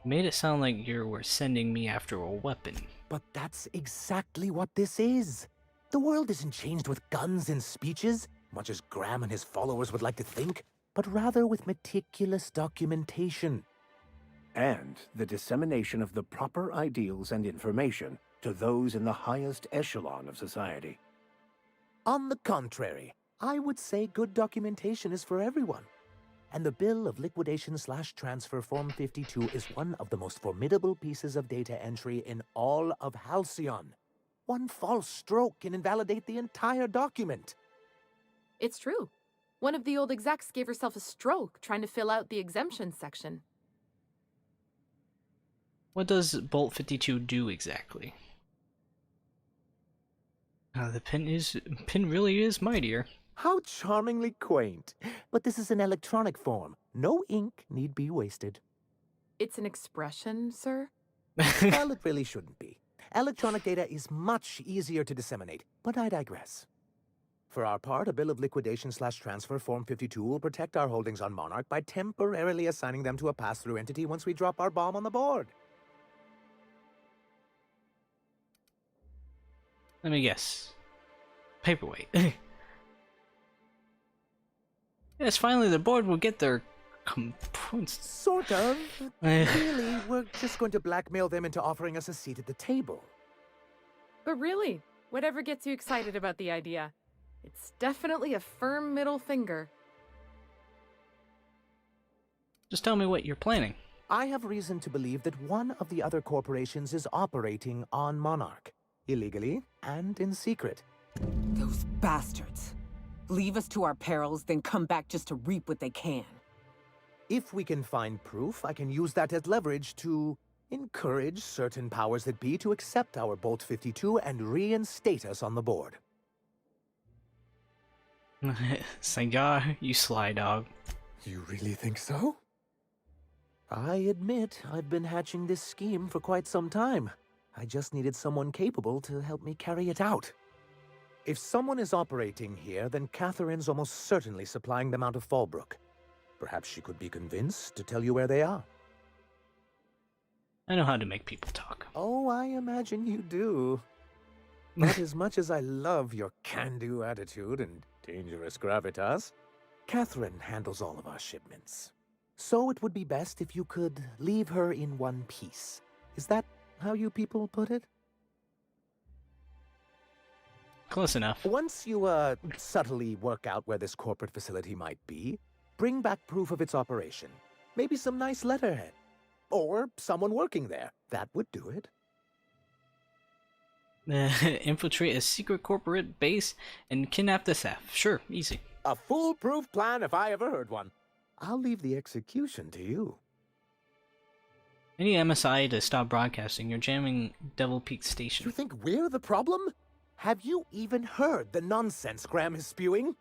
Made it sound like you were sending me after a weapon. But that's exactly what this is. The world isn't changed with guns and speeches, much as Graham and his followers would like to think, but rather with meticulous documentation. And the dissemination of the proper ideals and information to those in the highest echelon of society. On the contrary, I would say good documentation is for everyone. And the Bill of Liquidation/Transfer Form 52 is one of the most formidable pieces of data entry in all of Halcyon. One false stroke can invalidate the entire document. It's true. One of the old execs gave herself a stroke trying to fill out the exemption section. What does Bolt 52 do exactly? The pin really is mightier. How charmingly quaint. But this is an electronic form. No ink need be wasted. It's an expression, sir? Well, it really shouldn't be. Electronic data is much easier to disseminate, but I digress. For our part, a Bill of Liquidation/Transfer Form 52 will protect our holdings on Monarch by temporarily assigning them to a pass-through entity once we drop our bomb on the board. Let me guess. Paperweight. Yes, finally the board will get their components. Sort of. Really, we're just going to blackmail them into offering us a seat at the table. But really, whatever gets you excited about the idea, it's definitely a firm middle finger. Just tell me what you're planning. I have reason to believe that one of the other corporations is operating on Monarch. Illegally and in secret. Those bastards. Leave us to our perils, then come back just to reap what they can. If we can find proof, I can use that as leverage to encourage certain powers that be to accept our Bolt 52 and reinstate us on the board. Sengar, you sly dog. You really think so? I admit I've been hatching this scheme for quite some time. I just needed someone capable to help me carry it out. If someone is operating here, then Catherine's almost certainly supplying them out of Fallbrook. Perhaps she could be convinced to tell you where they are. I know how to make people talk. Oh, I imagine you do. Not as much as I love your can-do attitude and dangerous gravitas. Catherine handles all of our shipments. So it would be best if you could leave her in one piece. Is that how you people put it? Close enough. Once you, subtly work out where this corporate facility might be, bring back proof of its operation. Maybe some nice letterhead. Or someone working there. That would do it. Infiltrate a secret corporate base and kidnap the staff. Sure, easy. A foolproof plan if I ever heard one. I'll leave the execution to you. I need MSI to stop broadcasting. You're jamming Devil Peak Station. You think we're the problem? Have you even heard the nonsense Graham is spewing?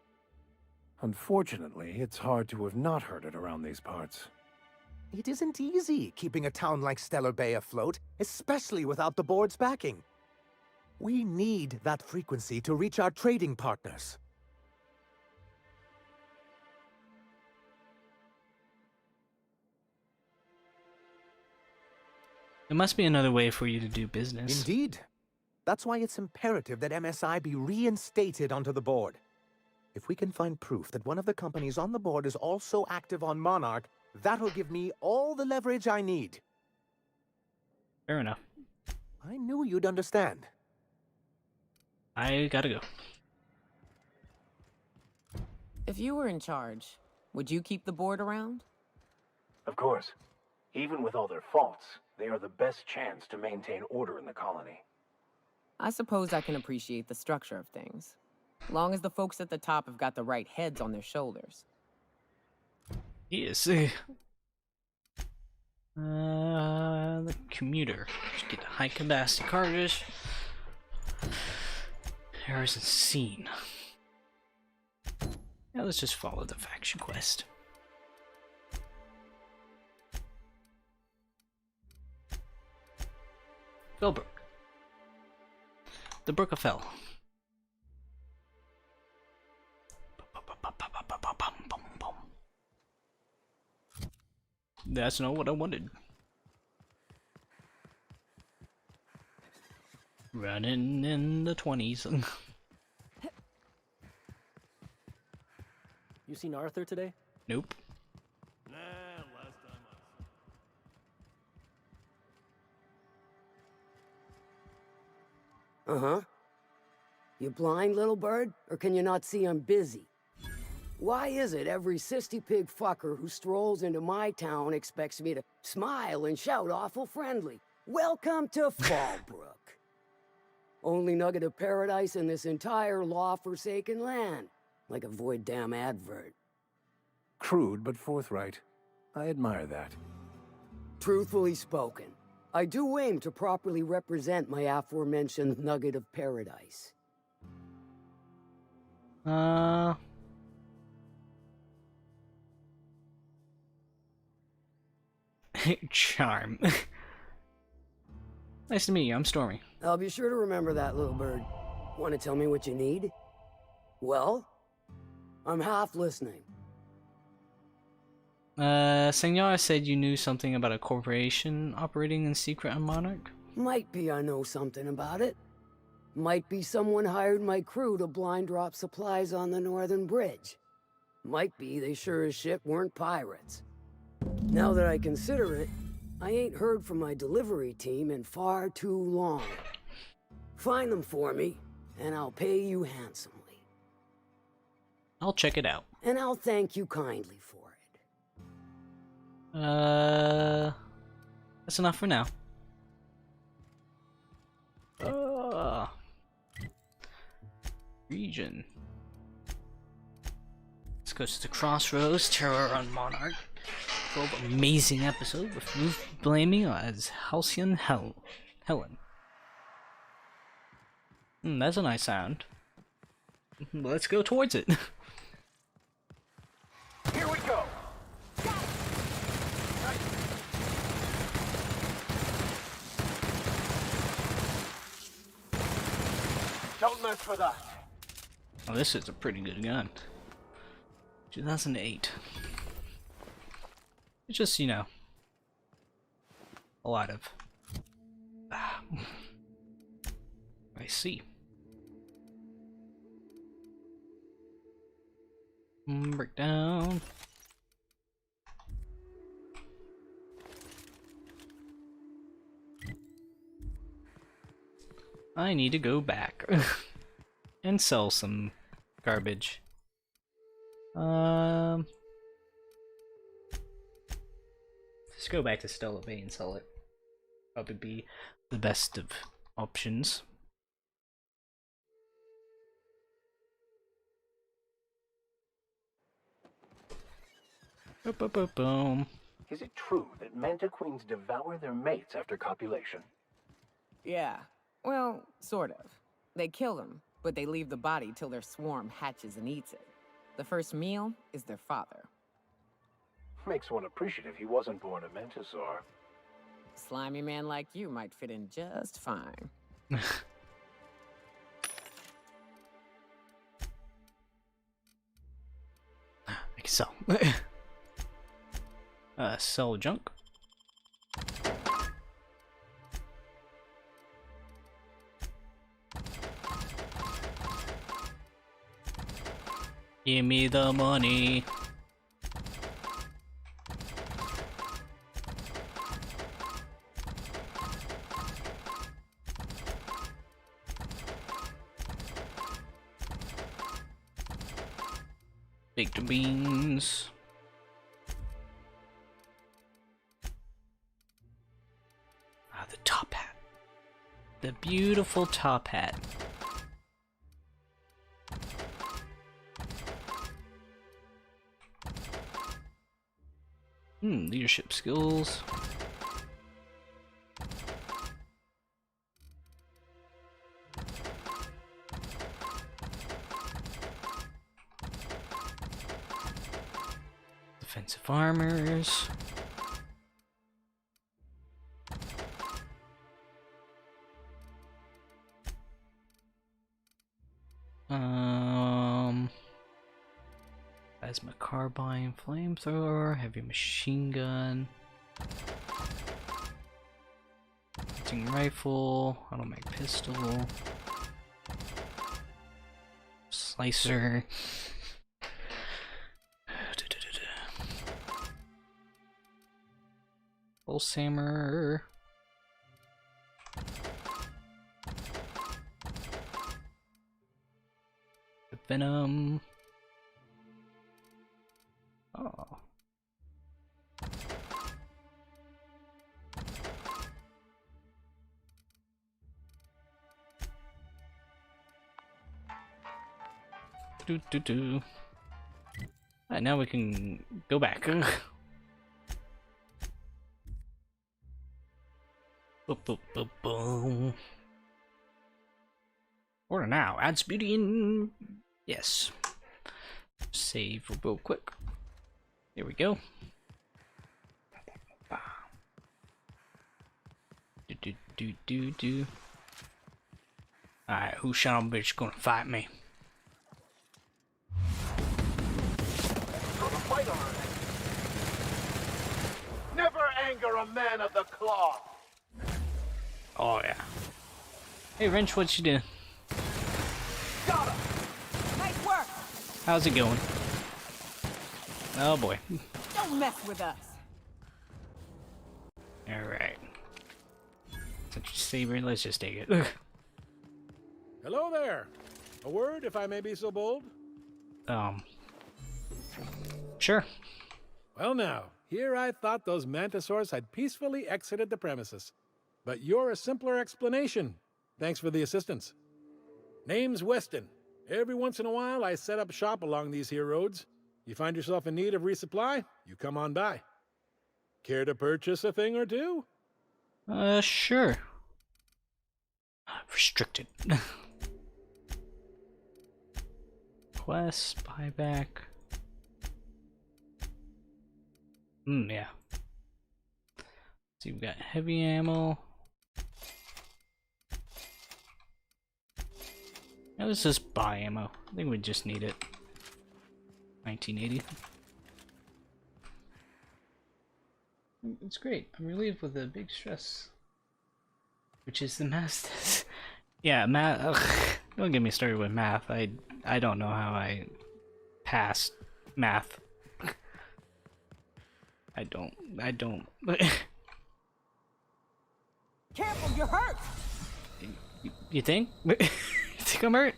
Unfortunately, it's hard to have not heard it around these parts. It isn't easy keeping a town like Stellar Bay afloat, especially without the board's backing. We need that frequency to reach our trading partners. There must be another way for you to do business. Indeed. That's why it's imperative that MSI be reinstated onto the board. If we can find proof that one of the companies on the board is also active on Monarch, that'll give me all the leverage I need. Fair enough. I knew you'd understand. I gotta go. If you were in charge, would you keep the board around? Of course. Even with all their faults, they are the best chance to maintain order in the colony. I suppose I can appreciate the structure of things. Long as the folks at the top have got the right heads on their shoulders. Yes. The commuter. Just get high capacity cartridge. There is a scene. Yeah, let's just follow the faction quest. Fellbrook. The Brook of Fell. That's not what I wanted. Running in the 20s. You seen Arthur today? Nope. Nah, last time I Uh-huh. You blind, little bird? Or can you not see I'm busy? Why is it every sissy pig fucker who strolls into my town expects me to smile and shout awful friendly? Welcome to Fallbrook. Only nugget of paradise in this entire law-forsaken land. Like a void damn advert. Crude but forthright. I admire that. Truthfully spoken, I do aim to properly represent my aforementioned nugget of paradise. Charm. Nice to meet you, I'm Stormy. I'll be sure to remember that, little bird. Want to tell me what you need? Well, I'm half listening. Senora said you knew something about a corporation operating in secret on Monarch? Might be I know something about it. Might be someone hired my crew to blind drop supplies on the Northern Bridge. Might be they sure as shit weren't pirates. Now that I consider it, I ain't heard from my delivery team in far too long. Find them for me, and I'll pay you handsomely. I'll check it out. And I'll thank you kindly for it. That's enough for now. Region. Let's go to the Crossroads, Terror on Monarch. 12 amazing episode with Ruth Blamey as Halcyon Helen. That's a nice sound. Let's go towards it. Here we go! Don't mess with us. Oh, this is a pretty good gun. 2008. It's just, you know, a lot of... I see. Breakdown. I need to go back and sell some garbage. Just go back to Stella Bay and sell it. Probably be the best of options. Boom. Is it true that mantiqueens devour their mates after copulation? Yeah. Well, sort of. They kill them, but they leave the body till their swarm hatches and eats it. The first meal is their father. Makes one appreciative he wasn't born a Mentosaur. Slimy man like you might fit in just fine. I can sell. Sell junk. Give me the money. Baked beans. Ah, the top hat. The beautiful top hat. Leadership skills. Defensive armors. Plasma carbine, flamethrower, heavy machine gun, hunting rifle, automatic pistol, slicer. Pulse hammer. Venom. Oh. Alright, now we can go back. Boop, boop, boop, boom. Order now. Adds beauty in. Yes. Save real quick. Here we go. Do. Alright, who son of a bitch gonna fight me? Never anger a man of the cloth. Oh yeah. Hey Wrench, what you doing? Got him. Nice work. How's it going? Oh boy. Don't mess with us. Alright. Such a saber, let's just take it. Hello there. A word, if I may be so bold? Sure. Well now, here I thought those mantisaurs had peacefully exited the premises. But you're a simpler explanation. Thanks for the assistance. Name's Weston. Every once in a while, I set up shop along these here roads. You find yourself in need of resupply, you come on by. Care to purchase a thing or two? Sure. Restricted. Quest, buyback. Yeah. So we've got heavy ammo. Now let's just buy ammo. I think we just need it. 1980. It's great. I'm relieved with a big stress. Which is the math. Yeah, math. Ugh, don't get me started with math. I don't know how I passed math. I don't. Careful, you're hurt. You think? You think I'm hurt?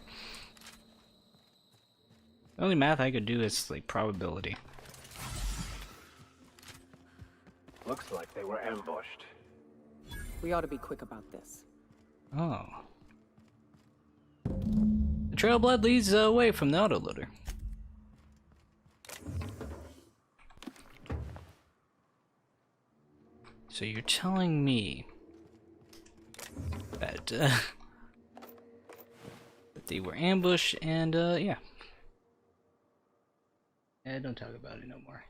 The only math I could do is like probability. Looks like they were ambushed. We ought to be quick about this. Oh. The trail of blood leads away from the autoloader. So you're telling me that, that they were ambushed and, yeah. Yeah, don't talk about it no more.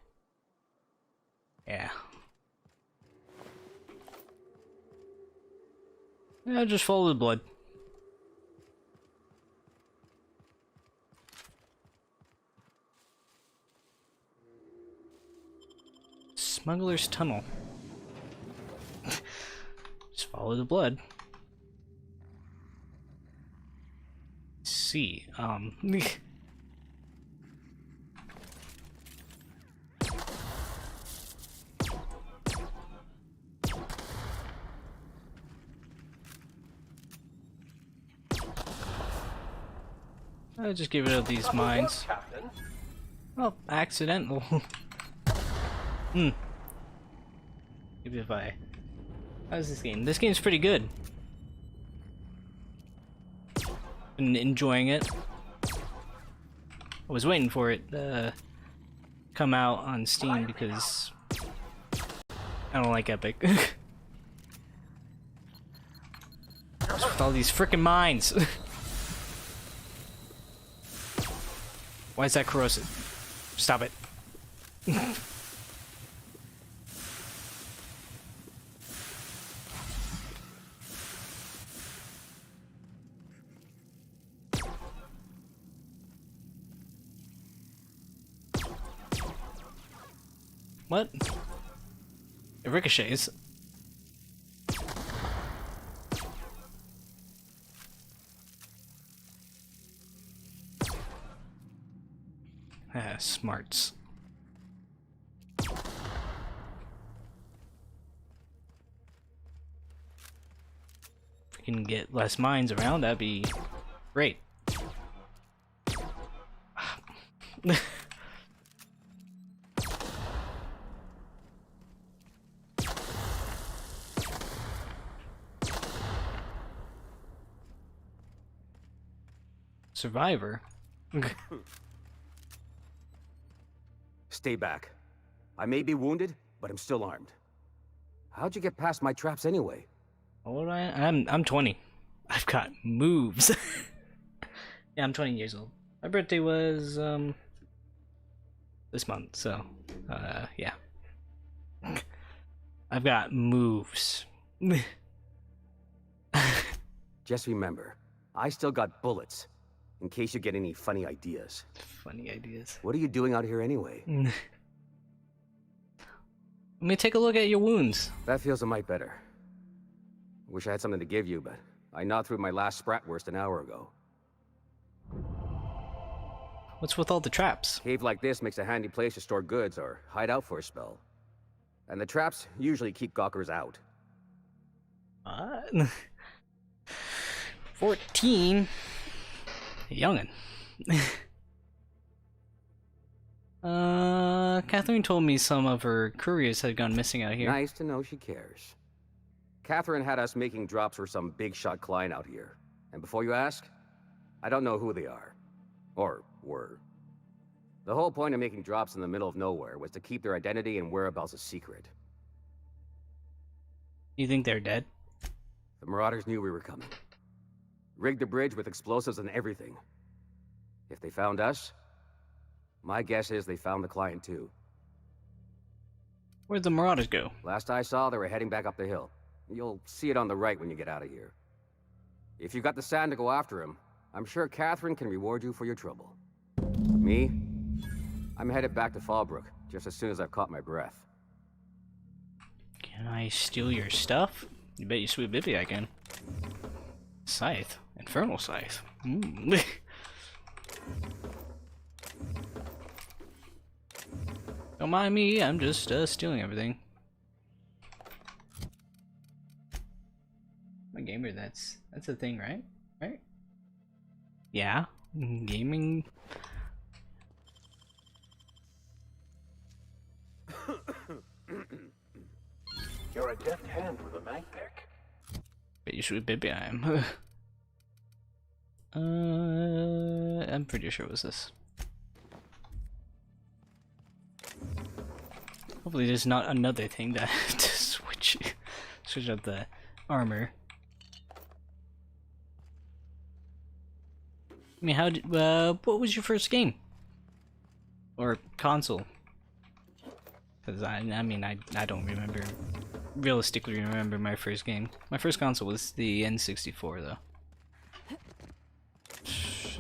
Yeah. Yeah, just follow the blood. Smuggler's Tunnel. Just follow the blood. Let's see, I'll just get rid of these mines. Captain. Oh, accidental. Maybe if I... How's this game? This game's pretty good. Been enjoying it. I was waiting for it to come out on Steam because I don't like Epic. What's with all these frickin' mines? Why is that corrosive? Stop it. What? It ricochets. Smarts. If we can get less mines around, that'd be great. Survivor? Stay back. I may be wounded, but I'm still armed. How'd you get past my traps anyway? How old I'm 20. I've got moves. Yeah, I'm 20 years old. My birthday was this month, so yeah. I've got moves. Just remember, I still got bullets. In case you get any funny ideas. Funny ideas. What are you doing out here anyway? Let me take a look at your wounds. That feels a mite better. Wish I had something to give you, but I gnawed through my last Spratwurst an hour ago. What's with all the traps? Cave like this makes a handy place to store goods or hide out for a spell. And the traps usually keep gawkers out. 14? Youngin. Catherine told me some of her couriers had gone missing out here. Nice to know she cares. Catherine had us making drops for some big shot client out here. And before you ask, I don't know who they are. Or were. The whole point of making drops in the middle of nowhere was to keep their identity and whereabouts a secret. You think they're dead? The Marauders knew we were coming. Rigged the bridge with explosives and everything. If they found us, my guess is they found the client too. Where'd the Marauders go? Last I saw, they were heading back up the hill. You'll see it on the right when you get out of here. If you got the sand to go after him, I'm sure Catherine can reward you for your trouble. Me? I'm headed back to Fallbrook, just as soon as I've caught my breath. Can I steal your stuff? You bet you sweet baby I can. Scythe. Infernal Scythe. Don't mind me, I'm just stealing everything. I'm a gamer, that's a thing, right? Right? Yeah. Gaming. You're a deft hand with a mag pick. Bet you sweet baby I am. I'm pretty sure it was this. Hopefully there's not another thing that to switch up the armor. I mean, how did what was your first game? Or console? Because I mean I don't realistically remember my first game. My first console was the N64 though.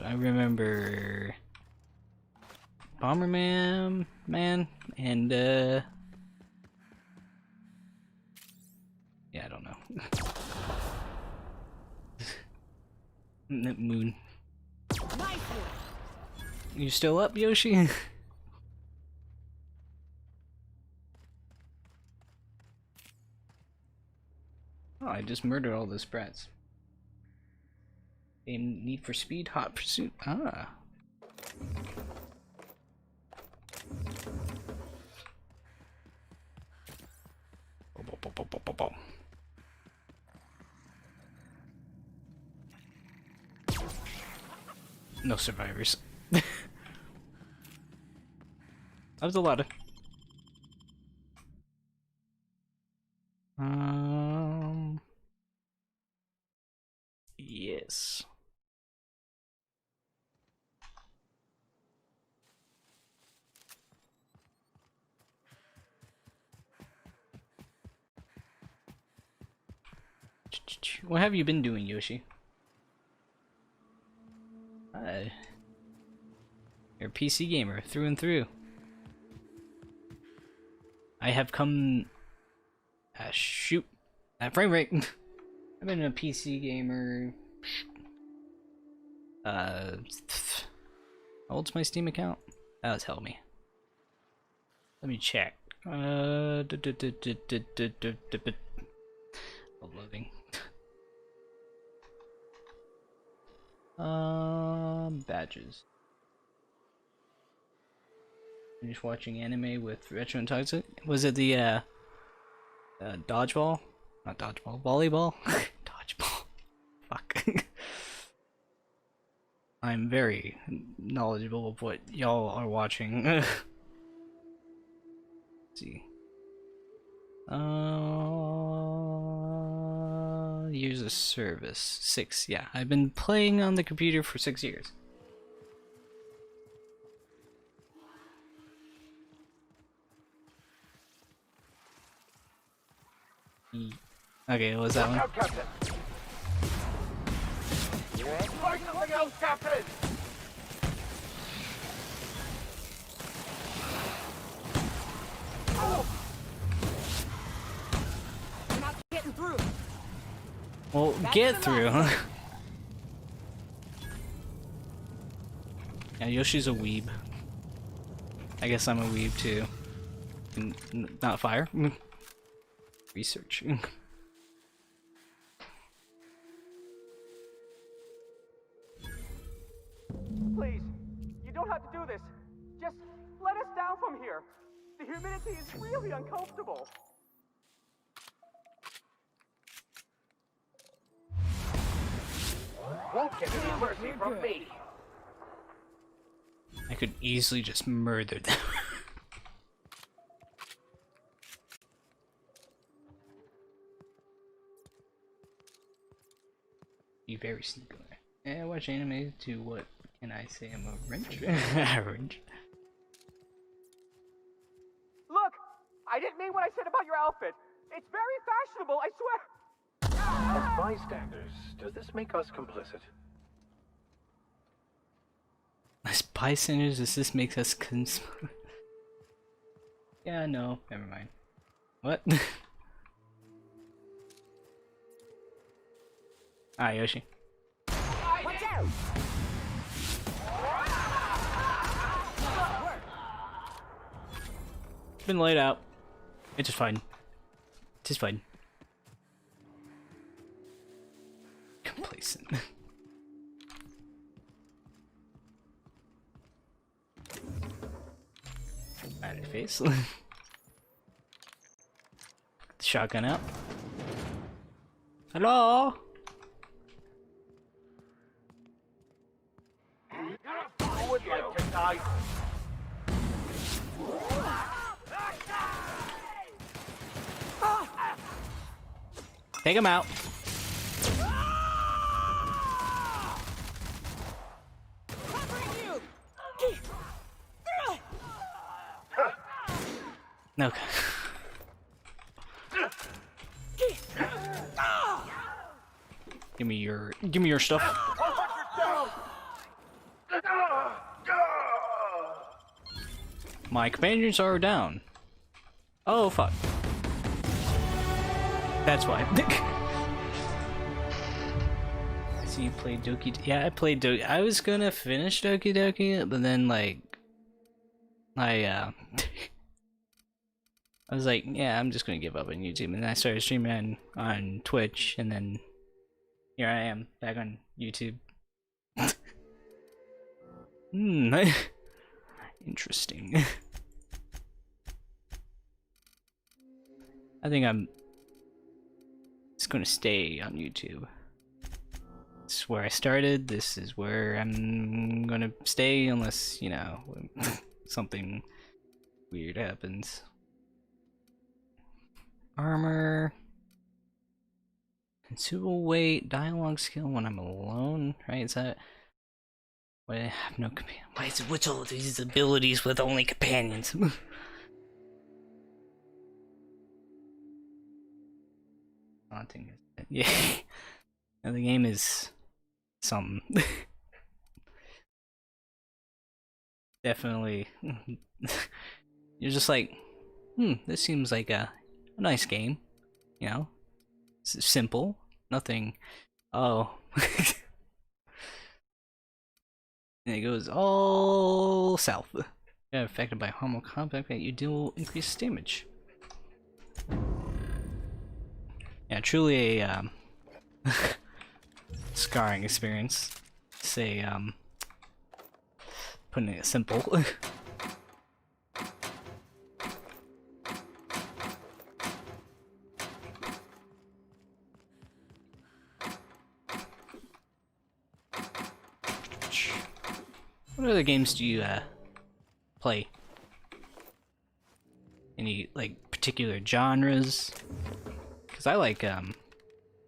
I remember Bomberman and yeah, I don't know. Moon. You still up, Yoshi? Oh, I just murdered all the sprats. Game Need for Speed Hot Pursuit. Ah. No survivors. That was a lot of. Yes. What have you been doing, Yoshi? You're a PC gamer through and through. I have come. Shoot, that frame rate. I've been a PC gamer. How old's my Steam account? That'll tell me. Let me check. Loading. Badges. Finish watching anime with Retro and Toxic. Was it the dodgeball? Not dodgeball. Volleyball? Dodgeball. Fuck. I'm very knowledgeable of what y'all are watching. Let's see. Years of service. 6, yeah. I've been playing on the computer for 6 years. Okay, what was that one? Find something else, Captain! We're not getting through. Well, get through. Yeah, Yoshi's a weeb. I guess I'm a weeb too. Not fire. Research. Please, you don't have to do this. Just let us down from here. The humidity is really uncomfortable. Won't get any mercy from me. I could easily just murder them. Be very sneaky. I watch anime to what can I say? I'm a wrench. Average. Look, I didn't mean what I said about your outfit. It's very fashionable, I swear. As bystanders, does this make us complicit? As bystanders, does this make us Yeah, no, never mind. What? Ah, Yoshi. Watch out! Been laid out. It's just fine. It's just fine. Complacent. Bad face. The shotgun out. Hello? Who would like to die? Take him out. No. Give me your stuff. My companions are down. Oh fuck. That's why. I see you played Doki. Yeah, I played Doki. I was gonna finish Doki Doki, but then like I was like, yeah, I'm just gonna give up on YouTube, and then I started streaming on Twitch, and then here I am back on YouTube Hmm. Interesting. I think I'm just gonna stay on YouTube. This is where I started. This is where I'm gonna stay unless, you know, something weird happens. Armor. Consumable weight. Dialogue skill when I'm alone. Right? Is that... Why I have no companion? Why is it what's all these abilities with only companions? Haunting. Yeah. And the game is something. Definitely. You're just like, this seems like a nice game. You know? It's simple. Nothing. Oh. And it goes all south. Yeah, affected by harmful contact that you deal increased damage. Yeah, truly a scarring experience. Say, putting it simple. What other games do you play? Any like particular genres? Because I like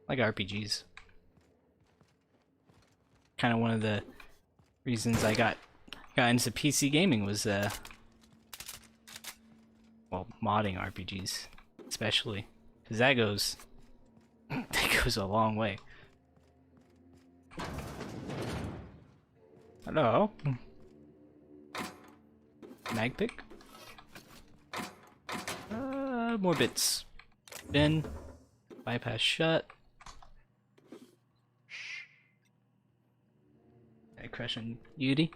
RPGs. Kind of one of the reasons I got into PC gaming was well, modding RPGs, especially because that goes a long way. Hello. Magpick? More bits. Bin. Bypass shut. I crush on Yudi.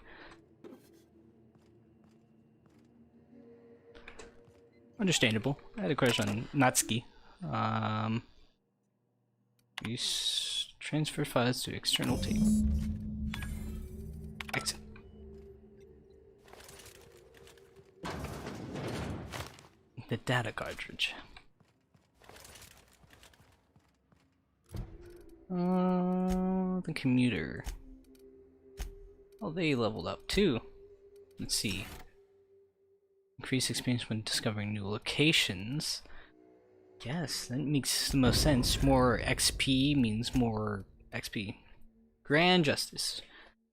Understandable. I had a crush on Natsuki. Use transfer files to external tape. Exit. The data cartridge. The commuter. Oh, they leveled up too. Let's see. Increase experience when discovering new locations. Yes, that makes the most sense. More XP means more XP. Grand Justice.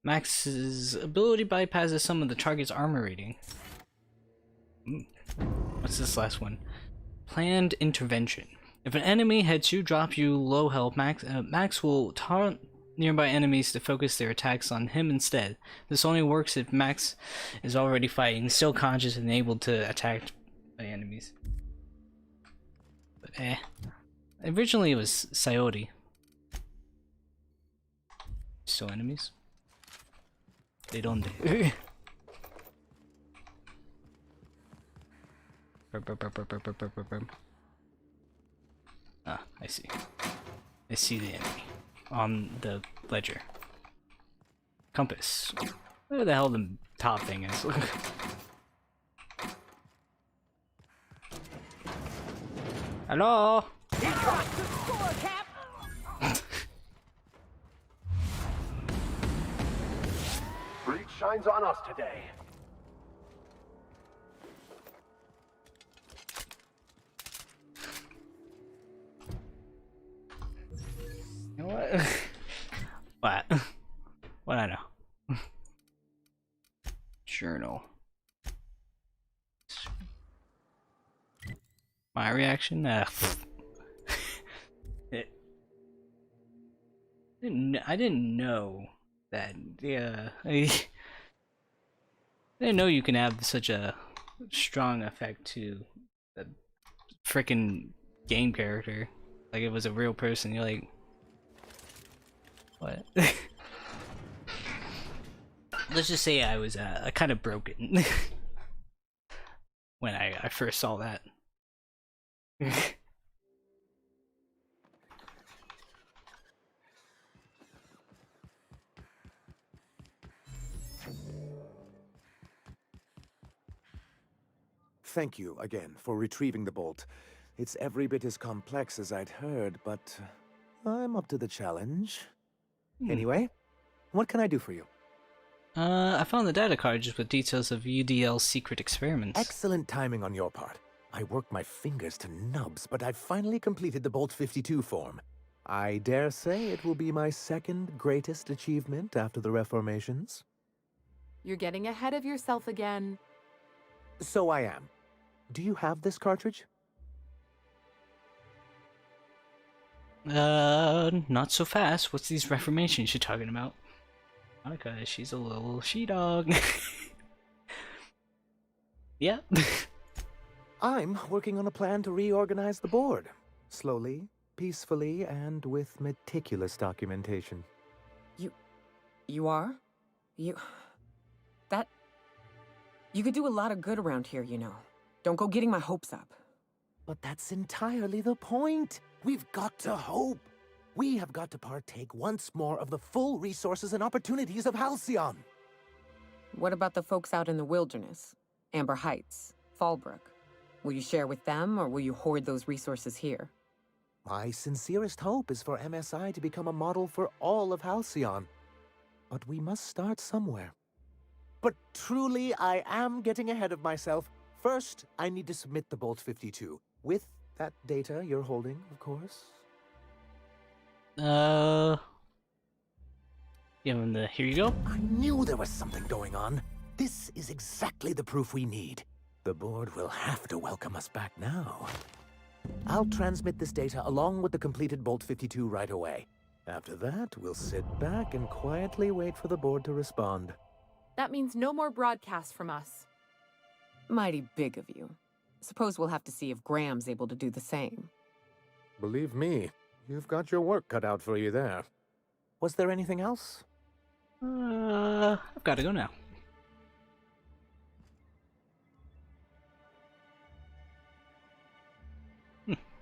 Max's ability bypasses some of the target's armor rating. What's this last one? Planned intervention. If an enemy heads you, drop you low health, Max will taunt nearby enemies to focus their attacks on him instead. This only works if Max is already fighting, still conscious and able to attack by enemies. But originally it was Sayori. Still enemies? They don't. Ah, I see. I see the enemy on the ledger. Compass. Where the hell the top thing is? Hello? Breach shines on us today. You know what? What? What I know? Journal. My reaction? I didn't know that. Yeah, I didn't know you can have such a strong effect to a freaking game character. Like it was a real person. You're like, what? Let's just say I was kind of broken when I first saw that. Thank you again for retrieving the bolt. It's every bit as complex as I'd heard, but I'm up to the challenge. Anyway, what can I do for you? I found the data cartridge with details of UDL's secret experiments. Excellent timing on your part. I worked my fingers to nubs, but I've finally completed the Bolt 52 form. I dare say it will be my second greatest achievement after the Reformations. You're getting ahead of yourself again. So I am. Do you have this cartridge? Not so fast. What's these Reformations you're talking about? Monica, she's a little she-dog. Yeah. I'm working on a plan to reorganize the board. Slowly, peacefully, and with meticulous documentation. You are? You could do a lot of good around here, you know. Don't go getting my hopes up. But that's entirely the point. We've got to hope. We have got to partake once more of the full resources and opportunities of Halcyon. What about the folks out in the wilderness? Amber Heights, Fallbrook. Will you share with them, or will you hoard those resources here? My sincerest hope is for MSI to become a model for all of Halcyon. But we must start somewhere. But truly, I am getting ahead of myself. First, I need to submit the Bolt 52. With that data you're holding, of course. Yeah, here you go. I knew there was something going on. This is exactly the proof we need. The board will have to welcome us back now. I'll transmit this data along with the completed Bolt 52 right away. After that, we'll sit back and quietly wait for the board to respond. That means no more broadcasts from us. Mighty big of you. Suppose we'll have to see if Graham's able to do the same. Believe me, you've got your work cut out for you there. Was there anything else? I've got to go now.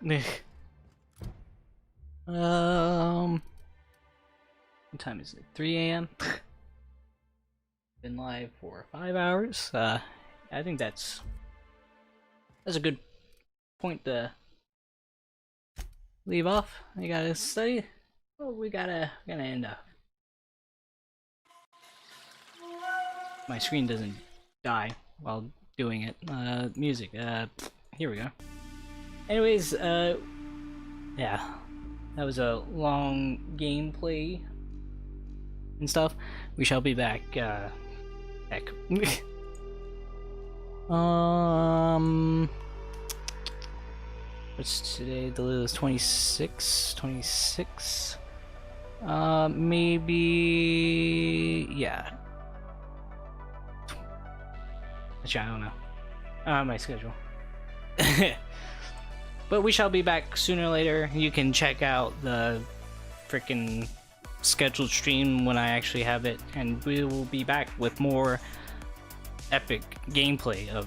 What time is it? 3 a.m. Been live for 5 hours. I think that's a good point to leave off. I gotta study. Well, we gotta end up. My screen doesn't die while doing it. Music. Here we go. Anyways, yeah, that was a long gameplay and stuff. We shall be back. What's today? The is 26. Maybe, yeah. Actually, I don't know. My schedule. But we shall be back sooner or later. You can check out the freaking scheduled stream when I actually have it, and we will be back with more epic gameplay of